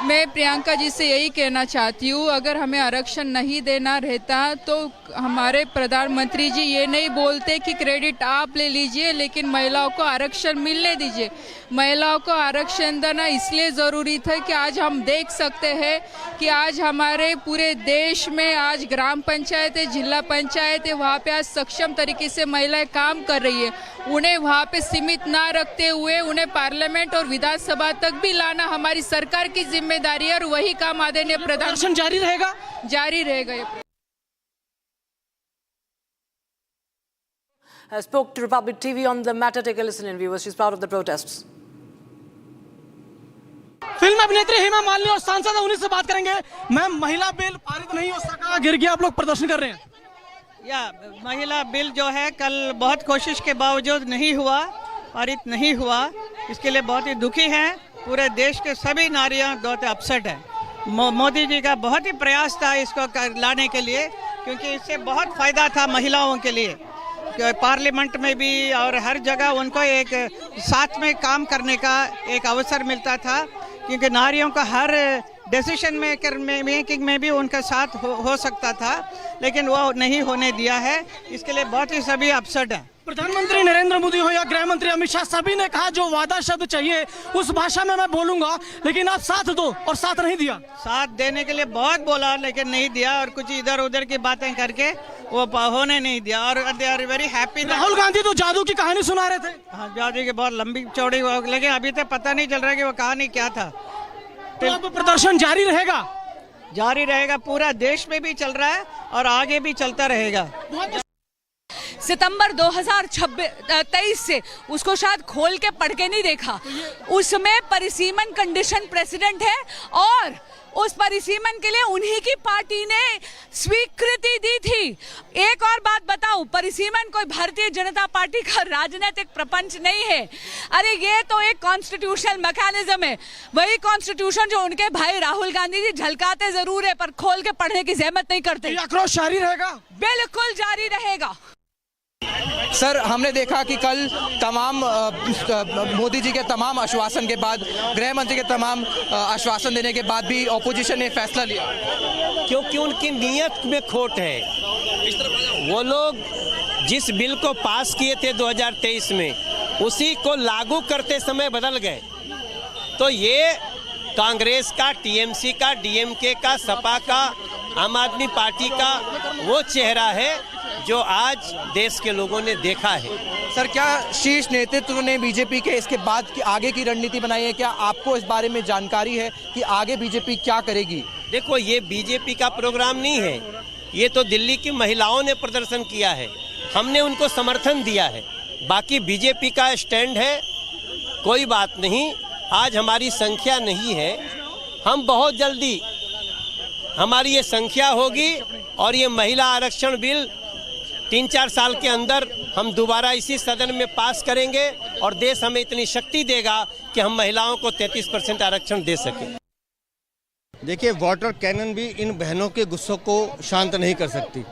मैं प्रियंका जी से यही कहना चाहती हूँ, अगर हमें आरक्षण नहीं देना रहता तो हमारे प्रधानमंत्री जी ये नहीं बोलते कि क्रेडिट आप ले लीजिए, लेकिन महिलाओं को आरक्षण मिलने दीजिए। महिलाओं को आरक्षण देना इसलिए ज़रूरी था कि आज हम देख सकते हैं कि आज हमारे पूरे देश में आज ग्राम पंचायत है, जिला पंचायत है, वहाँ पे आज सक्षम तरीके से महिलाएं काम कर रही है। उन्हें वहाँ पे सीमित ना रखते हुए उन्हें पार्लियामेंट और विधानसभा तक भी लाना हमारी सरकार की जिम्मेदारी है और वही काम आदरणीय प्रदर्शन जारी रहेगा। Spoke to Republic TV on the matter. Take a listen, and viewers. She's proud of the protests. Film अभिनेत्री हेमा मालिनी और सांसद उन्हीं से बात करेंगे। मैम, महिला बिल पारित नहीं हो सका, गिर गया, आप लोग प्रदर्शन कर रहे हैं। महिला बिल जो है कल बहुत कोशिश के बावजूद नहीं हुआ, पारित नहीं हुआ। इसके लिए बहुत ही दुखी हैं। पूरे देश के सभी नारियां बहुत अपसेट हैं। मोदी जी का बहुत ही प्रयास था इसको लाने के लिए, क्योंकि इससे बहुत फायदा था महिलाओं के लिए। पार्लियामेंट में भी और हर जगह उनको एक साथ में काम करने का एक अवसर मिलता था, क्योंकि नारियों का हर डिसीजन मेकिंग में भी उनका साथ हो सकता था, लेकिन वो नहीं होने दिया है। इसके लिए बहुत ही सभी अपसेट हैं। प्रधानमंत्री नरेंद्र मोदी हो या गृह मंत्री अमित शाह, सभी ने कहा जो वादा शब्द चाहिए उस भाषा में मैं बोलूंगा, लेकिन आप साथ दो, और साथ नहीं दिया। साथ देने के लिए बहुत बोला, लेकिन नहीं दिया, और कुछ इधर उधर की बातें करके वो होने नहीं दिया। और they are very happy. Rahul Gandhi तो जादू की कहानी सुना रहे थे। हाँ, जादू की बहुत लंबी चौड़ी, लेकिन अभी तक पता नहीं चल रहा कि वो कहानी क्या था। तो अब प्रदर्शन जारी रहेगा? जारी रहेगा, पूरा देश में भी चल रहा है और आगे भी चलता रहेगा। सितंबर 2023 से उसको शायद खोल के पढ़ के नहीं देखा। उसमें परिसीमन कंडीशन प्रेसिडेंट है और उस परिसीमन के लिए उन्हीं की पार्टी ने स्वीकृति दी थी। एक और बात बताऊं, परिसीमन कोई भारतीय जनता पार्टी का राजनीतिक प्रपंच नहीं है। अरे ये तो एक कॉन्स्टिट्यूशनल मैकेनिज्म है, वही कॉन्स्टिट्यूशन जो उनके भाई राहुल गांधी जी झलकाते जरूर है पर खोल के पढ़ने की जहमत नहीं करते। आक्रोश जारी रहेगा? बिल्कुल जारी रहेगा। सर, हमने देखा कि कल तमाम मोदी जी के तमाम आश्वासन के बाद, गृह मंत्री के तमाम आश्वासन देने के बाद भी ऑपोजिशन ने फैसला लिया, क्योंकि उनकी नीयत में खोट है। वो लोग जिस बिल को पास किए थे 2023 में, उसी को लागू करते समय बदल गए। तो ये कांग्रेस का, टीएमसी का, डीएमके का, सपा का, आम आदमी पार्टी का वो चेहरा है जो आज देश के लोगों ने देखा है। सर, क्या शीर्ष नेतृत्व ने बीजेपी के इसके बाद की आगे की रणनीति बनाई है? क्या आपको इस बारे में जानकारी है कि आगे बीजेपी क्या करेगी? देखो, ये बीजेपी का प्रोग्राम नहीं है, ये तो दिल्ली की महिलाओं ने प्रदर्शन किया है, हमने उनको समर्थन दिया है। बाकी बीजेपी का स्टैंड है, कोई बात नहीं। आज हमारी संख्या नहीं है, हम बहुत जल्दी हमारी ये संख्या होगी और ये महिला आरक्षण बिल 3-4 साल के अंदर हम दोबारा इसी सदन में पास करेंगे और देश हमें इतनी शक्ति देगा कि हम महिलाओं को 33% आरक्षण दे सकें। देखिए, वाटर कैनन भी इन बहनों के गुस्सों को शांत नहीं कर सकती।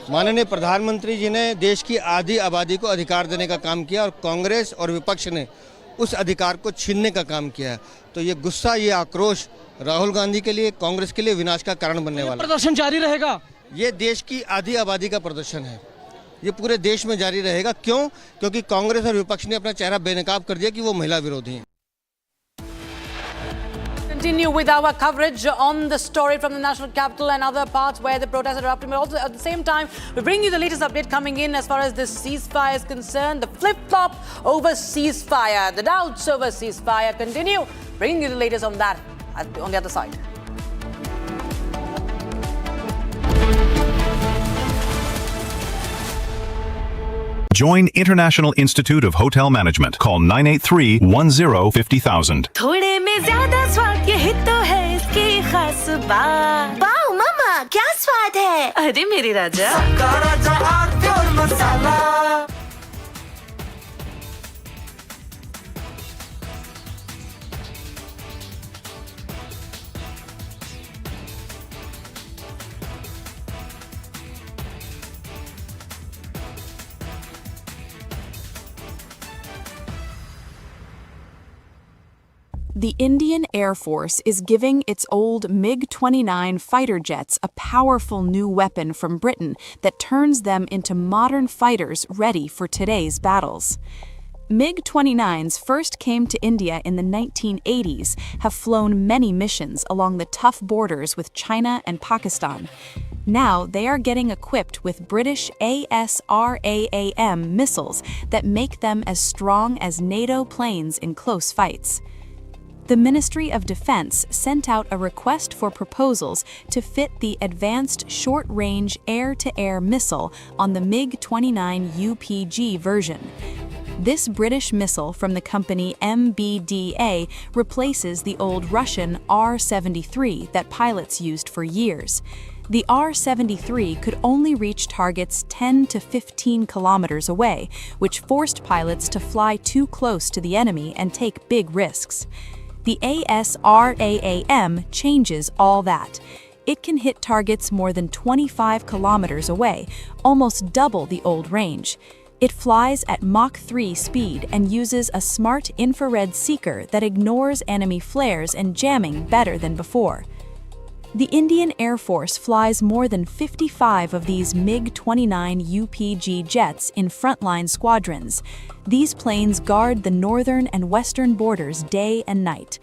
माननीय प्रधानमंत्री जी ने देश की आधी आबादी को अधिकार देने का काम किया और कांग्रेस और विपक्ष ने उस अधिकार को छीनने का काम किया है। तो ये गुस्सा, ये आक्रोश राहुल गांधी के लिए, कांग्रेस के लिए विनाश का कारण बनने वाला है। प्रदर्शन जारी रहेगा? ये देश की आधी आबादी का प्रदर्शन है, ये पूरे देश में जारी रहेगा। क्यों? क्योंकि कांग्रेस और विपक्ष ने अपना चेहरा बेनकाब कर दिया कि वो महिला विरोधी हैं। Continue with our coverage on the story from the national capital and other parts where the protests are erupting. But also at the same time, we bring you the latest update coming in as far as this ceasefire is concerned. The flip-flop over ceasefire, the doubts over ceasefire continue. Bringing you the latest on that on the other side. Join International Institute of Hotel Management. Call 983-10-50,000. थोड़े में ज्यादा स्वाद, यही तो है इसकी खास बात। वाओ मम्मा, क्या स्वाद है? अरे मेरी राजा, सबका राजा आरती और मसाला। The Indian Air Force is giving its old MiG-29 fighter jets a powerful new weapon from Britain that turns them into modern fighters ready for today's battles. MiG-29s first came to India in the 1980s, have flown many missions along the tough borders with China and Pakistan. Now they are getting equipped with British ASRAAM missiles that make them as strong as NATO planes in close fights. The Ministry of Defense sent out a request for proposals to fit the Advanced Short-Range Air-to-Air Missile on the MiG-29 UPG version. This British missile from the company MBDA replaces the old Russian R-73 that pilots used for years. The R-73 could only reach targets 10 to 15 kilometers away, which forced pilots to fly too close to the enemy and take big risks. The ASRAAM changes all that. It can hit targets more than 25 kilometers away, almost double the old range. It flies at Mach 3 speed and uses a smart infrared seeker that ignores enemy flares and jamming better than before. The Indian Air Force flies more than 55 of these MiG-29 UPG jets in frontline squadrons. These planes guard the northern and western borders day and night.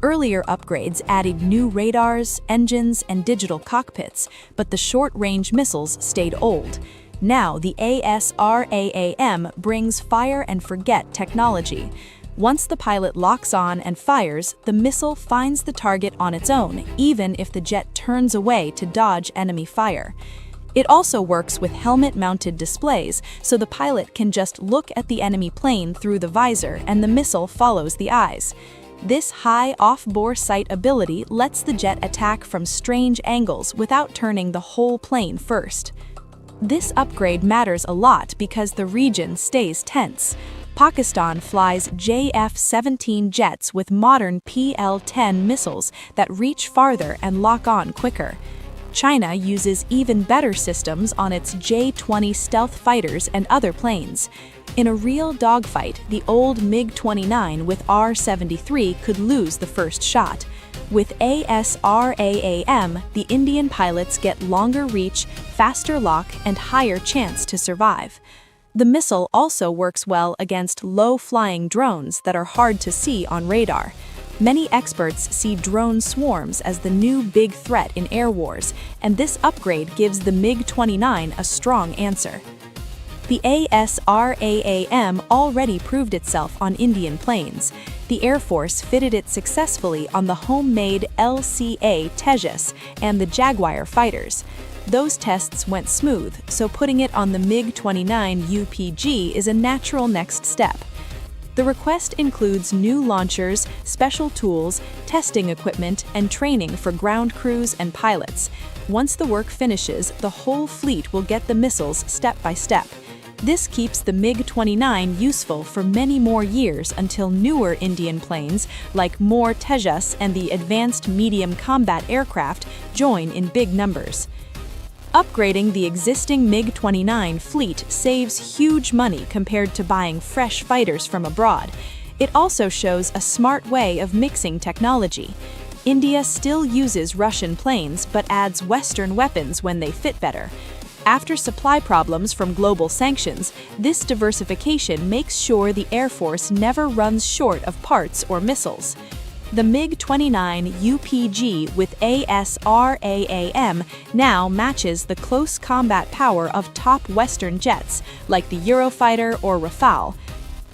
Earlier upgrades added new radars, engines, and digital cockpits, but the short-range missiles stayed old. Now the ASRAAM brings fire-and-forget technology. Once the pilot locks on and fires, the missile finds the target on its own, even if the jet turns away to dodge enemy fire. It also works with helmet-mounted displays, so the pilot can just look at the enemy plane through the visor and the missile follows the eyes. This high off-bore sight ability lets the jet attack from strange angles without turning the whole plane first. This upgrade matters a lot because the region stays tense. Pakistan flies JF-17 jets with modern PL-10 missiles that reach farther and lock on quicker. China uses even better systems on its J-20 stealth fighters and other planes. In a real dogfight, the old MiG-29 with R-73 could lose the first shot. With ASRAAM, the Indian pilots get longer reach, faster lock, and higher chance to survive. The missile also works well against low-flying drones that are hard to see on radar. Many experts see drone swarms as the new big threat in air wars, and this upgrade gives the MiG-29 a strong answer. The ASRAAM already proved itself on Indian planes. The Air Force fitted it successfully on the homemade LCA Tejas and the Jaguar fighters. Those tests went smooth, so putting it on the MiG-29 UPG is a natural next step. The request includes new launchers, special tools, testing equipment, and training for ground crews and pilots. Once the work finishes, the whole fleet will get the missiles step by step. This keeps the MiG-29 useful for many more years until newer Indian planes, like more Tejas and the advanced medium combat aircraft, join in big numbers. Upgrading the existing MiG-29 fleet saves huge money compared to buying fresh fighters from abroad. It also shows a smart way of mixing technology. India still uses Russian planes but adds Western weapons when they fit better. After supply problems from global sanctions, this diversification makes sure the Air Force never runs short of parts or missiles. The MiG-29 UPG with ASRAAM now matches the close combat power of top Western jets, like the Eurofighter or Rafale.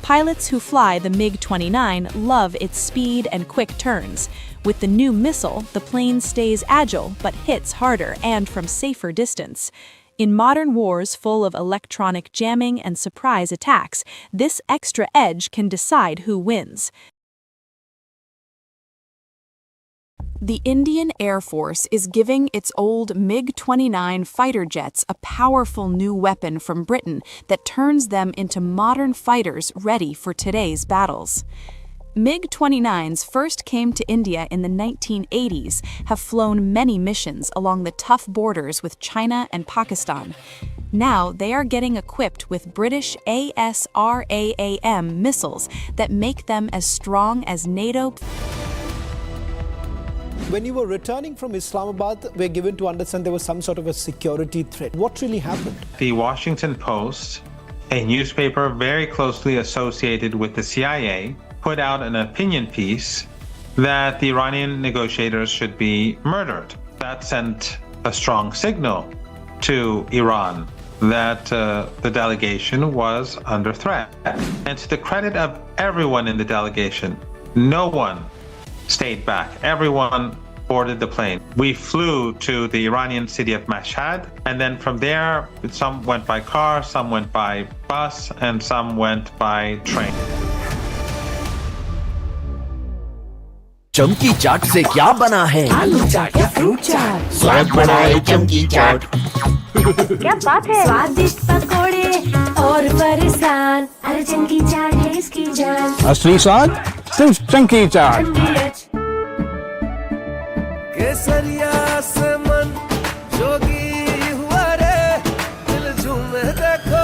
Pilots who fly the MiG-29 love its speed and quick turns. With the new missile, the plane stays agile but hits harder and from safer distance. In modern wars full of electronic jamming and surprise attacks, this extra edge can decide who wins. The Indian Air Force is giving its old MiG-29 fighter jets a powerful new weapon from Britain that turns them into modern fighters ready for today's battles. MiG-29s first came to India in the 1980s, have flown many missions along the tough borders with China and Pakistan. Now they are getting equipped with British ASRAAM missiles that make them as strong as NATO. When you were returning from Islamabad, we're given to understand there was some sort of a security threat. What really happened? The Washington Post, a newspaper very closely associated with the CIA, put out an opinion piece that the Iranian negotiators should be murdered. That sent a strong signal to Iran that the delegation was under threat. And to the credit of everyone in the delegation, no one stayed back. Everyone boarded the plane. We flew to the Iranian city of Mashhad, and then from there, some went by car, some went by bus, and some went by train. चमकी चाट से क्या बना है? आलू चाट या fruit चाट? स्वाद बनाए चमकी चाट। क्या बात है? स्वादिष्ट पकोड़े और फरसान, अरे चमकी चाट है इसकी जान। असली स्वाद सिर्फ चमकी चाट। केसरिया से मन जोगी हुआ रे, दिल झूमे देखो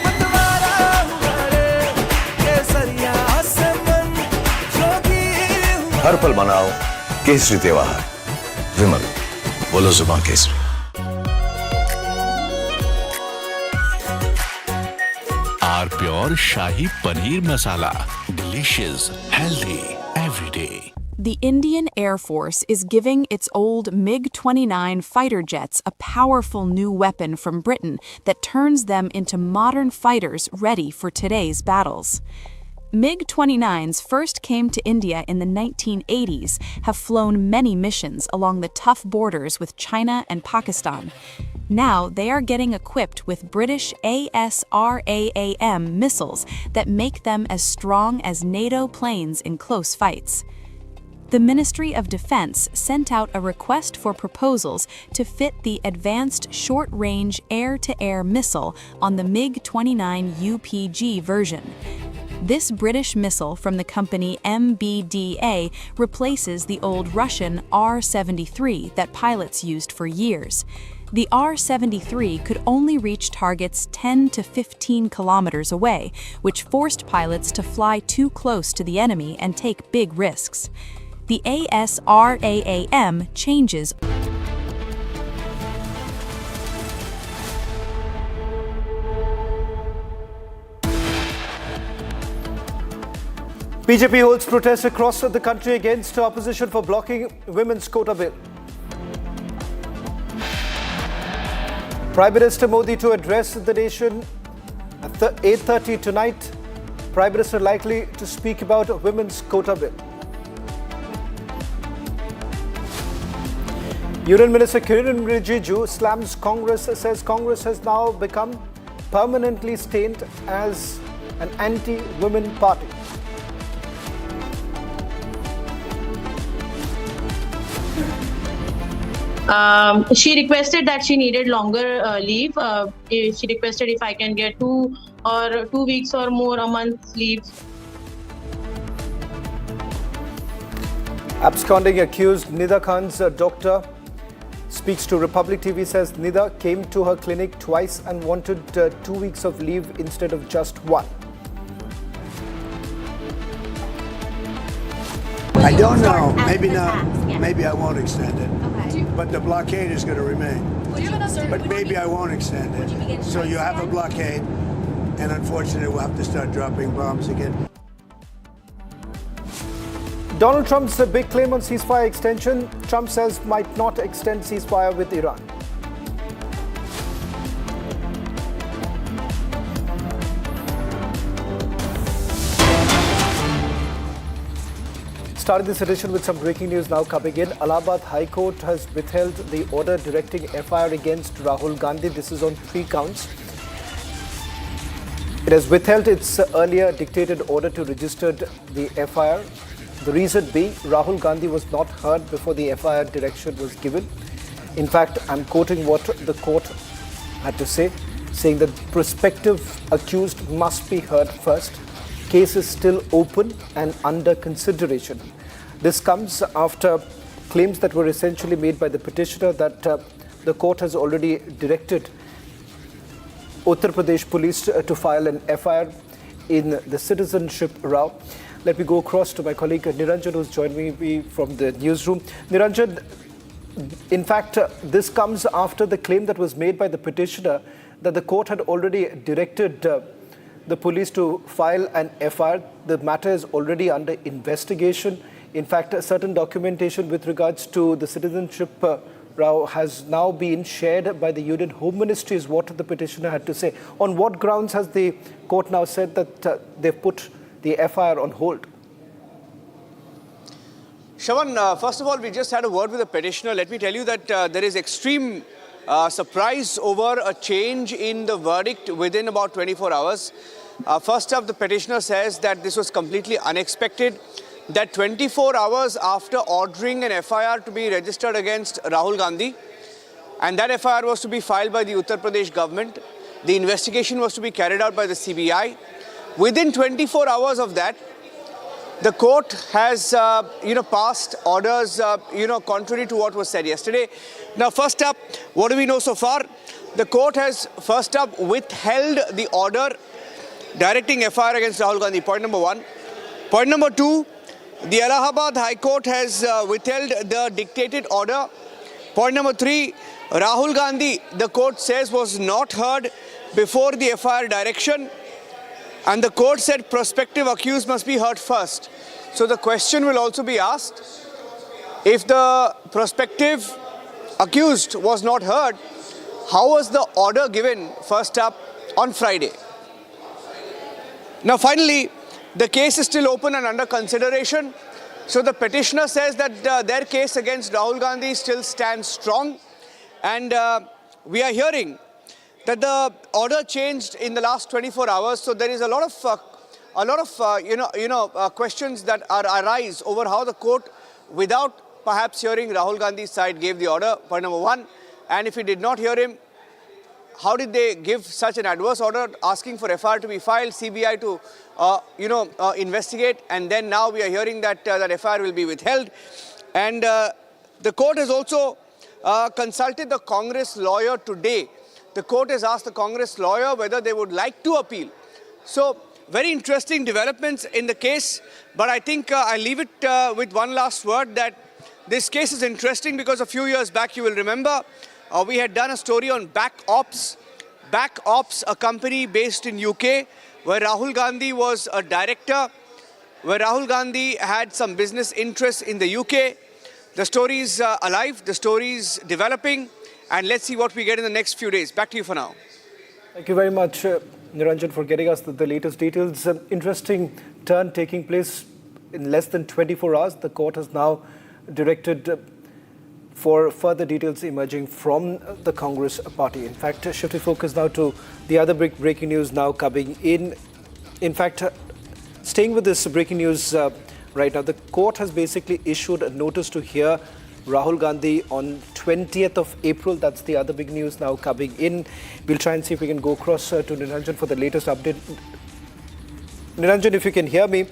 मतवारा हुआ रे, केसरिया से मन जोगी हुआ। हर पल मनाओ केसरी त्योहार। विमल, बोलो जुबान Kesari. Pure Shahi Paneer Masala. Delicious, healthy, every day. The Indian Air Force is giving its old MiG-29 fighter jets a powerful new weapon from Britain that turns them into modern fighters ready for today's battles. MiG-29s first came to India in the 1980s, have flown many missions along the tough borders with China and Pakistan. Now they are getting equipped with British ASRAAM missiles that make them as strong as NATO planes in close fights. The Ministry of Defense sent out a request for proposals to fit the Advanced Short-Range Air-to-Air Missile on the MiG-29 UPG version. This British missile from the company MBDA replaces the old Russian R-73 that pilots used for years. The R-73 could only reach targets 10 to 15 kilometers away, which forced pilots to fly too close to the enemy and take big risks. The ASRAAM changes. BJP holds protests across the country against opposition for blocking women's quota bill. Prime Minister Modi to address the nation at 8:30 tonight. Prime Minister likely to speak about women's quota bill. Union Minister Kiran Rijiju slams Congress, says Congress has now become permanently stained as an anti-women party. She requested that she needed longer leave. She requested if I can get 2 weeks or more a month leave. Absconding accused Nida Khan's doctor speaks to Republic TV, says Nida came to her clinic twice and wanted 2 weeks of leave instead of just 1. I don't know. Maybe not. Maybe I won't extend it. But the blockade is going to remain. But maybe I won't extend it. So you have a blockade, and unfortunately we'll have to start dropping bombs again. Donald Trump's big claim on ceasefire extension, Trump says might not extend ceasefire with Iran. Starting this edition with some breaking news now coming in. Allahabad High Court has withheld the order directing FIR against Rahul Gandhi. This is on 3 counts. It has withheld its earlier dictated order to register the FIR. The reason being, Rahul Gandhi was not heard before the FIR direction was given. In fact, I'm quoting what the court had to say, saying that prospective accused must be heard first. Case is still open and under consideration. This comes after claims that were essentially made by the petitioner that the court has already directed Uttar Pradesh police to file an FIR in the citizenship row. Let me go across to my colleague Niranjan, who's joined me from the newsroom. Niranjan, in fact, this comes after the claim that was made by the petitioner that the court had already directed the police to file an FIR. The matter is already under investigation. In fact, a certain documentation with regards to the citizenship row has now been shared by the Union Home Ministry, is what the petitioner had to say. On what grounds has the court now said that they've put the FIR on hold? Shravan, first of all, we just had a word with the petitioner. Let me tell you that there is extreme surprise over a change in the verdict within about 24 hours. First up, the petitioner says that this was completely unexpected, that 24 hours after ordering an FIR to be registered against Rahul Gandhi, and that FIR was to be filed by the Uttar Pradesh government, the investigation was to be carried out by the CBI. Within 24 hours of that, the court has, passed orders, contrary to what was said yesterday. Now, first up, what do we know so far? The court has, first up, withheld the order directing FIR against Rahul Gandhi. Point number 1. Point number 2, the Allahabad High Court has withheld the dictated order. Point number 3, Rahul Gandhi, the court says, was not heard before the FIR direction. And the court said prospective accused must be heard first. So the question will also be asked, if the prospective accused was not heard, how was the order given first up on Friday? Now finally, The case is still open and under consideration. So the petitioner says that their case against Rahul Gandhi still stands strong. And we are hearing that the order changed in the last 24 hours. So there is a lot of questions that arise over how the court, without perhaps hearing Rahul Gandhi's side, gave the order, point number one. And if he did not hear him, how did they give such an adverse order asking for FIR to be filed, CBI to, investigate? And then now we are hearing that that FIR will be withheld. And the court has also consulted the Congress lawyer today. The court has asked the Congress lawyer whether they would like to appeal. So very interesting developments in the case. But I think I'll leave it with one last word, that this case is interesting because a few years back, you will remember, we had done a story on Back Ops, a company based in UK, where Rahul Gandhi was a director, where Rahul Gandhi had some business interests in the UK. The story is alive, the story is developing, and let's see what we get in the next few days. Back to you for now. Thank you very much, Niranjan, for getting us the latest details. Interesting turn taking place in less than 24 hours. The court has now directed for further details emerging from the Congress party. In fact, shifting focus now to the other breaking news now coming in. In fact, staying with this breaking news right now, the court has basically issued a notice to hear Rahul Gandhi on 20th of April. That's the other big news now coming in. We'll try and see if we can go across to Niranjan for the latest update. Niranjan, if you can hear me,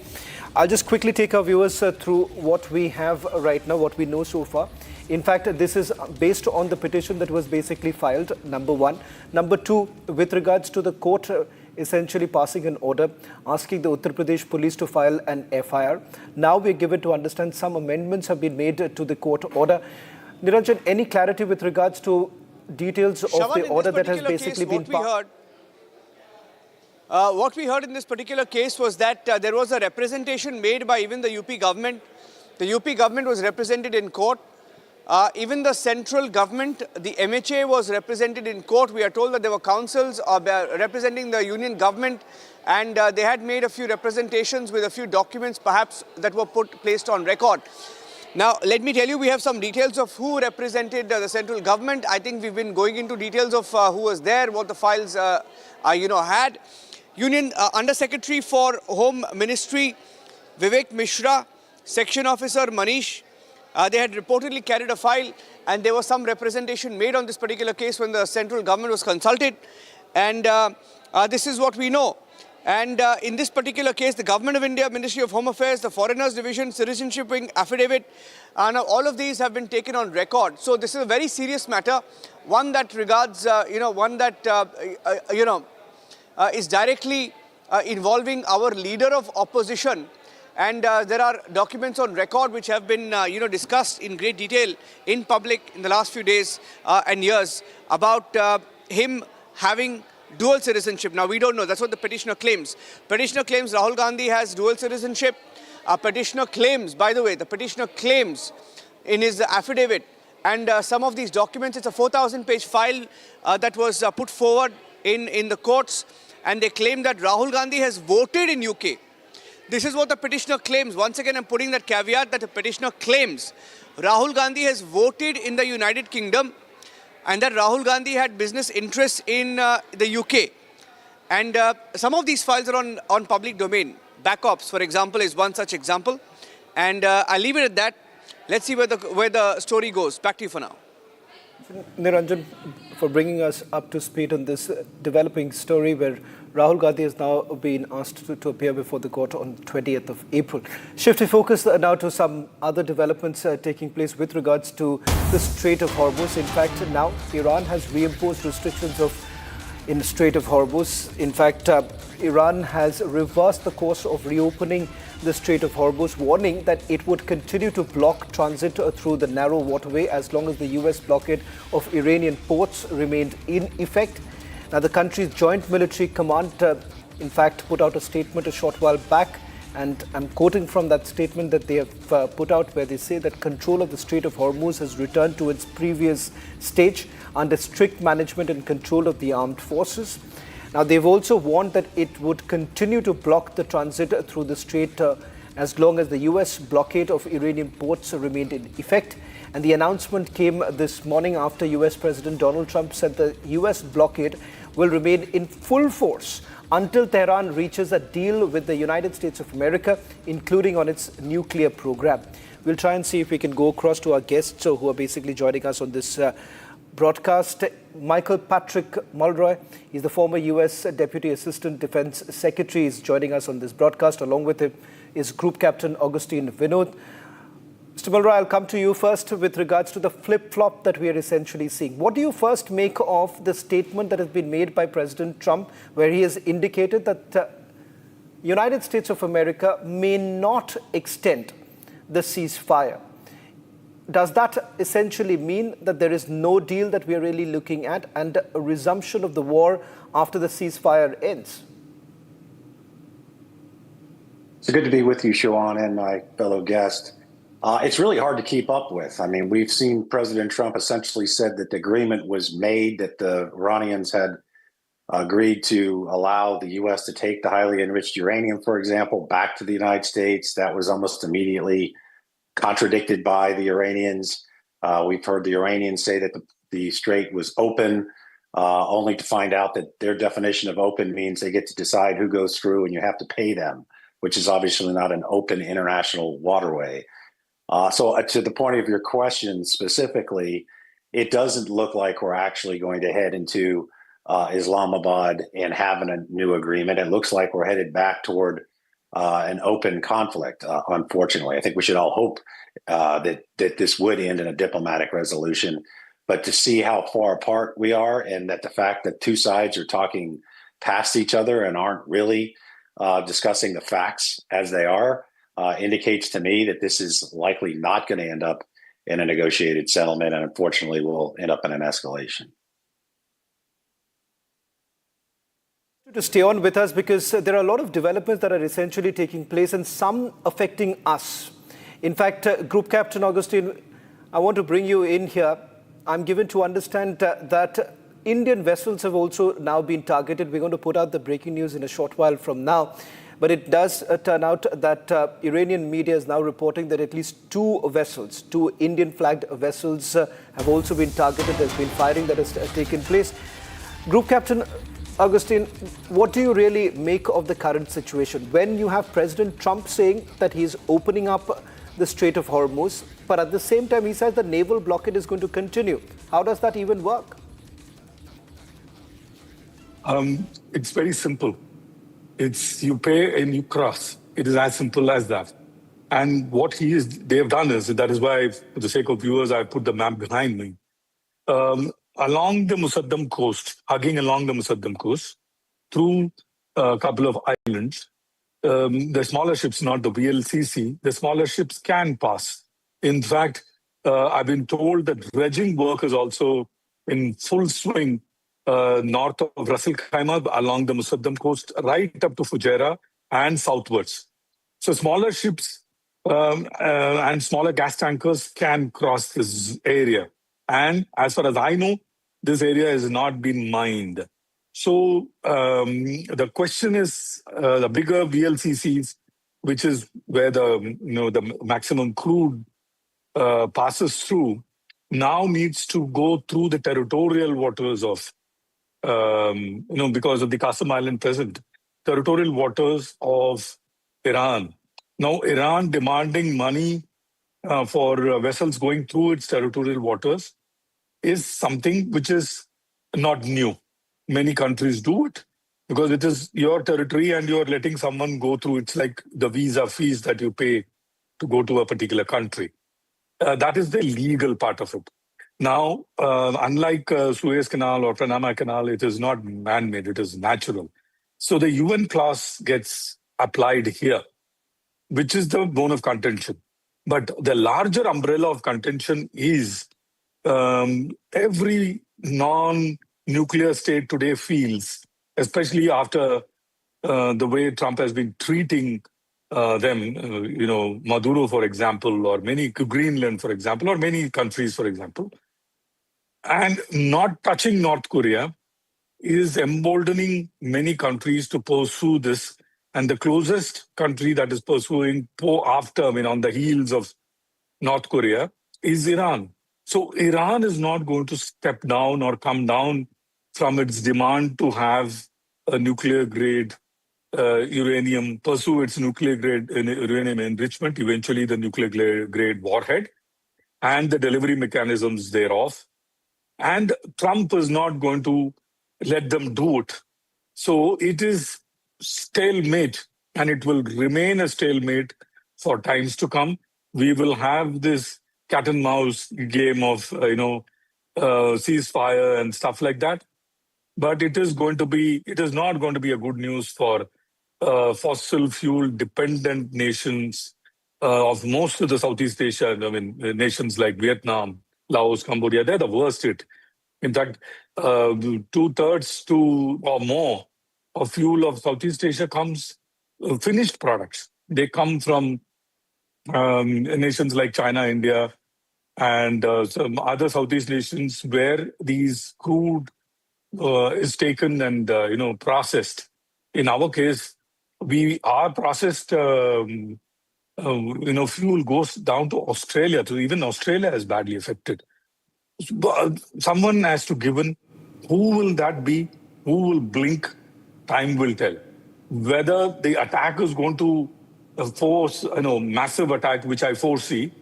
I'll just quickly take our viewers through what we have right now, what we know so far. In fact, this is based on the petition that was basically filed, number one. Number two, with regards to the court essentially passing an order asking the Uttar Pradesh police to file an FIR. Now we're given to understand some amendments have been made to the court order. Niranjan, any clarity with regards to details of the order that has basically been passed? What we heard in this particular case was that there was a representation made by even the UP government. The UP government was represented in court. Even the central government, the MHA, was represented in court. We are told that there were councils representing the union government, and they had made a few representations with a few documents perhaps that were placed on record. Now, let me tell you, we have some details of who represented the central government. I think we've been going into details of who was there, what the files had. Union Under-Secretary for Home Ministry, Vivek Mishra, Section Officer Manish. They had reportedly carried a file, and there was some representation made on this particular case when the central government was consulted. And this is what we know. And in this particular case, the Government of India, Ministry of Home Affairs, the Foreigners Division, Citizenship Wing, Affidavit, now all of these have been taken on record. So this is a very serious matter, one that regards, is directly involving our leader of opposition. And there are documents on record which have been, discussed in great detail in public in the last few days and years about him having dual citizenship. Now, we don't know. That's what the petitioner claims. Petitioner claims Rahul Gandhi has dual citizenship. Petitioner claims, by the way, the petitioner claims in his affidavit and some of these documents, it's a 4,000-page file that was put forward in the courts, and they claim that Rahul Gandhi has voted in UK. This is what the petitioner claims. Once again, I'm putting that caveat that the petitioner claims Rahul Gandhi has voted in the United Kingdom and that Rahul Gandhi had business interests in the UK. And some of these files are on public domain. Back Ops, for example, is one such example. And I'll leave it at that. Let's see where the story goes. Back to you for now. Niranjan, for bringing us up to speed on this developing story where Rahul Gandhi has now been asked to appear before the court on 20th of April. Shifting focus now to some other developments taking place with regards to the Strait of Hormuz. In fact, now Iran has reimposed restrictions in the Strait of Hormuz. In fact, Iran has reversed the course of reopening the Strait of Hormuz, warning that it would continue to block transit through the narrow waterway as long as the US blockade of Iranian ports remained in effect. Now, the country's Joint Military Command, in fact, put out a statement a short while back, and I'm quoting from that statement that they have put out, where they say that control of the Strait of Hormuz has returned to its previous stage under strict management and control of the armed forces. Now, they've also warned that it would continue to block the transit through the strait as long as the US blockade of Iranian ports remained in effect. And the announcement came this morning after US President Donald Trump said the US blockade will remain in full force until Tehran reaches a deal with the United States of America, including on its nuclear program. We'll try and see if we can go across to our guests who are basically joining us on this broadcast. Michael Patrick Mulroy, he's the former US Deputy Assistant Defense Secretary, is joining us on this broadcast. Along with him is Group Captain Augustine Vinod. Mr. Mulroy, I'll come to you first with regards to the flip-flop that we are essentially seeing. What do you first make of the statement that has been made by President Trump, where he has indicated that United States of America may not extend the ceasefire? Does that essentially mean that there is no deal that we are really looking at and a resumption of the war after the ceasefire ends? It's good to be with you, Shawan, and my fellow guest. It's really hard to keep up with. I mean, we've seen President Trump essentially said that the agreement was made, that the Iranians had agreed to allow the U.S. to take the highly enriched uranium, for example, back to the United States. That was almost immediately contradicted by the Iranians. We've heard the Iranians say that the strait was open, only to find out that their definition of open means they get to decide who goes through and you have to pay them, which is obviously not an open international waterway. So to the point of your question specifically, it doesn't look like we're actually going to head into Islamabad and having a new agreement. It looks like we're headed back toward an open conflict, unfortunately. I think we should all hope that this would end in a diplomatic resolution. But to see how far apart we are, and that the fact that two sides are talking past each other and aren't really discussing the facts as they are, indicates to me that this is likely not going to end up in a negotiated settlement, and unfortunately will end up in an escalation. To stay on with us, because there are a lot of developments that are essentially taking place and some affecting us. In fact, Group Captain Augustine, I want to bring you in here. I'm given to understand that Indian vessels have also now been targeted. We're going to put out the breaking news in a short while from now. But it does turn out that Iranian media is now reporting that at least two Indian-flagged vessels have also been targeted. There's been firing that has taken place. Group Captain Augustine, what do you really make of the current situation? When you have President Trump saying that he's opening up the Strait of Hormuz, but at the same time he says the naval blockade is going to continue. How does that even work? It's very simple. It's you pay and you cross. It is as simple as that. And what they have done is, that is why, for the sake of viewers, I put the map behind me. Along the Musaddam coast, hugging along the Musaddam coast, through a couple of islands, the smaller ships, not the VLCC, the smaller ships can pass. In fact, I've been told that dredging work is also in full swing north of Ras Al Khaimah along the Musaddam coast, right up to Fujairah and southwards. So smaller ships and smaller gas tankers can cross this area. And as far as I know, this area has not been mined. So the question is, the bigger VLCCs, which is where the maximum crude passes through, now needs to go through the territorial waters of, because of the Qasim Island present, territorial waters of Iran. Now, Iran demanding money for vessels going through its territorial waters is something which is not new. Many countries do it because it is your territory and you're letting someone go through. It's like the visa fees that you pay to go to a particular country. That is the legal part of it. Now, unlike Suez Canal or Panama Canal, it is not man-made, it is natural. So the UN clause gets applied here, which is the bone of contention. But the larger umbrella of contention is every non-nuclear state today feels, especially after the way Trump has been treating them, Maduro, for example, or Greenland, for example, or many countries, for example, and not touching North Korea, is emboldening many countries to pursue this. And the closest country that is pursuing on the heels of North Korea is Iran. So Iran is not going to step down or come down from its demand to have a nuclear-grade uranium, pursue its nuclear-grade uranium enrichment, eventually the nuclear-grade warhead, and the delivery mechanisms thereof. And Trump is not going to let them do it. So it is stalemate, and it will remain a stalemate for times to come. We will have this cat and mouse game of, ceasefire and stuff like that. But it is not going to be a good news for fossil fuel dependent nations of most of the Southeast Asia. Nations like Vietnam, Laos, Cambodia, they're the worst hit. In fact, 2/3 or more of fuel of Southeast Asia comes finished products. They come from nations like China, India, and some other Southeast nations where these crude is taken and processed. In our case, our processed fuel goes down to Australia. So even Australia is badly affected. Someone has to give in. Who will that be? Who will blink? Time will tell. Whether the attack is going to force, massive attack, which I foresee,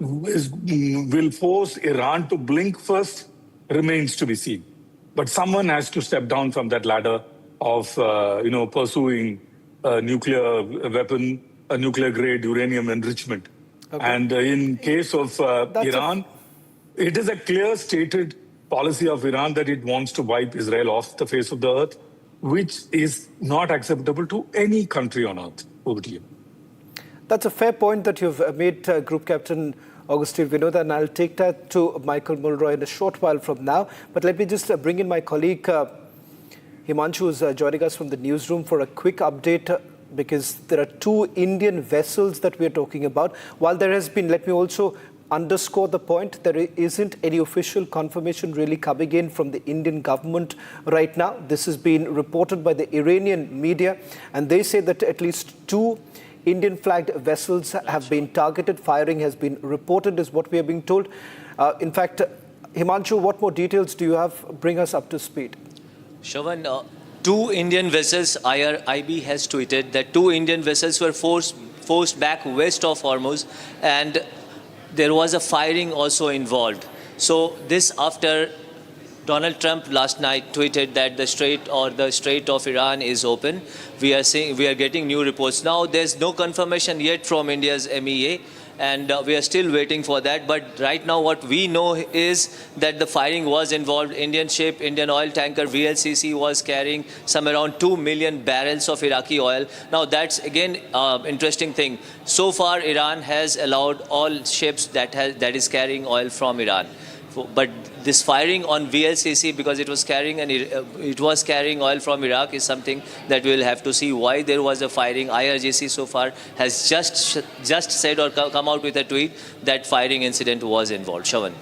will force Iran to blink first, remains to be seen. But someone has to step down from that ladder of, pursuing a nuclear weapon, a nuclear-grade uranium enrichment. Okay. And in case of Iran, it is a clear stated policy of Iran that it wants to wipe Israel off the face of the earth, which is not acceptable to any country on earth. Over to you. That's a fair point that you've made, Group Captain Augustine Vinod, and I'll take that to Michael Mulroy in a short while from now. But let me just bring in my colleague Himanshu, who's joining us from the newsroom for a quick update, because there are 2 Indian vessels that we're talking about. While there has been, let me also underscore the point, there isn't any official confirmation really coming in from the Indian government right now. This has been reported by the Iranian media, and they say that at least 2 Indian-flagged vessels have been targeted. Firing has been reported, is what we are being told. In fact, Himanshu, what more details do you have? Bring us up to speed. Shravan, 2 Indian vessels, IB has tweeted that 2 Indian vessels were forced back west of Hormuz, and there was a firing also involved. So this after Donald Trump last night tweeted that the Strait of Iran is open. We are getting new reports. Now there's no confirmation yet from India's MEA, and we are still waiting for that. But right now what we know is that the firing was involved. Indian ship, Indian oil tanker VLCC was carrying some around 2 million barrels of Iraqi oil. Now that's again interesting thing. So far Iran has allowed all ships that is carrying oil from Iran. But this firing on VLCC, because it was carrying oil from Iraq, is something that we'll have to see why there was a firing. IRGC so far has just said or come out with a tweet that firing incident was involved. Shravan.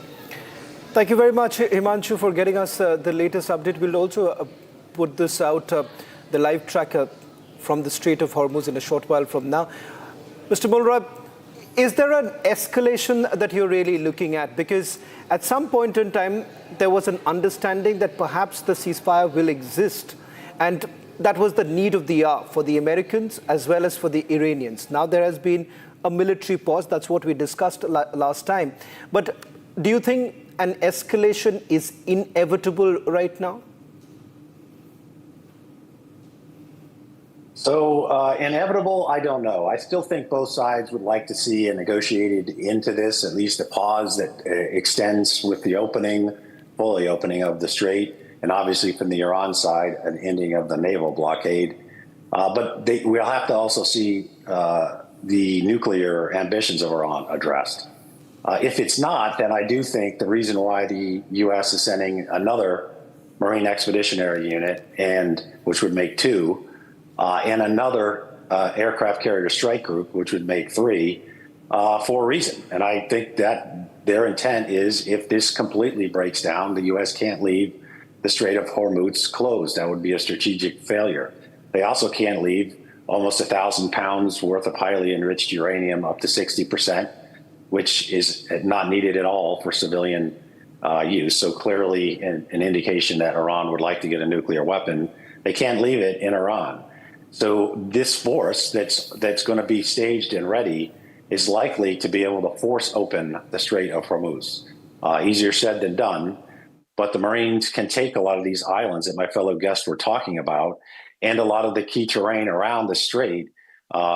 Thank you very much, Himanshu, for getting us the latest update. We'll also put this out, the live tracker from the Strait of Hormuz in a short while from now. Mr. Mulroy, is there an escalation that you're really looking at? Because at some point in time, there was an understanding that perhaps the ceasefire will exist. And that was the need of the hour for the Americans as well as for the Iranians. Now there has been a military pause. That's what we discussed last time. But do you think an escalation is inevitable right now? So inevitable, I don't know. I still think both sides would like to see a negotiated end to this, at least a pause that extends with the fully opening of the strait, and obviously from the Iran side, an ending of the naval blockade. But we'll have to also see the nuclear ambitions of Iran addressed. If it's not, then I do think the reason why the U.S. is sending another Marine Expeditionary Unit, which would make 2, and another aircraft carrier strike group, which would make 3, for a reason. And I think that their intent is, if this completely breaks down, the U.S. can't leave the Strait of Hormuz closed. That would be a strategic failure. They also can't leave almost 1,000 pounds worth of highly enriched uranium, up to 60%, which is not needed at all for civilian use. So clearly an indication that Iran would like to get a nuclear weapon. They can't leave it in Iran. So this force that's going to be staged and ready is likely to be able to force open the Strait of Hormuz. Easier said than done, but the Marines can take a lot of these islands that my fellow guests were talking about and a lot of the key terrain around the strait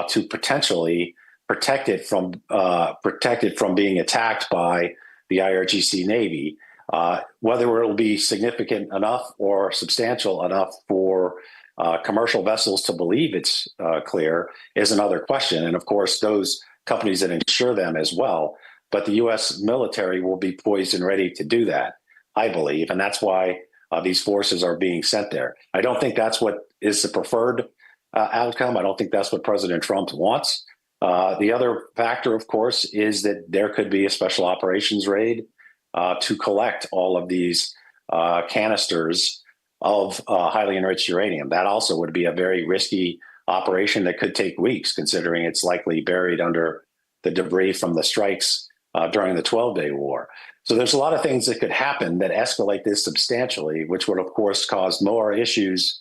to potentially protect it from being attacked by the IRGC Navy. Whether it'll be significant enough or substantial enough for commercial vessels to believe it's clear is another question. And of course, those companies that insure them as well. But the U.S. military will be poised and ready to do that, I believe. And that's why these forces are being sent there. I don't think that's what is the preferred outcome. I don't think that's what President Trump wants. The other factor, of course, is that there could be a special operations raid to collect all of these canisters of highly enriched uranium. That also would be a very risky operation that could take weeks, considering it's likely buried under the debris from the strikes during the 12-day war. So there's a lot of things that could happen that escalate this substantially, which would, of course, cause more issues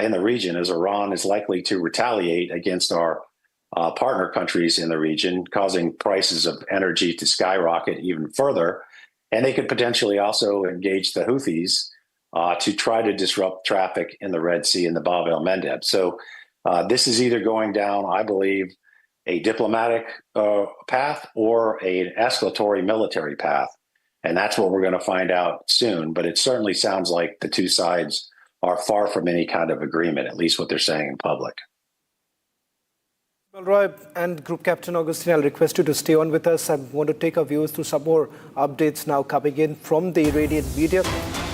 in the region, as Iran is likely to retaliate against our partner countries in the region, causing prices of energy to skyrocket even further. And they could potentially also engage the Houthis to try to disrupt traffic in the Red Sea and the Bab el-Mandeb. So this is either going down, I believe, a diplomatic path or an escalatory military path. And that's what we're going to find out soon. But it certainly sounds like the two sides are far from any kind of agreement, at least what they're saying in public. Well, Roy and Group Captain Augustine, I'll request you to stay on with us. I want to take our viewers through some more updates now coming in from the Iranian media.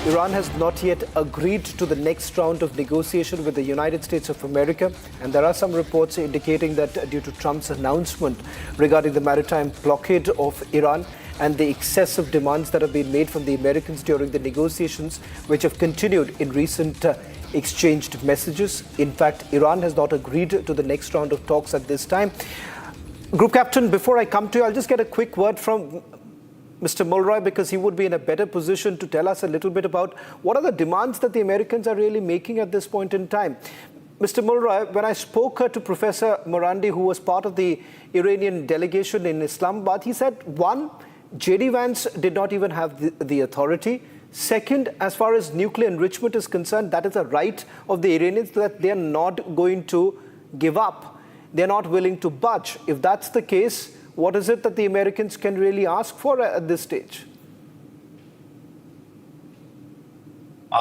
Iran has not yet agreed to the next round of negotiation with the United States of America. And there are some reports indicating that due to Trump's announcement regarding the maritime blockade of Iran and the excessive demands that have been made from the Americans during the negotiations, which have continued in recent exchanged messages. In fact, Iran has not agreed to the next round of talks at this time. Group Captain, before I come to you, I'll just get a quick word from Mr. Mulroy, because he would be in a better position to tell us a little bit about what are the demands that the Americans are really making at this point in time. Mr. Mulroy, when I spoke to Professor Morandi, who was part of the Iranian delegation in Islamabad, he said, one, J.D. Vance did not even have the authority. Second, as far as nuclear enrichment is concerned, that is a right of the Iranians that they are not going to give up. They're not willing to budge. If that's the case, what is it that the Americans can really ask for at this stage?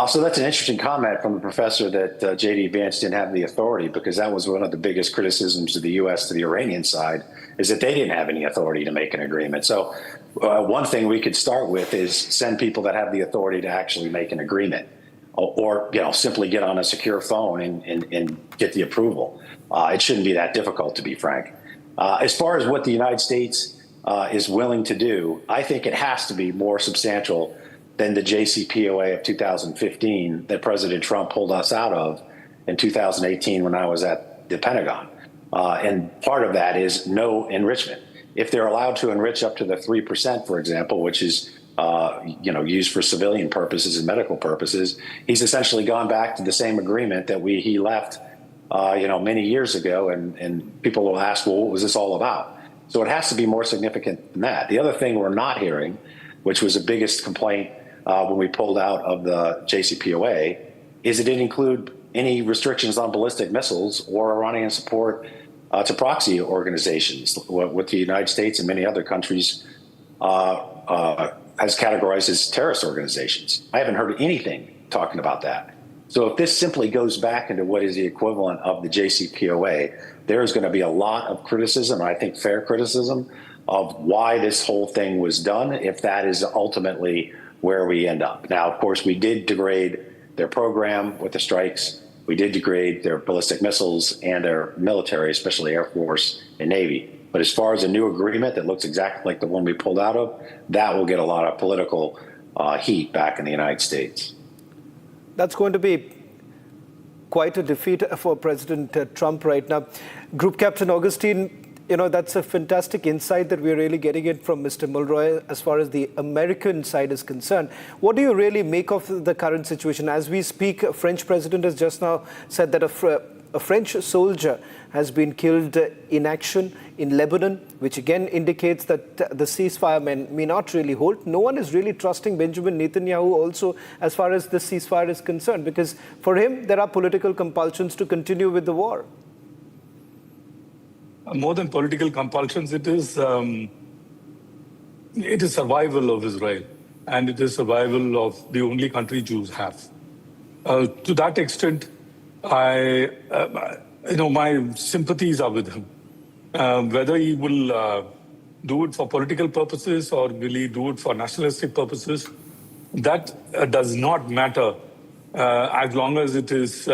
So that's an interesting comment from the professor that J.D. Vance didn't have the authority, because that was one of the biggest criticisms of the U.S. to the Iranian side, is that they didn't have any authority to make an agreement. So one thing we could start with is send people that have the authority to actually make an agreement, or simply get on a secure phone and get the approval. It shouldn't be that difficult, to be frank. As far as what the United States is willing to do, I think it has to be more substantial than the JCPOA of 2015 that President Trump pulled us out of in 2018 when I was at the Pentagon. And part of that is no enrichment. If they're allowed to enrich up to the 3%, for example, which is used for civilian purposes and medical purposes, he's essentially gone back to the same agreement that he left many years ago, and people will ask, well, what was this all about? So it has to be more significant than that. The other thing we're not hearing, which was the biggest complaint when we pulled out of the JCPOA, is it didn't include any restrictions on ballistic missiles or Iranian support to proxy organizations, what the United States and many other countries has categorized as terrorist organizations. I haven't heard anything talking about that. So if this simply goes back into what is the equivalent of the JCPOA, there's going to be a lot of criticism, and I think fair criticism, of why this whole thing was done, if that is ultimately where we end up. Now, of course, we did degrade their program with the strikes. We did degrade their ballistic missiles and their military, especially Air Force and Navy. But as far as a new agreement that looks exactly like the one we pulled out of, that will get a lot of political heat back in the United States. That's going to be quite a defeat for President Trump right now. Group Captain Augustine, that's a fantastic insight that we're really getting it from Mr. Mulroy as far as the American side is concerned. What do you really make of the current situation? As we speak, a French president has just now said that a French soldier has been killed in action in Lebanon, which again indicates that the ceasefire may not really hold. No one is really trusting Benjamin Netanyahu also as far as the ceasefire is concerned, because for him, there are political compulsions to continue with the war. More than political compulsions, it is survival of Israel, and it is survival of the only country Jews have. To that extent, my sympathies are with him. Whether he will do it for political purposes or will he do it for nationalistic purposes, that does not matter as long as it is,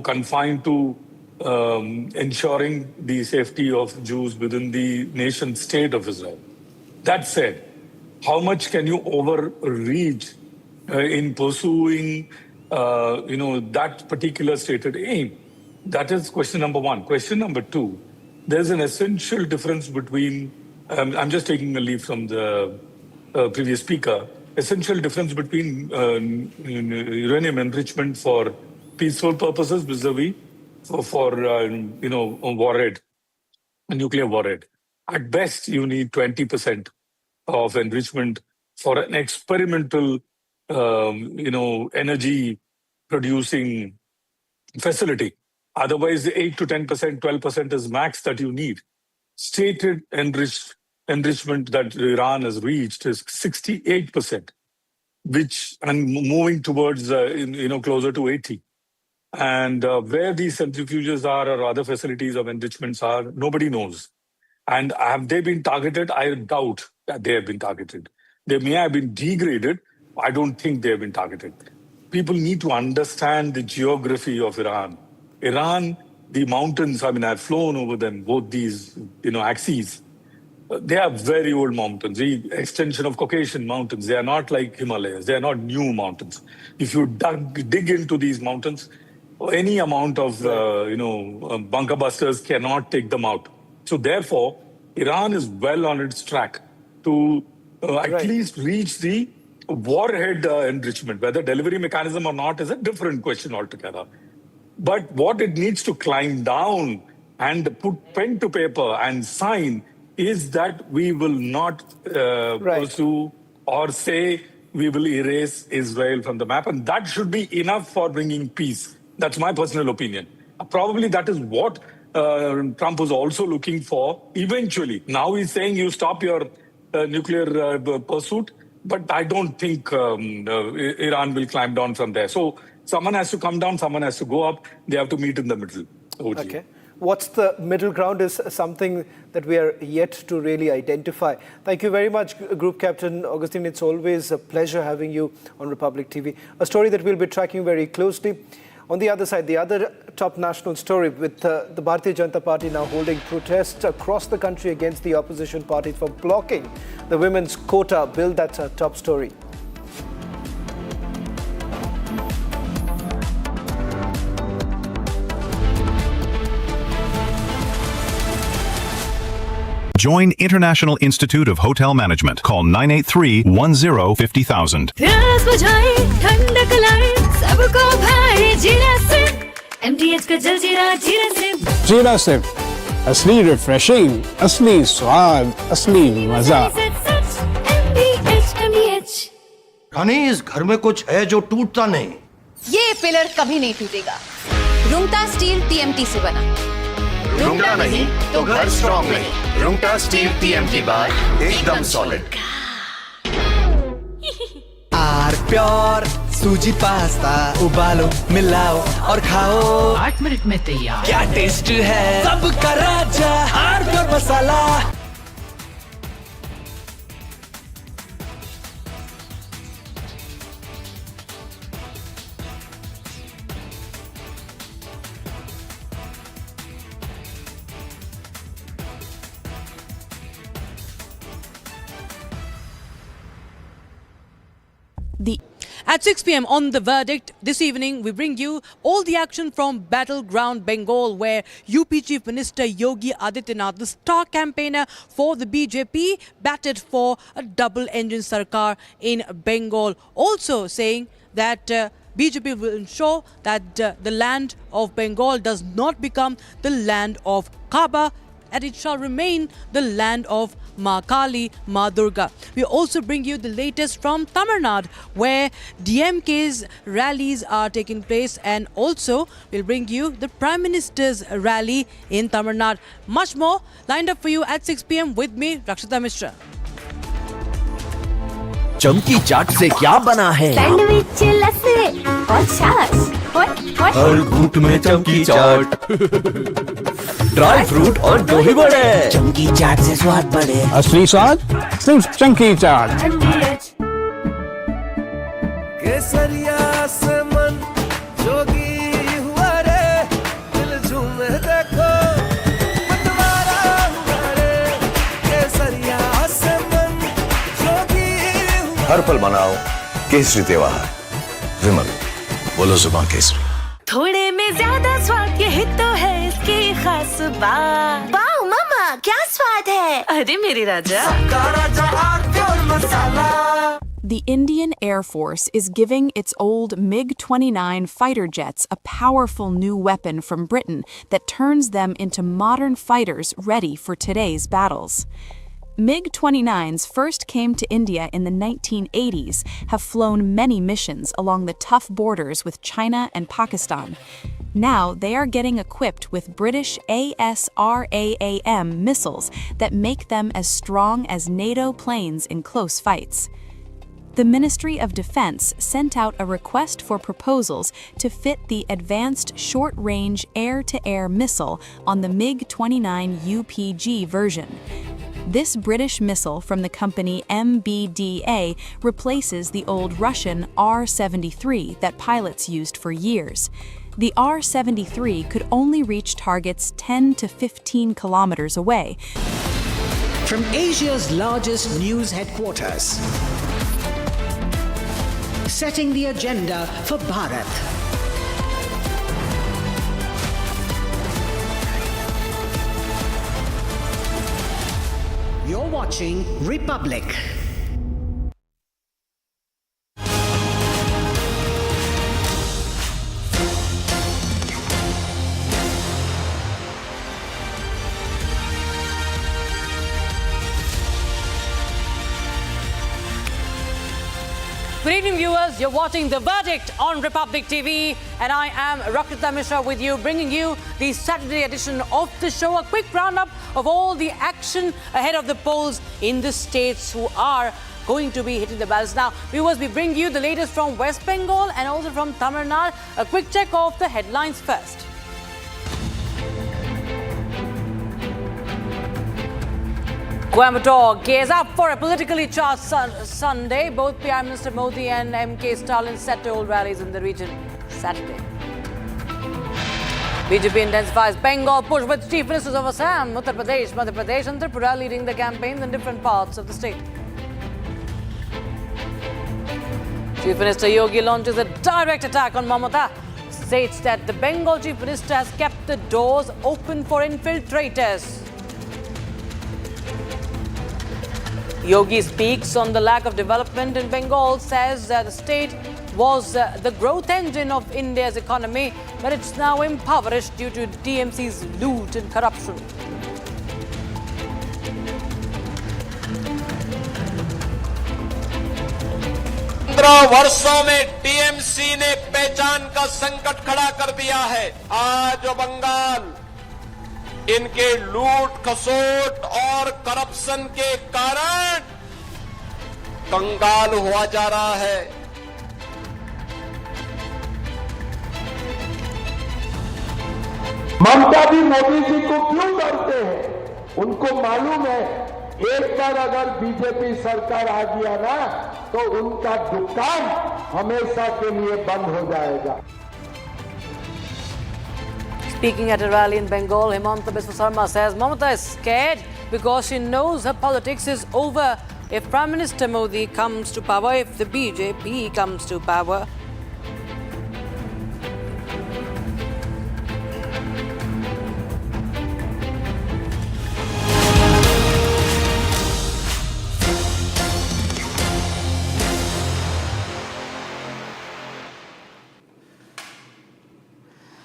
confined to ensuring the safety of Jews within the nation state of Israel. That said, how much can you overreach in pursuing that particular stated aim? That is question number one. Question number two, there's an essential difference between, I'm just taking a leaf from the previous speaker, essential difference between uranium enrichment for peaceful purposes vis-a-vis for warhead, a nuclear warhead. At best, you need 20% of enrichment for an experimental, energy producing facility. Otherwise, the 8 to 10%, 12% is max that you need. Stated enrichment that Iran has reached is 68%, which and moving towards closer to 80. And where these centrifuges are or other facilities of enrichments are, nobody knows. And have they been targeted? I doubt that they have been targeted. They may have been degraded. I don't think they have been targeted. People need to understand the geography of Iran. Iran, the mountains, I've flown over them, both these, axes. They are very old mountains, the extension of Caucasian mountains. They are not like Himalayas. They are not new mountains. If you dig into these mountains, any amount of, bunker busters cannot take them out. So therefore, Iran is well on its track to at least reach the warhead enrichment. Whether delivery mechanism or not is a different question altogether. But what it needs to climb down and put pen to paper and sign is that we will not pursue or say we will erase Israel from the map. And that should be enough for bringing peace. That's my personal opinion. Probably that is what Trump was also looking for eventually. Now he's saying you stop your nuclear pursuit, but I don't think Iran will climb down from there. So someone has to come down, someone has to go up. They have to meet in the middle. Okay. What's the middle ground is something that we are yet to really identify. Thank you very much, Group Captain Augustine. It's always a pleasure having you on Republic TV. A story that we'll be tracking very closely. On the other side, the other top national story with the Bharatiya Janata Party now holding protests across the country against the opposition party for blocking the women's quota bill. That's our top story. Join International Institute of Hotel Management. Call 983-10-50,000. जीरा SIP असली refreshing, असली स्वाद, असली मजा। रानी, इस घर में कुछ है जो टूटता नहीं। ये पिलर कभी नहीं टूटेगा। रुंगटा स्टील टीएमटी से बना। रुंगटा नहीं तो घर स्ट्रॉन्ग नहीं। रुंगटा स्टील टीएमटी बार एकदम solid. Are pure suji pasta उबालो, मिलाओ और खाओ। 8 मिनट में तैयार। क्या टेस्ट है सबका राजा R pure masala. At 6 p.m. on The Verdict, this evening we bring you all the action from battleground Bengal, where UP Chief Minister Yogi Adityanath, the star campaigner for the BJP, batted for a double-engine sarkar in Bengal, also saying that BJP will ensure that the land of Bengal does not become the land of Kaaba, and it shall remain the land of Ma Kali, Ma Durga. We also bring you the latest from Tamil Nadu, where DMK's rallies are taking place, and also we'll bring you the Prime Minister's rally in Tamil Nadu. Much more lined up for you at 6 p.m. with me, Rakshita Mishra. चमकी चाट से क्या बना है? Sandwich, लस्सी और छाछ। हर घूंट में चमकी चाट, ड्राई फ्रूट और दही बड़े। चमकी चाट से स्वाद बढ़े। असली स्वाद सिर्फ चमकी चाट। केसरिया से मन जोगी हुआ रे, दिल झूमे देखो मतवारा हुआ रे। केसरिया से मन जोगी हर पल मनाओ केसरी त्योहार। विमल, बोलो जुबान केसरी। थोड़े में ज्यादा स्वाद, यही तो है इसकी खास बात। वाओ मामा, क्या स्वाद है? अरे मेरी राजा। The Indian Air Force is giving its old MiG-29 fighter jets a powerful new weapon from Britain that turns them into modern fighters ready for today's battles. MiG-29s first came to India in the 1980s, have flown many missions along the tough borders with China and Pakistan. Now they are getting equipped with British ASRAAM missiles that make them as strong as NATO planes in close fights. The Ministry of Defense sent out a request for proposals to fit the advanced short-range air-to-air missile on the MiG-29 UPG version. This British missile from the company MBDA replaces the old Russian R-73 that pilots used for years. The R-73 could only reach targets 10 to 15 kilometers away. From Asia's largest news headquarters, setting the agenda for Bharat. You're watching Republic. Good evening, viewers. You're watching The Verdict on Republic TV, and I am Rakshita Mishra with you, bringing you the Saturday edition of the show. A quick roundup of all the action ahead of the polls in the states who are going to be hitting the ballots. Now, viewers, we bring you the latest from West Bengal and also from Tamil Nadu. A quick check of the headlines first. Coimbatore gears up for a politically charged Sunday. Both Prime Minister Modi and MK Stalin set to hold rallies in the region Saturday. BJP intensifies Bengal push with Chief Ministers of Assam, Uttar Pradesh, Madhya Pradesh and Tripura leading the campaigns in different parts of the state. Chief Minister Yogi launches a direct attack on Mamata. States that the Bengal Chief Minister has kept the doors open for infiltrators. Yogi speaks on the lack of development in Bengal, says the state was the growth engine of India's economy, but it's now impoverished due to TMC's loot and corruption. वर्षों में TMC ने पहचान का संकट खड़ा कर दिया है। आज बंगाल इनके लूट खसोट और करप्शन के कारण कंगाल हुआ जा रहा है। ममता भी मोदी जी को क्यों डरते हैं? उनको मालूम है एक बार अगर बीजेपी सरकार आ गया ना तो उनका दुकान हमेशा के लिए बंद हो जाएगा। Speaking at a rally in Bengal, Himanta Biswa Sarma says Mamata is scared because she knows her politics is over if Prime Minister Modi comes to power, if the BJP comes to power.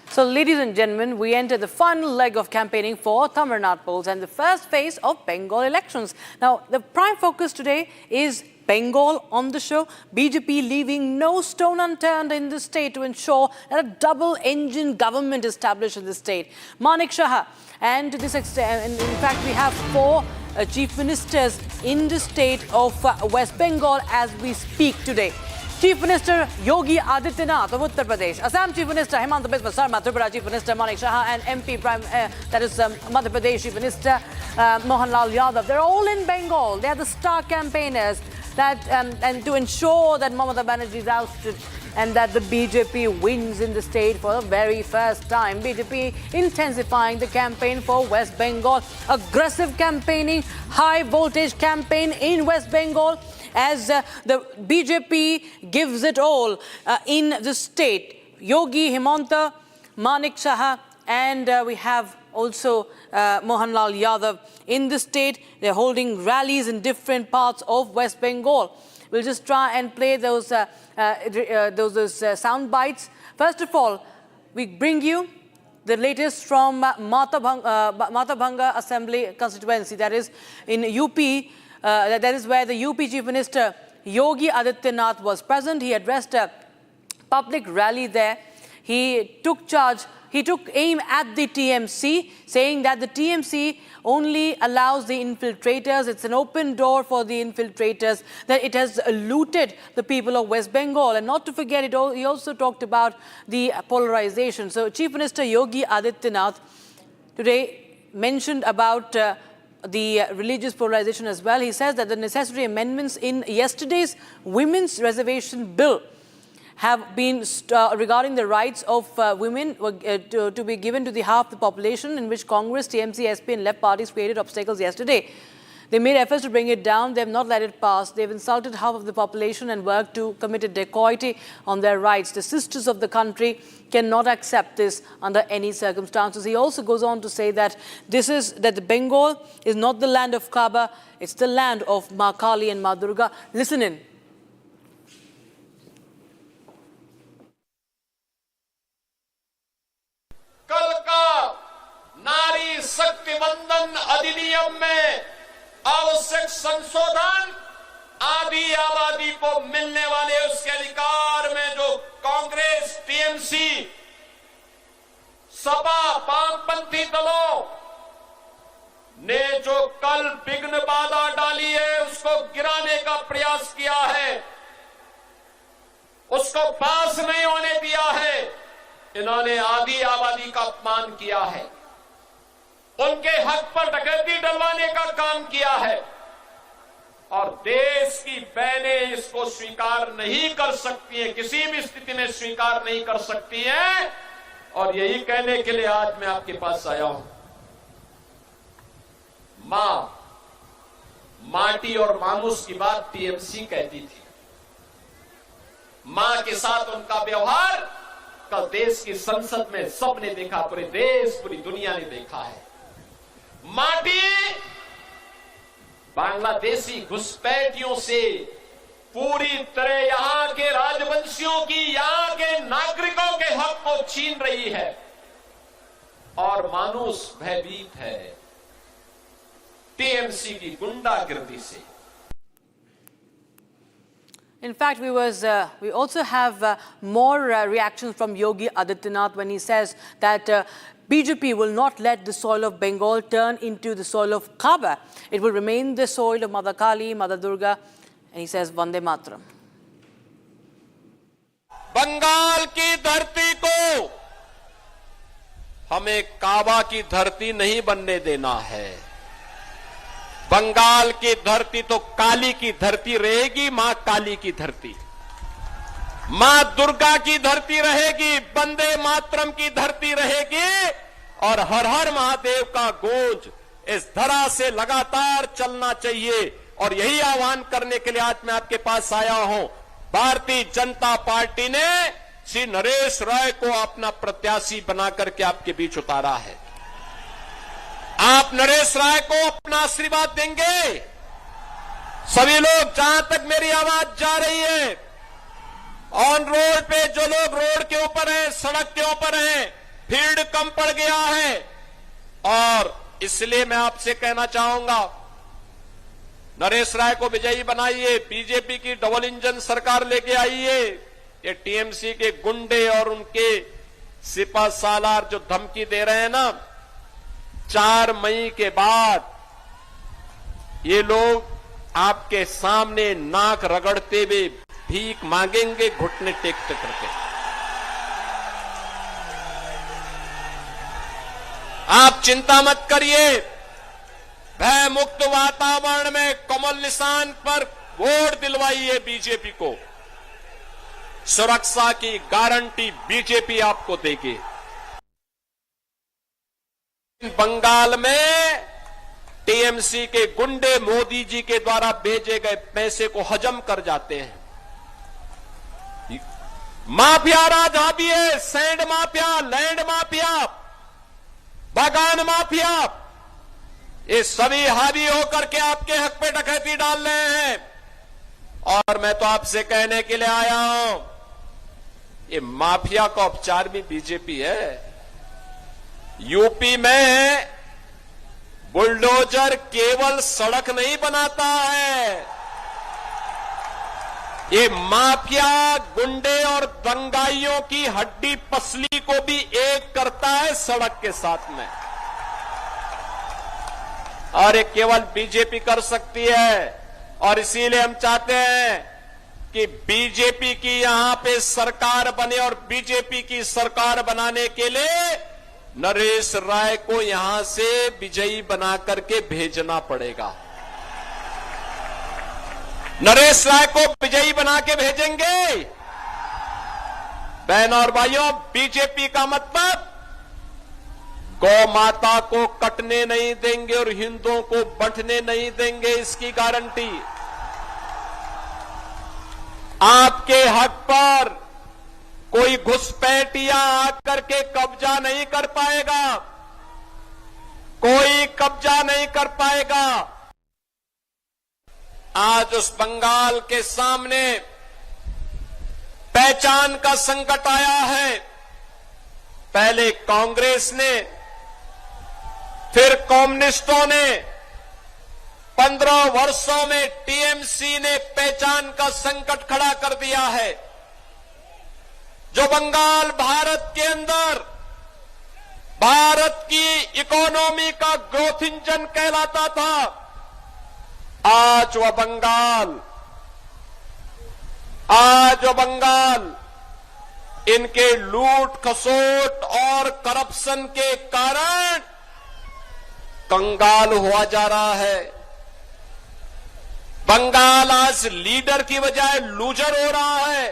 So, ladies and gentlemen, we enter the final leg of campaigning for Tamil Nadu polls and the first phase of Bengal elections. Now, the prime focus today is Bengal on the show. BJP leaving no stone unturned in the state to ensure that a double-engine government established in the state. Manik Shah, and to this extent, in fact, we have 4 chief ministers in the state of West Bengal as we speak today. Chief Minister Yogi Adityanath of Uttar Pradesh, Assam Chief Minister Hemant Biswa Sarma, Tripura Chief Minister Manik Shah, and MP Madhya Pradesh Chief Minister Mohanlal Yadav. They're all in Bengal. They are the star campaigners that and to ensure that Mamata Banerjee is ousted and that the BJP wins in the state for the very first time. BJP intensifying the campaign for West Bengal. Aggressive campaigning, high voltage campaign in West Bengal, as the BJP gives it all in the state. Yogi, Hemanta, Manik Shah, and we have also Mohanlal Yadav in the state. They're holding rallies in different parts of West Bengal. We'll just try and play those sound bites. First of all, we bring you the latest from Matabhanga Assembly constituency, that is in UP. That is where the UP Chief Minister Yogi Adityanath was present. He addressed a public rally there. He took charge. He took aim at the TMC, saying that the TMC only allows the infiltrators. It's an open door for the infiltrators, that it has looted the people of West Bengal. And not to forget, he also talked about the polarization. So Chief Minister Yogi Adityanath today mentioned about the religious polarization as well. He says that the necessary amendments in yesterday's Women's Reservation Bill have been regarding the rights of women to be given to the half the population, in which Congress, TMC, SP and left parties created obstacles yesterday. They made efforts to bring it down. They have not let it pass. They've insulted half of the population and worked to commit a dacoity on their rights. The sisters of the country cannot accept this under any circumstances. He also goes on to say that the Bengal is not the land of Kaaba, it's the land of Ma Kali and Ma Durga. Listen in. कल का नारी शक्ति वंदन अधिनियम में आवश्यक संशोधन आदि आबादी को मिलने वाले उसके अधिकार में जो कांग्रेस, टीएमसी, सपा, वामपंथी दलों ने जो कल विघ्न बाधा डाली है, उसको गिराने का प्रयास किया है, उसको पास नहीं होने दिया है। इन्होंने आदि आबादी का अपमान किया है, उनके हक पर डकैती डलवाने का काम किया है, और देश की बहनें इसको स्वीकार नहीं कर सकती हैं, किसी भी स्थिति में स्वीकार नहीं कर सकती हैं। और यही कहने के लिए आज मैं आपके पास आया हूं। मां, माटी और मानुष की बात टीएमसी कहती थी। मां के साथ उनका व्यवहार कल देश की संसद में सबने देखा, पूरे देश, पूरी दुनिया ने देखा है। माटी बांग्लादेशी घुसपैठियों से पूरी तरह यहां के राजवंशियों की, यहां के नागरिकों के हक को छीन रही है, और मानुष भयभीत है टीएमसी की गुंडागिर्दी से। In fact, we also have more reactions from Yogi Adityanath when he says that BJP will not let the soil of Bengal turn into the soil of Kaaba. It will remain the soil of Mother Kali, Mother Durga, and he says, Vande Mataram. Bengal की धरती को हमें काबा की धरती नहीं बनने देना है। बंगाल की धरती तो काली की धरती रहेगी, मां काली की धरती, मां दुर्गा की धरती रहेगी, वंदे मातरम की धरती रहेगी, और हर हर महादेव का गूंज इस धरा से लगातार चलना चाहिए। और यही आह्वान करने के लिए आज मैं आपके पास आया हूं। भारतीय जनता पार्टी ने श्री नरेश राय को अपना प्रत्याशी बना करके आपके बीच उतारा है। आप नरेश राय को अपना आशीर्वाद देंगे? सभी लोग, जहां तक मेरी आवाज जा रही है, ऑन रोड पे जो लोग रोड के ऊपर हैं, सड़क के ऊपर हैं, फील्ड कम पड़ गया है और इसलिए मैं आपसे कहना चाहूंगा, नरेश राय को विजयी बनाइए। बीजेपी की डबल इंजन सरकार लेके आइए। ये टीएमसी के गुंडे और उनके सिपा सालार जो धमकी दे रहे हैं ना, 4 मई के बाद ये लोग आपके सामने नाक रगड़ते हुए भीख मांगेंगे, घुटने टेकते करके। आप चिंता मत करिए, भय मुक्त वातावरण में कमल निशान पर वोट दिलवाइए बीजेपी को। सुरक्षा की गारंटी बीजेपी आपको देगी। बंगाल में टीएमसी के गुंडे मोदी जी के द्वारा भेजे गए पैसे को हजम कर जाते हैं। माफिया राज हावी है, सैंड माफिया, लैंड माफिया, बागान माफिया, ये सभी हावी होकर के आपके हक पे डकैती डाल रहे हैं। और मैं तो आपसे कहने के लिए आया हूं, ये माफिया का उपचार भी बीजेपी है। यूपी में बुलडोजर केवल सड़क नहीं बनाता है, ये माफिया, गुंडे और दंगाइयों की हड्डी पसली को भी एक करता है सड़क के साथ में। और ये केवल बीजेपी कर सकती है। और इसीलिए हम चाहते हैं कि बीजेपी की यहां पे सरकार बने और बीजेपी की सरकार बनाने के लिए नरेश राय को यहां से विजयी बना करके भेजना पड़ेगा। नरेश राय को विजयी बना के भेजेंगे। बहन और भाइयों, बीजेपी का मतलब गौ माता को कटने नहीं देंगे और हिंदुओं को बंटने नहीं देंगे, इसकी गारंटी। आपके हक पर कोई घुसपैठिया आकर के कब्जा नहीं कर पाएगा, कोई कब्जा नहीं कर पाएगा। आज उस बंगाल के सामने पहचान का संकट आया है। पहले कांग्रेस ने, फिर कम्युनिस्टों ने, 15 वर्षों में टीएमसी ने पहचान का संकट खड़ा कर दिया है। जो बंगाल भारत के अंदर भारत की इकोनॉमी का ग्रोथ इंजन कहलाता था, आज वह बंगाल इनके लूट खसोट और करप्शन के कारण कंगाल हुआ जा रहा है। बंगाल आज लीडर की बजाय लूजर हो रहा है।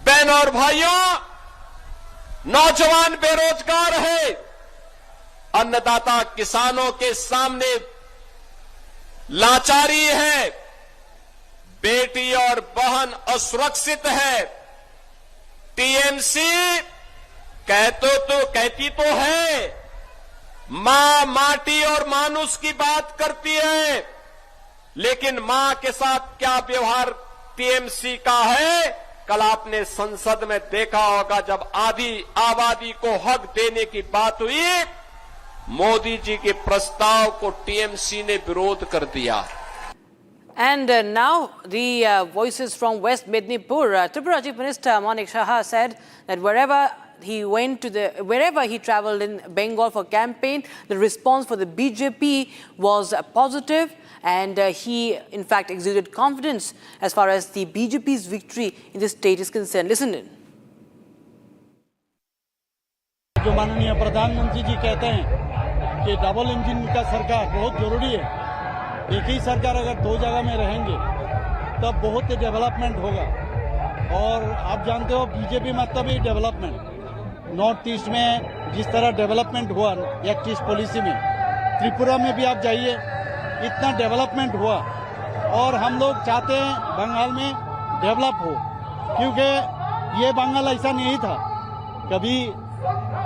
बहन और भाइयों, नौजवान बेरोजगार है, अन्नदाता किसानों के सामने लाचारी है, बेटी और बहन असुरक्षित है। टीएमसी कहती तो है, मां, माटी और मानुष की बात करती है, लेकिन मां के साथ क्या व्यवहार टीएमसी का है, कल आपने संसद में देखा होगा। जब आधी आबादी को हक देने की बात हुई, मोदी जी के प्रस्ताव को टीएमसी ने विरोध कर दिया। And now the voices from West Mednipur. Tripura Chief Minister Manik Shah said that wherever he traveled in Bengal for campaign, the response for the BJP was positive, and he in fact exuded confidence as far as the BJP's victory in the state is concerned. Listen in. जो माननीय प्रधानमंत्री जी कहते हैं कि double engine का सरकार बहुत जरूरी है। एक ही सरकार अगर 2 जगह में रहेंगे तब बहुत डेवलपमेंट होगा। और आप जानते हो बीजेपी मतलब ही डेवलपमेंट। नॉर्थ ईस्ट में जिस तरह डेवलपमेंट हुआ एक्ट ईस्ट पॉलिसी में, त्रिपुरा में भी आप जाइए इतना डेवलपमेंट हुआ और हम लोग चाहते हैं बंगाल में डेवलप हो, क्योंकि ये बंगाल ऐसा नहीं था कभी।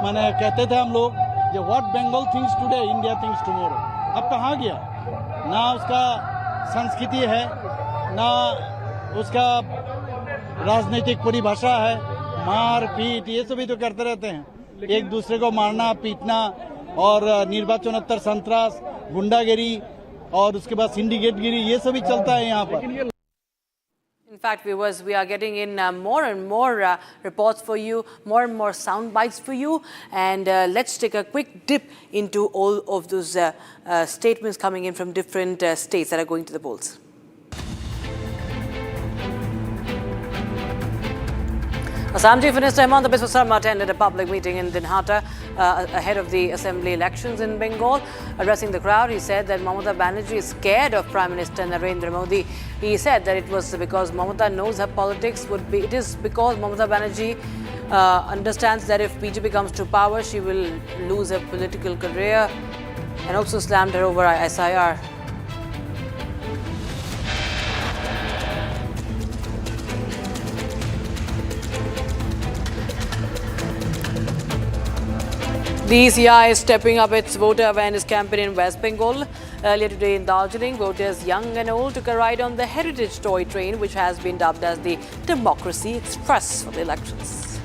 माने कहते थे हम लोग जो what Bengal things today India things tomorrow, अब कहाँ गया? ना उसका संस्कृति है, ना उसका राजनीतिक परिभाषा है। मार पीट ये सभी तो करते रहते हैं, एक दूसरे को मारना पीटना और निर्वाचनोत्तर संतरास, गुंडागिरी और उसके बाद सिंडिकेटगिरी, ये सभी चलता है यहाँ पर। In fact, viewers, we are getting in more and more reports for you, more and more sound bites for you. And let's take a quick dip into all of those statements coming in from different states that are going to the polls. Assam Chief Minister Hemanta Biswa Sarma attended a public meeting in Dinhata ahead of the assembly elections in Bengal. Addressing the crowd, he said that Mamata Banerjee is scared of Prime Minister Narendra Modi. He said that it was because Mamata knows her politics would be. It is because Mamata Banerjee understands that if BJP comes to power, she will lose her political career, and also slammed her over SIR. The ECI is stepping up its voter awareness campaign in West Bengal. Earlier today in Darjeeling, voters young and old took a ride on the heritage toy train, which has been dubbed as the Democracy Express for the elections.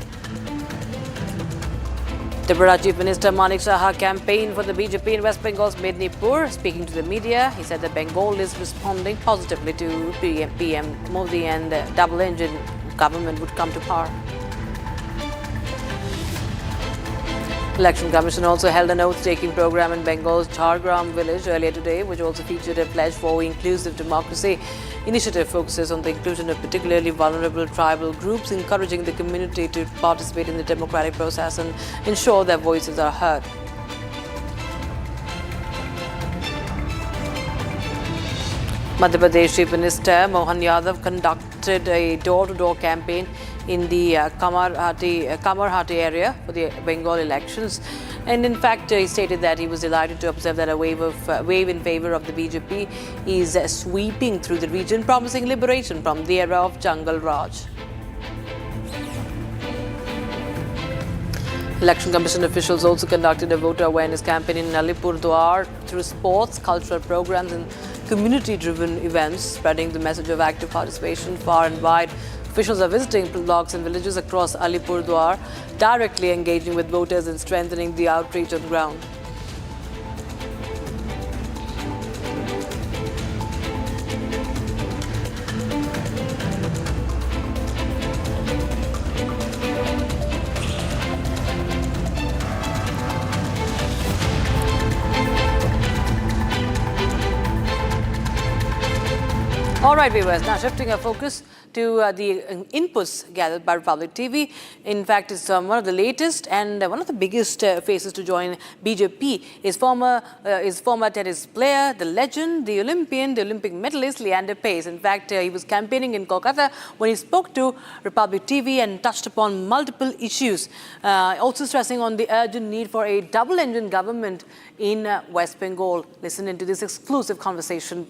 Tripura Chief Minister Manik Saha campaigned for the BJP in West Bengal's Mednipur. Speaking to the media, he said that Bengal is responding positively to PM Modi and the double-engine government would come to power. Election Commission also held an oath-taking program in Bengal's Jhargram village earlier today, which also featured a pledge for inclusive democracy. Initiative focuses on the inclusion of particularly vulnerable tribal groups, encouraging the community to participate in the democratic process and ensure their voices are heard. Madhya Pradesh Chief Minister Mohan Yadav conducted a door-to-door campaign in the Kamarhati area for the Bengal elections. And in fact, he stated that he was delighted to observe that a wave in favor of the BJP is sweeping through the region, promising liberation from the era of Jungle Raj. Election Commission officials also conducted a voter awareness campaign in Alipurduar through sports, cultural programs and community-driven events, spreading the message of active participation far and wide. Officials are visiting blocks and villages across Alipurduar, directly engaging with voters and strengthening the outreach on the ground. All right, viewers, now shifting our focus to the inputs gathered by Republic TV. In fact, it's one of the latest and one of the biggest faces to join BJP is former tennis player, the legend, the Olympian, the Olympic medalist Leander Paes. In fact, he was campaigning in Kolkata when he spoke to Republic TV and touched upon multiple issues, also stressing on the urgent need for a double-engine government in West Bengal. Listen into this exclusive conversation.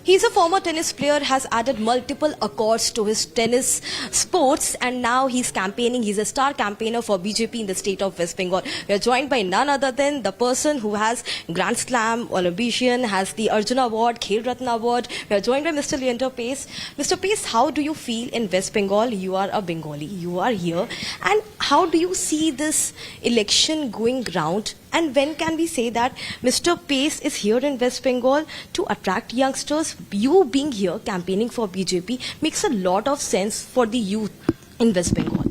He's a former tennis player, has added multiple accords to his tennis sports, and now he's campaigning. He's a star campaigner for BJP in the state of West Bengal. We are joined by none other than the person who has Grand Slam, Olympian, has the Arjuna Award, Khel Ratna Award. We are joined by Mr. Leander Paes. Mr. Paes, how do you feel in West Bengal? You are a Bengali, you are here. And how do you see this election going round? And when can we say that Mr. Paes is here in West Bengal to attract youngsters? You being here campaigning for BJP makes a lot of sense for the youth in West Bengal.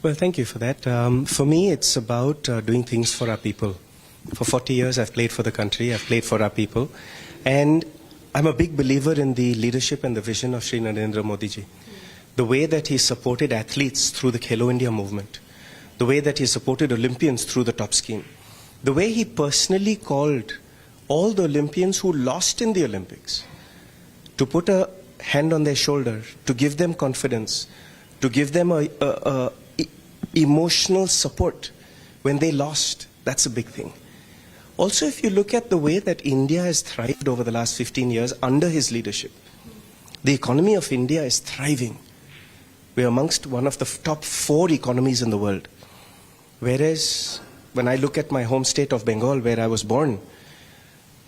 Well, thank you for that. For me, it's about doing things for our people. For 40 years, I've played for the country, I've played for our people. And I'm a big believer in the leadership and the vision of Shri Narendra Modi ji. The way that he supported athletes through the Khelo India movement, the way that he supported Olympians through the top scheme, the way he personally called all the Olympians who lost in the Olympics to put a hand on their shoulder, to give them confidence, to give them emotional support when they lost. That's a big thing. Also, if you look at the way that India has thrived over the last 15 years under his leadership, the economy of India is thriving. We are amongst one of the top 4 economies in the world. Whereas, when I look at my home state of Bengal, where I was born,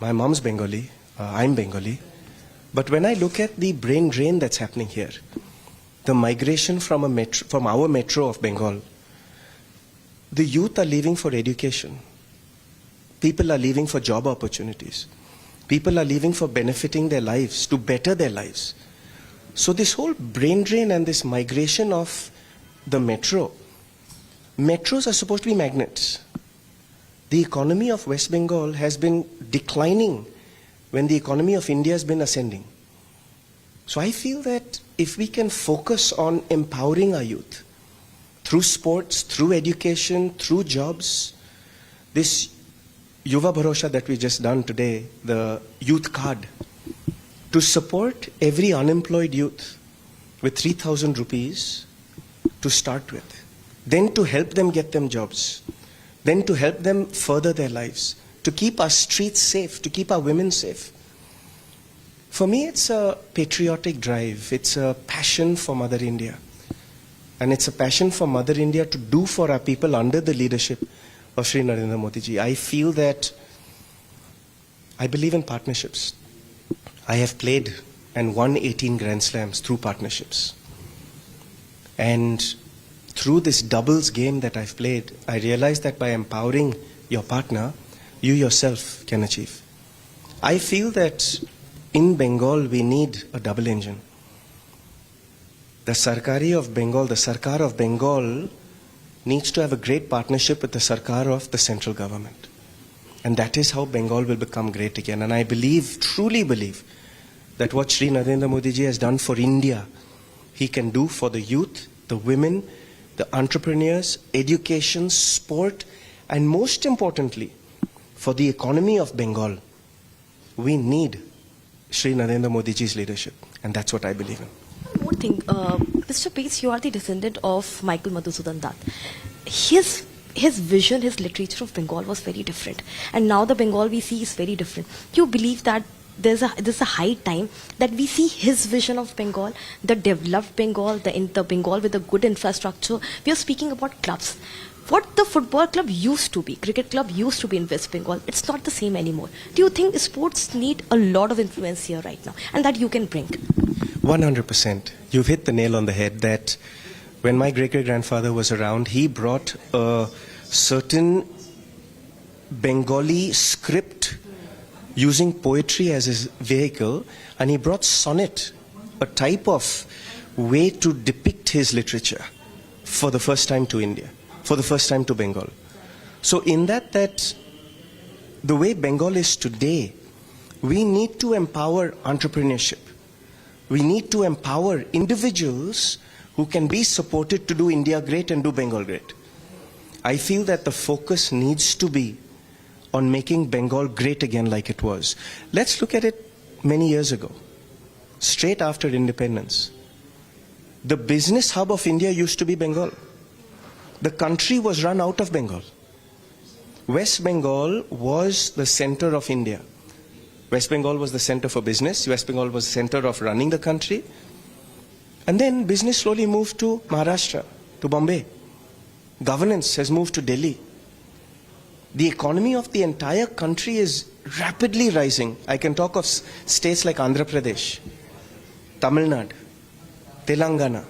my mom's Bengali, I'm Bengali. But when I look at the brain drain that's happening here, the migration from our metro of Bengal, the youth are leaving for education. People are leaving for job opportunities. People are leaving for benefiting their lives, to better their lives. So this whole brain drain and this migration of the metros are supposed to be magnets. The economy of West Bengal has been declining when the economy of India has been ascending. So I feel that if we can focus on empowering our youth through sports, through education, through jobs, this Yuva Bharosha that we just done today, the youth card, to support every unemployed youth with 3,000 rupees to start with, then to help them get them jobs, then to help them further their lives, to keep our streets safe, to keep our women safe. For me, it's a patriotic drive. It's a passion for Mother India. And it's a passion for Mother India to do for our people under the leadership of Shri Narendra Modi ji. I feel that I believe in partnerships. I have played and won 18 Grand Slams through partnerships. And through this doubles game that I've played, I realized that by empowering your partner, you yourself can achieve. I feel that in Bengal, we need a double engine. The Sarkar of Bengal needs to have a great partnership with the Sarkar of the central government. And that is how Bengal will become great again. And I believe, truly believe, that what Shri Narendra Modi ji has done for India, he can do for the youth, the women, the entrepreneurs, education, sport, and most importantly, for the economy of Bengal. We need Shri Narendra Modi ji's leadership. And that's what I believe in. One more thing, Mr. Pace, you are the descendant of Michael Madhusudan Dutt. His vision, his literature of Bengal was very different. And now the Bengal we see is very different. Do you believe that there's a high time that we see his vision of Bengal, the developed Bengal, the Bengal with a good infrastructure? We are speaking about clubs. What the football club used to be, cricket club used to be in West Bengal, it's not the same anymore. Do you think sports need a lot of influence here right now and that you can bring? 100%. You've hit the nail on the head that when my great-great-grandfather was around, he brought a certain Bengali script using poetry as his vehicle, and he brought sonnet, a type of way to depict his literature for the first time to India, for the first time to Bengal. So in that the way Bengal is today, we need to empower entrepreneurship. We need to empower individuals who can be supported to do India great and do Bengal great. I feel that the focus needs to be on making Bengal great again like it was. Let's look at it many years ago, straight after independence. The business hub of India used to be Bengal. The country was run out of Bengal. West Bengal was the center of India. West Bengal was the center for business. West Bengal was the center of running the country. And then business slowly moved to Maharashtra, to Bombay. Governance has moved to Delhi. The economy of the entire country is rapidly rising. I can talk of states like Andhra Pradesh, Tamil Nadu, Telangana,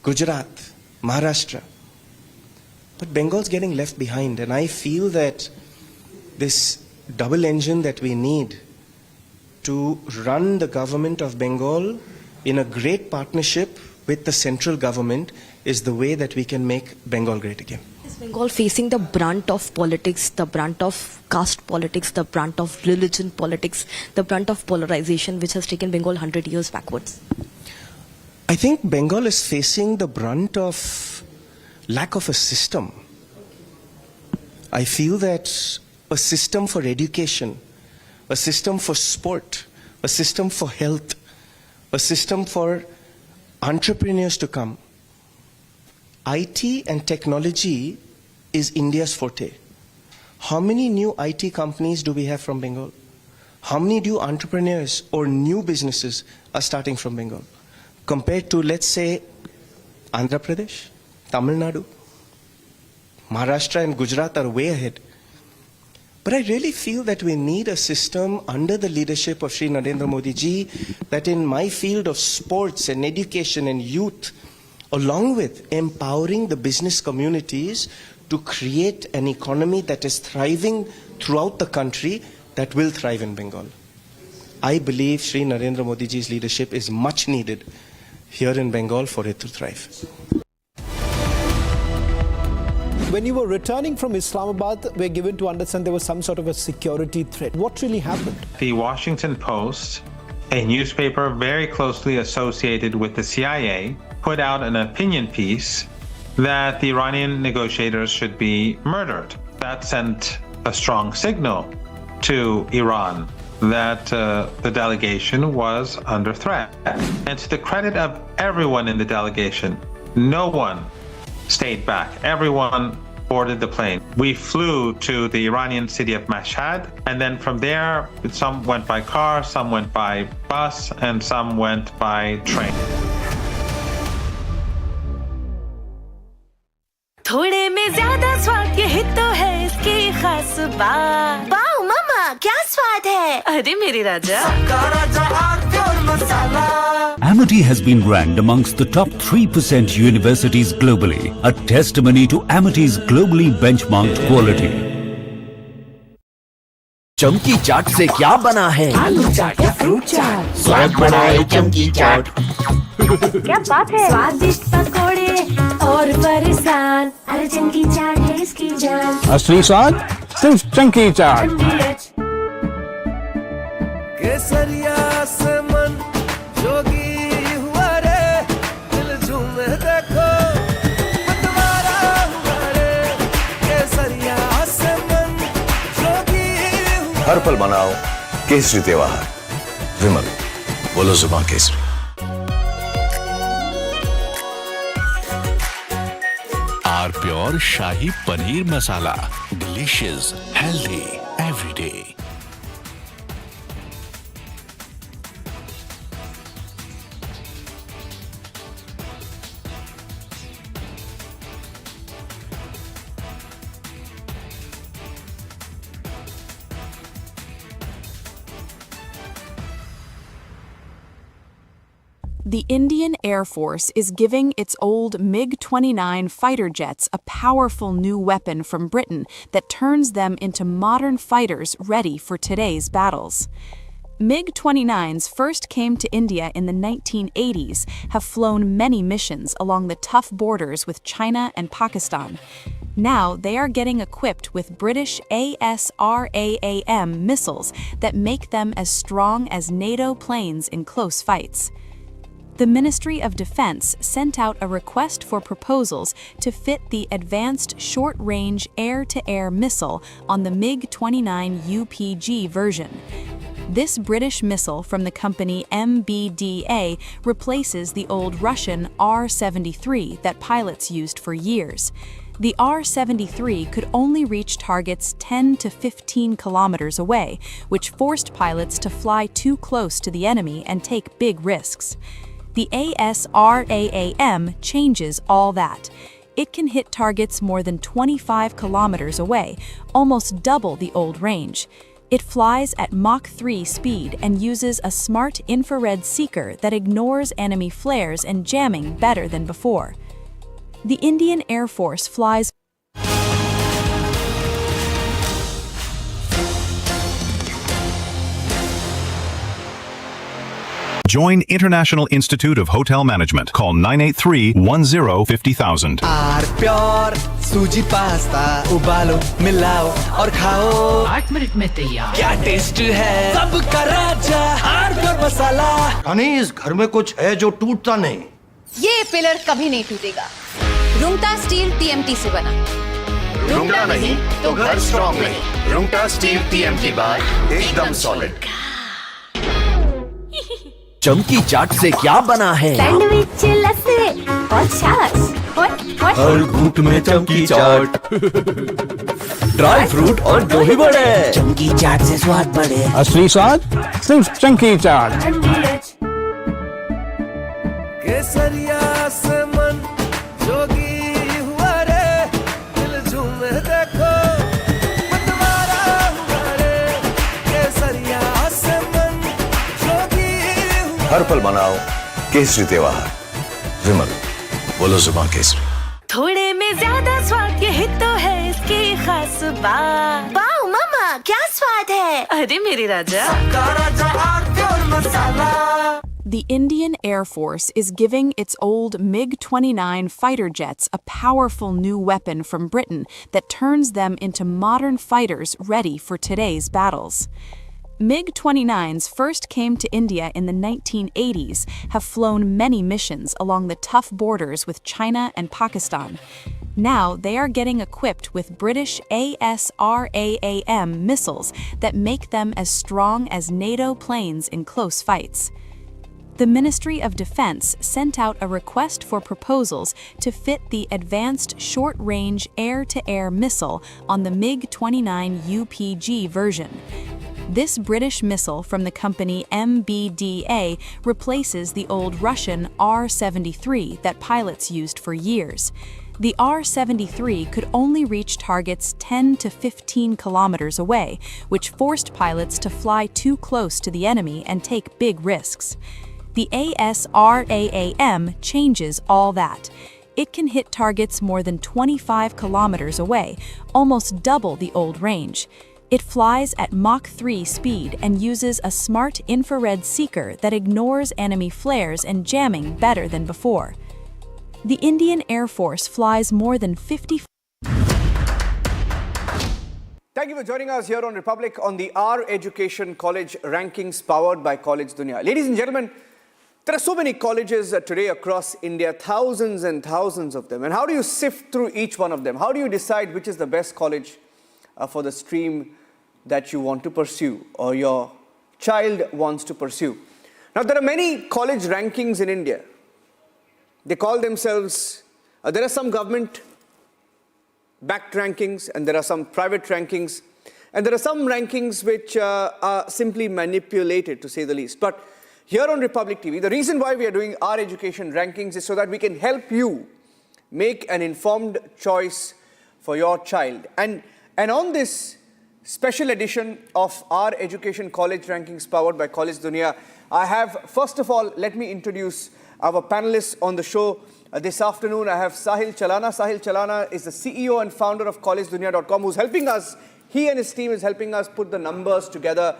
Gujarat, Maharashtra. But Bengal's getting left behind, and I feel that this double engine that we need to run the government of Bengal in a great partnership with the central government is the way that we can make Bengal great again. Is Bengal facing the brunt of politics, the brunt of caste politics, the brunt of religion politics, the brunt of polarization which has taken Bengal 100 years backwards? I think Bengal is facing the brunt of lack of a system. I feel that a system for education, a system for sport, a system for health, a system for entrepreneurs to come. IT and technology is India's forte. How many new IT companies do we have from Bengal? How many new entrepreneurs or new businesses are starting from Bengal? Compared to, let's say, Andhra Pradesh, Tamil Nadu, Maharashtra and Gujarat are way ahead. But I really feel that we need a system under the leadership of Shri Narendra Modi ji that in my field of sports and education and youth, along with empowering the business communities to create an economy that is thriving throughout the country, that will thrive in Bengal. I believe Shri Narendra Modi ji's leadership is much needed here in Bengal for it to thrive. When you were returning from Islamabad, we're given to understand there was some sort of a security threat. What really happened? The Washington Post, a newspaper very closely associated with the CIA, put out an opinion piece that the Iranian negotiators should be murdered. That sent a strong signal to Iran that the delegation was under threat. And to the credit of everyone in the delegation, no one stayed back. Everyone boarded the plane. We flew to the Iranian city of Mashhad, and then from there, some went by car, some went by bus, and some went by train. थोड़े में ज्यादा स्वाद ये ही तो है इसकी खास बात। वाओ मामा क्या स्वाद है? अरे मेरे राजा। Amity has been ranked amongst the top 3% universities globally, a testimony to Amity's globally benchmarked quality. चमकी चाट से क्या बना है? आलू चाट या फ्रूट चाट। स्वाद बनाए चमकी चाट। क्या बात है? स्वादिष्ट पकोड़े और फरसान, अरे चमकी चाट है इसकी जान। असली स्वाद सिर्फ चमकी चाट। केसरिया से मन जोगी हुआ रे, दिल झूमे देखो मतवारा हुआ रे। केसरिया से मन जोगी हुआ। हर पल मनाओ केसरी त्योहार। विमल, बोलो जुबान केसरी। Are pure shahi paneer masala, delicious, healthy every day. The Indian Air Force is giving its old MiG-29 fighter jets a powerful new weapon from Britain that turns them into modern fighters ready for today's battles. MiG-29s first came to India in the 1980s, have flown many missions along the tough borders with China and Pakistan. Now they are getting equipped with British ASRAAM missiles that make them as strong as NATO planes in close fights. The Ministry of Defense sent out a request for proposals to fit the Advanced Short-Range Air-to-Air Missile on the MiG-29 UPG version. This British missile from the company MBDA replaces the old Russian R-73 that pilots used for years. The R-73 could only reach targets 10 to 15 kilometers away, which forced pilots to fly too close to the enemy and take big risks. The ASRAAM changes all that. It can hit targets more than 25 kilometers away, almost double the old range. It flies at Mach 3 speed and uses a smart infrared seeker that ignores enemy flares and jamming better than before. The Indian Air Force flies Join International Institute of Hotel Management. Call 983-10-50,000. Are pure suji pasta उबालो मिलाओ और खाओ 8 minute में तैयार। क्या taste है सबका राजा आर प्योर मसाला। अनीस घर में कुछ है जो टूटता नहीं। ये पिलर कभी नहीं टूटेगा। रुंगटा स्टील टीएमटी से बना। रुंगटा नहीं तो घर स्ट्रॉन्ग नहीं। रुंगटा स्टील टीएमटी बार एकदम सॉलिड। चमकी चाट से क्या बना है? सैंडविच लस्सी और छाछ। हर घूंट में चमकी चाट। ड्राई फ्रूट और दही बड़े, चंकी चाट से स्वाद बढ़े। असली स्वाद सिर्फ चंकी चाट। केसरिया से मन जोगी हुआ रे, दिल झूमे देखो मतवारा हुआ रे। केसरिया से मन जोगी हुआ। हर पल मनाओ केसरी त्योहार। विमल, बोलो जुबान केसरी। थोड़े में ज्यादा स्वाद, यही तो है इसकी खास बात। वाओ मामा, क्या स्वाद है। अरे मेरे राजा, The Indian Air Force is giving its old MiG-29 fighter jets a powerful new weapon from Britain that turns them into modern fighters ready for today's battles. MiG-29s first came to India in the 1980s, have flown many missions along the tough borders with China and Pakistan. Now they are getting equipped with British ASRAAM missiles that make them as strong as NATO planes in close fights. The Ministry of Defense sent out a request for proposals to fit the advanced short-range air-to-air missile on the MiG-29 UPG version. This British missile from the company MBDA replaces the old Russian R-73 that pilots used for years. The R-73 could only reach targets 10 to 15 kilometers away, which forced pilots to fly too close to the enemy and take big risks. The ASRAAM changes all that. It can hit targets more than 25 kilometers away, almost double the old range. It flies at Mach 3 speed and uses a smart infrared seeker that ignores enemy flares and jamming better than before. The Indian Air Force flies more than 50. Thank you for joining us here on Republic on the R Education College Rankings powered by College Dunia. Ladies and gentlemen, there are so many colleges today across India, thousands and thousands of them. And how do you sift through each one of them? How do you decide which is the best college for the stream that you want to pursue or your child wants to pursue? Now, there are many college rankings in India. They call themselves, there are some government-backed rankings and there are some private rankings. And there are some rankings which are simply manipulated, to say the least. But here on Republic TV, the reason why we are doing our education rankings is so that we can help you make an informed choice for your child. And on this special edition of our education college rankings powered by College Dunia, I have, first of all, let me introduce our panelists on the show. This afternoon, I have Sahil Chalana. Sahil Chalana is the CEO and founder of collegedunia.com, who's helping us, he and his team is helping us put the numbers together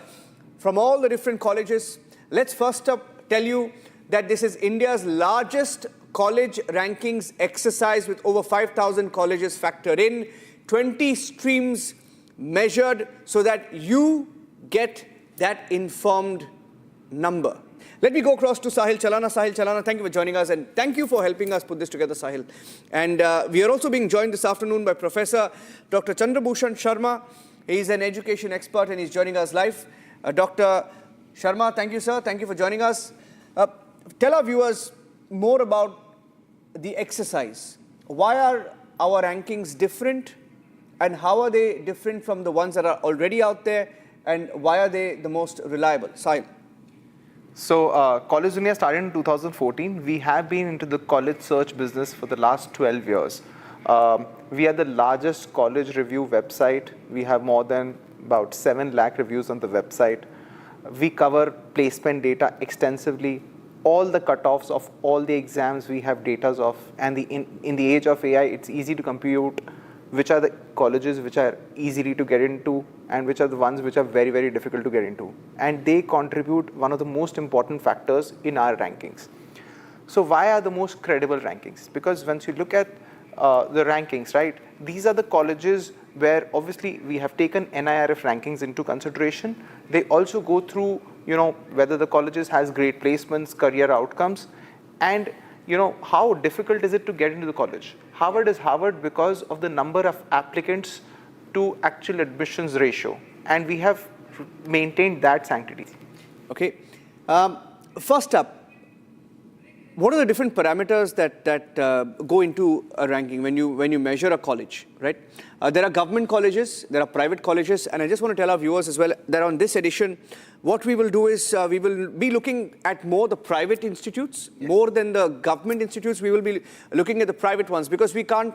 from all the different colleges. Let's first up tell you that this is India's largest college rankings exercise with over 5,000 colleges factored in, 20 streams measured so that you get that informed number. Let me go across to Sahil Chalana. Sahil Chalana, thank you for joining us and thank you for helping us put this together, Sahil. And we are also being joined this afternoon by Professor Dr. Chandrabhushan Sharma. He is an education expert and he's joining us live. Dr. Sharma, thank you, sir. Thank you for joining us. Tell our viewers more about the exercise. Why are our rankings different and how are they different from the ones that are already out there and why are they the most reliable? Sahil. So, College Dunia started in 2014. We have been into the college search business for the last 12 years. We are the largest college review website. We have more than about 7 lakh reviews on the website. We cover placement data extensively. All the cutoffs of all the exams we have data of. And in the age of AI, it's easy to compute which are the colleges which are easy to get into and which are the ones which are very, very difficult to get into. And they contribute one of the most important factors in our rankings. So why are the most credible rankings? Because once you look at the rankings, right, these are the colleges where obviously we have taken NIRF rankings into consideration. They also go through, whether the colleges has great placements, career outcomes, and how difficult is it to get into the college. Harvard is Harvard because of the number of applicants to actual admissions ratio, and we have maintained that sanctity. Okay. First up, what are the different parameters that go into a ranking when you measure a college, right? There are government colleges, there are private colleges, and I just want to tell our viewers as well that on this edition, what we will do is we will be looking at more the private institutes, more than the government institutes. We will be looking at the private ones because we can't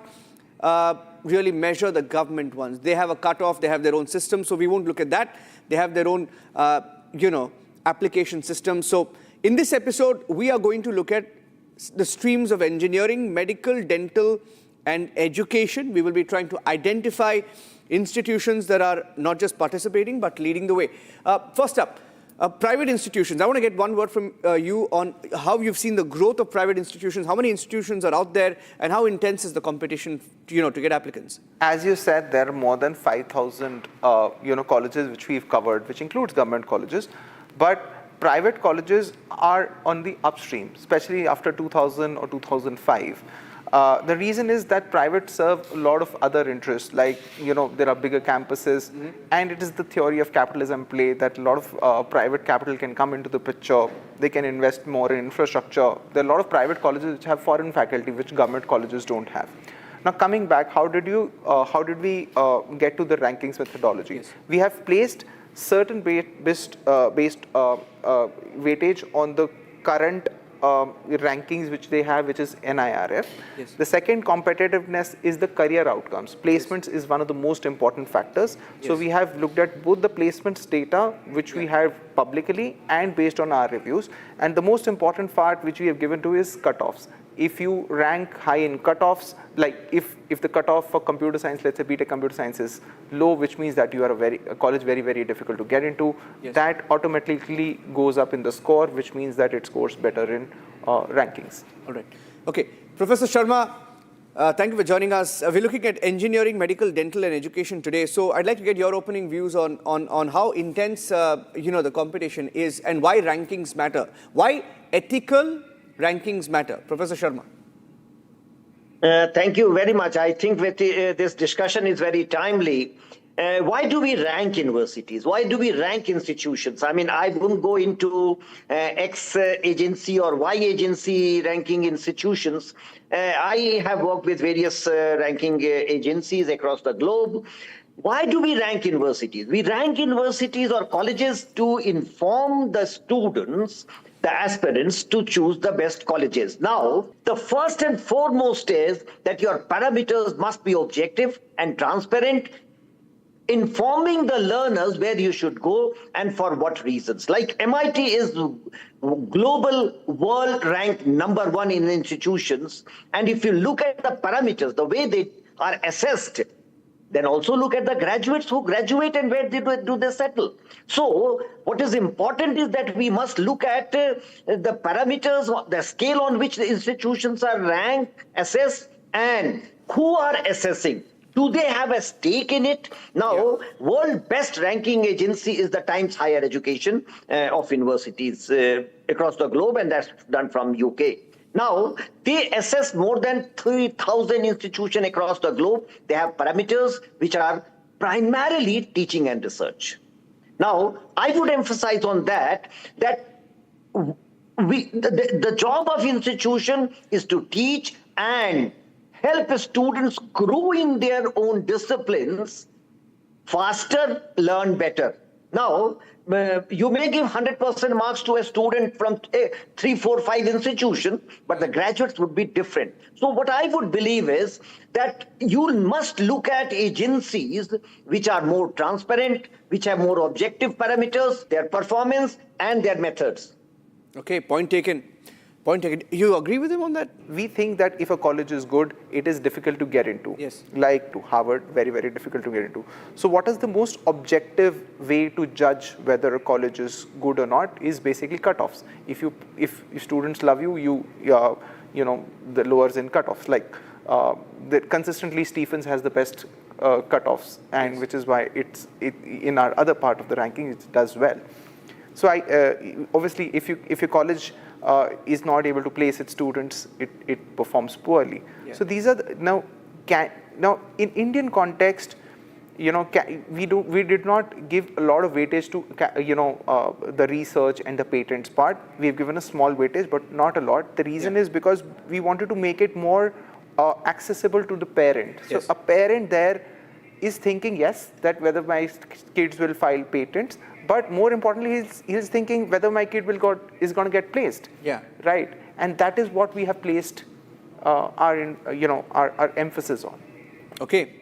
really measure the government ones. They have a cutoff, they have their own system, so we won't look at that. They have their own, application system. So in this episode, we are going to look at the streams of engineering, medical, dental, and education. We will be trying to identify institutions that are not just participating, but leading the way. First up, private institutions. I want to get one word from you on how you've seen the growth of private institutions, how many institutions are out there, and how intense is the competition, to get applicants? As you said, there are more than 5,000, colleges which we've covered, which includes government colleges. But private colleges are on the upstream, especially after 2000 or 2005. The reason is that private serve a lot of other interests, like, there are bigger campuses, and it is the theory of capitalism play that a lot of private capital can come into the picture. They can invest more in infrastructure. There are a lot of private colleges which have foreign faculty, which government colleges don't have. Now, coming back, how did we get to the rankings methodology? Yes. We have placed certain based weightage on the current rankings which they have, which is NIRF. Yes. The second competitiveness is the career outcomes. Placements is one of the most important factors. Yes. So we have looked at both the placements data, which we have publicly and based on our reviews. And the most important part which we have given to is cutoffs. If you rank high in cutoffs, like if the cutoff for computer science, let's say BTech computer science is low, which means that you are a college very, very difficult to get into, yes, that automatically goes up in the score, which means that it scores better in rankings. All right. Okay. Professor Sharma, thank you for joining us. We're looking at engineering, medical, dental, and education today. So I'd like to get your opening views on how intense, the competition is and why rankings matter. Why ethical rankings matter. Professor Sharma. Thank you very much. I think that this discussion is very timely. Why do we rank universities? Why do we rank institutions? I mean, I wouldn't go into X agency or Y agency ranking institutions. I have worked with various ranking agencies across the globe. Why do we rank universities? We rank universities or colleges to inform the students, the aspirants, to choose the best colleges. Now, the first and foremost is that your parameters must be objective and transparent, informing the learners where you should go and for what reasons. Like MIT is global world ranked #1 in institutions. And if you look at the parameters, the way they are assessed, then also look at the graduates who graduate and where do they settle. So what is important is that we must look at the parameters, the scale on which the institutions are ranked, assessed, and who are assessing. Do they have a stake in it? Now, world best ranking agency is the Times Higher Education of universities across the globe, and that's done from UK. Now, they assess more than 3,000 institutions across the globe. They have parameters which are primarily teaching and research. Now, I would emphasize on that the job of institution is to teach and help students grow in their own disciplines faster, learn better. Now, you may give 100% marks to a student from 3, 4, 5 institutions, but the graduates would be different. So what I would believe is that you must look at agencies which are more transparent, which have more objective parameters, their performance and their methods. Okay, point taken. Point taken. You agree with him on that? We think that if a college is good, it is difficult to get into. Yes. Like to Harvard, very, very difficult to get into. So what is the most objective way to judge whether a college is good or not is basically cutoffs. If students love you, the lowers in cutoffs. Like consistently, Stephens has the best cutoffs, and yes, which is why in our other part of the ranking it does well. So obviously, if your college is not able to place its students, it performs poorly. Yeah. So these are now in Indian context, we did not give a lot of weightage to the research and the patents part. We've given a small weightage, but not a lot. The reason is because we wanted to make it more accessible to the parent. So a parent there is thinking, yes, that whether my kids will file patents, but more importantly, he's thinking whether my kid is going to get placed. Yeah. Right. And that is what we have placed our emphasis on. Okay.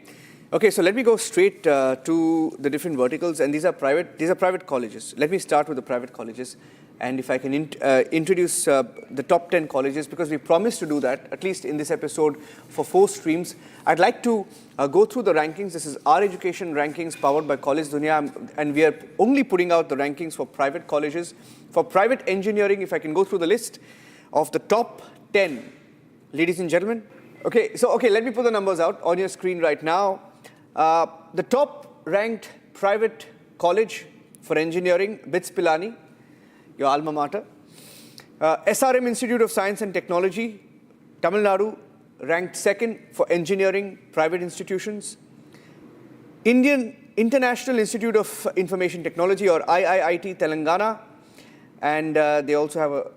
Okay, so let me go straight to the different verticals, and these are private colleges. Let me start with the private colleges, and if I can introduce the top 10 colleges, because we promised to do that, at least in this episode, for 4 streams. I'd like to go through the rankings. This is our education rankings powered by College Dunia, and we are only putting out the rankings for private colleges. For private engineering, if I can go through the list of the top 10, ladies and gentlemen. Okay, so let me put the numbers out on your screen right now. The top ranked private college for engineering, BITS Pilani, your alma mater. SRM Institute of Science and Technology, Tamil Nadu, ranked 2nd for engineering private institutions. International Institute of Information Technology, or IIIT, Telangana, and they also have a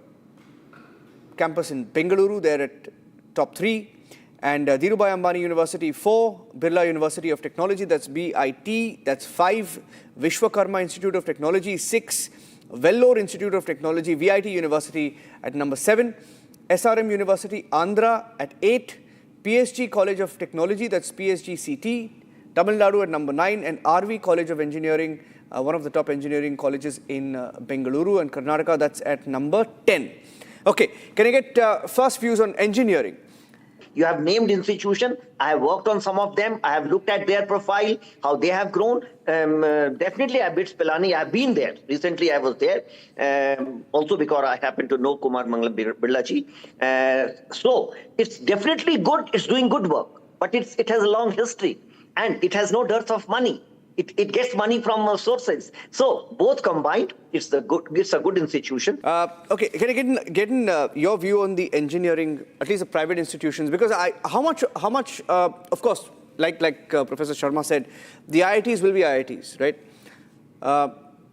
campus in Bengaluru. They're at top 3. And Dhirubhai Ambani University 4, Birla University of Technology, that's BIT, that's 5, Vishwakarma Institute of Technology 6, Vellore Institute of Technology, VIT University at number 7, SRM University Andhra at 8, PSG College of Technology, that's PSGCT, Tamil Nadu at number 9, and RV College of Engineering, one of the top engineering colleges in Bengaluru and Karnataka, that's at number 10. Okay, can I get first views on engineering? You have named institution. I have worked on some of them. I have looked at their profile, how they have grown. Definitely at BITS Pilani, I have been there. Recently, I was there. Also because I happen to know Kumar Mangalam Birlaji. So it's definitely good. It's doing good work. But it has a long history. And it has no dearth of money. It gets money from sources. So both combined, it's a good institution. Okay, can I get in your view on the engineering, at least the private institutions? Because how much? Of course, like Professor Sharma said, the IITs will be IITs, right?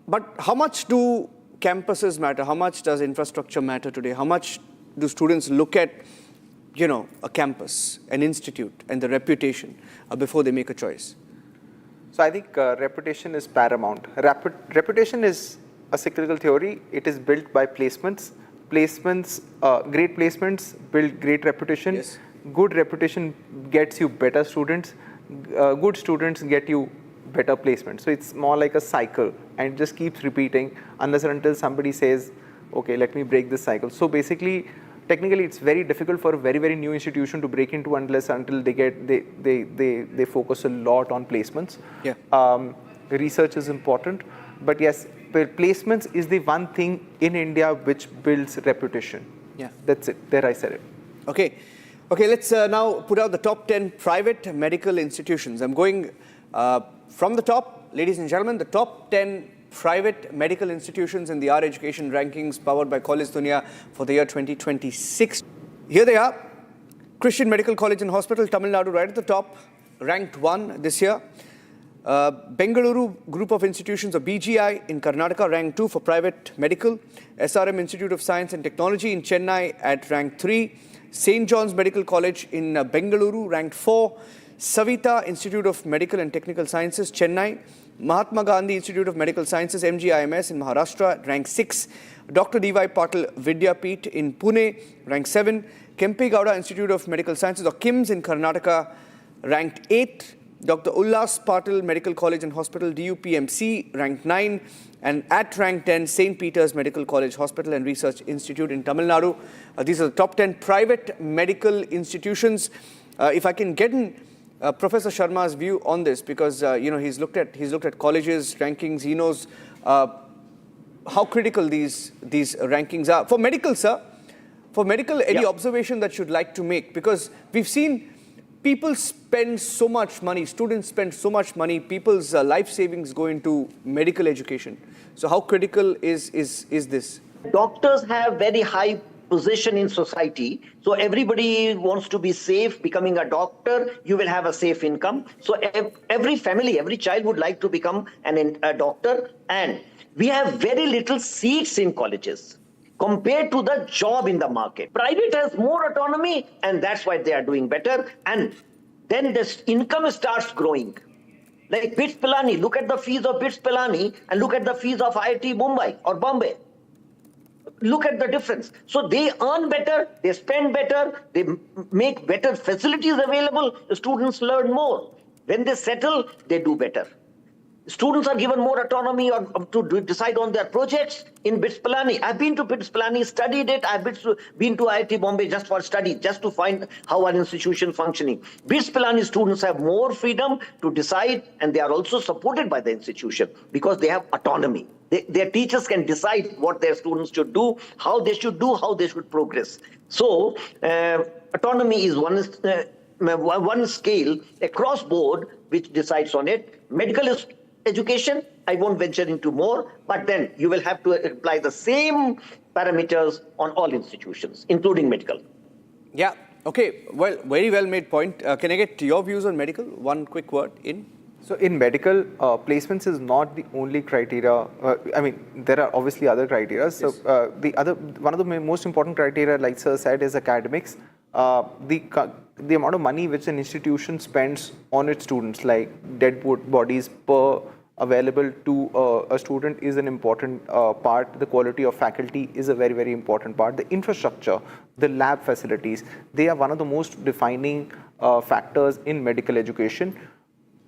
But how much do campuses matter? How much does infrastructure matter today? How much do students look at, a campus, an institute, and the reputation before they make a choice? So I think reputation is paramount. Reputation is a cyclical theory. It is built by placements. Great placements build great reputation. Yes. Good reputation gets you better students. Good students get you better placements. So it's more like a cycle, and it just keeps repeating unless and until somebody says, okay, let me break this cycle. So basically, technically, it's very difficult for a very, very new institution to break into until they focus a lot on placements. Yeah. Research is important, but yes, placements is the one thing in India which builds reputation. Yeah. That's it. There I said it. Okay. Okay, let's now put out the top 10 private medical institutions. I'm going from the top, ladies and gentlemen, the top 10 private medical institutions in the Our Education rankings powered by College Dunia for the year 2026. Here they are. Christian Medical College and Hospital, Tamil Nadu, right at the top, ranked 1 this year. Bengaluru Group of Institutions, or BGI, in Karnataka, ranked 2 for private medical. SRM Institute of Science and Technology in Chennai at rank 3. St. John's Medical College in Bengaluru, ranked 4. Savita Institute of Medical and Technical Sciences, Chennai. Mahatma Gandhi Institute of Medical Sciences, MGIMS, in Maharashtra, rank 6. Dr. D.Y. Patil Vidyapeeth in Pune, rank 7. Kempe Gowda Institute of Medical Sciences, or KIMS, in Karnataka, ranked 8. Dr. Ullas Patil Medical College and Hospital, DUPMC, ranked 9. And at rank 10, St. Peter's Medical College, Hospital and Research Institute in Tamil Nadu. These are the top 10 private medical institutions. If I can get in Professor Sharma's view on this, because he's looked at colleges rankings. He knows how critical these rankings are for medical, sir. For medical, any observation that you'd like to make? Because we've seen people spend so much money, students spend so much money, people's life savings go into medical education. So how critical is this? Doctors have very high position in society. So everybody wants to be safe. Becoming a doctor, you will have a safe income. So every family, every child would like to become a doctor. And we have very little seats in colleges compared to the job in the market. Private has more autonomy, and that's why they are doing better. And then the income starts growing. Like BITS Pilani, look at the fees of BITS Pilani and look at the fees of IIT Mumbai or Bombay. Look at the difference. So they earn better, they spend better, they make better facilities available, the students learn more. When they settle, they do better. Students are given more autonomy to decide on their projects in BITS Pilani. I've been to BITS Pilani, studied it. I've been to IIT Bombay just for study, just to find how our institution functioning. BITS Pilani students have more freedom to decide, and they are also supported by the institution because they have autonomy. Their teachers can decide what their students should do, how they should progress. So autonomy is one scale across board which decides on it. Medical education, I won't venture into more, but then you will have to apply the same parameters on all institutions, including medical. Yeah, okay, well, very well made point. Can I get your views on medical? One quick word in. So in medical, placements is not the only criteria. I mean, there are obviously other criteria. So one of the most important criteria, like Sir said, is academics. The amount of money which an institution spends on its students, like dead bodies per available to a student, is an important part. The quality of faculty is a very, very important part. The infrastructure, the lab facilities, they are one of the most defining factors in medical education.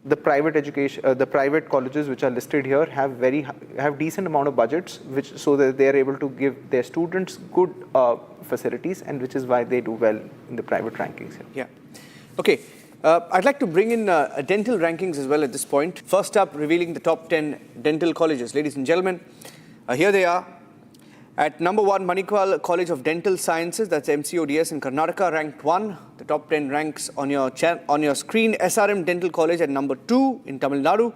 The private colleges which are listed here have decent amount of budgets, so that they are able to give their students good facilities, and which is why they do well in the private rankings here. Yeah. Okay. I'd like to bring in dental rankings as well at this point. First up, revealing the top 10 dental colleges. Ladies and gentlemen, here they are. At number 1, Manikwal College of Dental Sciences, that's MCODS in Karnataka, ranked 1. The top 10 ranks on your screen. SRM Dental College at number 2 in Tamil Nadu.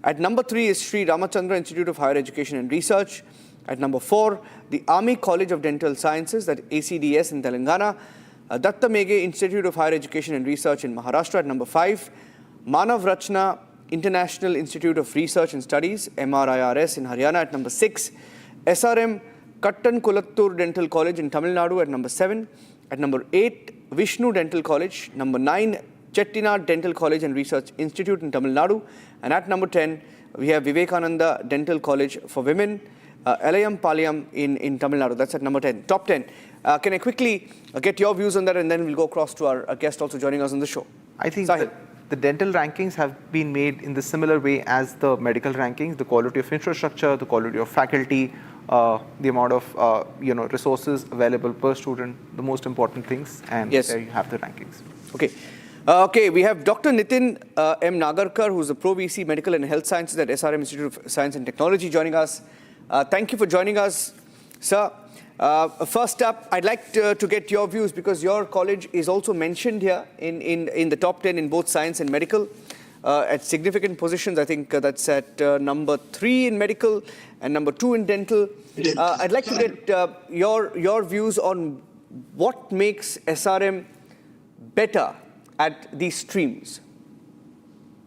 At number 3 is Sri Ramachandra Institute of Higher Education and Research. At number 4, the Army College of Dental Sciences, that's ACDS in Telangana. Datta Meghe Institute of Higher Education and Research in Maharashtra at number 5. Manav Rachna International Institute of Research and Studies, MRIRS in Haryana at number 6. SRM Kattan Kulattur Dental College in Tamil Nadu at number 7. At number 8, Vishnu Dental College. Number 9, Chettinad Dental College and Research Institute in Tamil Nadu. And at number 10, we have Vivekananda Dental College for Women, Elayam Palayam in Tamil Nadu. That's at number 10. Top 10. Can I quickly get your views on that, and then we'll go across to our guest also joining us on the show. I think the dental rankings have been made in the similar way as the medical rankings. The quality of infrastructure, the quality of faculty, the amount of resources available per student, the most important things, and there you have the rankings. Okay. Okay, we have Dr. Nitin M. Nagarkar, who's the Pro VC Medical and Health Sciences at SRM Institute of Science and Technology, joining us. Thank you for joining us, sir. First up, I'd like to get your views, because your college is also mentioned here in the top 10 in both science and medical at significant positions. I think that's at number 3 in medical and number 2 in dental. I'd like to get your views on what makes SRM better at these streams.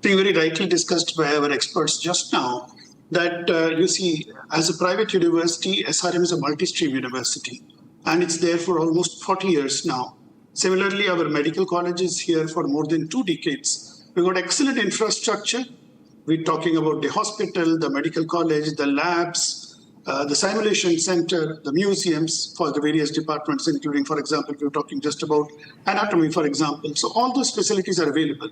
Being very rightly discussed by our experts just now, that you see, as a private university, SRM is a multi-stream university, and it's there for almost 40 years now. Similarly, our medical college is here for more than 2 decades. We've got excellent infrastructure. We're talking about the hospital, the medical college, the labs, the simulation center, the museums for the various departments, including, for example, we're talking just about anatomy, for example. So all those facilities are available.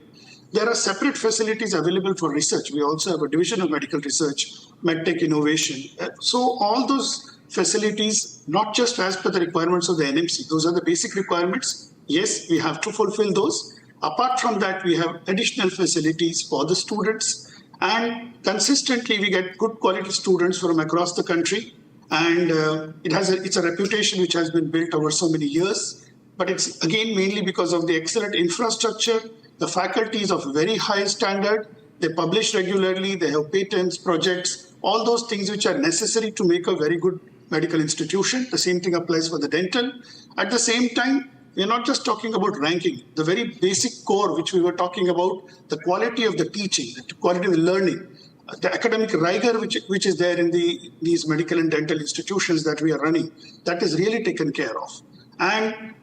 There are separate facilities available for research. We also have a division of medical research, medtech innovation. So all those facilities, not just as per the requirements of the NMC, those are the basic requirements. Yes, we have to fulfill those. Apart from that, we have additional facilities for the students, and consistently we get good quality students from across the country. And it's a reputation which has been built over so many years. But it's again mainly because of the excellent infrastructure. The faculty is of very high standard. They publish regularly. They have patents, projects, all those things which are necessary to make a very good medical institution. The same thing applies for the dental. At the same time, we're not just talking about ranking. The very basic core, which we were talking about, the quality of the teaching, the quality of the learning, the academic rigor which is there in these medical and dental institutions that we are running, that is really taken care of. And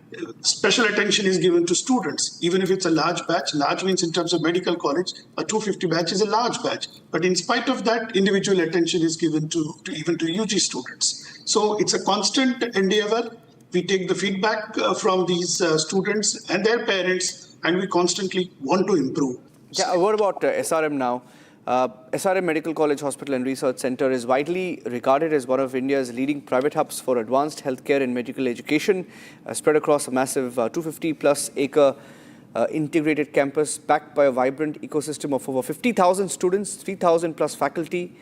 special attention is given to students, even if it's a large batch. Large means in terms of medical college, a 250 batch is a large batch. But in spite of that, individual attention is given to even to UG students. So it's a constant endeavor. We take the feedback from these students and their parents, and we constantly want to improve. Yeah, a word about SRM now. SRM Medical College Hospital and Research Centre is widely regarded as one of India's leading private hubs for advanced healthcare and medical education, spread across a massive 250-plus acre integrated campus backed by a vibrant ecosystem of over 50,000 students, 3,000-plus faculty.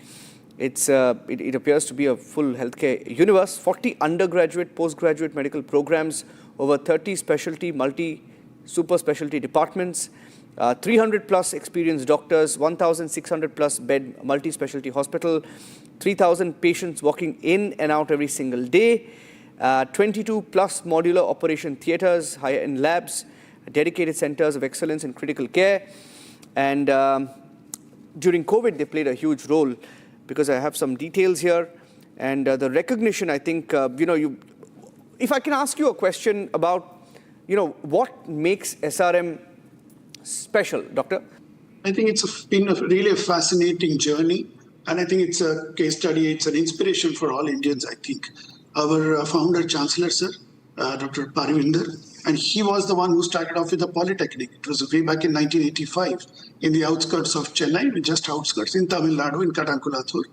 It appears to be a full healthcare universe, 40 undergraduate, postgraduate medical programs, over 30 specialty, super specialty departments, 300-plus experienced doctors, 1,600-plus bed multi-specialty hospital, 3,000 patients walking in and out every single day, 22-plus modular operation theatres, high-end labs, dedicated centres of excellence in critical care. And during COVID, they played a huge role, because I have some details here. And the recognition, I think, if I can ask you a question about, what makes SRM special, Doctor? I think it's been really a fascinating journey. And I think it's a case study. It's an inspiration for all Indians, I think. Our founder, Chancellor, sir, Dr. Parivinder, and he was the one who started off with a polytechnic. It was way back in 1985 in the outskirts of Chennai, just outskirts in Tamil Nadu, in Kadankulathur.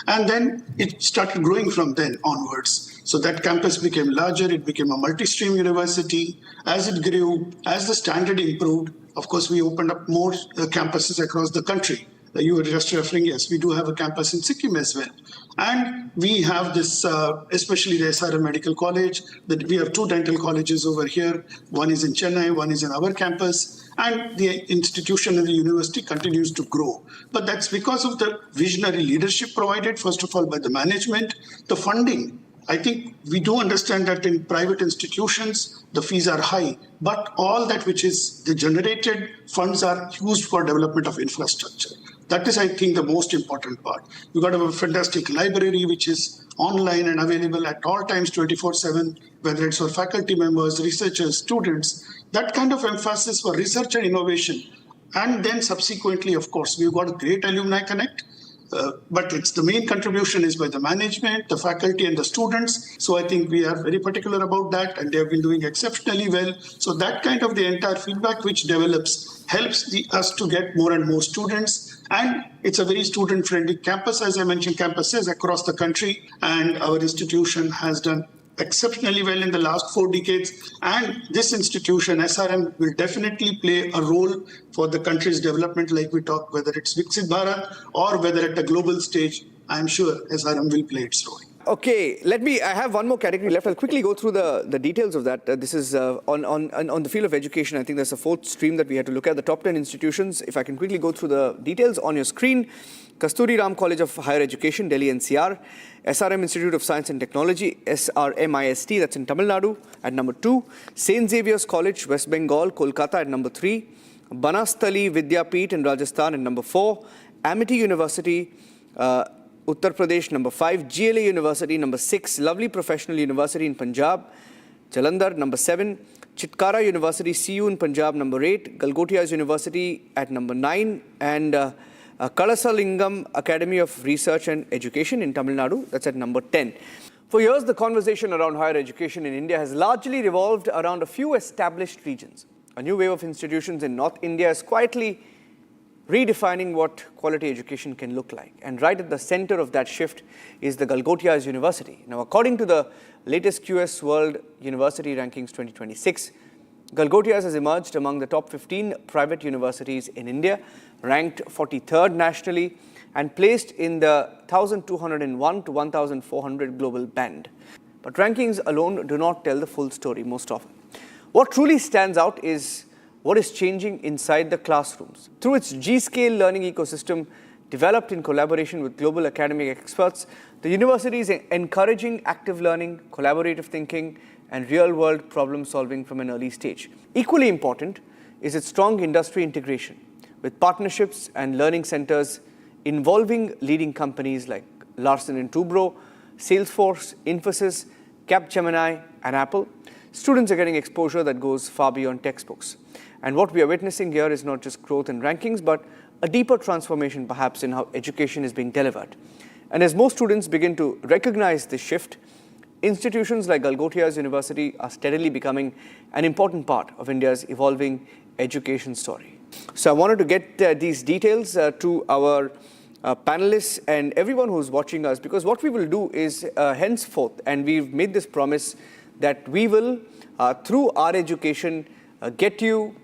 And then it started growing from then onwards. So that campus became larger. It became a multi-stream university. As it grew, as the standard improved, of course, we opened up more campuses across the country. You were just referring, yes, we do have a campus in Sikkim as well. And we have this, especially the SRM Medical College, that we have 2 dental colleges over here. One is in Chennai, one is in our campus. And the institution and the university continues to grow. But that's because of the visionary leadership provided, first of all, by the management, the funding. I think we do understand that in private institutions, the fees are high, but all that which is the generated funds are used for development of infrastructure. That is, I think, the most important part. We've got a fantastic library, which is online and available at all times, 24/7, whether it's for faculty members, researchers, students. That kind of emphasis for research and innovation. And then subsequently, of course, we've got a great alumni connect. But it's the main contribution is by the management, the faculty, and the students. So I think we are very particular about that, and they have been doing exceptionally well. So that kind of the entire feedback which develops helps us to get more and more students. And it's a very student-friendly campus, as I mentioned, campuses across the country. And our institution has done exceptionally well in the last 4 decades. And this institution, SRM, will definitely play a role for the country's development, like we talk, whether it's Viksit Bharat or whether at the global stage. I'm sure SRM will play its role. Okay, I have one more category left. I'll quickly go through the details of that. This is on the field of education. I think there's a 4th stream that we had to look at. The top 10 institutions, if I can quickly go through the details on your screen. Kasturi Ram College of Higher Education, Delhi NCR. SRM Institute of Science and Technology, SRMIST, that's in Tamil Nadu, at number 2. St. Xavier's College, West Bengal, Kolkata, at number 3. Banastali Vidyapeeth in Rajasthan, at number 4. Amity University, Uttar Pradesh, number 5. GLA University, number 6. Lovely Professional University in Punjab, Jalandhar, number 7. Chitkara University, CU in Punjab, number 8. Galgotias University at number 9. And Kalasalingam Academy of Research and Education in Tamil Nadu, that's at number 10. For years, the conversation around higher education in India has largely revolved around a few established regions. A new wave of institutions in North India is quietly redefining what quality education can look like. And right at the center of that shift is the Galgotias University. Now, according to the latest QS World University Rankings 2026, Galgotias has emerged among the top 15 private universities in India, ranked 43rd nationally, and placed in the 1,201 to 1,400 global band. But rankings alone do not tell the full story most often. What truly stands out is what is changing inside the classrooms. Through its G-Scale learning ecosystem, developed in collaboration with global academic experts, The university is encouraging active learning, collaborative thinking, and real-world problem-solving from an early stage. Equally important is its strong industry integration, with partnerships and learning centers involving leading companies like Larsen & Toubro, Salesforce, Infosys, Capgemini, and Apple. Students are getting exposure that goes far beyond textbooks. And what we are witnessing here is not just growth in rankings, but a deeper transformation perhaps in how education is being delivered. And as more students begin to recognize this shift, institutions like Galgotia's University are steadily becoming an important part of India's evolving education story. So I wanted to get these details to our panelists and everyone who's watching us, because what we will do is henceforth, and we've made this promise that we will, through our education, get you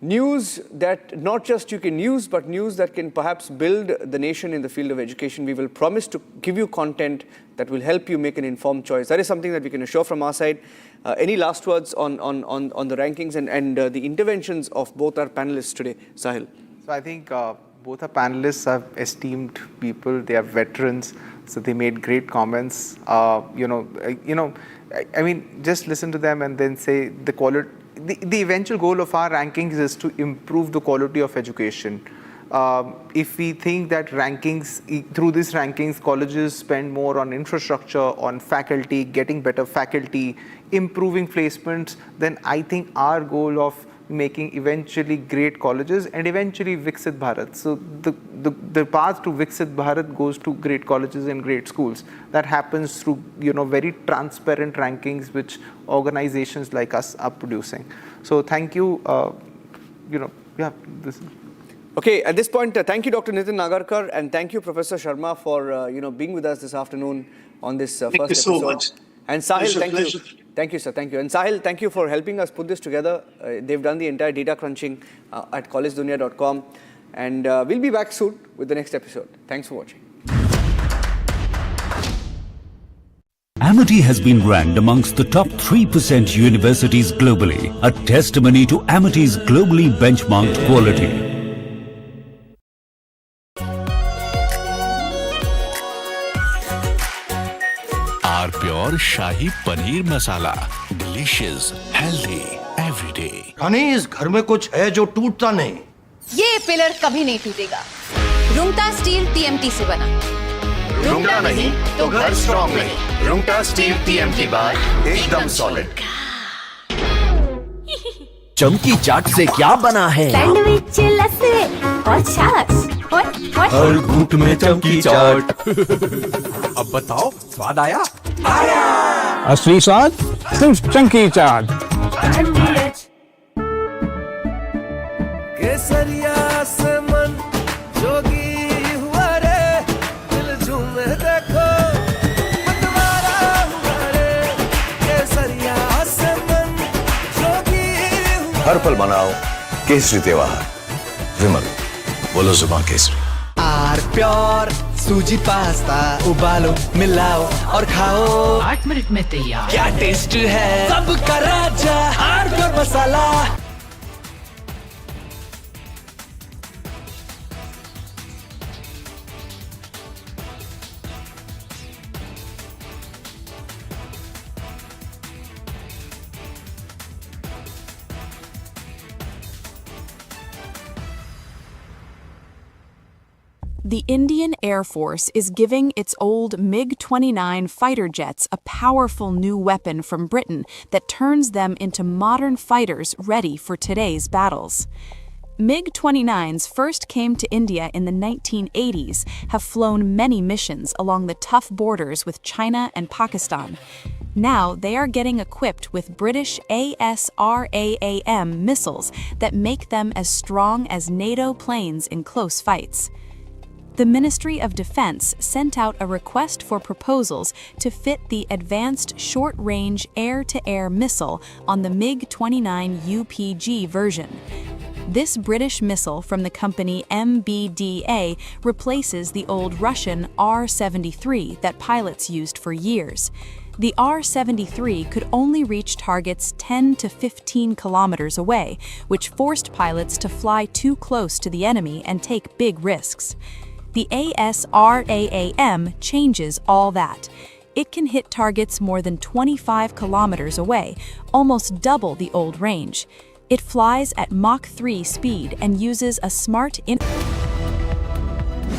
news that not just you can use, but news that can perhaps build the nation in the field of education. We will promise to give you content that will help you make an informed choice. That is something that we can assure from our side. Any last words on the rankings and the interventions of both our panelists today? Sahil. So I think both our panelists are esteemed people. They are veterans, so they made great comments. I mean, just listen to them and then say the quality. The eventual goal of our rankings is to improve the quality of education. If we think that through these rankings, colleges spend more on infrastructure, on faculty, getting better faculty, improving placements, then I think our goal of making eventually great colleges and eventually Viksit Bharat. So the path to Viksit Bharat goes to great colleges and great schools. That happens through very transparent rankings which organizations like us are producing. So thank you. Okay, at this point, thank you, Dr. Nitin Nagarkar, and thank you, Professor Sharma, for being with us this afternoon on this first episode. Thank you so much. And Sahil, thank Pleasure. you. Thank you, sir. Thank you. And Sahil, thank you for helping us put this together. They've done the entire data crunching at collegedunia.com. And we'll be back soon with the next episode. Thanks for watching. Amity has been ranked amongst the top 3% universities globally, a testimony to Amity's globally benchmarked quality. R pure shahi paneer masala, delicious, healthy, everyday. रानी, इस घर में कुछ है जो टूटता नहीं। ये पिलर कभी नहीं टूटेगा। रुंगटा स्टील TMT से बना। रुंगटा नहीं तो घर स्ट्रॉन्ग नहीं। रुंगटा स्टील TMT बार एकदम सॉलिड। चमकी चाट से क्या बना है? सैंडविच, लस्सी और छाछ। हर घूंट में चमकी चाट। अब बताओ, स्वाद आया? आया। असली स्वाद सिर्फ चंकी चाट। केसरिया से मन जोगी हुआ रे, दिल झूमे देखो मतवारा हुआ रे। केसरिया से मन जोगी हुआ। हर पल मनाओ केसरी त्योहार। विमल, बोलो जुबान केसरी। आर प्योर सूजी पास्ता उबालो, मिलाओ और खाओ। 8 मिनट में तैयार। क्या टेस्ट है सबका राजा R pure masala. The Indian Air Force is giving its old MiG-29 fighter jets a powerful new weapon from Britain that turns them into modern fighters ready for today's battles. MiG-29s first came to India in the 1980s, have flown many missions along the tough borders with China and Pakistan. Now they are getting equipped with British ASRAAM missiles that make them as strong as NATO planes in close fights. The Ministry of Defense sent out a request for proposals to fit the Advanced Short-Range Air-to-Air Missile on the MiG-29 UPG version. This British missile from the company MBDA replaces the old Russian R-73 that pilots used for years. The R-73 could only reach targets 10 to 15 kilometers away, which forced pilots to fly too close to the enemy and take big risks. The ASRAAM changes all that. It can hit targets more than 25 kilometers away, almost double the old range. It flies at Mach 3 speed and uses a smart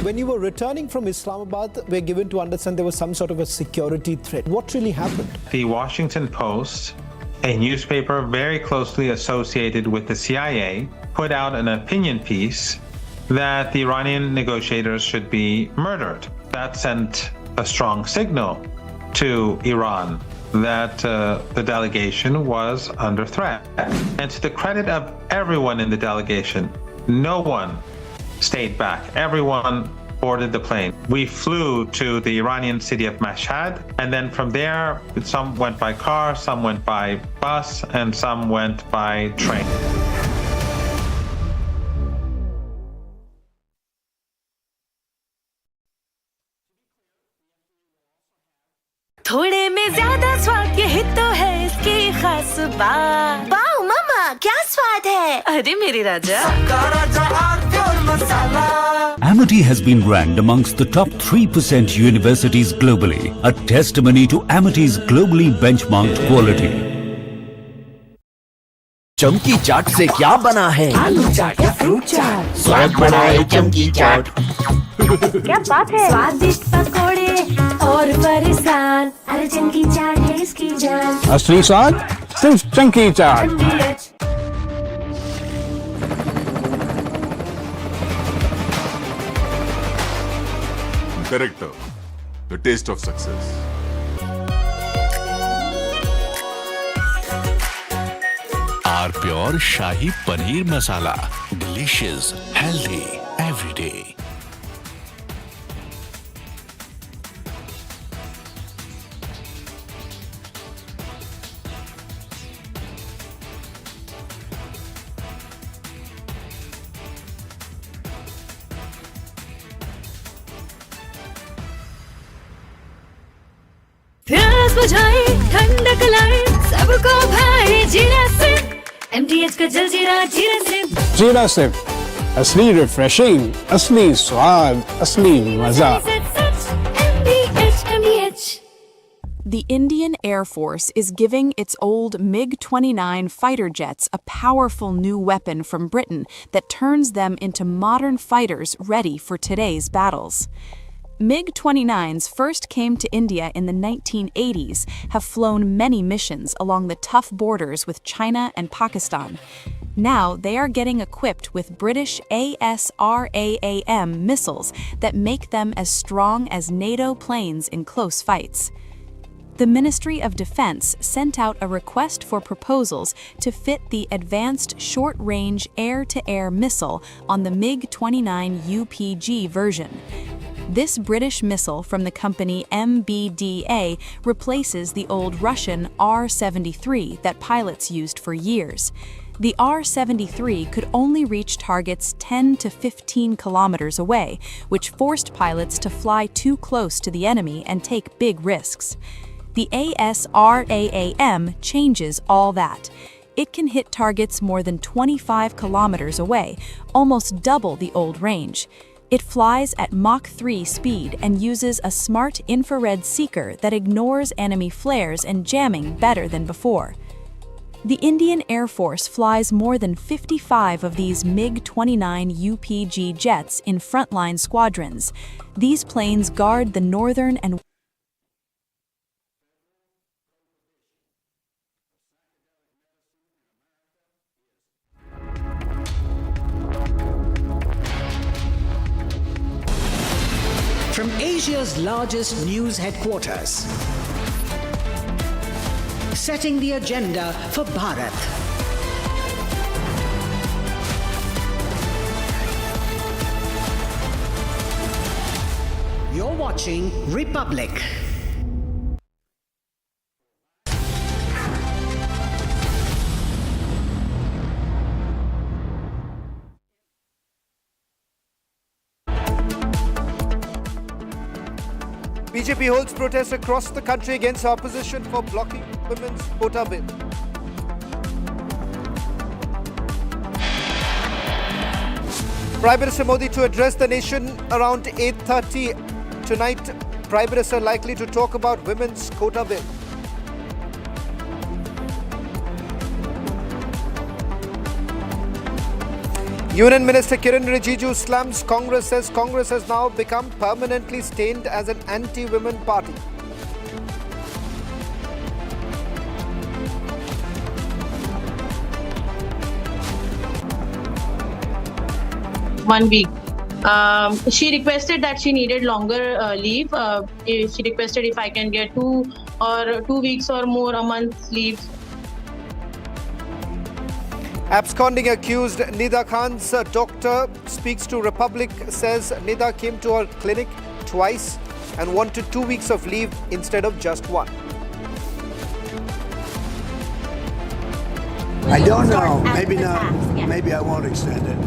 When you were returning from Islamabad, we're given to understand there was some sort of a security threat. What really happened? The Washington Post, a newspaper very closely associated with the CIA, put out an opinion piece that the Iranian negotiators should be murdered. That sent a strong signal to Iran that the delegation was under threat. And to the credit of everyone in the delegation, no one stayed back. Everyone boarded the plane. We flew to the Iranian city of Mashhad, and then from there, some went by car, some went by bus, and some went by train. थोड़े में ज्यादा स्वाद यही तो है इसकी खास बात। वाओ मामा क्या स्वाद है? अरे मेरे राजा। Amity has been ranked amongst the top 3% universities globally, a testimony to Amity's globally benchmarked quality. चमकी चाट से क्या बना है? आलू चाट या फ्रूट चाट? स्वाद बनाए चमकी चाट। क्या बात है? स्वादिष्ट पकोड़े और फरसान, अरे चमकी चाट है इसकी जान। असली स्वाद सिर्फ चमकी चाट। Director, the taste of success. Pure Shahi Paneer Masala. Delicious, healthy, every day. प्यास बुझाए ठंडक लाए सबको भाई जीरा से MTH का जलजीरा जीरा से जीरा से असली रिफ्रेशिंग, असली स्वाद, असली मजा। The Indian Air Force is giving its old MiG-29 fighter jets a powerful new weapon from Britain that turns them into modern fighters ready for today's battles. MiG-29s first came to India in the 1980s, have flown many missions along the tough borders with China and Pakistan. Now they are getting equipped with British ASRAAM missiles that make them as strong as NATO planes in close fights. The Ministry of Defense sent out a request for proposals to fit the Advanced Short-Range Air-to-Air Missile on the MiG-29 UPG version. This British missile from the company MBDA replaces the old Russian R-73 that pilots used for years. The R-73 could only reach targets 10 to 15 kilometers away, which forced pilots to fly too close to the enemy and take big risks. The ASRAAM changes all that. It can hit targets more than 25 kilometers away, almost double the old range. It flies at Mach 3 speed and uses a smart infrared seeker that ignores enemy flares and jamming better than before. The Indian Air Force flies more than 55 of these MiG-29 UPG jets in frontline squadrons. These planes guard the northern and from Asia's largest news headquarters, setting the agenda for Bharat. You're watching Republic. BJP holds protests across the country against opposition for blocking women's quota bill. Prime Minister Modi to address the nation around 8:30 tonight. Prime Minister likely to talk about women's quota bill. Union Minister Kiran Rijiju slams Congress, says Congress has now become permanently stained as an anti-women party. One week. She requested that she needed longer leave. She requested if I can get 2 weeks or more a month leave. Absconding accused Nida Khan's doctor speaks to Republic, says Nida came to her clinic twice and wanted 2 weeks of leave instead of just 1. I don't know. Maybe not. Maybe I won't extend it.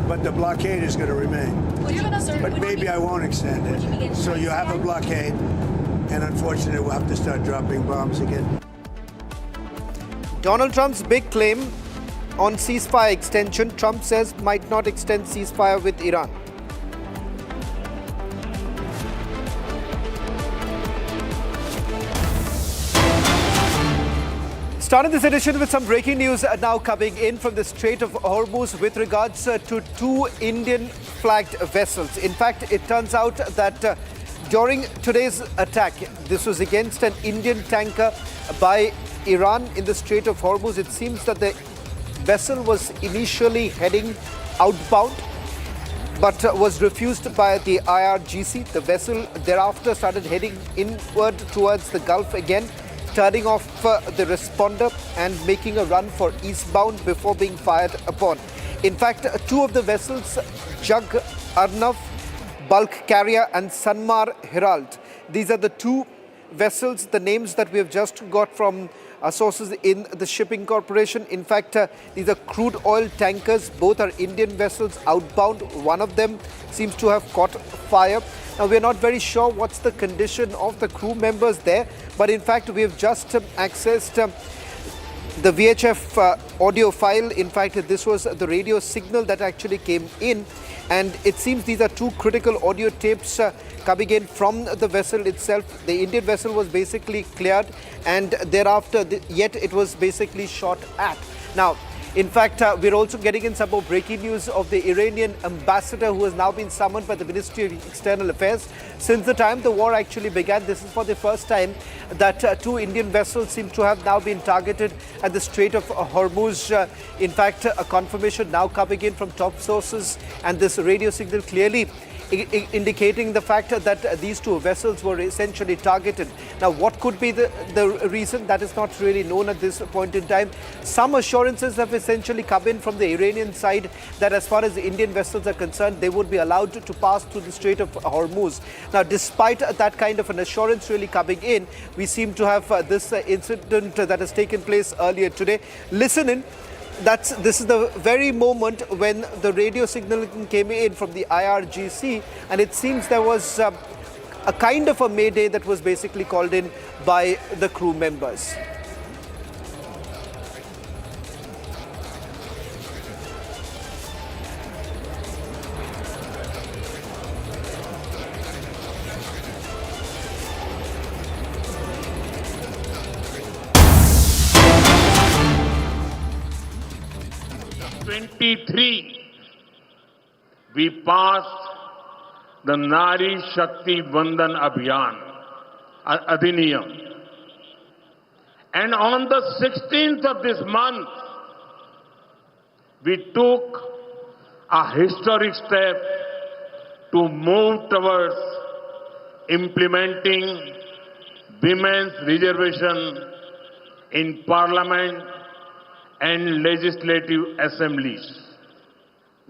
But the blockade is going to remain. But maybe I won't extend it. So you have a blockade, and unfortunately we'll have to start dropping bombs again. Donald Trump's big claim on ceasefire extension, Trump says might not extend ceasefire with Iran. Starting this edition with some breaking news now coming in from the Strait of Hormuz with regards to 2 Indian-flagged vessels. In fact, it turns out that during today's attack, this was against an Indian tanker by Iran in the Strait of Hormuz. It seems that the vessel was initially heading outbound but was refused by the IRGC. The vessel thereafter started heading inward towards the Gulf again, turning off the responder and making a run for eastbound before being fired upon. In fact, 2 of the vessels, Jug Arnav bulk carrier and Sanmar Herald, these are the 2 vessels, the names that we have just got from sources in the shipping corporation. In fact, these are crude oil tankers. Both are Indian vessels outbound. One of them seems to have caught fire. Now, we're not very sure what's the condition of the crew members there, but in fact, we have just accessed the VHF audio file. In fact, this was the radio signal that actually came in, and it seems these are 2 critical audio tapes coming in from the vessel itself. The Indian vessel was basically cleared, and thereafter yet it was basically shot at. Now, in fact, we're also getting in some more breaking news of the Iranian ambassador who has now been summoned by the Ministry of External Affairs. Since the time the war actually began, this is for the first time that 2 Indian vessels seem to have now been targeted at the Strait of Hormuz. In fact, a confirmation now coming in from top sources, and this radio signal clearly indicating the fact that these 2 vessels were essentially targeted. Now, what could be the reason? That is not really known at this point in time. Some assurances have essentially come in from the Iranian side that as far as the Indian vessels are concerned, they would be allowed to pass through the Strait of Hormuz. Now, despite that kind of an assurance really coming in, we seem to have this incident that has taken place earlier today. Listen in. This is the very moment when the radio signal came in from the IRGC, and it seems there was a kind of a mayday that was basically called in by the crew members. We passed the Nari Shakti Vandan Abhiyan, Adhiniyam. And on the 16th of this month, we took a historic step to move towards implementing women's reservation in Parliament and legislative assemblies.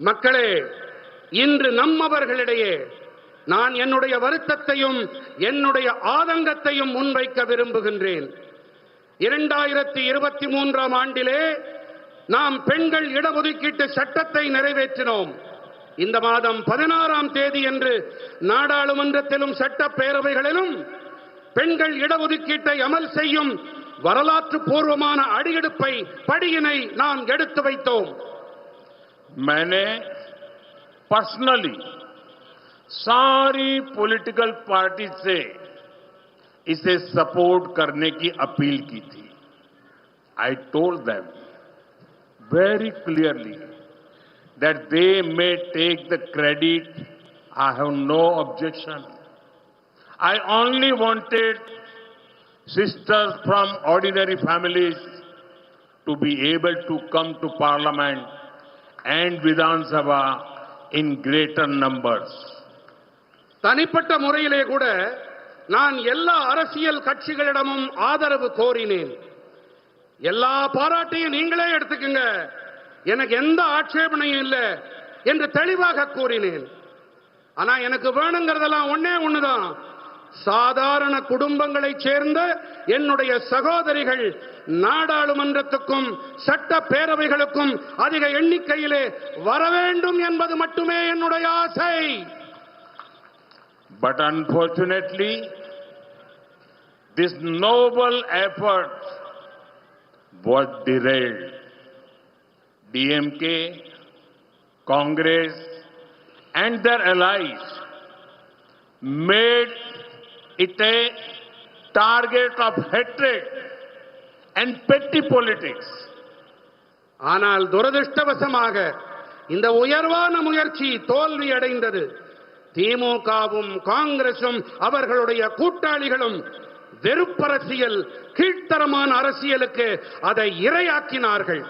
மக்களே, இன்று நம்மவர்களிடையே நான் என்னுடைய வருத்தத்தையும் என்னுடைய ஆதங்கத்தையும் முன்வைக்க விரும்புகின்றேன். 2023ஆம் ஆண்டிலே நாம் பெண்கள் இடஒதுக்கீட்டு சட்டத்தை நிறைவேற்றினோம். இந்த மாதம் 16ஆம் தேதியன்று நாடாளுமன்றத்திலும் சட்டப்பேரவைகளிலும் பெண்கள் இடஒதுக்கீட்டை அமல் செய்யும் வரலாற்று பூர்வமான அடியெடுப்பை படியினை நாம் எடுத்து வைத்தோம். मैंने पर्सनली सारी पॉलिटिकल पार्टी से इसे सपोर्ट करने की अपील की थी. I told them very clearly that they may take the credit. I have no objection. I only wanted sisters from ordinary families to be able to come to Parliament and Vidhan Sabha in greater numbers. தனிப்பட்ட முறையிலே கூட நான் எல்லா அரசியல் கட்சிகளிடமும் ஆதரவு கோரினேன். எல்லா பாராட்டையும் நீங்களே எடுத்துக்கங்க, எனக்கு எந்த ஆட்சேபனையும் இல்லை என்று தெளிவாக கூறினேன். ஆனா எனக்கு வேணுங்கிறதெல்லாம் ஒண்ணே ஒண்ணுதான், சாதாரண குடும்பங்களைச் சேர்ந்த என்னுடைய சகோதரிகள் நாடாளுமன்றத்துக்கும் சட்ட பேரவைகளுக்கும் அதிக எண்ணிக்கையிலே வர வேண்டும் என்பது மட்டுமே என்னுடைய ஆசை. But unfortunately, this noble effort was derailed. DMK, Congress and their allies made it a target of hatred and petty politics. ஆனால் துரதிர்ஷ்டவசமாக இந்த உயர்வான முயற்சி தோல்வி அடைந்தது. திமுகவும் காங்கிரசும் அவர்களுடைய கூட்டாளிகளும் வெறுப்பரசியல், கீழ்த்தரமான அரசியலுக்கு அதை இரையாக்கினார்கள்.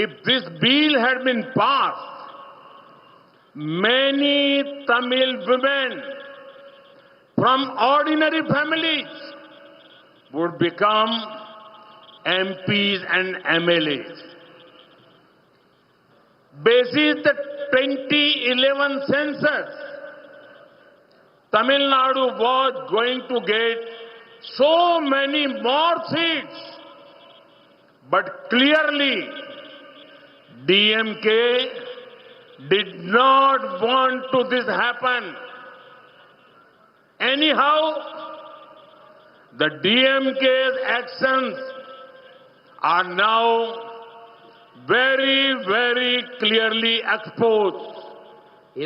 If this bill had been passed, many Tamil women from ordinary families would become MPs and MLAs. Basis the 2011 census, Tamil Nadu was going to get so many more seats, but clearly DMK did not want to this happen. Anyhow, the DMK's actions are now very, very clearly exposed.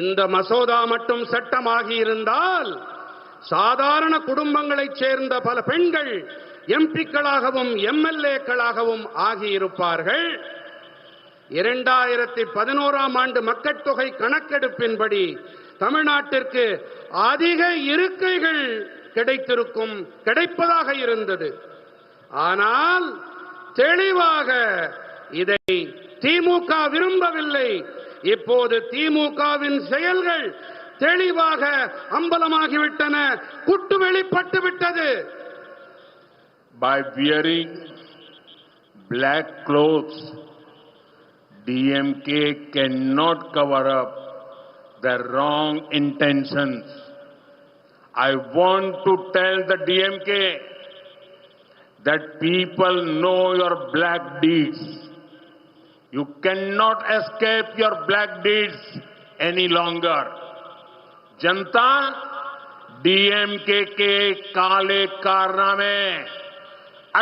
இந்த மசோதா மட்டும் சட்டமாகி இருந்தால் சாதாரண குடும்பங்களைச் சேர்ந்த பல பெண்கள் எம்பிக்களாகவும் எம்எல்ஏக்களாகவும் ஆகியிருப்பார்கள். 2011ஆம் ஆண்டு மக்கள் தொகை கணக்கெடுப்பின்படி தமிழ்நாட்டிற்கு அதிக இருக்கைகள் கிடைப்பதாக இருந்தது. ஆனால் தெளிவாக இதை திமுக விரும்பவில்லை. இப்போது திமுகவின் செயல்கள் தெளிவாக அம்பலமாகிவிட்டன, குட்டு வெளிப்பட்டு விட்டது. By wearing black clothes, DMK cannot cover up their wrong intentions. I want to tell the DMK that people know your black deeds. You cannot escape your black deeds any longer. Janata DMK के काले कारनामे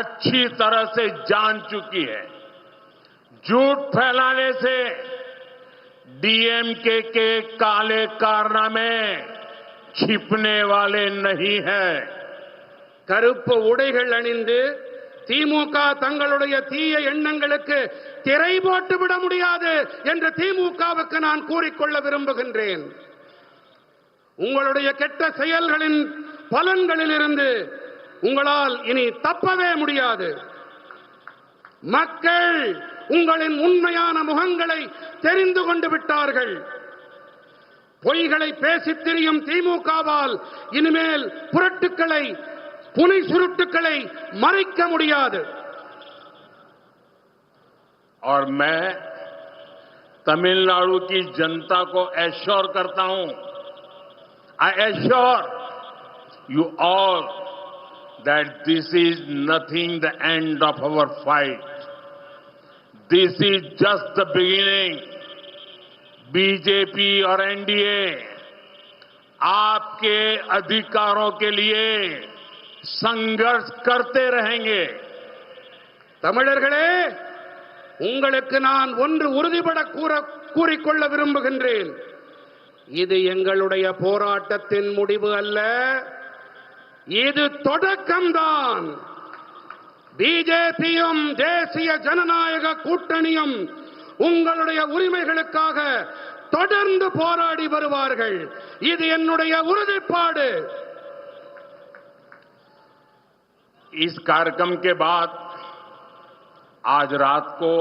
अच्छी तरह से जान चुकी है. झूठ फैलाने से डीएमके के काले कारनामे छिपने वाले नहीं है. கருப்பு உடைகள் அணிந்து திமுக தங்களுடைய தீய எண்ணங்களுக்கு திரை போட்டு விட முடியாது என்று திமுகவுக்கு நான் கூறிக்கொள்ள விரும்புகின்றேன். உங்களுடைய கெட்ட செயல்களின் பலன்களிலிருந்து உங்களால் இனி தப்பவே முடியாது. மக்கள் உங்களின் உண்மையான முகங்களை தெரிந்து கொண்டு விட்டார்கள். பொய்களை பேசித் திரியும் திமுகவால் இனிமேல் புரட்டுக்களை, புனை சுருட்டுக்களை மறைக்க முடியாது. और मैं तमिलनाडु की जनता को एश्योर करता हूं, I assure you all that this is nothing the end of our fight. This is just the beginning. BJP और एनडीए आपके अधिकारों के लिए संघर्ष करते रहेंगे. தமிழர்களே, உங்களுக்கு நான் ஒன்று உறுதிபட கூறிக்கொள்ள விரும்புகின்றேன். இது எங்களுடைய போராட்டத்தின் முடிவு அல்ல, இது தொடக்கம்தான். பிஜேபியும் தேசிய ஜனநாயக கூட்டணியும் உங்களுடைய உரிமைகளுக்காக தொடர்ந்து போராடி வருவார்கள். இது என்னுடைய உறுதிப்பாடு. इस कार्यक्रम के बाद आज रात को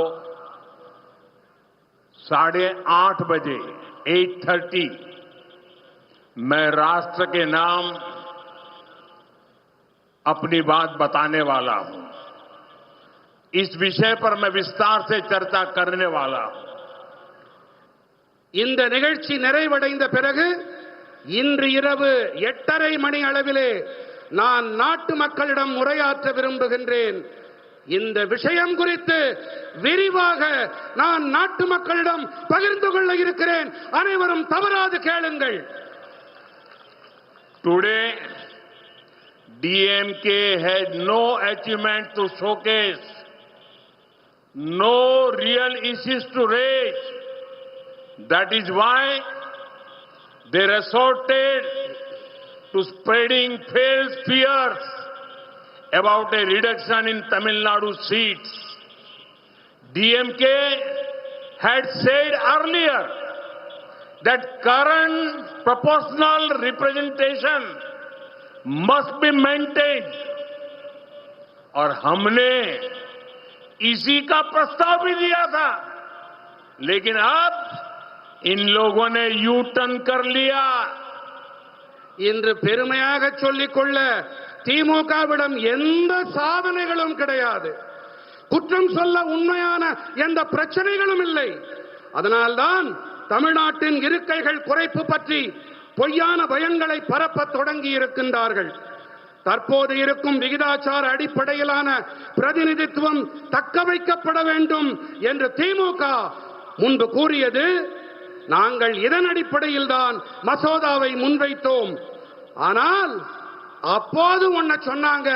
8:30 बजे 8:30 मैं राष्ट्र के नाम अपनी बात बताने वाला हूं. इस विषय पर मैं विस्तार से चर्चा करने वाला हूं. இந்த நிகழ்ச்சி நிறைவடைந்த பிறகு இன்று இரவு 8:30 மணி அளவிலே நான் நாட்டு மக்களிடம் உரையாற்ற விரும்புகின்றேன். இந்த விஷயம் குறித்து விரிவாக நான் நாட்டு மக்களிடம் பகிர்ந்து கொள்ள இருக்கிறேன். அனைவரும் தவறாது கேளுங்கள். Today, DMK had no achievement to showcase, no real issues to raise. That is why they resorted to spreading false fears about a reduction in Tamil Nadu seats. DMK had said earlier that current proportional representation must be maintained. और हमने इसी का प्रस्ताव भी दिया था, लेकिन अब इन लोगों ने यू टर्न कर लिया. இன்று பெருமையாக சொல்லிக்கொள்ள திமுகவிடம் எந்த சாதனைகளும் கிடையாது. குற்றம் சொல்ல உண்மையான எந்த பிரச்சனைகளும் இல்லை. அதனால்தான் தமிழ்நாட்டின் இருக்கைகள் குறைப்பு பற்றி பொய்யான பயங்களை பரப்ப தொடங்கி இருக்கின்றார்கள். தற்போது இருக்கும் விகிதாச்சார அடிப்படையிலான பிரதிநிதித்துவம் தக்க வைக்கப்பட வேண்டும் என்று திமுக முன்பு கூறியது. நாங்கள் இதன் அடிப்படையில் தான் மசோதாவை முன்வைத்தோம். ஆனால் அப்போது ஒன்ன சொன்னாங்க,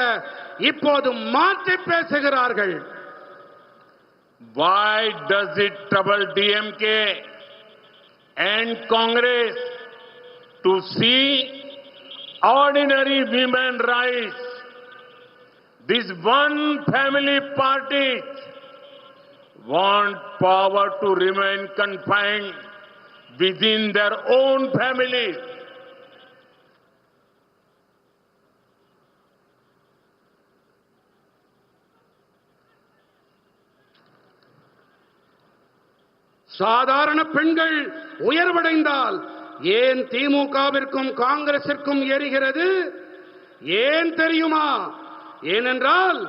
இப்போது மாற்றி பேசுகிறார்கள். Why does it trouble DMK and Congress to see ordinary women rights? This one family parties want power to remain confined within their own families. சாதாரண பெண்கள் உயர்வடைந்தால் ஏன் திமுகவிற்கும் காங்கிரசிற்கும் எரிகிறது? ஏன் தெரியுமா? ஏனென்றால்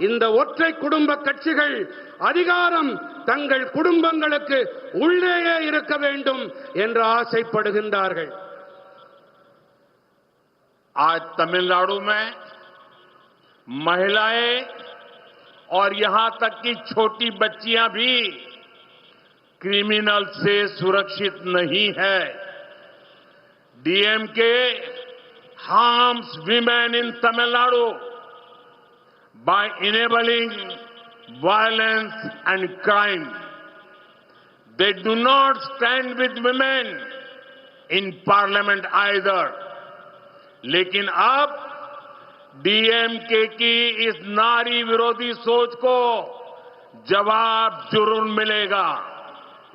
இந்த ஒற்றை குடும்ப கட்சிகள் அதிகாரம் தங்கள் குடும்பங்களுக்கு உள்ளேயே இருக்க வேண்டும் என்று ஆசைப்படுகின்றார்கள். आज तमिलनाडु में महिलाएं और यहां तक कि छोटी बच्चियां भी क्रिमिनल से सुरक्षित नहीं है. DMK harms women in Tamil Nadu by enabling violence and crime. They do not stand with women in parliament either. लेकिन अब डीएमके की इस नारी विरोधी सोच को जवाब जरूर मिलेगा.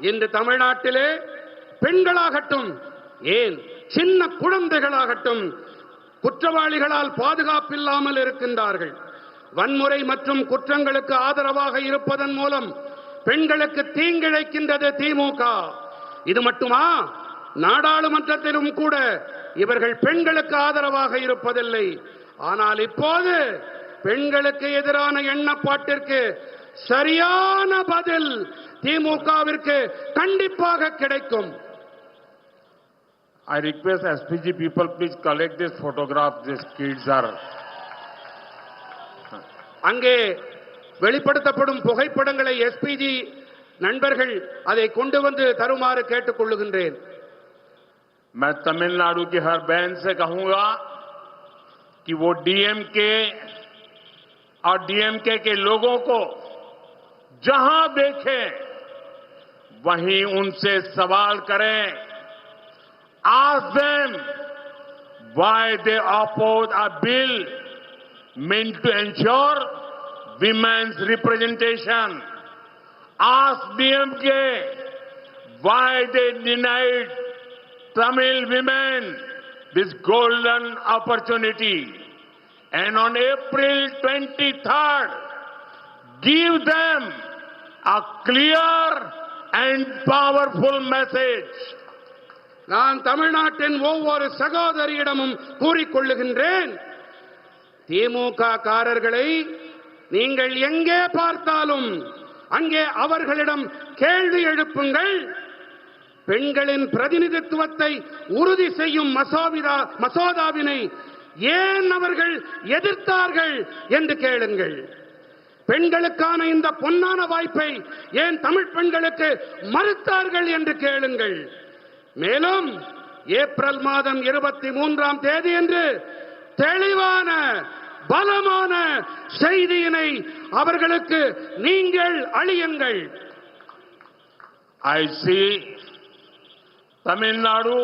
இன்று தமிழ்நாட்டிலே பெண்களாகட்டும், ஏன் சின்ன குழந்தைகளாகட்டும் குற்றவாளிகளால் பாதுகாப்பில்லாமல் இருக்கின்றார்கள். வன்முறை மற்றும் குற்றங்களுக்கு ஆதரவாக இருப்பதன் மூலம் பெண்களுக்கு தீங்கிழைக்கின்றது திமுக. இது மட்டுமா? நாடாளுமன்றத்திலும் கூட இவர்கள் பெண்களுக்கு ஆதரவாக இருப்பதில்லை. ஆனால் இப்போது பெண்களுக்கு எதிரான எண்ணப்பாட்டிற்கு சரியான பதில் திமுகவிற்கு கண்டிப்பாக கிடைக்கும். I request SPG people please collect this photograph. These kids are. அங்கே வெளிப்படுத்தப்படும் புகைப்படங்களை எஸ்பிஜி நண்பர்கள் அதை கொண்டு வந்து தருமாறு கேட்டுக்கொள்ளுகின்றேன். मैं तमिलनाडु की हर बहन से कहूंगा कि वो डीएमके और डीएमके के लोगों को जहां देखें वहीं उनसे सवाल करें. Ask them why they oppose a bill meant to ensure women's representation. Ask DMK why they denied Tamil women this golden opportunity. And on April 23rd, give them a clear and powerful message. நான் தமிழ்நாட்டின் ஒவ்வொரு சகோதரியிடமும் கூறிக்கொள்ளுகின்றேன், திமுக காரர்களை நீங்கள் எங்கே பார்த்தாலும் அங்கே அவர்களிடம் கேள்வி எழுப்புங்கள். பெண்களின் பிரதிநிதித்துவத்தை உறுதி செய்யும் மசோதாவினை ஏன் அவர்கள் எதிர்த்தார்கள் என்று கேளுங்கள். பெண்களுக்கான இந்த பொன்னான வாய்ப்பை ஏன் தமிழ் பெண்களுக்கு மறுத்தார்கள் என்று கேளுங்கள். மேலும் ஏப்ரல் மாதம் 23ஆம் தேதியன்று தெளிவான பலமான செய்தியினை அவர்களுக்கு நீங்கள் அளியுங்கள். I see Tamil Nadu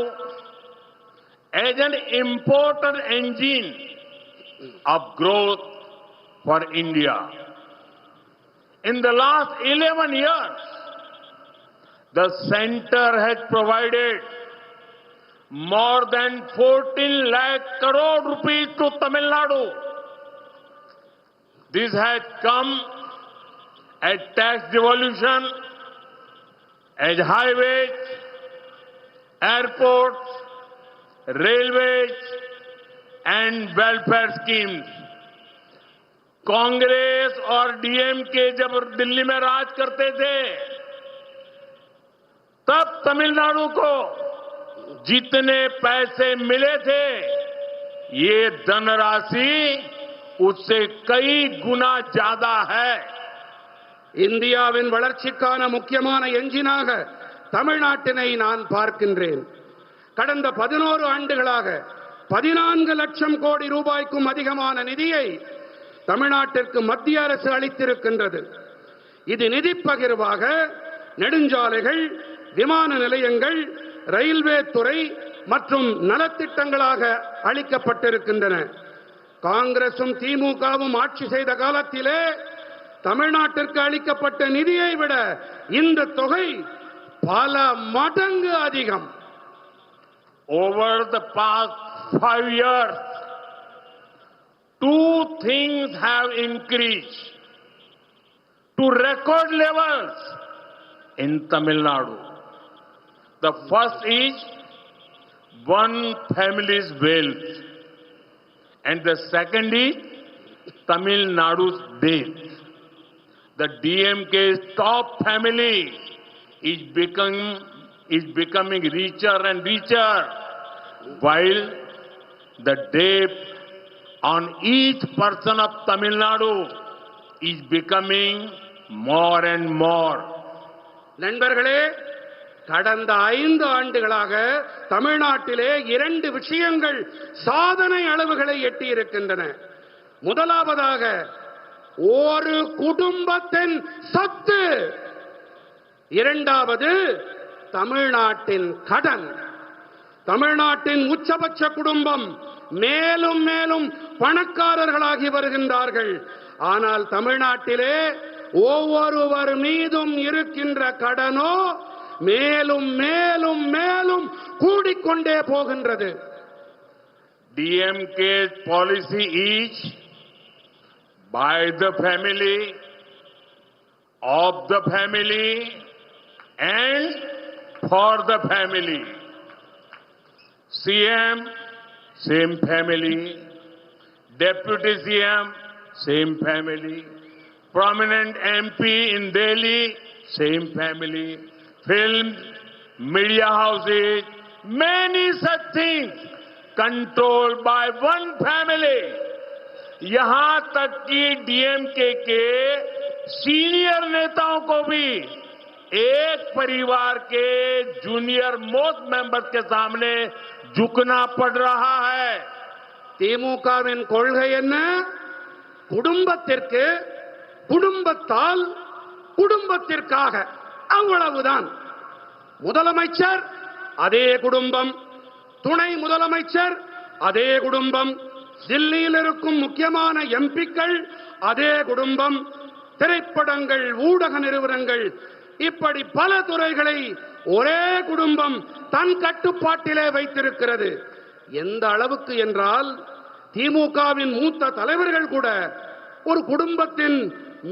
as an important engine of growth for India. In the last 11 years, the center has provided more than 14 lakh crore rupees to Tamil Nadu. This has come as tax devolution, as highways, airports, railways, and welfare schemes. Congress और DMK जब दिल्ली में राज करते थे, तब तमिलनाडु को जितने पैसे मिले थे, ये धनराशि उससे कई गुना ज्यादा है. இந்தியாவின் வளர்ச்சிக்கான முக்கியமான என்ஜினாக தமிழ்நாட்டினை நான் பார்க்கின்றேன். கடந்த 11 ஆண்டுகளாக 14 லட்சம் கோடி ரூபாய்க்கும் அதிகமான நிதியை தமிழ்நாட்டிற்கு மத்திய அரசு அளித்திருக்கின்றது. இது நிதி பகிர்வாக நெடுஞ்சாலைகள், விமான நிலையங்கள், ரயில்வே துறை மற்றும் நலத்திட்டங்களாக அளிக்கப்பட்டிருக்கின்றன. காங்கிரசும் திமுகவும் ஆட்சி செய்த காலத்திலே தமிழ்நாட்டிற்கு அளிக்கப்பட்ட நிதியை விட இந்த தொகை பல மடங்கு அதிகம். Over the past 5 years, two things have increased to record levels in Tamil Nadu. The first is one family's wealth, and the second is Tamil Nadu's death. The DMK's top family is becoming richer and richer, while the debt on each person of Tamil Nadu is becoming more and more. நண்பர்களே, கடந்த 5 ஆண்டுகளாக தமிழ்நாட்டிலே 2 விஷயங்கள் சாதனை அளவுகளை எட்டியிருக்கின்றன. முதலாவதாக ஒரு குடும்பத்தின் சொத்து, இரண்டாவது தமிழ்நாட்டின் கடன். தமிழ்நாட்டின் உச்சபட்ச குடும்பம் மேலும் மேலும் பணக்காரர்களாகி வருகின்றார்கள். ஆனால் தமிழ்நாட்டிலே ஒவ்வொருவர் மீதும் இருக்கின்ற கடனோ மேலும் மேலும் மேலும் கூடிக்கொண்டே போகின்றது. DMK's policy is by the family, of the family, and for the family. CM, same family. Deputy CM, same family. Prominent MP in Delhi, same family. Films, media houses, many such things controlled by one family. यहां तक कि DMK के senior नेताओं को भी एक परिवार के जूनियर मोस्ट मेंबर्स के सामने झुकना पड़ रहा है. திமுகவின் கொள்கை என்ன? குடும்பத்திற்கு, குடும்பத்தால், குடும்பத்திற்காக, அவ்வளவுதான். முதலமைச்சர் அதே குடும்பம், துணை முதலமைச்சர் அதே குடும்பம், தில்லியில் இருக்கும் முக்கியமான எம்பிக்கள் அதே குடும்பம், திரைப்படங்கள், ஊடக நிறுவனங்கள், இப்படி பல துறைகளை ஒரே குடும்பம் தன் கட்டுப்பாட்டிலே வைத்திருக்கிறது. எந்த அளவுக்கு என்றால் திமுகவின் மூத்த தலைவர்கள் கூட ஒரு குடும்பத்தின்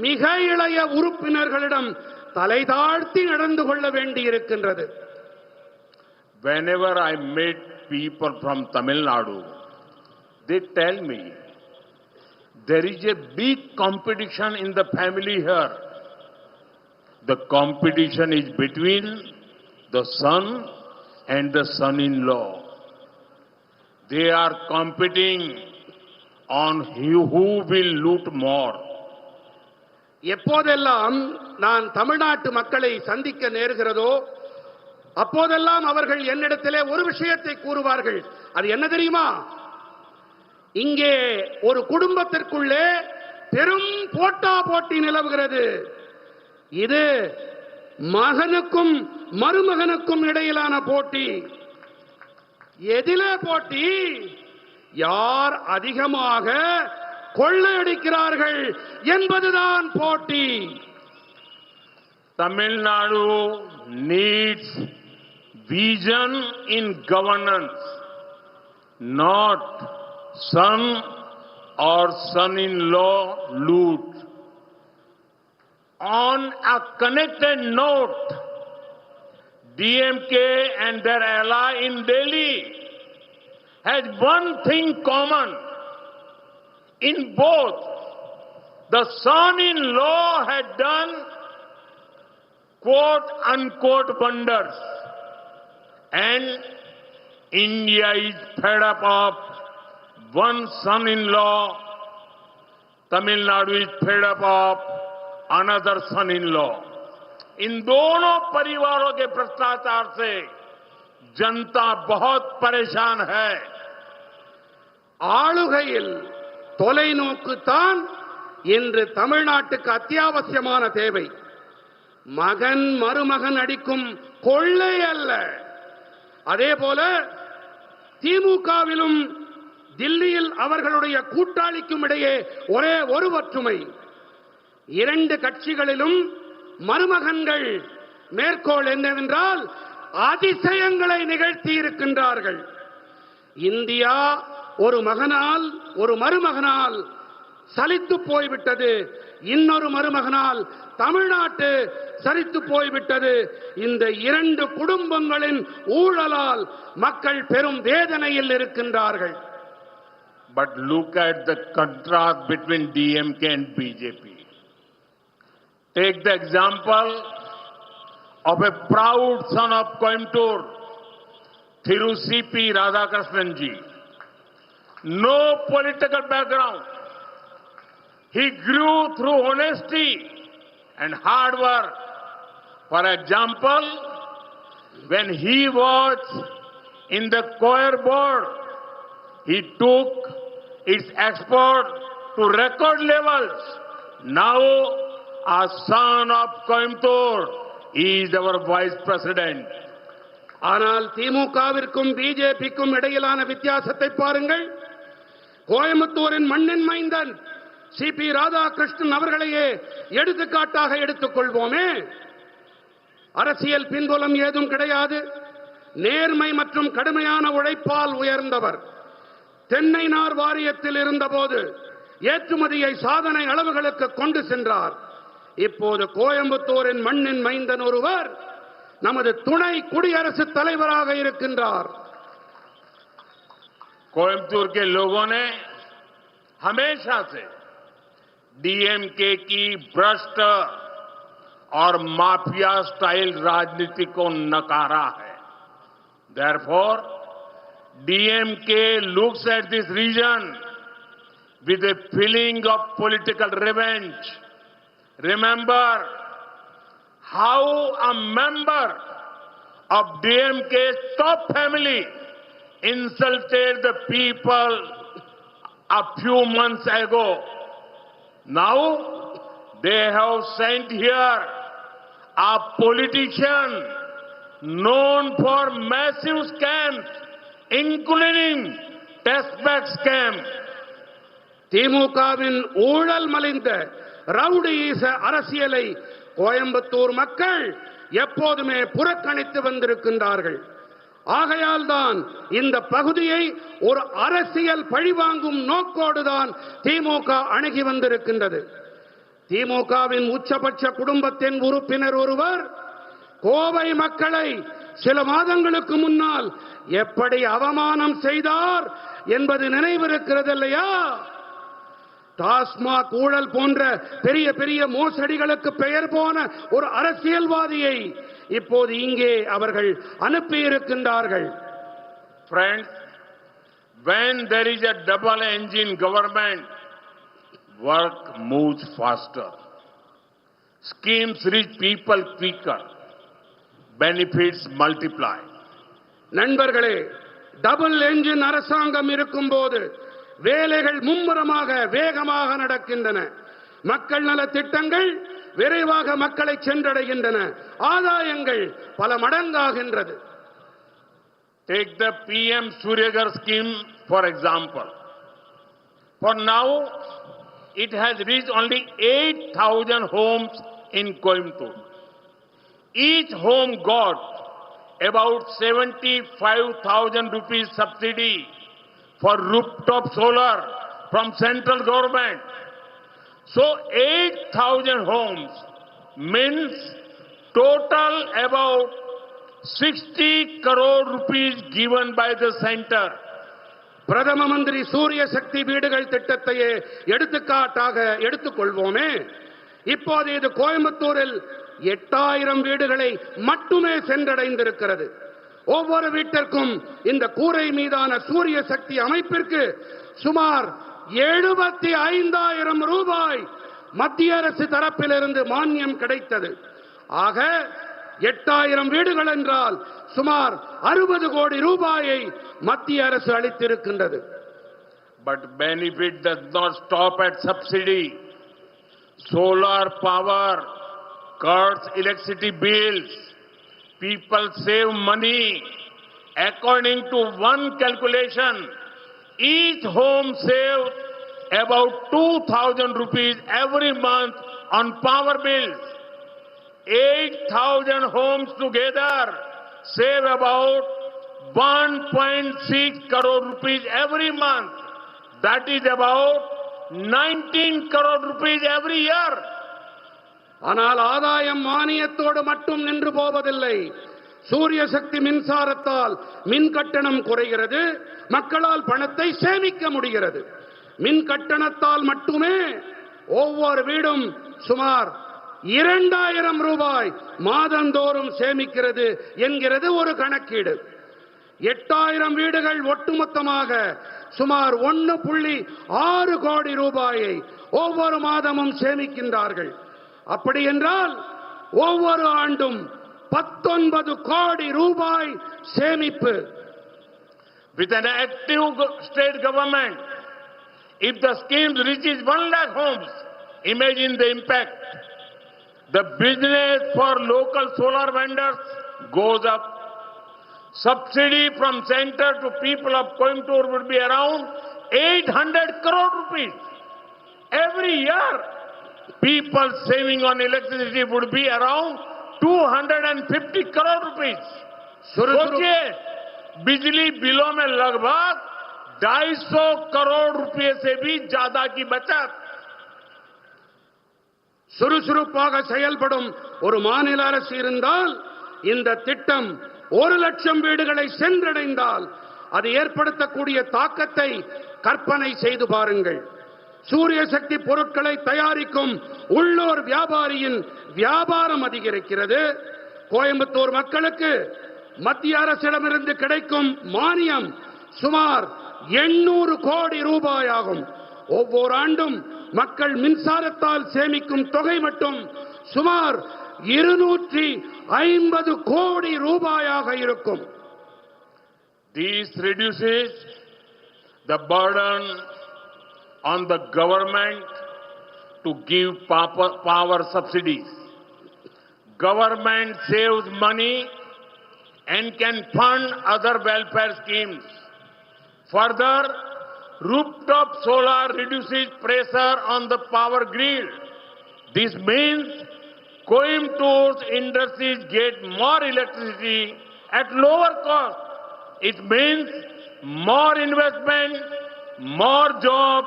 மிக இளைய உறுப்பினர்களிடம் தலை தாழ்த்தி நடந்து கொள்ள வேண்டியிருக்கின்றது. Whenever I meet people from Tamil Nadu, they tell me there is a big competition in the family here. The competition is between the son and the son-in-law. They are competing on who will loot more. எப்போதெல்லாம் நான் தமிழ்நாட்டு மக்களை சந்திக்க நேருகிறதோ அப்போதெல்லாம் அவர்கள் என்னிடத்திலே ஒரு விஷயத்தை கூறுவார்கள். அது என்ன தெரியுமா? இங்கே ஒரு குடும்பத்திற்குள்ளே பெரும் போட்டா போட்டி நிலவுகிறது. இது மகனுக்கும் மருமகனுக்கும் இடையிலான போட்டி. எதிலே போட்டி? யார் அதிகமாக கொள்ளையடிக்கிறார்கள் என்பதுதான் போட்டி. Tamil Nadu needs vision in governance, not son or son-in-law loot. On a connected note, DMK and their ally in Delhi had one thing common. In both, the son-in-law had done quote-unquote wonders, and India is fed up of one son-in-law. Tamil Nadu is fed up of another son-in-law. इन दोनों परिवारों के भ्रष्टाचार से जनता बहुत परेशान है. ஆளுகையில் தொலைநோக்கு தான் இன்று தமிழ்நாட்டுக்கு அத்தியாவசியமான தேவை. மகன் மருமகன் அடிக்கும் கொள்ளை அல்ல. அதே போல திமுகவிலும் தில்லியில் அவர்களுடைய கூட்டாளிக்கும் இடையே ஒரே ஒரு ஒற்றுமை. இரண்டு கட்சிகளிலும் மருமகன்கள் மேற்கோள் என்னவென்றால் அதிசயங்களை நிகழ்த்தி இருக்கின்றார்கள். இந்தியா ஒரு மகனால் ஒரு மருமகனால் சலித்து போய்விட்டது. இன்னொரு மருமகனால் தமிழ்நாட்டு சரித்து போய்விட்டது. இந்த இரண்டு குடும்பங்களின் ஊழலால் மக்கள் பெரும் வேதனையில் இருக்கின்றார்கள். But look at the contrast between DMK and BJP. Take the example of a proud son of Coimbatore, Thiru C.P. Radhakrishnan ji. No political background. He grew through honesty and hard work. For example, when he was in the choir board, he took its export to record levels. Now, a son of Coimbatore is our vice president. ஆனால் திமுகவிற்கும் பிஜேபிக்கும் இடையிலான வித்தியாசத்தை பாருங்கள். கோயம்புத்தூரின் மண்ணின் மைந்தன் CP Radhakrishnan அவர்களையே எடுத்துக்காட்டாக எடுத்துக் கொள்வோமே. அரசியல் பின்புலம் ஏதும் கிடையாது. நேர்மை மற்றும் கடுமையான உழைப்பால் உயர்ந்தவர். தென்னை நார் வாரியத்தில் இருந்தபோது ஏற்றுமதியை சாதனை அளவுகளுக்கு கொண்டு சென்றார். இப்போது கோயம்புத்தூரின் மண்ணின் மைந்தன் ஒருவர் நமது துணை குடியரசுத் தலைவராக இருக்கின்றார். कोयम्बतूर के लोगों ने हमेशा से डीएमके की भ्रष्ट और माफिया स्टाइल राजनीति को नकारा है. Therefore, DMK looks at this region with a feeling of political revenge. Remember how a member of DMK's top family insulted the people a few months ago. Now they have sent here a politician known for massive scams, including testback scam. திமுகவின் ஊழல் மலிந்த ரவுடியீச அரசியலை கோயம்புத்தூர் மக்கள் எப்போதுமே புறக்கணித்து வந்திருக்கின்றார்கள். ஆகையால் தான் இந்த பகுதியை ஒரு அரசியல் பழிவாங்கும் நோக்கோடுதான் திமுக அணுகி வந்திருக்கின்றது. திமுகவின் உச்சபட்ச குடும்பத்தின் உறுப்பினர் ஒருவர் கோவை மக்களை சில மாதங்களுக்கு முன்னால் எப்படி அவமானம் செய்தார் என்பது நினைவிருக்கிறது இல்லையா? டாஸ்மாக் ஊழல் போன்ற பெரிய பெரிய மோசடிகளுக்கு பெயர் போன ஒரு அரசியல்வாதியை இப்போது இங்கே அவர்கள் அனுப்பியிருக்கின்றார்கள். Friends, when there is a double engine government, work moves faster. Schemes reach people quicker. Benefits multiply. நண்பர்களே, டபுள் என்ஜின் அரசாங்கம் இருக்கும்போது வேலைகள் மும்முரமாக வேகமாக நடக்கின்றன. மக்கள் நல திட்டங்கள் விரைவாக மக்களை சென்றடைகின்றன. ஆதாயங்கள் பல மடங்காகின்றது. Take the PM Suryagar scheme for example. For now, it has reached only 8,000 homes in Coimbatore. Each home got about 75,000 rupees subsidy for rooftop solar from central government. So 8,000 homes means total about 60 crore rupees given by the center. பிரதம மந்திரி சூரிய சக்தி வீடுகள் திட்டத்தையே எடுத்துக்காட்டாக எடுத்துக்கொள்வோமே. இப்போது இது கோயம்புத்தூரில் 8,000 வீடுகளை மட்டுமே சென்றடைந்திருக்கிறது. ஒவ்வொரு வீட்டிற்கும் இந்த கூரை மீதான சூரிய சக்தி அமைப்பிற்கு சுமார் 75,000 ரூபாய் மத்திய அரசு தரப்பிலிருந்து மானியம் கிடைத்தது. ஆக 8,000 வீடுகள் என்றால் சுமார் 60 கோடி ரூபாயை மத்திய அரசு அளித்திருக்கின்றது. But benefit does not stop at subsidy. Solar power cuts electricity bills. People save money. According to one calculation, each home saves about 2,000 rupees every month on power bills. 8,000 homes together save about 1.6 crore rupees every month. That is about 19 crore rupees every year. ஆனால் ஆதாயம் மானியத்தோடு மட்டும் நின்று போவதில்லை. சூரிய சக்தி மின்சாரத்தால் மின் கட்டணம் குறைகிறது. மக்களால் பணத்தை சேமிக்க முடிகிறது. மின் கட்டணத்தால் மட்டுமே ஒவ்வொரு வீடும் சுமார் 2,000 ரூபாய் மாதந்தோறும் சேமிக்கிறது என்கிறது ஒரு கணக்கீடு. 8,000 வீடுகள் ஒட்டுமொத்தமாக சுமார் 1.6 கோடி ரூபாயை ஒவ்வொரு மாதமும் சேமிக்கின்றார்கள். அப்படி என்றால் ஒவ்வொரு ஆண்டும் 19 கோடி ரூபாய் சேமிப்பு. With an active state government, if the scheme reaches 1 lakh homes, imagine the impact. The business for local solar vendors goes up. Subsidy from center to people of Coimbatore would be around 800 crore rupees. Every year, people saving on electricity would be around 250 crore rupees. सोचिए, बिजली बिलों में लगभग 250 करोड़ रुपए से भी ज्यादा की बचत. சுறுசுறுப்பாக செயல்படும் ஒரு மாநில அரசு இருந்தால் இந்த திட்டம் 1 லட்சம் வீடுகளை சென்றடைந்தால் அது ஏற்படுத்தக்கூடிய தாக்கத்தை கற்பனை செய்து பாருங்கள். சூரிய சக்தி பொருட்களை தயாரிக்கும் உள்ளூர் வியாபாரியின் வியாபாரம் அதிகரிக்கிறது. கோயம்புத்தூர் மக்களுக்கு மத்திய அரசிடமிருந்து கிடைக்கும் மானியம் சுமார் 800 கோடி ரூபாய் ஆகும். ஒவ்வொரு ஆண்டும் மக்கள் மின்சாரத்தால் சேமிக்கும் தொகை மட்டும் சுமார் 250 கோடி ரூபாயாக இருக்கும். This reduces the burden on the government to give power subsidies. Government saves money and can fund other welfare schemes. Further, rooftop solar reduces pressure on the power grid. This means Coimbator's industries get more electricity at lower cost. It means more investment, more job,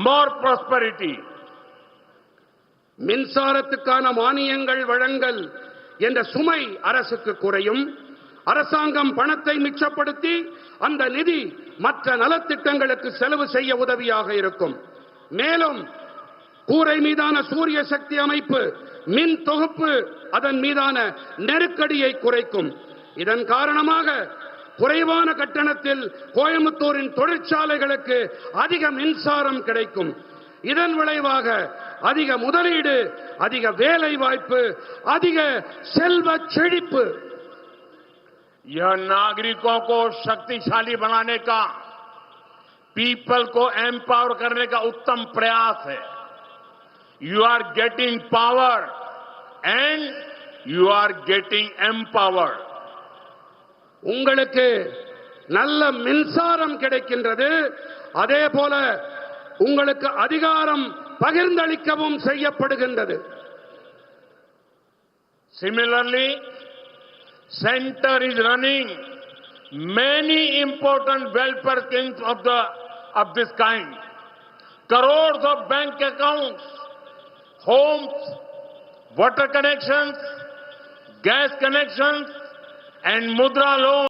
more prosperity. மின்சாரத்துக்கான மானியங்கள் வழங்கல் என்ற சுமை அரசுக்கு குறையும். அரசாங்கம் பணத்தை மிச்சப்படுத்தி அந்த நிதி மற்ற நலத்திட்டங்களுக்கு செலவு செய்ய உதவியாக இருக்கும். மேலும் கூரை மீதான சூரிய சக்தி அமைப்பு, மின் தொகுப்பு அதன் மீதான நெருக்கடியை குறைக்கும். இதன் காரணமாக குறைவான கட்டணத்தில் கோயம்புத்தூரின் தொழிற்சாலைகளுக்கு அதிக மின்சாரம் கிடைக்கும். இதன் விளைவாக அதிக முதலீடு, அதிக வேலை வாய்ப்பு, அதிக செல்வ செழிப்பு. यह नागरिकों को शक्तिशाली बनाने का, पीपल को एम्पावर करने का उत्तम प्रयास है. You are getting power and you are getting empowered. உங்களுக்கு நல்ல மின்சாரம் கிடைக்கின்றது, அதே போல உங்களுக்கு அதிகாரம் பகிர்ந்தளிக்கவும் செய்யப்படுகின்றது. Similarly, Center is running many important welfare schemes of this kind. Crores of bank accounts, homes, water connections, gas connections, and mudra loans